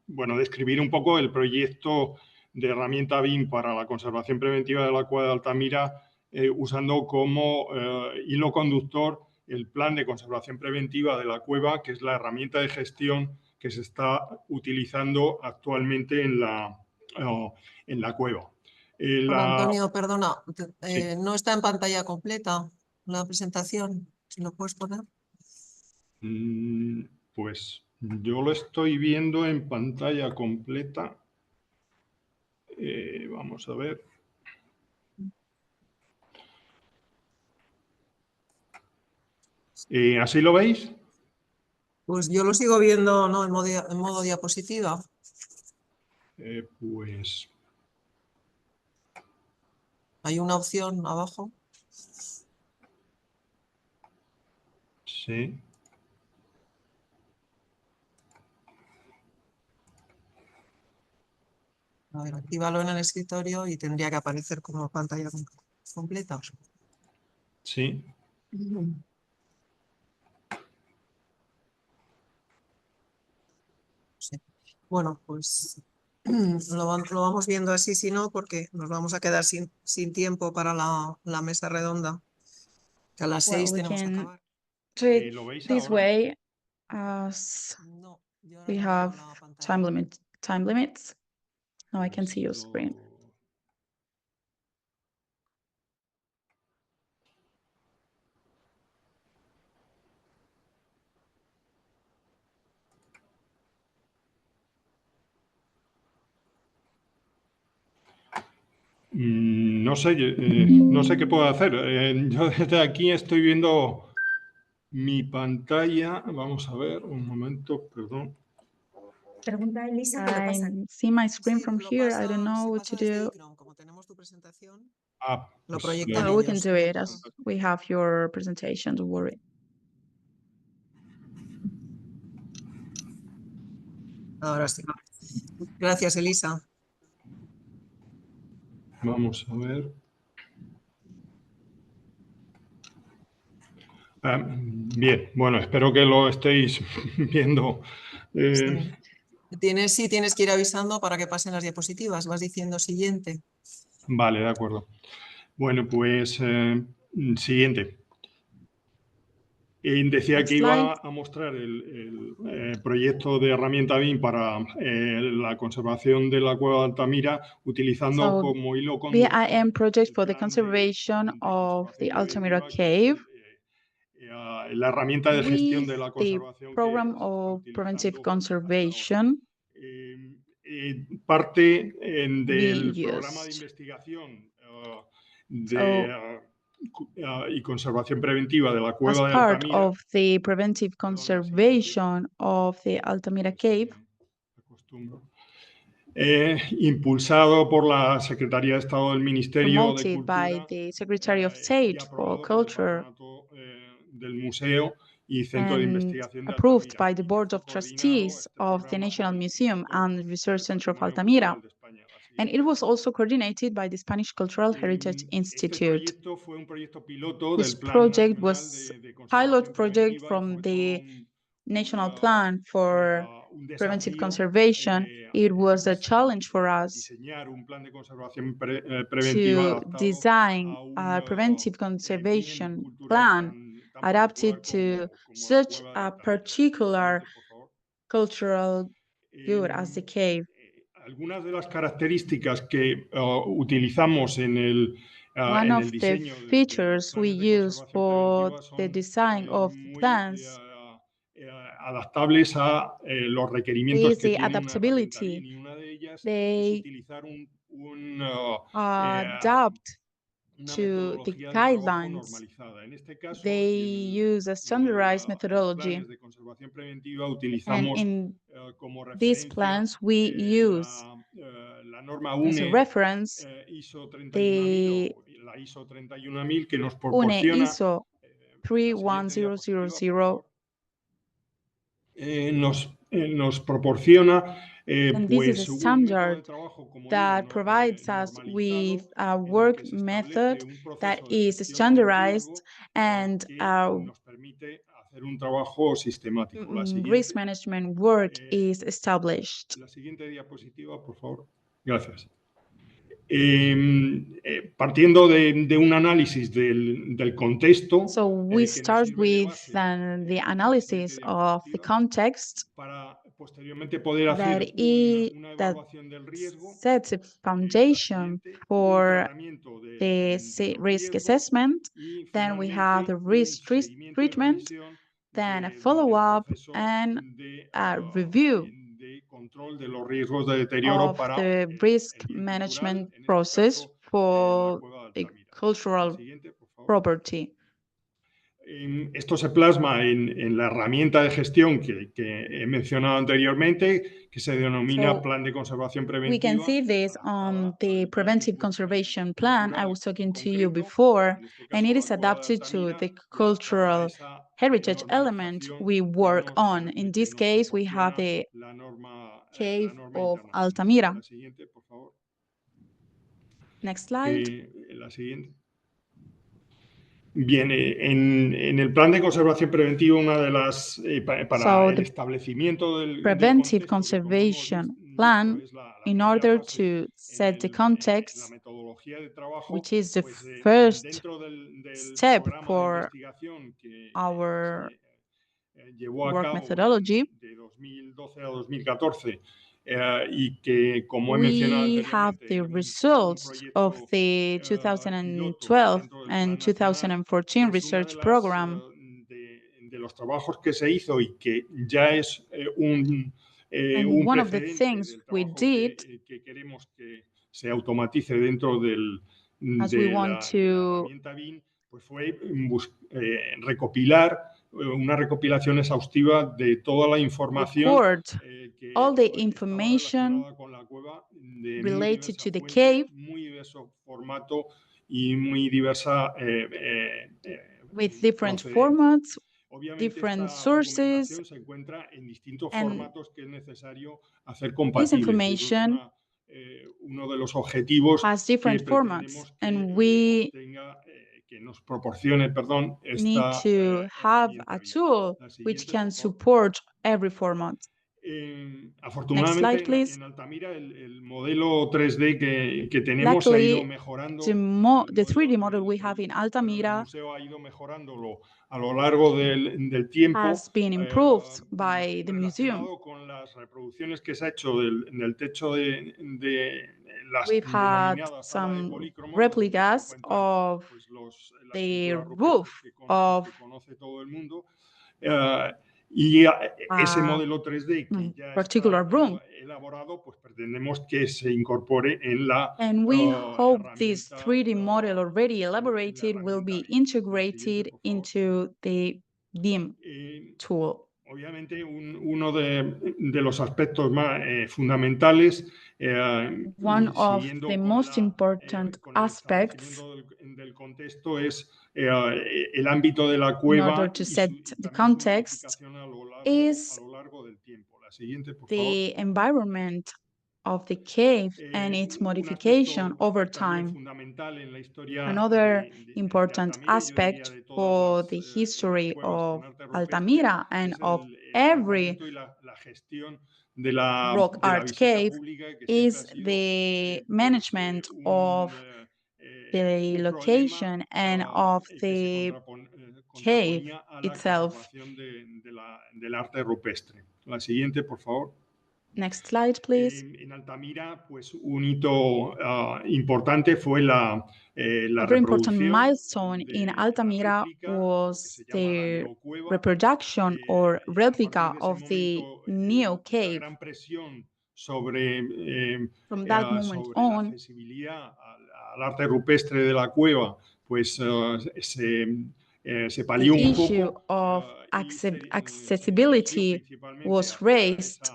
S15: bueno, describir un poco el proyecto de herramienta BIM para la conservación preventiva de la cueva de Altamira, usando como hilo conductor el plan de conservación preventiva de la cueva, que es la herramienta de gestión que se está utilizando actualmente en la cueva.
S4: Juan Antonio, perdona,
S15: Sí.
S4: no está en pantalla completa la presentación. Si lo puedes poner.
S15: Pues yo lo estoy viendo en pantalla completa. Vamos a ver. ¿Así lo veis?
S4: Pues yo lo sigo viendo, ¿no? En modo diapositiva.
S15: Pues
S4: hay una opción abajo.
S15: Sí.
S4: A ver, actívalo en el escritorio y tendría que aparecer como pantalla completa.
S15: Sí.
S4: Sí. Bueno, pues lo vamos viendo así, si no, porque nos vamos a quedar sin tiempo para la mesa redonda, que a las 6
S7: we
S4: tenemos que
S7: can
S4: acabar.
S7: do it
S15: ¿Lo veis
S7: this
S15: ahora?
S7: way as
S4: No, yo ahora
S7: we
S4: no veo
S7: have
S4: la pantalla.
S7: time limits. Now I can
S15: Pues
S7: see your screen.
S15: No sé, no sé qué puedo hacer. Yo desde aquí estoy viendo mi pantalla. Vamos a ver, un momento, perdón.
S1: Pregunta Elisa que lo pasa.
S7: I see my screen from
S4: Lo
S7: here. I don't know
S4: se
S7: what
S4: pasa
S7: to
S4: desde
S7: do.
S4: Icron. Como tenemos tu presentación, lo
S15: Pues
S4: proyectan
S7: We can
S4: ellos.
S7: do it as we have your presentation. Don't worry.
S4: Ahora sí. Gracias, Elisa.
S15: Vamos a ver. Bien, bueno, espero que lo estéis viendo.
S4: Sí, tienes que ir avisando para que pasen las diapositivas. Vas diciendo siguiente.
S15: Vale, de acuerdo. Bueno, pues siguiente. Decía que iba a mostrar el proyecto de herramienta BIM para la conservación de la cueva de Altamira, utilizando como hilo conductor
S7: BIM project for the conservation of the Altamira cave
S15: la herramienta de gestión
S7: with
S15: de la
S7: the
S15: conservación
S7: program of preventive conservation
S15: parte
S7: we
S15: del programa de
S7: used.
S15: investigación y conservación preventiva de la
S7: As
S15: cueva de
S7: part
S15: Altamira.
S7: of the preventive conservation of the Altamira cave,
S15: impulsado por la Secretaría de Estado del Ministerio de
S7: promoted by
S15: Cultura
S7: the Secretary of State for Culture
S15: del Museo y Centro de
S7: and
S15: Investigación de
S7: approved
S15: Altamira.
S7: by the Board of Trustees of the National Museum and Research Center of Altamira. And it was also coordinated by the Spanish Cultural Heritage Institute. This project was a pilot project from the National Plan for Preventive Conservation. It was a challenge for us to design a preventive conservation plan adapted to such a particular cultural good as the cave.
S15: Algunas de las características que utilizamos en el
S7: One of the
S15: diseño de
S7: features we use
S15: conservación
S7: for
S15: preventiva
S7: the
S15: son
S7: design of plans
S15: adaptables a los requerimientos
S7: is
S15: que
S7: the
S15: tiene una herramienta BIM,
S7: adaptability.
S15: y una de ellas es
S7: They
S15: utilizar un
S7: adapt to the guidelines. They use a standardized methodology. And in these plans, we use as a reference the UNE ISO 31000.
S15: Nos proporciona
S7: and this is a standard that provides us with a work method that is standardized and risk management work is established.
S15: La siguiente diapositiva, por favor. Gracias. Partiendo de un análisis del contexto.
S7: So we start with the analysis of the context
S15: para posteriormente poder hacer una evaluación del riesgo.
S7: Sets a foundation for the risk assessment. Then we have the risk treatment, then a follow-up and a review of the risk management process for the cultural property.
S15: Esto se plasma en la herramienta de gestión que he mencionado anteriormente, que se denomina Plan de Conservación Preventiva.
S7: We can see this on the Preventive Conservation Plan I was talking to you before, and it is adapted to the cultural heritage element we work on. In this case, we have the cave of Altamira. Next slide.
S15: La siguiente. Bien, en el plan de conservación preventiva, una de las para el establecimiento del
S7: preventive conservation plan, in order to set the context, which is the first step for our work methodology.
S15: De 2012 a 2014. Y que, como he mencionado
S7: we have the results of the 2012 and 2014 research program.
S15: De los trabajos que se hizo y que ya es un
S7: one of the things we did,
S15: que queremos que se automatice dentro de la herramienta BIM, pues fue recopilar una recopilación exhaustiva de toda la información
S7: all the information related to the cave,
S15: muy diverso formato y muy diversa
S7: with different formats, different sources,
S15: se encuentra en distintos formatos que es necesario hacer compatibles.
S7: This information
S15: uno de los objetivos
S7: has different formats, and we
S15: que nos proporcione,
S7: need to have a tool which can support every format.
S15: Afortunadamente,
S7: Next slide, please.
S15: En Altamira el modelo 3D que tenemos ha ido mejorando.
S7: The 3D model we have in Altamira
S15: el museo ha ido mejorándolo a lo largo del tiempo.
S7: Has been improved by the museum.
S15: Con las reproducciones que se ha hecho del techo de las
S7: We've had some replicas of the roof of
S15: y ese modelo 3D que ya
S7: particular room.
S15: Elaborado, pues pretendemos que se incorpore en la
S7: and we hope this 3D model already elaborated will be integrated into the BIM tool.
S15: Obviamente uno de los aspectos más fundamentales
S7: one of the most important aspects
S15: del contexto es el ámbito de la cueva.
S7: In order to set the context is the environment of the cave and its modification over time. Another important aspect for the history of Altamira and of every rock art cave is the management of the location and of the cave itself.
S15: Del arte rupestre. La siguiente, por favor.
S7: Next slide, please.
S15: En Altamira, pues un hito importante fue la
S7: very important milestone in Altamira was the reproduction or replica of the Neo Cave.
S15: sobre,
S7: From that moment
S15: sobre la
S7: on,
S15: accesibilidad al arte rupestre de la cueva, pues se palió
S7: the
S15: un
S7: issue
S15: poco
S7: of
S15: y se dirigió
S7: accessibility
S15: principalmente
S7: was raised,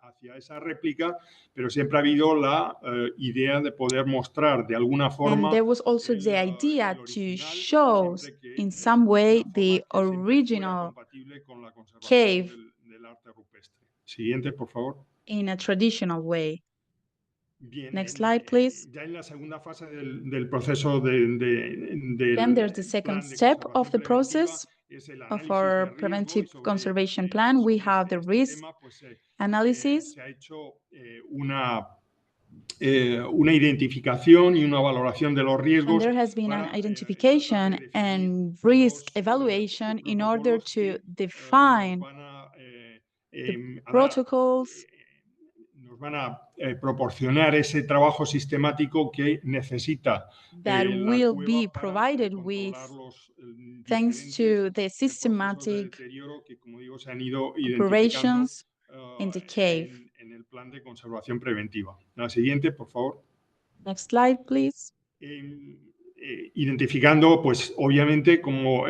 S15: hacia esa réplica, pero siempre ha habido la idea de poder mostrar de alguna
S7: and
S15: forma
S7: there was also the idea to show in some way the original
S15: compatible con la conservación
S7: cave
S15: del arte rupestre. Siguiente, por favor.
S7: in a traditional way.
S15: Bien,
S7: Next slide, please.
S15: ya en la segunda fase del proceso
S7: Then there's the second step of the process of our preventive conservation plan. We have the risk analysis.
S15: se ha hecho una identificación y una valoración de los
S7: And
S15: riesgos
S7: there has been an identification and risk evaluation in order to define the protocols
S15: nos van a proporcionar ese trabajo sistemático que necesita
S7: that
S15: la
S7: will
S15: cueva
S7: be
S15: para
S7: provided with thanks to the systematic
S15: deterioro que, como digo, se han ido identificando
S7: operations in the cave.
S15: en el plan de conservación preventiva. La siguiente, por favor.
S7: Next slide, please.
S15: Identificando, pues obviamente, como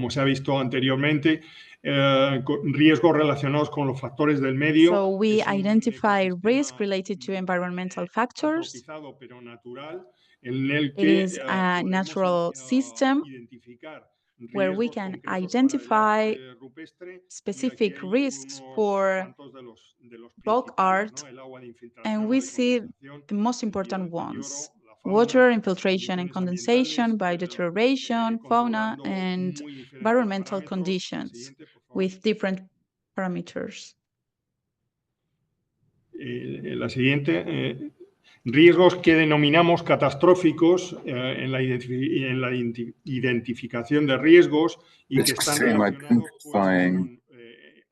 S15: se ha visto anteriormente, riesgos relacionados con los factores del medio.
S7: So we identify risk related to environmental factors.
S15: Pero natural, en el
S7: It
S15: que
S7: is a natural system where we can identify specific risks for rock art, and we see the most important ones: water infiltration and condensation, biodeterioration, fauna, and environmental conditions with different parameters.
S15: La siguiente, riesgos que denominamos catastróficos en la identificación de riesgos y que están relacionados con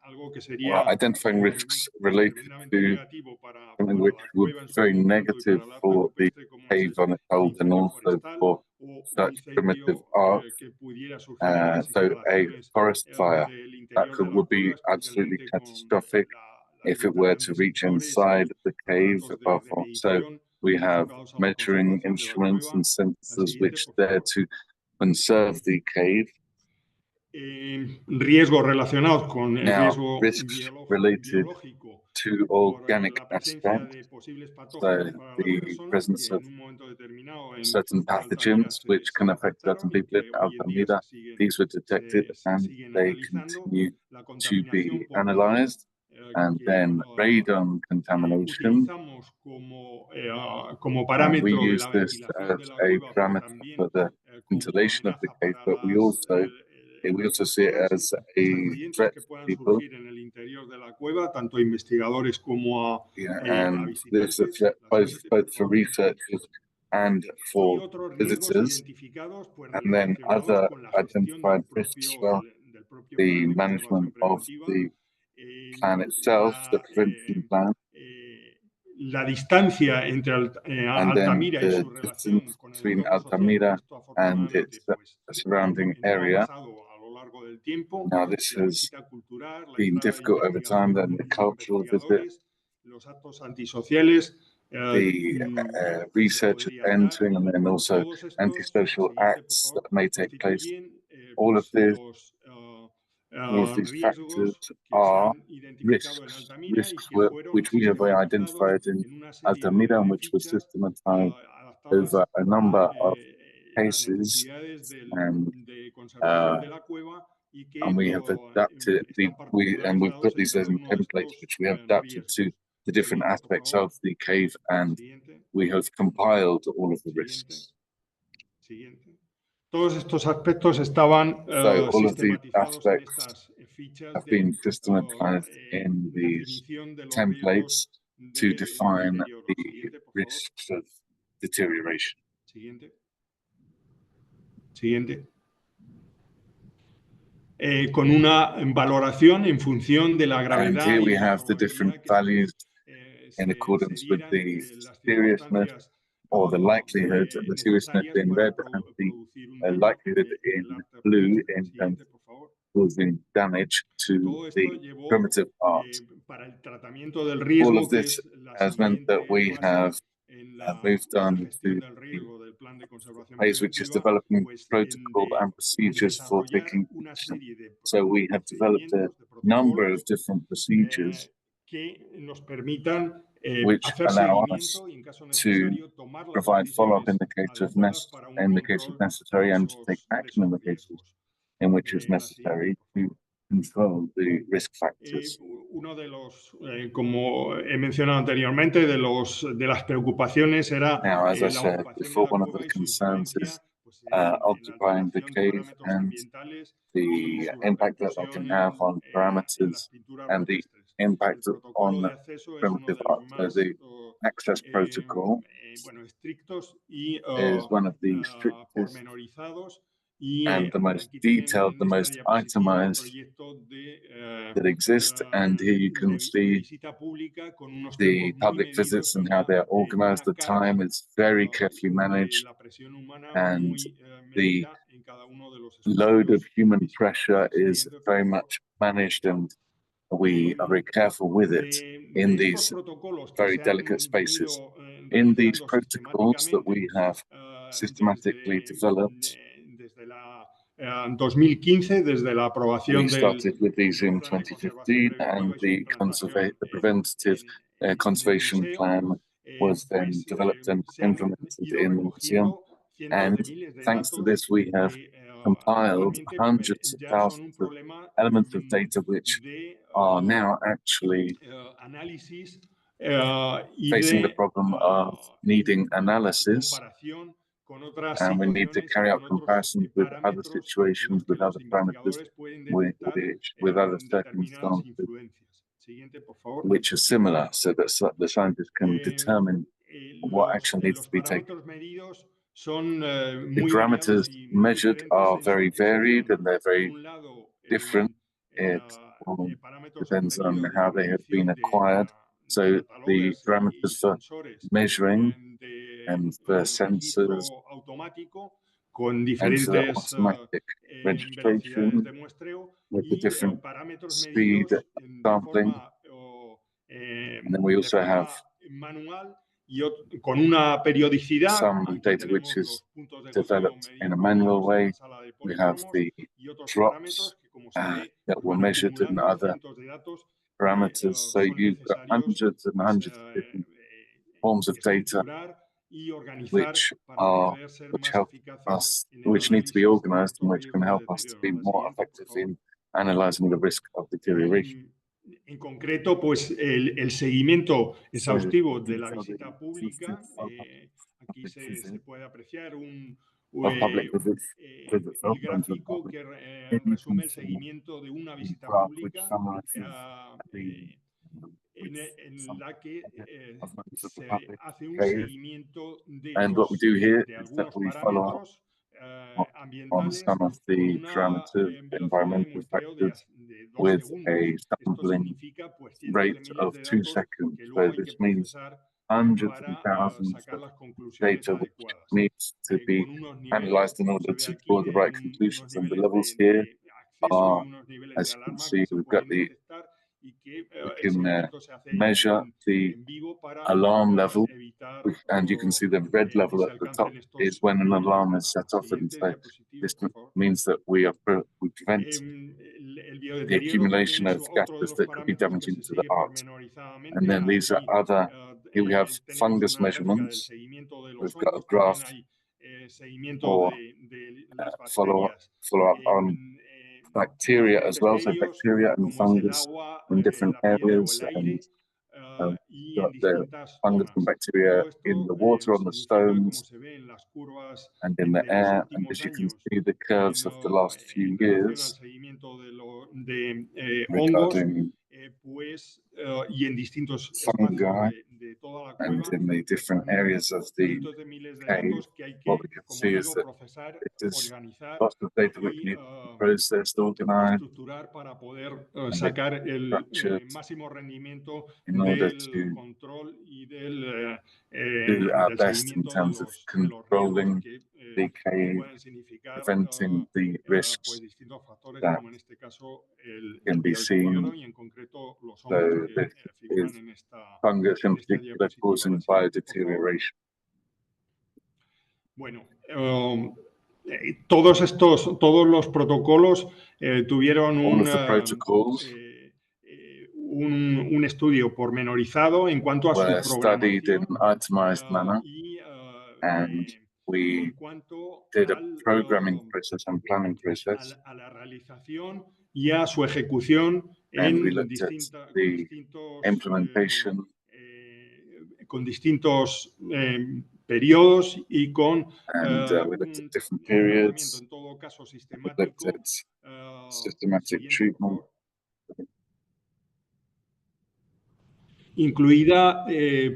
S15: algo que sería
S11: identifying risks related to something which would be very negative for the cave on its own and also for such primitive art. So a forest fire that would be absolutely catastrophic if it were to reach inside the cave above all. So we have measuring instruments and sensors which are there to conserve the cave.
S15: Riesgos relacionados con el riesgo
S11: risks related to organic aspects, so the presence of certain pathogens which can affect certain people in Altamira. These were detected and they continue to be analyzed. And then radon contamination, and we use this as a parameter for the ventilation of the cave, but we also see it as a threat to people. And this is a threat both for researchers and for visitors. And then other identified risks are the management of the plan itself, the prevention plan.
S15: La distancia entre
S11: Altamira y su región between Altamira and its surrounding area. Now this has been difficult over time, then the cultural visit, the research entering, and then also antisocial acts that may take place. All of these factors are risks which we have identified in Altamira and which were systematized over a number of cases, and we have adapted we've put these as templates which we have adapted to the different aspects of the cave, and we have compiled all of the risks.
S15: Todos estos aspectos estaban
S11: so all of these aspects have been systematized in these templates to define the risks of deterioration.
S15: Siguiente. Con una valoración en función de la gravedad.
S11: And here we have the different values in accordance with the seriousness or the likelihood, the seriousness in red and the likelihood in blue in terms of causing damage to
S15: Todo esto
S11: the
S15: llevó
S11: primitive art.
S15: para el tratamiento del
S11: All
S15: riesgo,
S11: of
S15: que
S11: this
S15: es la
S11: has meant that
S15: siguiente
S11: we have
S15: fase en la
S11: moved on
S15: gestión
S11: to
S15: del
S11: the
S15: riesgo del plan de conservación
S11: phase which is
S15: preventiva,
S11: developing
S15: pues
S11: protocol
S15: de
S11: and procedures for
S15: desarrollar
S11: taking
S15: una
S11: action.
S15: serie de
S11: So we have developed a
S15: procedimientos, de
S11: number
S15: protocolos
S11: of different procedures
S15: que nos permitan
S11: which
S15: hacer
S11: allow us
S15: seguimiento y, en caso
S11: to
S15: necesario, tomar las
S11: provide follow-up
S15: decisiones
S11: in the case of
S15: adecuadas para un control
S11: necessary and to take
S15: de
S11: action in
S15: esos
S11: the cases
S15: riesgos.
S11: in which is
S15: La siguiente,
S11: necessary to control the risk factors.
S15: Uno de los, como he mencionado anteriormente, de las preocupaciones era
S11: Now, as I
S15: la
S11: said
S15: ocupación de
S11: before,
S15: la
S11: one of
S15: cueva
S11: the
S15: y su
S11: concerns
S15: influencia
S11: is
S15: pues, en la
S11: occupying the
S15: alteración de
S11: cave
S15: parámetros
S11: and
S15: ambientales y
S11: the
S15: su
S11: impact that that
S15: repercusión
S11: can have on
S15: en las
S11: parameters
S15: pinturas
S11: and the
S15: rupestres. El
S11: impact
S15: protocolo de
S11: on
S15: acceso es uno
S11: primitive
S15: de los
S11: art. So
S15: más
S11: the access protocol
S15: bueno, estrictos y
S11: is one of the strictest
S15: pormenorizados. Y
S11: and the most
S15: aquí tienen
S11: detailed,
S15: en
S11: the
S15: esta
S11: most
S15: diapositiva un
S11: itemized
S15: proyecto
S11: that exist. And here you can
S15: de
S11: see
S15: visita pública con unos
S11: the
S15: tiempos muy
S11: public
S15: medidos
S11: visits and
S15: y
S11: how they're organized. The time is very carefully managed,
S15: la presión humana
S11: and
S15: muy
S11: the
S15: medida en cada uno de los
S11: load of
S15: espacios
S11: human
S15: visitados.
S11: pressure is
S15: Siguiente, por
S11: very
S15: favor.
S11: much managed, and we are very careful with it in
S15: De estos
S11: these
S15: protocolos que
S11: very
S15: se han
S11: delicate spaces.
S15: venido
S11: In these
S15: realizando
S11: protocols that we have systematically developed,
S15: desde la 2015, desde la aprobación
S11: we started with these in
S15: plan de conservación
S11: 2015,
S15: preventiva
S11: and
S15: y su implantación
S11: the preventative
S15: en el
S11: conservation
S15: museo,
S11: plan was then
S15: pues
S11: developed and
S15: se han
S11: implemented
S15: ido
S11: in the museum.
S15: recogiendo cientos
S11: And
S15: de miles de
S11: thanks to
S15: datos
S11: this, we have
S15: que
S11: compiled
S15: actualmente
S11: hundreds of
S15: ya son un
S11: thousands of
S15: problema
S11: elements of data which
S15: de
S11: are now actually
S15: análisis y
S11: facing the
S15: de
S11: problem of needing analysis,
S15: comparación con otras
S11: and we need to
S15: situaciones y
S11: carry out
S15: con otros
S11: comparisons with other
S15: parámetros en
S11: situations,
S15: los que
S11: with
S15: los
S11: other parameters,
S15: investigadores pueden detectar
S11: with other
S15: determinadas
S11: circumstances
S15: influencias. Siguiente, por favor.
S11: which are similar, so that the scientists can determine what action needs
S15: Los
S11: to be taken.
S15: parámetros medidos son
S11: The
S15: muy variados
S11: parameters
S15: y muy
S11: measured
S15: diferentes
S11: are
S15: en su
S11: very varied
S15: adquisición.
S11: and they're
S15: Por
S11: very
S15: un lado,
S11: different. It
S15: parámetros
S11: depends on
S15: obtenidos de
S11: how
S15: la
S11: they have been
S15: medición de
S11: acquired. So the
S15: catalogers y
S11: parameters for
S15: sensores
S11: measuring and for sensors
S15: registro automático con
S11: and for the
S15: diferentes
S11: automatic
S15: velocidades
S11: registration
S15: de muestreo
S11: with the
S15: y
S11: different
S15: parámetros
S11: speed
S15: medidos
S11: sampling. And then we
S15: de
S11: also have
S15: forma manual y con una periodicidad.
S11: some
S15: Aquí
S11: data which
S15: tenemos
S11: is
S15: los puntos de goteo
S11: developed in a
S15: medidos
S11: manual
S15: en
S11: way.
S15: la sala de
S11: We have
S15: policromos
S11: the
S15: y otros
S11: drops
S15: parámetros que, como se ve,
S11: that were
S15: van
S11: measured in
S15: acumulando
S11: other
S15: cientos de datos que
S11: parameters. So
S15: son
S11: you've got
S15: necesarios
S11: hundreds and
S15: pues,
S11: hundreds of different forms of data
S15: estructurar y organizar
S11: which
S15: para poder ser más
S11: help
S15: eficaces
S11: us,
S15: en el
S11: which need to be
S15: análisis de
S11: organized and
S15: estos
S11: which can
S15: riesgos de
S11: help us to be
S15: deterioro. La
S11: more
S15: siguiente, por
S11: effective
S15: favor.
S11: in analyzing the risk of deterioration.
S15: En concreto, pues el seguimiento
S11: So,
S15: exhaustivo de
S11: in
S15: la
S11: detail, the
S15: visita pública, aquí
S11: public
S15: se
S11: visit
S15: puede apreciar
S11: of public visits
S15: el
S11: of friends of the
S15: gráfico
S11: public.
S15: que
S11: Then you
S15: resume
S11: can
S15: el
S11: see
S15: seguimiento de una
S11: the
S15: visita
S11: graph which
S15: pública
S11: summarizes the
S15: en la que
S11: of members of the
S15: se
S11: public
S15: hace un
S11: cave.
S15: seguimiento
S11: And what we do here
S15: de
S11: is that
S15: algunos
S11: we follow up
S15: parámetros
S11: on
S15: ambientales
S11: some of
S15: con
S11: the
S15: una
S11: parameters,
S15: velocidad de
S11: environmental
S15: muestreo
S11: factors,
S15: de 2
S11: with
S15: segundos.
S11: a
S15: Esto
S11: sampling
S15: significa pues cientos de
S11: rate
S15: miles
S11: of
S15: de
S11: 2
S15: datos
S11: seconds.
S15: que
S11: So
S15: luego hay que
S11: this means
S15: procesar
S11: hundreds and
S15: para
S11: thousands
S15: sacar
S11: of
S15: las conclusiones
S11: data which
S15: adecuadas.
S11: needs to be
S15: Con unos niveles,
S11: analyzed in
S15: como
S11: order
S15: se ve
S11: to
S15: aquí,
S11: draw the right
S15: unos
S11: conclusions. And the
S15: niveles
S11: levels here
S15: de acceso y
S11: are,
S15: unos niveles de
S11: as you can
S15: alarma
S11: see,
S15: que se
S11: we've got
S15: pueden
S11: the
S15: detectar y que
S11: we
S15: el
S11: can
S15: seguimiento se hace
S11: measure the
S15: en vivo para
S11: alarm level,
S15: evitar
S11: and you can see the red
S15: que
S11: level
S15: se
S11: at the
S15: alcancen
S11: top
S15: estos
S11: is when an
S15: niveles de
S11: alarm is
S15: alarma.
S11: set off, and
S15: Siguiente
S11: so
S15: diapositiva,
S11: this
S15: por favor.
S11: means that we prevent
S15: El
S11: the
S15: biodeterioro también
S11: accumulation
S15: es
S11: of
S15: otro de
S11: gases
S15: los
S11: that could be
S15: parámetros que
S11: damaging
S15: se
S11: to the
S15: sigue
S11: art. And
S15: pormenorizadamente.
S11: then these are
S15: Aquí
S11: other, here we have
S15: tenemos
S11: fungus
S15: una gráfica del
S11: measurements.
S15: seguimiento de los
S11: We've got a
S15: hongos, también
S11: graph
S15: hay seguimiento
S11: for
S15: de las
S11: follow
S15: bacterias
S11: up on
S15: más
S11: bacteria as well, so
S15: bacterios,
S11: bacteria and
S15: como es el
S11: fungus
S15: agua,
S11: in different
S15: la piedra o
S11: areas,
S15: el
S11: and
S15: aire, y en
S11: got the
S15: distintas
S11: fungus and
S15: zonas.
S11: bacteria
S15: Todo
S11: in
S15: esto
S11: the water, on the
S15: significa, como
S11: stones,
S15: se ve en las curvas
S11: and in the
S15: de los
S11: air. And
S15: últimos
S11: as you can
S15: años,
S11: see, the curves of the last few
S15: en relación al
S11: years
S15: seguimiento de hongos,
S11: regarding
S15: pues, y en distintos espacios
S11: fungi
S15: de toda la
S11: and
S15: cueva,
S11: in the different areas of the
S15: cientos de miles de
S11: cave.
S15: datos que hay
S11: What
S15: que,
S11: we can
S15: como
S11: see is
S15: digo,
S11: that
S15: procesar,
S11: it is
S15: organizar
S11: lots of data which
S15: y
S11: need to be processed, organized,
S15: estructurar para poder
S11: and
S15: sacar el
S11: structured
S15: máximo rendimiento
S11: in order
S15: del
S11: to
S15: control y
S11: do our
S15: del
S11: best in
S15: seguimiento
S11: terms of
S15: de los riesgos
S11: controlling
S15: que
S11: the cave
S15: pueden significar
S11: preventing the risks
S15: pues distintos factores,
S11: that
S15: como en este caso
S11: can be seen.
S15: deterioro y en concreto los
S11: So
S15: hongos que
S11: this
S15: figuran
S11: is
S15: en esta
S11: fungus in particular
S15: diapositiva.
S11: causing
S15: La siguiente, por favor.
S11: biodeterioration.
S15: Bueno, todos los protocolos tuvieron
S11: All of the protocols
S15: un estudio pormenorizado en cuanto a su
S11: were studied in
S15: programación
S11: itemized manner, and we
S15: en cuanto
S11: did a programming process and planning process,
S15: a la realización y a su ejecución
S11: and we
S15: en
S11: looked at the implementation
S15: con distintos periodos y con
S11: and we looked at different
S15: un tratamiento
S11: periods.
S15: en todo caso
S11: We
S15: sistemático.
S11: looked at systematic treatment,
S15: incluida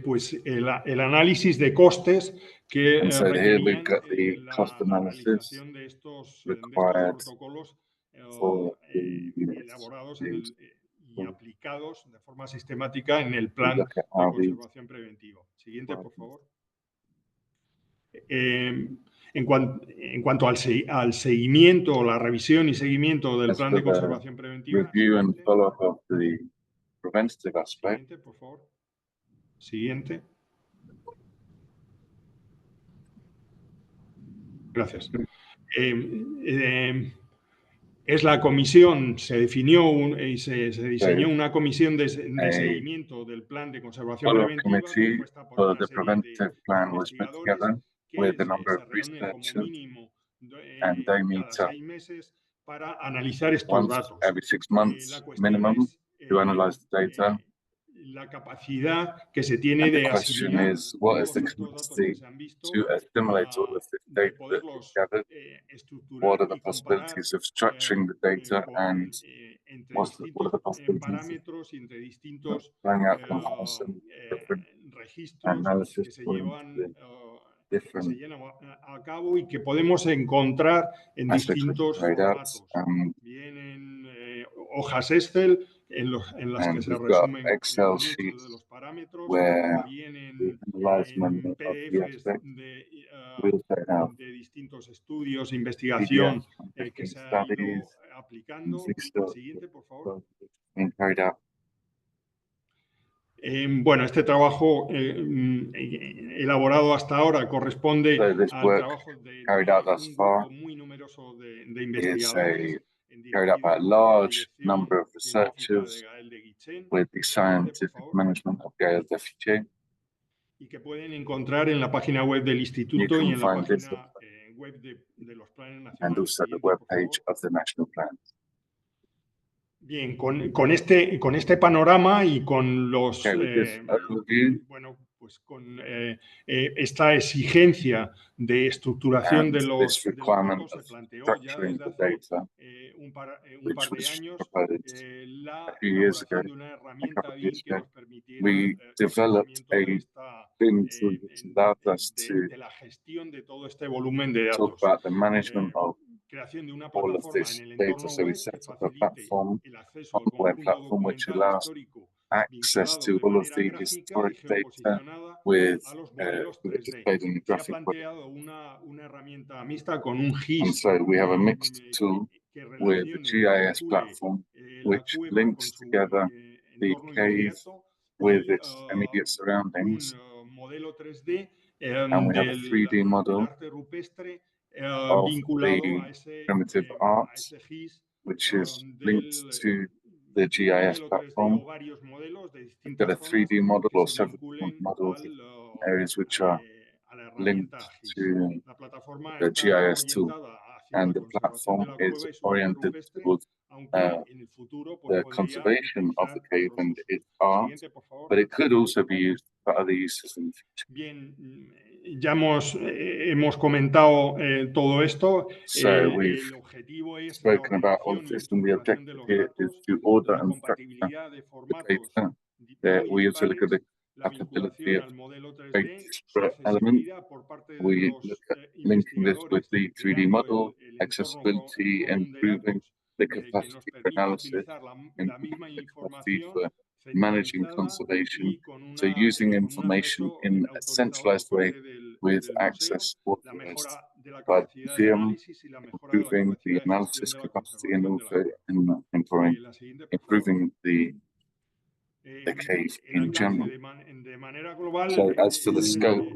S15: pues el análisis de costes que
S11: and so here we've
S15: requerían
S11: got the cost
S15: la
S11: analysis
S15: realización de estos
S11: required
S15: protocolos
S11: for the units.
S15: elaborados y aplicados de forma sistemática en el plan
S11: look at
S15: de
S11: how these
S15: conservación preventivo. Siguiente, por favor. En cuanto al seguimiento, la revisión y seguimiento del
S11: As
S15: plan
S11: for
S15: de
S11: the
S15: conservación preventiva.
S11: review and follow-up of the preventative aspect.
S15: Siguiente, por favor. Siguiente. Gracias. Es la comisión, se definió y se diseñó una comisión de seguimiento del plan de conservación
S11: Follow-up
S15: preventiva
S11: committee
S15: compuesta por
S11: for
S15: una
S11: the
S15: serie
S11: preventative
S15: de
S11: plan was put together with a number of
S15: se reúnen como
S11: researchers,
S15: mínimo
S11: and they meet
S15: cada
S11: up
S15: 6 meses para analizar estos
S11: once
S15: datos.
S11: every 6
S15: La
S11: months
S15: cuestión
S11: minimum
S15: es
S11: to analyze the data.
S15: la capacidad que se tiene
S11: And the
S15: de
S11: question
S15: asimilar
S11: is, what is
S15: todos
S11: the
S15: estos datos que
S11: capacity
S15: se han visto,
S11: to assimilate all of this
S15: de
S11: data that
S15: poderlos
S11: we've gathered?
S15: estructurar
S11: What are the
S15: y comparar
S11: possibilities of structuring the data, and
S15: entre
S11: what are the
S15: distintos
S11: possibilities
S15: parámetros y entre
S11: of
S15: distintos
S11: running out comparison, different
S15: registros
S11: analysis
S15: que se
S11: for
S15: llevan
S11: different
S15: a cabo y que podemos encontrar en
S11: aspects which
S15: distintos
S11: are carried out.
S15: formatos. Bien en hojas Excel, en las que
S11: And
S15: se
S11: we've got
S15: resumen
S11: Excel
S15: muchos de
S11: sheets
S15: los parámetros,
S11: where
S15: o bien
S11: we analyze many
S15: en
S11: of the
S15: PDFs
S11: aspects. We also have
S15: de distintos estudios,
S11: PDF
S15: investigación
S11: from
S15: que
S11: different
S15: se ha
S11: studies
S15: ido aplicando.
S11: research
S15: Siguiente, por favor.
S11: being carried out.
S15: Bueno, este trabajo elaborado hasta ahora corresponde
S11: So this
S15: al
S11: work
S15: trabajo de
S11: carried out thus
S15: un
S11: far
S15: grupo muy numeroso de
S11: is
S15: investigadores
S11: carried out by a
S15: dirigido por la
S11: large
S15: dirección
S11: number of
S15: científica de
S11: researchers
S15: Gael de Guichen,
S11: with the scientific management of Gaël Defiché.
S15: y que pueden encontrar en la página web del
S11: You
S15: instituto y
S11: can
S15: en la
S11: find this
S15: página web de los planes
S11: and
S15: nacionales.
S11: also the
S15: Siguiente, por
S11: webpage
S15: favor.
S11: of the national plan.
S15: Bien, con este panorama y con los
S11: Okay, with this overview
S15: bueno, pues con esta exigencia de estructuración
S11: and
S15: de
S11: this
S15: los
S11: requirement
S15: datos, se
S11: of
S15: planteó ya
S11: structuring
S15: desde
S11: the
S15: hace
S11: data,
S15: un par
S11: which
S15: de
S11: was
S15: años
S11: proposed
S15: la
S11: a few years ago,
S15: elaboración de una
S11: a
S15: herramienta
S11: couple of
S15: BIM
S11: years
S15: que
S11: ago.
S15: nos permitiera
S11: We
S15: el
S11: developed
S15: seguimiento
S11: a BIM tool which allowed us to
S15: de la gestión de todo este volumen de
S11: talk
S15: datos.
S11: about the management of
S15: Creación de una
S11: all of
S15: plataforma en
S11: this
S15: el
S11: data.
S15: entorno
S11: So we
S15: web
S11: set
S15: que
S11: up a
S15: facilite
S11: platform,
S15: el acceso al
S11: web
S15: conjunto
S11: platform, which
S15: documental
S11: allows
S15: histórico
S11: access
S15: vinculado
S11: to
S15: de
S11: all of
S15: manera
S11: the
S15: gráfica y
S11: historic data
S15: geoposicionada
S11: with
S15: a los modelos
S11: with it
S15: 3D.
S11: displayed in a
S15: Se ha
S11: graphic way.
S15: planteado una herramienta mixta con un
S11: And
S15: GIS
S11: so we have a mixed tool
S15: que
S11: with the
S15: relacione o
S11: GIS
S15: vincule
S11: platform,
S15: la
S11: which
S15: cueva con
S11: links
S15: su
S11: together the
S15: entorno
S11: cave
S15: inmediato
S11: with
S15: y
S11: its immediate surroundings.
S15: un modelo 3D
S11: And we have a 3D
S15: del
S11: model
S15: arte rupestre
S11: of
S15: vinculado
S11: the primitive art,
S15: ese GIS
S11: which is linked to the GIS
S15: modelo 3D
S11: platform.
S15: o varios modelos de
S11: We've got
S15: distintas
S11: a
S15: zonas
S11: 3D model
S15: que
S11: or
S15: se
S11: several different
S15: vinculen
S11: models in areas which are
S15: a la
S11: linked
S15: herramienta GIS.
S11: to
S15: La plataforma
S11: the
S15: está
S11: GIS tool.
S15: orientada hacia
S11: And
S15: la
S11: the
S15: conservación de
S11: platform
S15: la
S11: is
S15: cueva y su arte
S11: oriented
S15: rupestre,
S11: towards
S15: aunque en el futuro pues,
S11: the
S15: podría
S11: conservation of the
S15: utilizar
S11: cave
S15: otros
S11: and
S15: usos.
S11: its art,
S15: Siguiente, por favor.
S11: but it could also be used for other uses in the future.
S15: Bien, ya hemos comentado todo esto.
S11: So we've
S15: El objetivo es la
S11: spoken about all of
S15: ordenación y
S11: this, and the
S15: estructuración de
S11: objective
S15: los
S11: here is
S15: datos,
S11: to order
S15: la
S11: and structure
S15: compatibilidad de
S11: the
S15: formatos
S11: data.
S15: muy
S11: We also look at the
S15: dispares, la
S11: compatibility
S15: vinculación
S11: of
S15: al modelo
S11: very
S15: 3D, su
S11: disparate elements.
S15: accesibilidad por parte de
S11: We
S15: los
S11: look at linking this with
S15: investigadores,
S11: the 3D
S15: creando
S11: model,
S15: el entorno
S11: accessibility,
S15: común de
S11: improving
S15: datos
S11: the
S15: que nos
S11: capacity for
S15: permita
S11: analysis,
S15: utilizar la
S11: improving
S15: misma
S11: the capacity
S15: información
S11: for managing
S15: centralizada
S11: conservation.
S15: y con
S11: So using
S15: un
S11: information
S15: acceso
S11: in a
S15: autorizado por
S11: centralized way
S15: parte del
S11: with
S15: museo,
S11: access
S15: la
S11: authorized
S15: mejora museum,
S11: improving the analysis capacity and also improving the case in general. So as for the scope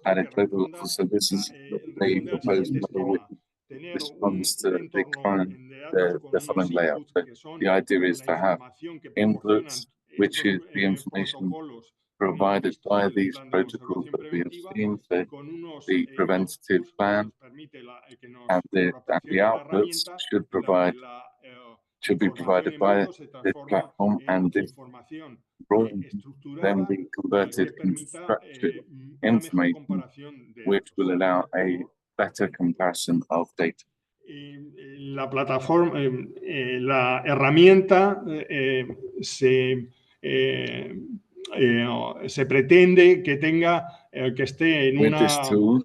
S11: at a global level, so this is a proposed model which responds to the following layout. So the idea is to have inputs, which is the information provided by these protocols that we have seen, so the preventative plan, and the outputs should be provided by this platform, and this drawing then be converted into structured information, which will allow a better comparison of data.
S15: La plataforma, la herramienta se pretende que tenga, que esté en
S11: With this tool,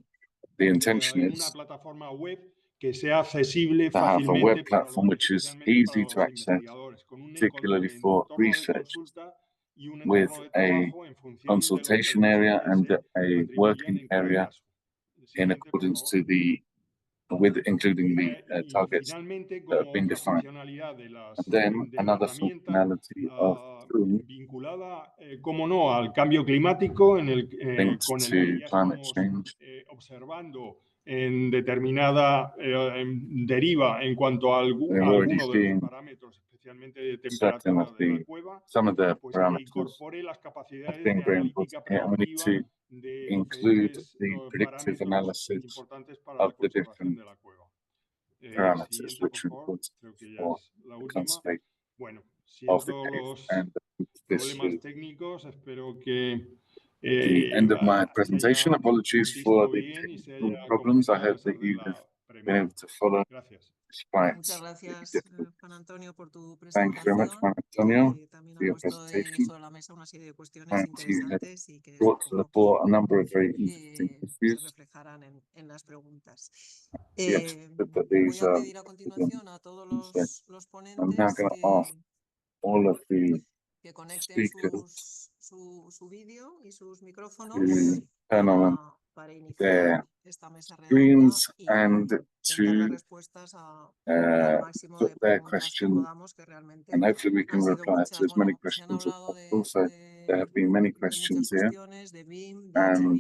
S11: the intention
S15: una
S11: is
S15: plataforma web que sea accesible
S11: to have a
S15: fácilmente
S11: web platform which is easy to access, particularly for researchers, with a consultation area and a working area in accordance to including the targets that have been defined. And then another functionality of the tool
S15: vinculada, como no, al cambio climático con el
S11: to
S15: que ya
S11: climate
S15: estamos
S11: change.
S15: Observando en determinada deriva en cuanto a
S11: We're already
S15: algunos de los
S11: seeing
S15: parámetros, especialmente de
S11: certain
S15: temperatura
S11: of
S15: de la
S11: the
S15: cueva,
S11: some of the
S15: pues
S11: parameters
S15: incorpore las
S11: as
S15: capacidades
S11: being
S15: de
S11: very important
S15: analítica
S11: here, and we need
S15: predictiva
S11: to
S15: de
S11: include
S15: diferentes
S11: the predictive
S15: parámetros
S11: analysis
S15: importantes para
S11: of
S15: la
S11: the
S15: conservación
S11: different
S15: de la cueva.
S11: parameters
S15: Siguiente,
S11: which
S15: por
S11: are
S15: favor.
S11: important
S15: Creo que ya
S11: for
S15: es la
S11: the
S15: última.
S11: conservation
S15: Bueno,
S11: of the
S15: siento
S11: cave,
S15: los
S11: and this
S15: problemas
S11: is
S15: técnicos, espero que
S11: the end of my
S15: se
S11: presentation.
S15: haya
S11: Apologies for
S15: visto
S11: the
S15: bien y se
S11: technical
S15: haya
S11: problems. I
S15: comprendido a
S11: hope that
S15: pesar de
S11: you have
S15: la
S11: been able
S15: premura.
S11: to follow
S15: Gracias.
S11: despite
S4: Muchas
S11: the
S4: gracias,
S11: difficult.
S4: Juan Antonio, por tu
S11: Thank you very much,
S4: presentación,
S11: Juan Antonio,
S4: que también
S11: for
S4: ha
S11: your
S4: puesto
S11: presentation.
S4: sobre la mesa una serie de cuestiones
S11: And you have
S4: interesantes y que
S11: brought to the
S4: supongo
S11: fore a number of very interesting
S4: se
S11: issues.
S4: reflejarán en las preguntas.
S11: Yes, that
S4: Voy
S11: these
S4: a
S11: are.
S4: pedir a continuación a todos los
S11: I'm now
S4: ponentes
S11: going to ask all of the
S4: que conecten
S11: speakers
S4: su vídeo y sus micrófonos
S11: to turn on
S4: para
S11: their
S4: iniciar esta mesa redonda
S11: screens
S4: y
S11: and
S4: intentar dar
S11: to
S4: respuestas al máximo
S11: put
S4: de
S11: their
S4: preguntas que
S11: question,
S4: podamos, que realmente
S11: and hopefully we can
S4: han sido
S11: reply to
S4: muchas.
S11: as many
S4: Bueno, se han
S11: questions as
S4: hablado
S11: possible. So there have been many
S4: de muchas
S11: questions here,
S4: cuestiones, de BIM, de
S11: and
S4: HBIM,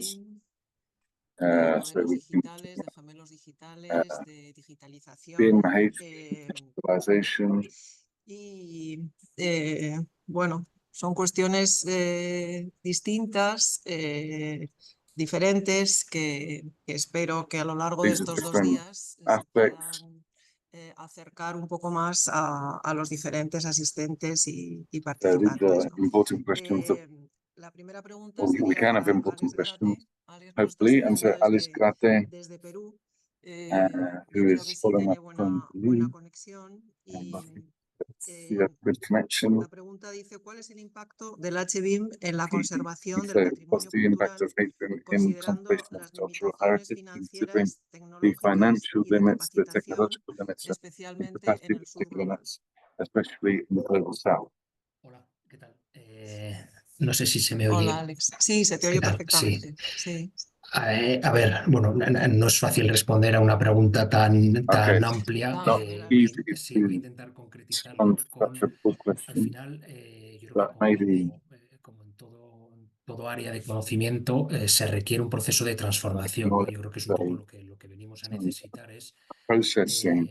S4: de
S11: so
S4: modelos
S11: we can
S4: digitales, de gemelos digitales, de
S11: BIM,
S4: digitalización.
S11: digitalization.
S4: Y bueno, son cuestiones distintas, diferentes, que espero que a lo largo de
S11: These are
S4: estos 2
S11: different
S4: días se
S11: aspects.
S4: puedan acercar un poco más a los diferentes asistentes y
S11: So these
S4: participantes,
S11: are
S4: ¿no?
S11: important questions that
S4: La primera pregunta
S11: we
S4: sería
S11: can have
S4: para
S11: important
S4: Alex
S11: questions,
S4: Grate. Alex nos está
S11: hopefully. And so
S4: siguiendo
S11: Alice Grate,
S4: desde Perú.
S11: who
S4: Yo creo que
S11: is
S4: sí
S11: following
S4: tiene
S11: us from
S4: buena
S11: Peru,
S4: conexión
S11: and I
S4: y
S11: think you have good connection.
S4: la pregunta dice: ¿cuál es el impacto del HBIM en la
S11: So
S4: conservación del
S11: what's
S4: patrimonio
S11: the impact
S4: cultural,
S11: of HBIM in
S4: considerando
S11: conservation of
S4: las
S11: cultural
S4: limitaciones
S11: heritage, considering
S4: financieras,
S11: the
S4: tecnológicas
S11: financial
S4: y de
S11: limits, the
S4: capacitación,
S11: technological limits, and
S4: especialmente en
S11: capacity
S4: el sur
S11: particular
S4: global?
S11: limits, especially in the global south?
S10: Hola, ¿qué tal? No sé si se me oye.
S4: Hola, Alex. Sí, se te
S10: ¿Qué
S4: oye
S10: tal? Sí.
S4: perfectamente. Sí.
S10: A ver, bueno, no es fácil responder a una pregunta tan
S11: Okay,
S10: amplia.
S11: not easy
S10: Sí, voy a
S11: to
S10: intentar concretizarlo
S11: respond to
S10: con,
S11: such a full
S10: al
S11: question,
S10: final, yo creo
S11: but
S10: que
S11: maybe
S10: como en todo área de conocimiento, se requiere un proceso de
S11: in
S10: transformación, ¿no?
S11: order
S10: Yo creo que es un poco
S11: to
S10: lo que venimos a
S11: say
S10: necesitar es,
S11: processing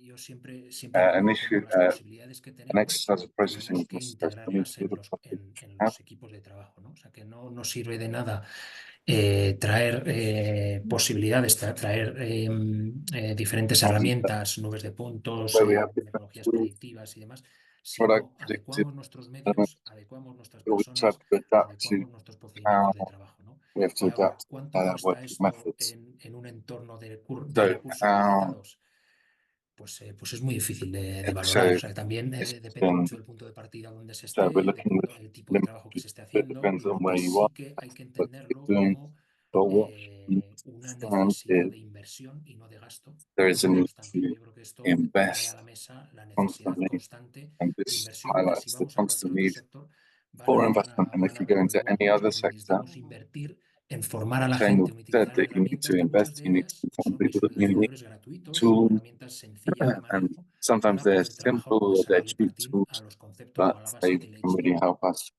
S10: yo siempre
S11: an
S10: valoro como
S11: issue,
S10: las posibilidades que
S11: an
S10: tenemos,
S11: exercise of processing
S10: tenemos
S11: is
S10: que
S11: necessary. We need
S10: integrarlas
S11: to do
S10: en
S11: the process
S10: en
S11: have
S10: los equipos de trabajo, ¿no? O sea, que no sirve de nada traer posibilidades, traer diferentes herramientas, nubes de puntos,
S11: where we have different
S10: tecnologías
S11: tools,
S10: predictivas y demás, si
S11: product
S10: no
S11: predictive
S10: adecuamos nuestros medios,
S11: elements,
S10: adecuamos nuestras
S11: but we try
S10: personas,
S11: to adapt to
S10: adecuamos nuestros
S11: how
S10: procedimientos de trabajo, ¿no?
S11: we have to
S10: Y ahora,
S11: adapt
S10: ¿cuánto cuesta
S11: working
S10: esto
S11: methods.
S10: en un entorno de
S11: So,
S10: recursos limitados? Pues es muy difícil de valorar. O
S11: so
S10: sea, también
S11: it's,
S10: depende mucho del punto de partida donde se
S11: so we're
S10: esté,
S11: looking at
S10: el tipo de trabajo que
S11: limited,
S10: se esté
S11: it
S10: haciendo.
S11: depends on
S10: Lo
S11: where
S10: que
S11: you are,
S10: sí que hay que
S11: what you're
S10: entenderlo
S11: doing,
S10: como
S11: but what you need to
S10: una
S11: understand
S10: necesidad
S11: is
S10: de inversión y no de gasto
S11: there is a need
S10: constante, ¿no?
S11: to
S10: Yo creo que esto trae a
S11: invest
S10: la mesa la necesidad
S11: constantly,
S10: constante
S11: and
S10: de
S11: this
S10: inversión que si
S11: highlights the
S10: vamos a
S11: constant
S10: cualquier otro
S11: need
S10: sector
S11: for investment. And
S10: van
S11: if
S10: a
S11: you go
S10: verlo
S11: into
S10: igual,
S11: any
S10: ¿no?
S11: other
S10: Nosotros
S11: sector,
S10: necesitamos invertir informar a la
S11: same
S10: gente,
S11: with that,
S10: utilizar
S11: that you need
S10: herramientas
S11: to
S10: que muchas
S11: invest, you need
S10: veces
S11: to tell
S10: son
S11: people that you need
S10: visualizadores gratuitos o
S11: tools,
S10: herramientas sencillas de
S11: and
S10: manejo
S11: sometimes
S10: para
S11: they're
S10: poder trabajar
S11: simple
S10: con
S11: or
S10: esa
S11: they're
S10: doble
S11: cheap
S10: perfil a
S11: tools,
S10: los conceptos o
S11: but
S10: a la base
S11: they
S10: del
S11: can really
S10: HBIM.
S11: help us.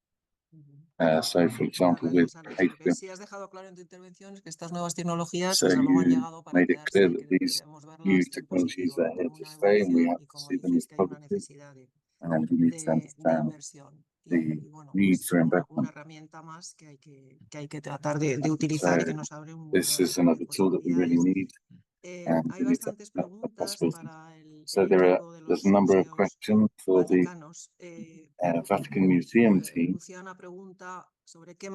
S11: So, for example, with
S4: Gracias, Alex, porque
S11: HBIM,
S4: sí has dejado claro en tu intervención que estas nuevas tecnologías,
S11: so
S4: desde luego, han
S11: you
S4: llegado para
S11: made it clear
S4: quedarse y
S11: that
S4: que
S11: these
S4: debemos
S11: new
S4: verlas en
S11: technologies
S4: positivo,
S11: are here
S4: como
S11: to
S4: una
S11: stay, and we
S4: evolución
S11: have
S4: y,
S11: to
S4: como
S11: see them as
S4: dices, que hay una
S11: positive,
S4: necesidad
S11: and we need to
S4: de
S11: understand
S4: inversión.
S11: the
S4: Bueno,
S11: need
S4: pues
S11: for
S4: una
S11: investment.
S4: herramienta más que hay que tratar de utilizar y
S11: So
S4: que nos abre un
S11: this
S4: mundo
S11: is another
S4: de
S11: tool that we really
S4: posibilidades.
S11: need, and
S4: Hay
S11: we need to
S4: bastantes
S11: have the
S4: preguntas
S11: possibilities.
S4: para
S11: So
S4: el equipo de
S11: there's a
S4: los
S11: number of
S4: museos
S11: questions for the
S4: vaticanos.
S11: Vatican Museum team.
S4: Luciana pregunta sobre qué
S11: So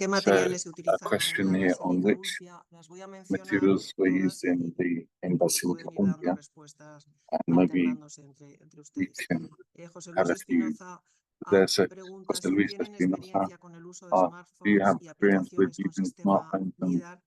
S4: materiales se
S11: a
S4: utilizaron en
S11: question
S4: la
S11: here on
S4: Basílica
S11: which
S4: Ulpia. Las voy a mencionar
S11: materials were used
S4: todas
S11: in the in Basilica
S4: pueden ir dando
S11: Umbria,
S4: respuestas
S11: and maybe
S4: alternándose entre
S11: we
S4: ustedes.
S11: can
S4: José
S11: have
S4: Luis
S11: a few.
S4: Espinoza
S11: There's a
S4: pregunta
S11: Jose
S4: si
S11: Luis
S4: tienen
S11: Espinosa.
S4: experiencia con el uso de
S11: Do you have
S4: smartphones y
S11: experience with
S4: aplicaciones con
S11: using
S4: sistema
S11: smartphones and
S4: LIDAR.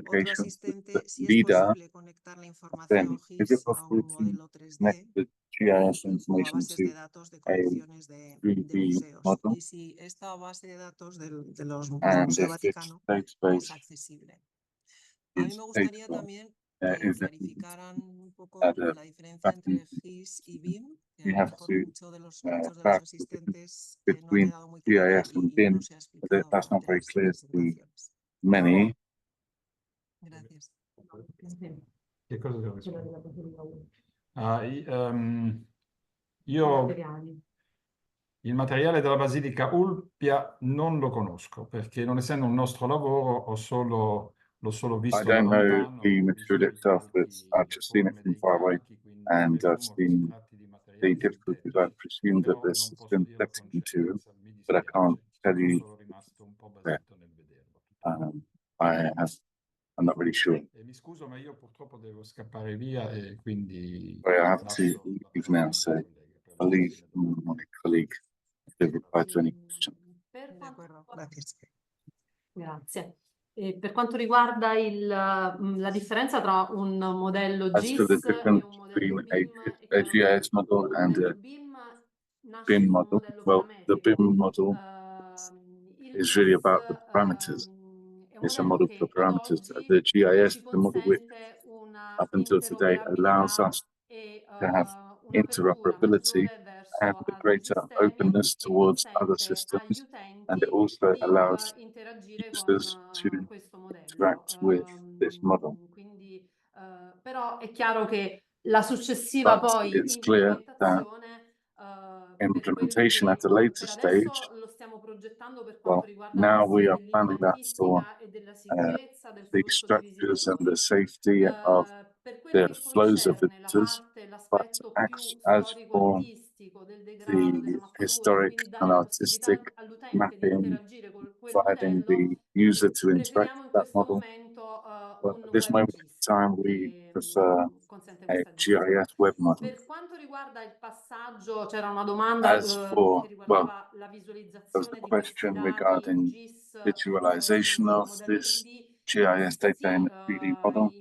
S4: Otro
S11: applications with the
S4: asistente, si es
S11: LIDAR?
S4: posible conectar la
S11: Then
S4: información
S11: is it
S4: GIS a
S11: possible
S4: un
S11: to
S4: modelo
S11: connect
S4: 3D
S11: the GIS
S4: o a
S11: information
S4: bases
S11: to
S4: de datos de
S11: a
S4: colecciones de
S11: 3D
S4: museos.
S11: model?
S4: Y si esta base de datos del
S11: And
S4: Museo
S11: if this
S4: Vaticano
S11: database
S4: es accesible. A mí
S11: is
S4: me gustaría
S11: capable,
S4: también que
S11: is it
S4: clarificaran un poco
S11: at a
S4: la diferencia
S11: Vatican,
S4: entre GIS y BIM, que a
S11: you
S4: lo
S11: have
S4: mejor
S11: to
S4: muchos de los
S11: clarify the difference
S4: asistentes no ha
S11: between
S4: quedado muy claro
S11: GIS and
S4: y no
S11: BIM,
S4: se ha
S11: but
S4: explicado
S11: that's not
S4: durante
S11: very
S4: las
S11: clear to
S4: presentaciones.
S11: many.
S4: Gracias.
S8: Che cosa devo rispondere? Io il materiale della Basilica Ulpia non lo conosco, perché non essendo un nostro lavoro l'ho solo
S11: I
S8: visto da
S11: don't know
S8: lontano,
S11: the
S8: ho visto
S11: material
S8: i
S11: itself, but
S8: calchi,
S11: I've
S8: le
S11: just seen it
S8: forme
S11: from
S8: dei
S11: far away,
S8: calchi, quindi
S11: and I've
S8: presumo che si
S11: seen
S8: tratti di
S11: the
S8: materiali
S11: difficulties.
S8: sintetici,
S11: I've presumed that
S8: però
S11: this
S8: non
S11: is
S8: posso dire
S11: synthetic
S8: con
S11: material,
S8: certezza, mi
S11: but I can't
S8: dispiace,
S11: tell
S8: sono
S11: you
S8: solo rimasto un po'
S11: that.
S8: basito nel vederlo.
S11: I have, I'm not really sure.
S8: E mi scuso, ma io purtroppo devo scappare via e quindi
S11: But I have to
S8: lascio
S11: leave now, so I'll leave my colleague to reply to any question.
S3: Grazie. E per quanto riguarda la differenza tra un modello
S11: As for the
S3: GIS e
S11: difference
S3: un
S11: between
S3: modello BIM, è
S11: a
S3: chiaro che
S11: GIS model
S3: il
S11: and
S3: modello
S11: a
S3: BIM nasce
S11: BIM
S3: come un
S11: model,
S3: modello
S11: well, the
S3: parametrico.
S11: BIM model
S3: Il
S11: is really
S3: GIS
S11: about the parameters.
S3: è un
S11: It's a
S3: modello
S11: model for
S3: che ad
S11: parameters.
S3: oggi
S11: The GIS,
S3: ci
S11: the model which
S3: consente una
S11: up until today allows
S3: interoperabilità
S11: us
S3: e
S11: to have
S3: un'apertura
S11: interoperability
S3: maggiore
S11: and
S3: verso
S11: a
S3: altri
S11: greater
S3: sistemi
S11: openness
S3: e
S11: towards other
S3: consente agli
S11: systems, and it
S3: utenti
S11: also
S3: di
S11: allows
S3: interagire
S11: users to
S3: con questo modello.
S11: interact with this model.
S3: Quindi, però è chiaro che la successiva
S11: But
S3: poi
S11: it's clear that
S3: implementazione per quelli
S11: implementation at
S3: che
S11: a later
S3: per
S11: stage,
S3: adesso lo stiamo progettando per quanto
S11: well,
S3: riguarda la
S11: now we
S3: questione
S11: are planning that for
S3: dell'impiantistica e della sicurezza del
S11: the
S3: flusso dei
S11: structures and the
S3: visitatori.
S11: safety of
S3: Per quel
S11: the
S3: che
S11: flows of
S3: concerne la
S11: visitors,
S3: parte,
S11: but
S3: l'aspetto più
S11: as for
S3: storico-artistico del degrado, della
S11: the
S3: mappatura,
S11: historic
S3: quindi dare
S11: and
S3: la
S11: artistic
S3: possibilità all'utente di
S11: mapping,
S3: interagire con quel
S11: providing
S3: modello,
S11: the user to interact
S3: preferiamo in
S11: with that
S3: questo
S11: model.
S3: momento
S11: But
S3: un
S11: at this
S3: web
S11: moment in
S3: GIS
S11: time, we
S3: che
S11: prefer
S3: consente
S11: a
S3: questa gestione.
S11: GIS web model.
S3: Per quanto riguarda il passaggio, c'era una domanda
S11: As for,
S3: che
S11: well,
S3: riguardava la
S11: there was
S3: visualizzazione
S11: the
S3: di questi
S11: question
S3: dati
S11: regarding
S3: GIS
S11: visualization
S3: sul
S11: of
S3: modello
S11: this
S3: 3D.
S11: GIS data in
S3: Sì,
S11: a 3D model.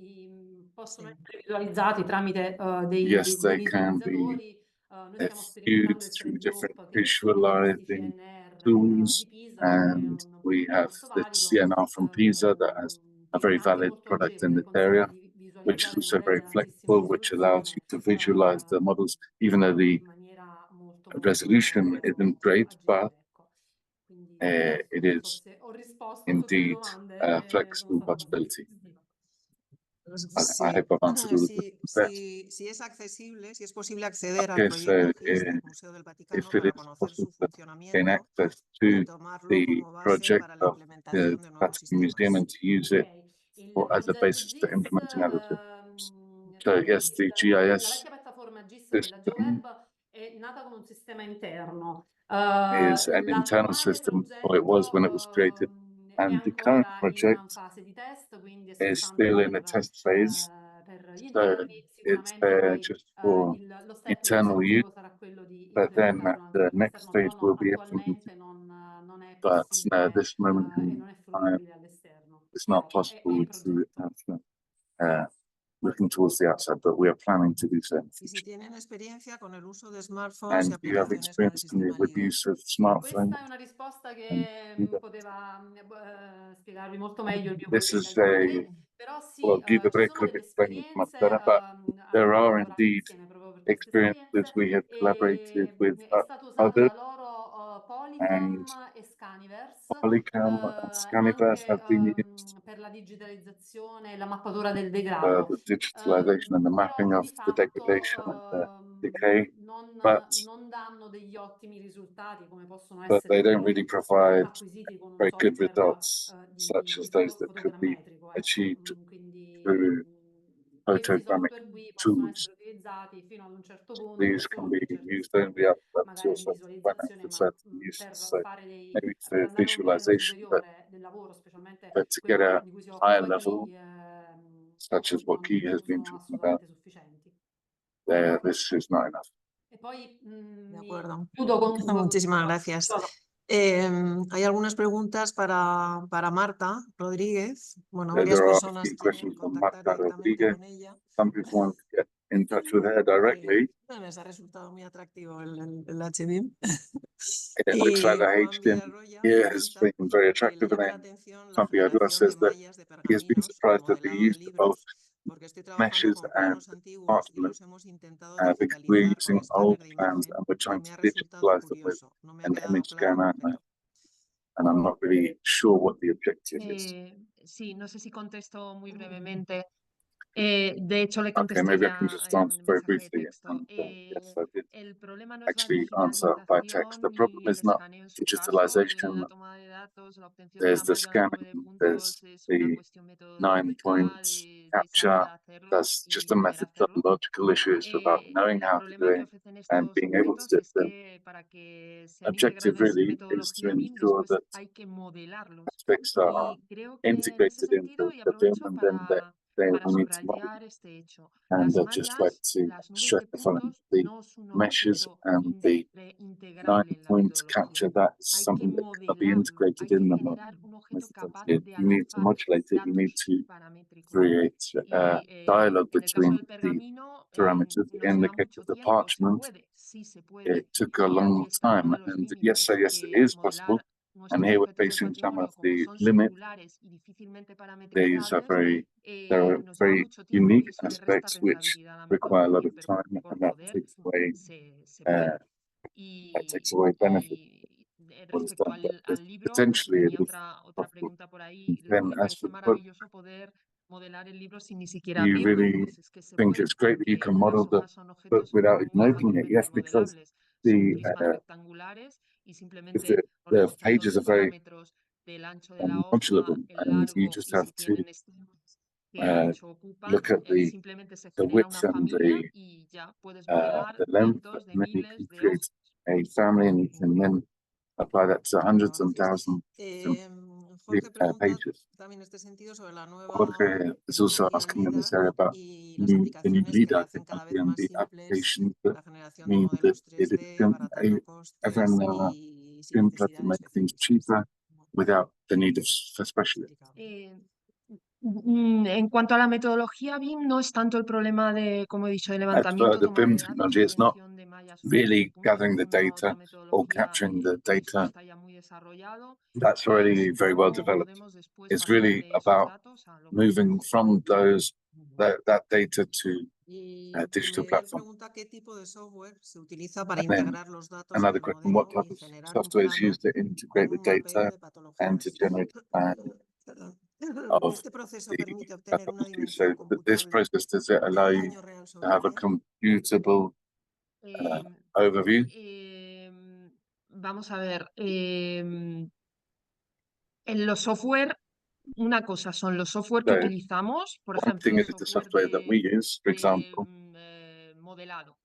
S3: possono essere visualizzati tramite
S11: Yes,
S3: dei
S11: they can be
S3: visualizzatori. Noi stiamo
S11: viewed
S3: sperimentando il
S11: through
S3: 3D
S11: different
S3: Hop che fanno questi
S11: visualizing
S3: CNR
S11: tools,
S3: di Pisa, che è
S11: and
S3: un
S11: we
S3: prodotto
S11: have
S3: molto
S11: the
S3: valido
S11: CNR from Pisa that has a
S3: e
S11: very
S3: anche
S11: valid
S3: molto
S11: product in
S3: agevole,
S11: this
S3: consente
S11: area,
S3: di
S11: which is
S3: visualizzare
S11: also
S3: modelli
S11: very
S3: ad altissima
S11: flexible, which allows you
S3: risoluzione
S11: to visualize the models, even though the
S3: in maniera molto
S11: resolution isn't great, but
S3: agevole. Ecco. Quindi
S11: it
S3: non so
S11: is
S3: se ho risposto a tutte le
S11: indeed
S3: domande,
S11: a
S3: sono
S11: flexible
S3: stata abbastanza
S11: possibility.
S3: esaustiva.
S11: I hope I've answered all of the questions.
S4: Si es accesible, si es posible acceder al
S11: Okay, so
S4: proyecto GIS del Museo del Vaticano
S11: if it
S4: para
S11: is
S4: conocer su
S11: possible to gain
S4: funcionamiento
S11: access
S4: y
S11: to
S4: tomarlo
S11: the
S4: como base
S11: project
S4: para la
S11: of the
S4: implementación de nuevos
S11: Vatican Museum
S4: sistemas.
S11: and to use it
S3: Il
S11: as a
S3: progetto
S11: basis for
S3: GIS,
S11: implementing other systems. So yes, the
S3: la
S11: GIS
S3: vecchia piattaforma GIS della
S11: system
S3: GeoWeb è nata come un sistema interno.
S11: is an internal
S3: L'attuale
S11: system, or it was when it was created,
S3: è
S11: and the current
S3: ancora in
S11: project
S3: fase di test, quindi è
S11: is
S3: soltanto
S11: still in a test phase.
S3: per gli
S11: So
S3: interni.
S11: it's
S3: Sicuramente
S11: there
S3: poi
S11: just for
S3: lo step
S11: internal use,
S3: successivo sarà quello di
S11: but then
S3: implementarlo anche
S11: the
S3: per
S11: next
S3: l'esterno,
S11: stage
S3: però no,
S11: will be
S3: attualmente
S11: implemented.
S3: non è
S11: But
S3: possibile
S11: this moment
S3: e
S11: in
S3: non è
S11: time,
S3: fruibile all'esterno.
S11: it's
S3: Però
S11: not
S3: è in
S11: possible to
S3: progetto.
S11: have looking towards the outside, but we are planning to do so in the
S4: Y si
S11: future.
S4: tienen experiencia con el uso de smartphones y
S11: And do you have
S4: aplicaciones para el
S11: experience
S4: sistema
S11: with the
S4: LIGO.
S11: use of
S3: Questa
S11: smartphones?
S3: è una risposta
S11: And
S3: che poteva spiegarvi molto meglio il mio
S11: this
S3: collega
S11: is
S3: di me, però sì, ci
S11: Guido
S3: sono delle
S11: could explain it much
S3: esperienze,
S11: better, but there
S3: abbiamo
S11: are
S3: lavorato
S11: indeed
S3: insieme proprio per queste
S11: experiences
S3: esperienze
S11: we have collaborated
S3: e
S11: with
S3: è stato usato
S11: others,
S3: da loro
S11: and
S3: Polycam e Scaniverse,
S11: Polycam and Scaniverse
S3: anche
S11: have been used
S3: per la digitalizzazione e la mappatura del
S11: for
S3: degrado.
S11: the digitalization and the mapping
S3: Però
S11: of
S3: di
S11: the
S3: fatto
S11: degradation and the decay, but
S3: non danno degli ottimi risultati come possono
S11: they
S3: essere
S11: don't really provide
S3: acquisiti con un
S11: very good
S3: software
S11: results such as those that could be
S3: fotogrammetrico,
S11: achieved
S3: quindi
S11: through
S3: questi
S11: photogrammic
S3: software qui possono
S11: tools.
S3: essere utilizzati fino ad un certo punto per
S11: These can be
S3: svolgere certe
S11: used only
S3: esperienze,
S11: up to a
S3: magari di
S11: certain point
S3: visualizzazione,
S11: after
S3: ma
S11: certain uses.
S3: per
S11: So
S3: fare
S11: maybe
S3: per
S11: for
S3: andare a un livello
S11: visualization,
S3: superiore del lavoro, specialmente
S11: but to get
S3: quello
S11: a
S3: di cui si
S11: higher
S3: occupa
S11: level,
S3: chi,
S11: such as what Guy has
S3: non
S11: been
S3: sono
S11: talking about,
S3: assolutamente sufficienti.
S11: this is not enough.
S3: E poi
S4: De acuerdo.
S3: chiudo con
S4: Muchísimas gracias. Hay algunas preguntas para Marta Rodríguez. Bueno, varias
S11: There are a
S4: personas
S11: few
S4: quieren
S11: questions from
S4: contactar
S11: Marta
S4: directamente
S11: Rodriguez.
S4: con ella.
S11: Some people want to get in touch with her directly.
S4: Les ha resultado muy atractivo el HBIM.
S11: It looks like the HBIM here has been very attractive, and then Juan Villarroya says that he has been surprised at the use of both meshes and parchment because we're using old plans and we're trying to digitalize them with an image scanner, and I'm not really sure what the objective is.
S13: Sí, no sé si contesto muy brevemente. De hecho, le
S11: Okay,
S13: contesté
S11: maybe I
S13: ya
S11: can just
S13: en
S11: answer very
S13: mensaje de
S11: briefly.
S13: texto.
S11: Yes, I did
S13: El problema no es la
S11: actually answer by text. The
S13: digitalización
S11: problem
S13: ni el
S11: is not
S13: escaneo en su caso,
S11: digitalization.
S13: la toma de datos, la obtención de
S11: There's
S13: una
S11: the
S13: malla de 9
S11: scanning,
S13: puntos,
S11: there's
S13: es una
S11: the
S13: cuestión
S11: 9
S13: metodológica
S11: points
S13: de saber
S11: capture.
S13: hacerlo
S11: That's
S13: y
S11: just a
S13: poder hacerlo.
S11: methodological issue. It's about knowing
S13: El
S11: how to do
S13: problema que
S11: it
S13: ofrecen
S11: and
S13: estos
S11: being able to
S13: objetos
S11: do
S13: es
S11: them.
S13: que para que sean
S11: Objective
S13: integrados en
S11: really is to
S13: metodología BIM,
S11: ensure
S13: después
S11: that
S13: hay que modelarlos.
S11: aspects are
S13: Y creo que en ese
S11: integrated
S13: sentido,
S11: into
S13: y
S11: the BIM,
S13: aprovecho
S11: and then
S13: para
S11: we need to model.
S13: subrayar este hecho,
S11: And
S13: las
S11: I'd just like
S13: mallas,
S11: to
S13: las nubes
S11: stress
S13: de
S11: the following:
S13: puntos
S11: the
S13: no es un
S11: meshes
S13: objeto
S11: and the 9
S13: integrable en la
S11: points
S13: metodología.
S11: capture, that's
S13: Hay que
S11: something that cannot be
S13: modelarlo,
S11: integrated
S13: hay que
S11: in the
S13: generar un objeto capaz
S11: methodology.
S13: de
S11: You need to
S13: alojar
S11: modulate it, you need
S13: datos
S11: to
S13: paramétricos.
S11: create a
S13: Y
S11: dialogue
S13: en el caso
S11: between
S13: del
S11: the
S13: pergamino,
S11: parameters.
S13: nos
S11: In the
S13: lleva
S11: case
S13: mucho
S11: of the
S13: tiempo,
S11: parchment,
S13: sí se puede,
S11: it took a
S13: y aquí
S11: long
S13: está uno
S11: time.
S13: de los
S11: And yes,
S13: límites,
S11: yes, it
S13: que
S11: is possible.
S13: modelar
S11: And
S13: nuestros
S11: here we're
S13: objetos de
S11: facing some
S13: patrimonio,
S11: of
S13: como
S11: the
S13: son
S11: limits.
S13: singulares y difícilmente
S11: These
S13: parametrizables,
S11: there are
S13: nos lleva
S11: very
S13: mucho tiempo
S11: unique
S13: y eso le resta
S11: aspects which
S13: rentabilidad a la
S11: require a lot
S13: metodología,
S11: of
S13: pero
S11: time,
S13: por
S11: and that
S13: poder
S11: takes
S13: y,
S11: away benefit. What is
S13: respecto
S11: done, but
S13: al libro,
S11: potentially it
S13: tenía
S11: is
S13: otra
S11: possible.
S13: pregunta por ahí.
S11: And then
S13: Me
S11: as
S13: parece
S11: for the book,
S13: maravilloso poder modelar el libro sin ni siquiera
S11: you
S13: abrirlo.
S11: really
S13: Pues es que se
S11: think
S13: puede,
S11: it's great that you
S13: porque
S11: can model
S13: las
S11: the
S13: hojas son
S11: book
S13: objetos
S11: without even
S13: muy
S11: opening it. Yes,
S13: fácilmente
S11: because
S13: modelables. Son
S11: the
S13: prismas rectangulares y
S11: if
S13: simplemente
S11: the
S13: organizando
S11: pages
S13: los
S11: are very
S13: parámetros del ancho de la hoja,
S11: modulable,
S13: el
S11: and you
S13: largo
S11: just
S13: y
S11: have
S13: si
S11: to
S13: tienen extremos, qué ancho ocupan,
S11: look at
S13: simplemente se
S11: the
S13: genera una
S11: width and
S13: familia y ya puedes modelar
S11: the length,
S13: cientos de
S11: and then you
S13: miles
S11: can
S13: de
S11: create
S13: hojas.
S11: a family, and you can then apply that to hundreds and thousands of
S4: Jorge pregunta
S11: pages.
S4: también en este sentido sobre la nueva
S11: Jorge is also
S4: tecnología
S11: asking in this
S4: LIDAR
S11: area about
S4: y las
S11: the new
S4: aplicaciones que la
S11: LIDAR
S4: hacen cada
S11: technology
S4: vez
S11: and
S4: más
S11: the
S4: simples,
S11: applications that
S4: la generación de
S11: mean that
S4: modelos
S11: it is
S4: 3D, abaratando costes
S11: ever
S4: y sin
S11: simpler to
S4: necesidad de
S11: make things
S4: especialistas.
S11: cheaper without the need for specialists.
S13: En cuanto a la metodología BIM, no es tanto el problema de, como he dicho, de
S11: As for
S13: levantamiento,
S11: the
S13: toma
S11: BIM
S13: de datos,
S11: technology, it's not
S13: obtención de mallas o nubes de
S11: really
S13: puntos.
S11: gathering the
S13: Es una
S11: data
S13: otra
S11: or
S13: metodología,
S11: capturing the
S13: esto
S11: data.
S13: está ya muy desarrollado.
S11: That's already
S13: Es
S11: very well
S13: cómo
S11: developed.
S13: podemos después
S11: It's
S13: pasar
S11: really
S13: de esos
S11: about
S13: datos a lo que
S11: moving from that data to
S4: Y
S11: digital
S4: Miguel
S11: platform.
S4: pregunta qué tipo de software se utiliza para
S11: And then
S4: integrar los datos en
S11: another
S4: el
S11: question: what
S4: modelo
S11: type
S4: y
S11: of
S4: generar un
S11: software is
S4: plano
S11: used to
S4: con
S11: integrate the
S4: un mapeo
S11: data
S4: de
S11: and to
S4: patologías?
S11: generate a plan
S4: Perdón.
S11: of
S4: Este proceso
S11: the
S4: permite obtener una
S11: pathology?
S4: dimensión
S11: So this
S4: computable
S11: process, does it allow
S4: del
S11: you
S4: daño real
S11: to
S4: sobre
S11: have a
S4: el pie.
S11: computable overview?
S13: Vamos a ver. En los software, una cosa son los software que
S11: So
S13: utilizamos, por
S11: one thing
S13: ejemplo,
S11: is the
S13: software
S11: software that we use, for example,
S13: modelado.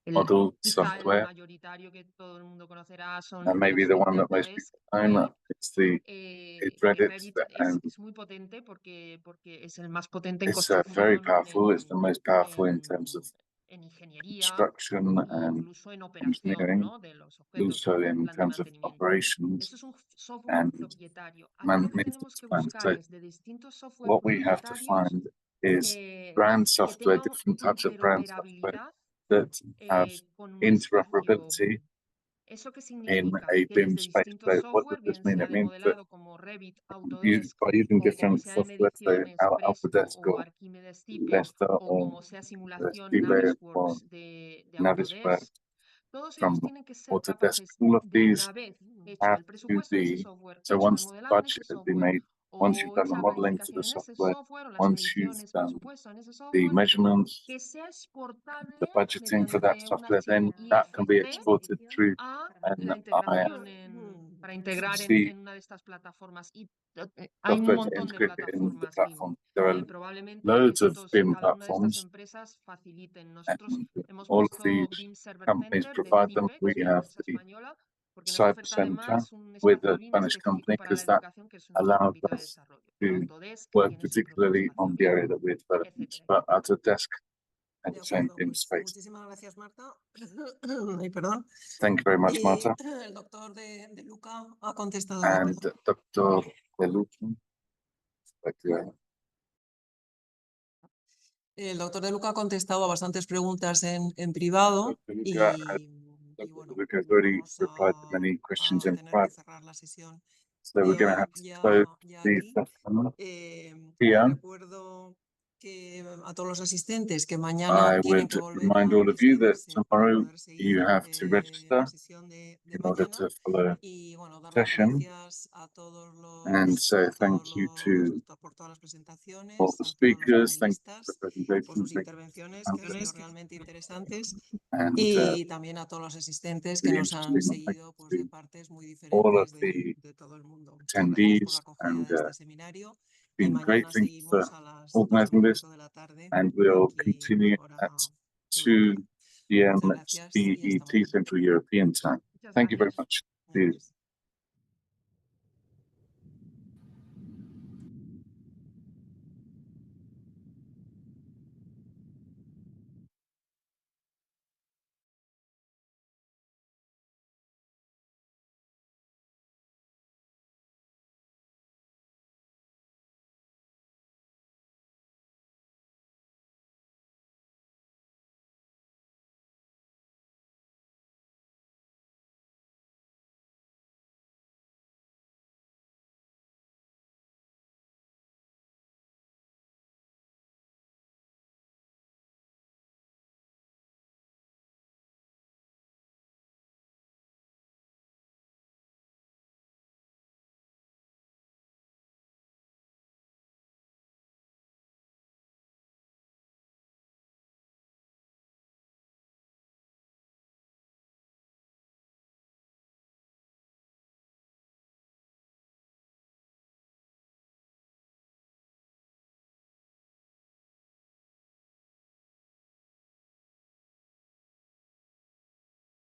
S11: model
S13: Quizá el
S11: software,
S13: mayoritario que todo el mundo conocerá son
S11: and maybe the one that most
S13: Res,
S11: people know, it's Reddit,
S13: Revit
S11: and
S13: es muy potente porque es el más potente en
S11: it's very
S13: construcción,
S11: powerful. It's the most powerful in terms of
S13: en ingeniería
S11: construction
S13: e
S11: and
S13: incluso en operación,
S11: engineering,
S13: ¿no? De los objetos
S11: also
S13: en
S11: in
S13: plan de
S11: terms of
S13: mantenimiento.
S11: operations
S13: Eso es un software
S11: and
S13: propietario. Aquí lo que
S11: maintenance
S13: tenemos que
S11: plans.
S13: buscar
S11: So
S13: es de distintos software
S11: what we have to
S13: propietarios
S11: find is brand software, different types of brand software that have interoperability in a BIM space. So what does this mean? It means that by using different software, so Autodesk or Lesta or Stile or Navisworks from Autodesk, all of these have to be, so once the budget has been made, once you've done the modeling for the software, once you've done the measurements, the budgeting for that software, then that can be exported through an IFC software to integrate it in the platform. There are loads of BIM platforms, and all of these companies provide them. We have the Cyber Center with a Spanish company because that allows us to work particularly on the area that we're developing, but Autodesk and the same BIM space. Thank you very much, Marta. And Dr. De Luca,
S4: el doctor De Luca ha contestado a bastantes preguntas en privado y bueno,
S11: already replied to many questions in private. So we're going to have to close the session here.
S4: Recuerdo que a todos los asistentes que mañana
S11: I
S4: tienen
S11: would
S4: que volver
S11: remind all of you that tomorrow you have to register in order to follow the session. And so thank you to all the speakers, thank you for the presentations,
S4: realmente interesantes
S11: and
S4: y también a todos los asistentes que nos han seguido de partes muy
S11: all of
S4: diferentes
S11: the
S4: de todo el mundo.
S11: attendees, and been great. Thank you for organizing this, and we'll continue at 2 p.m. CET, Central European Time. Thank you very much. See you.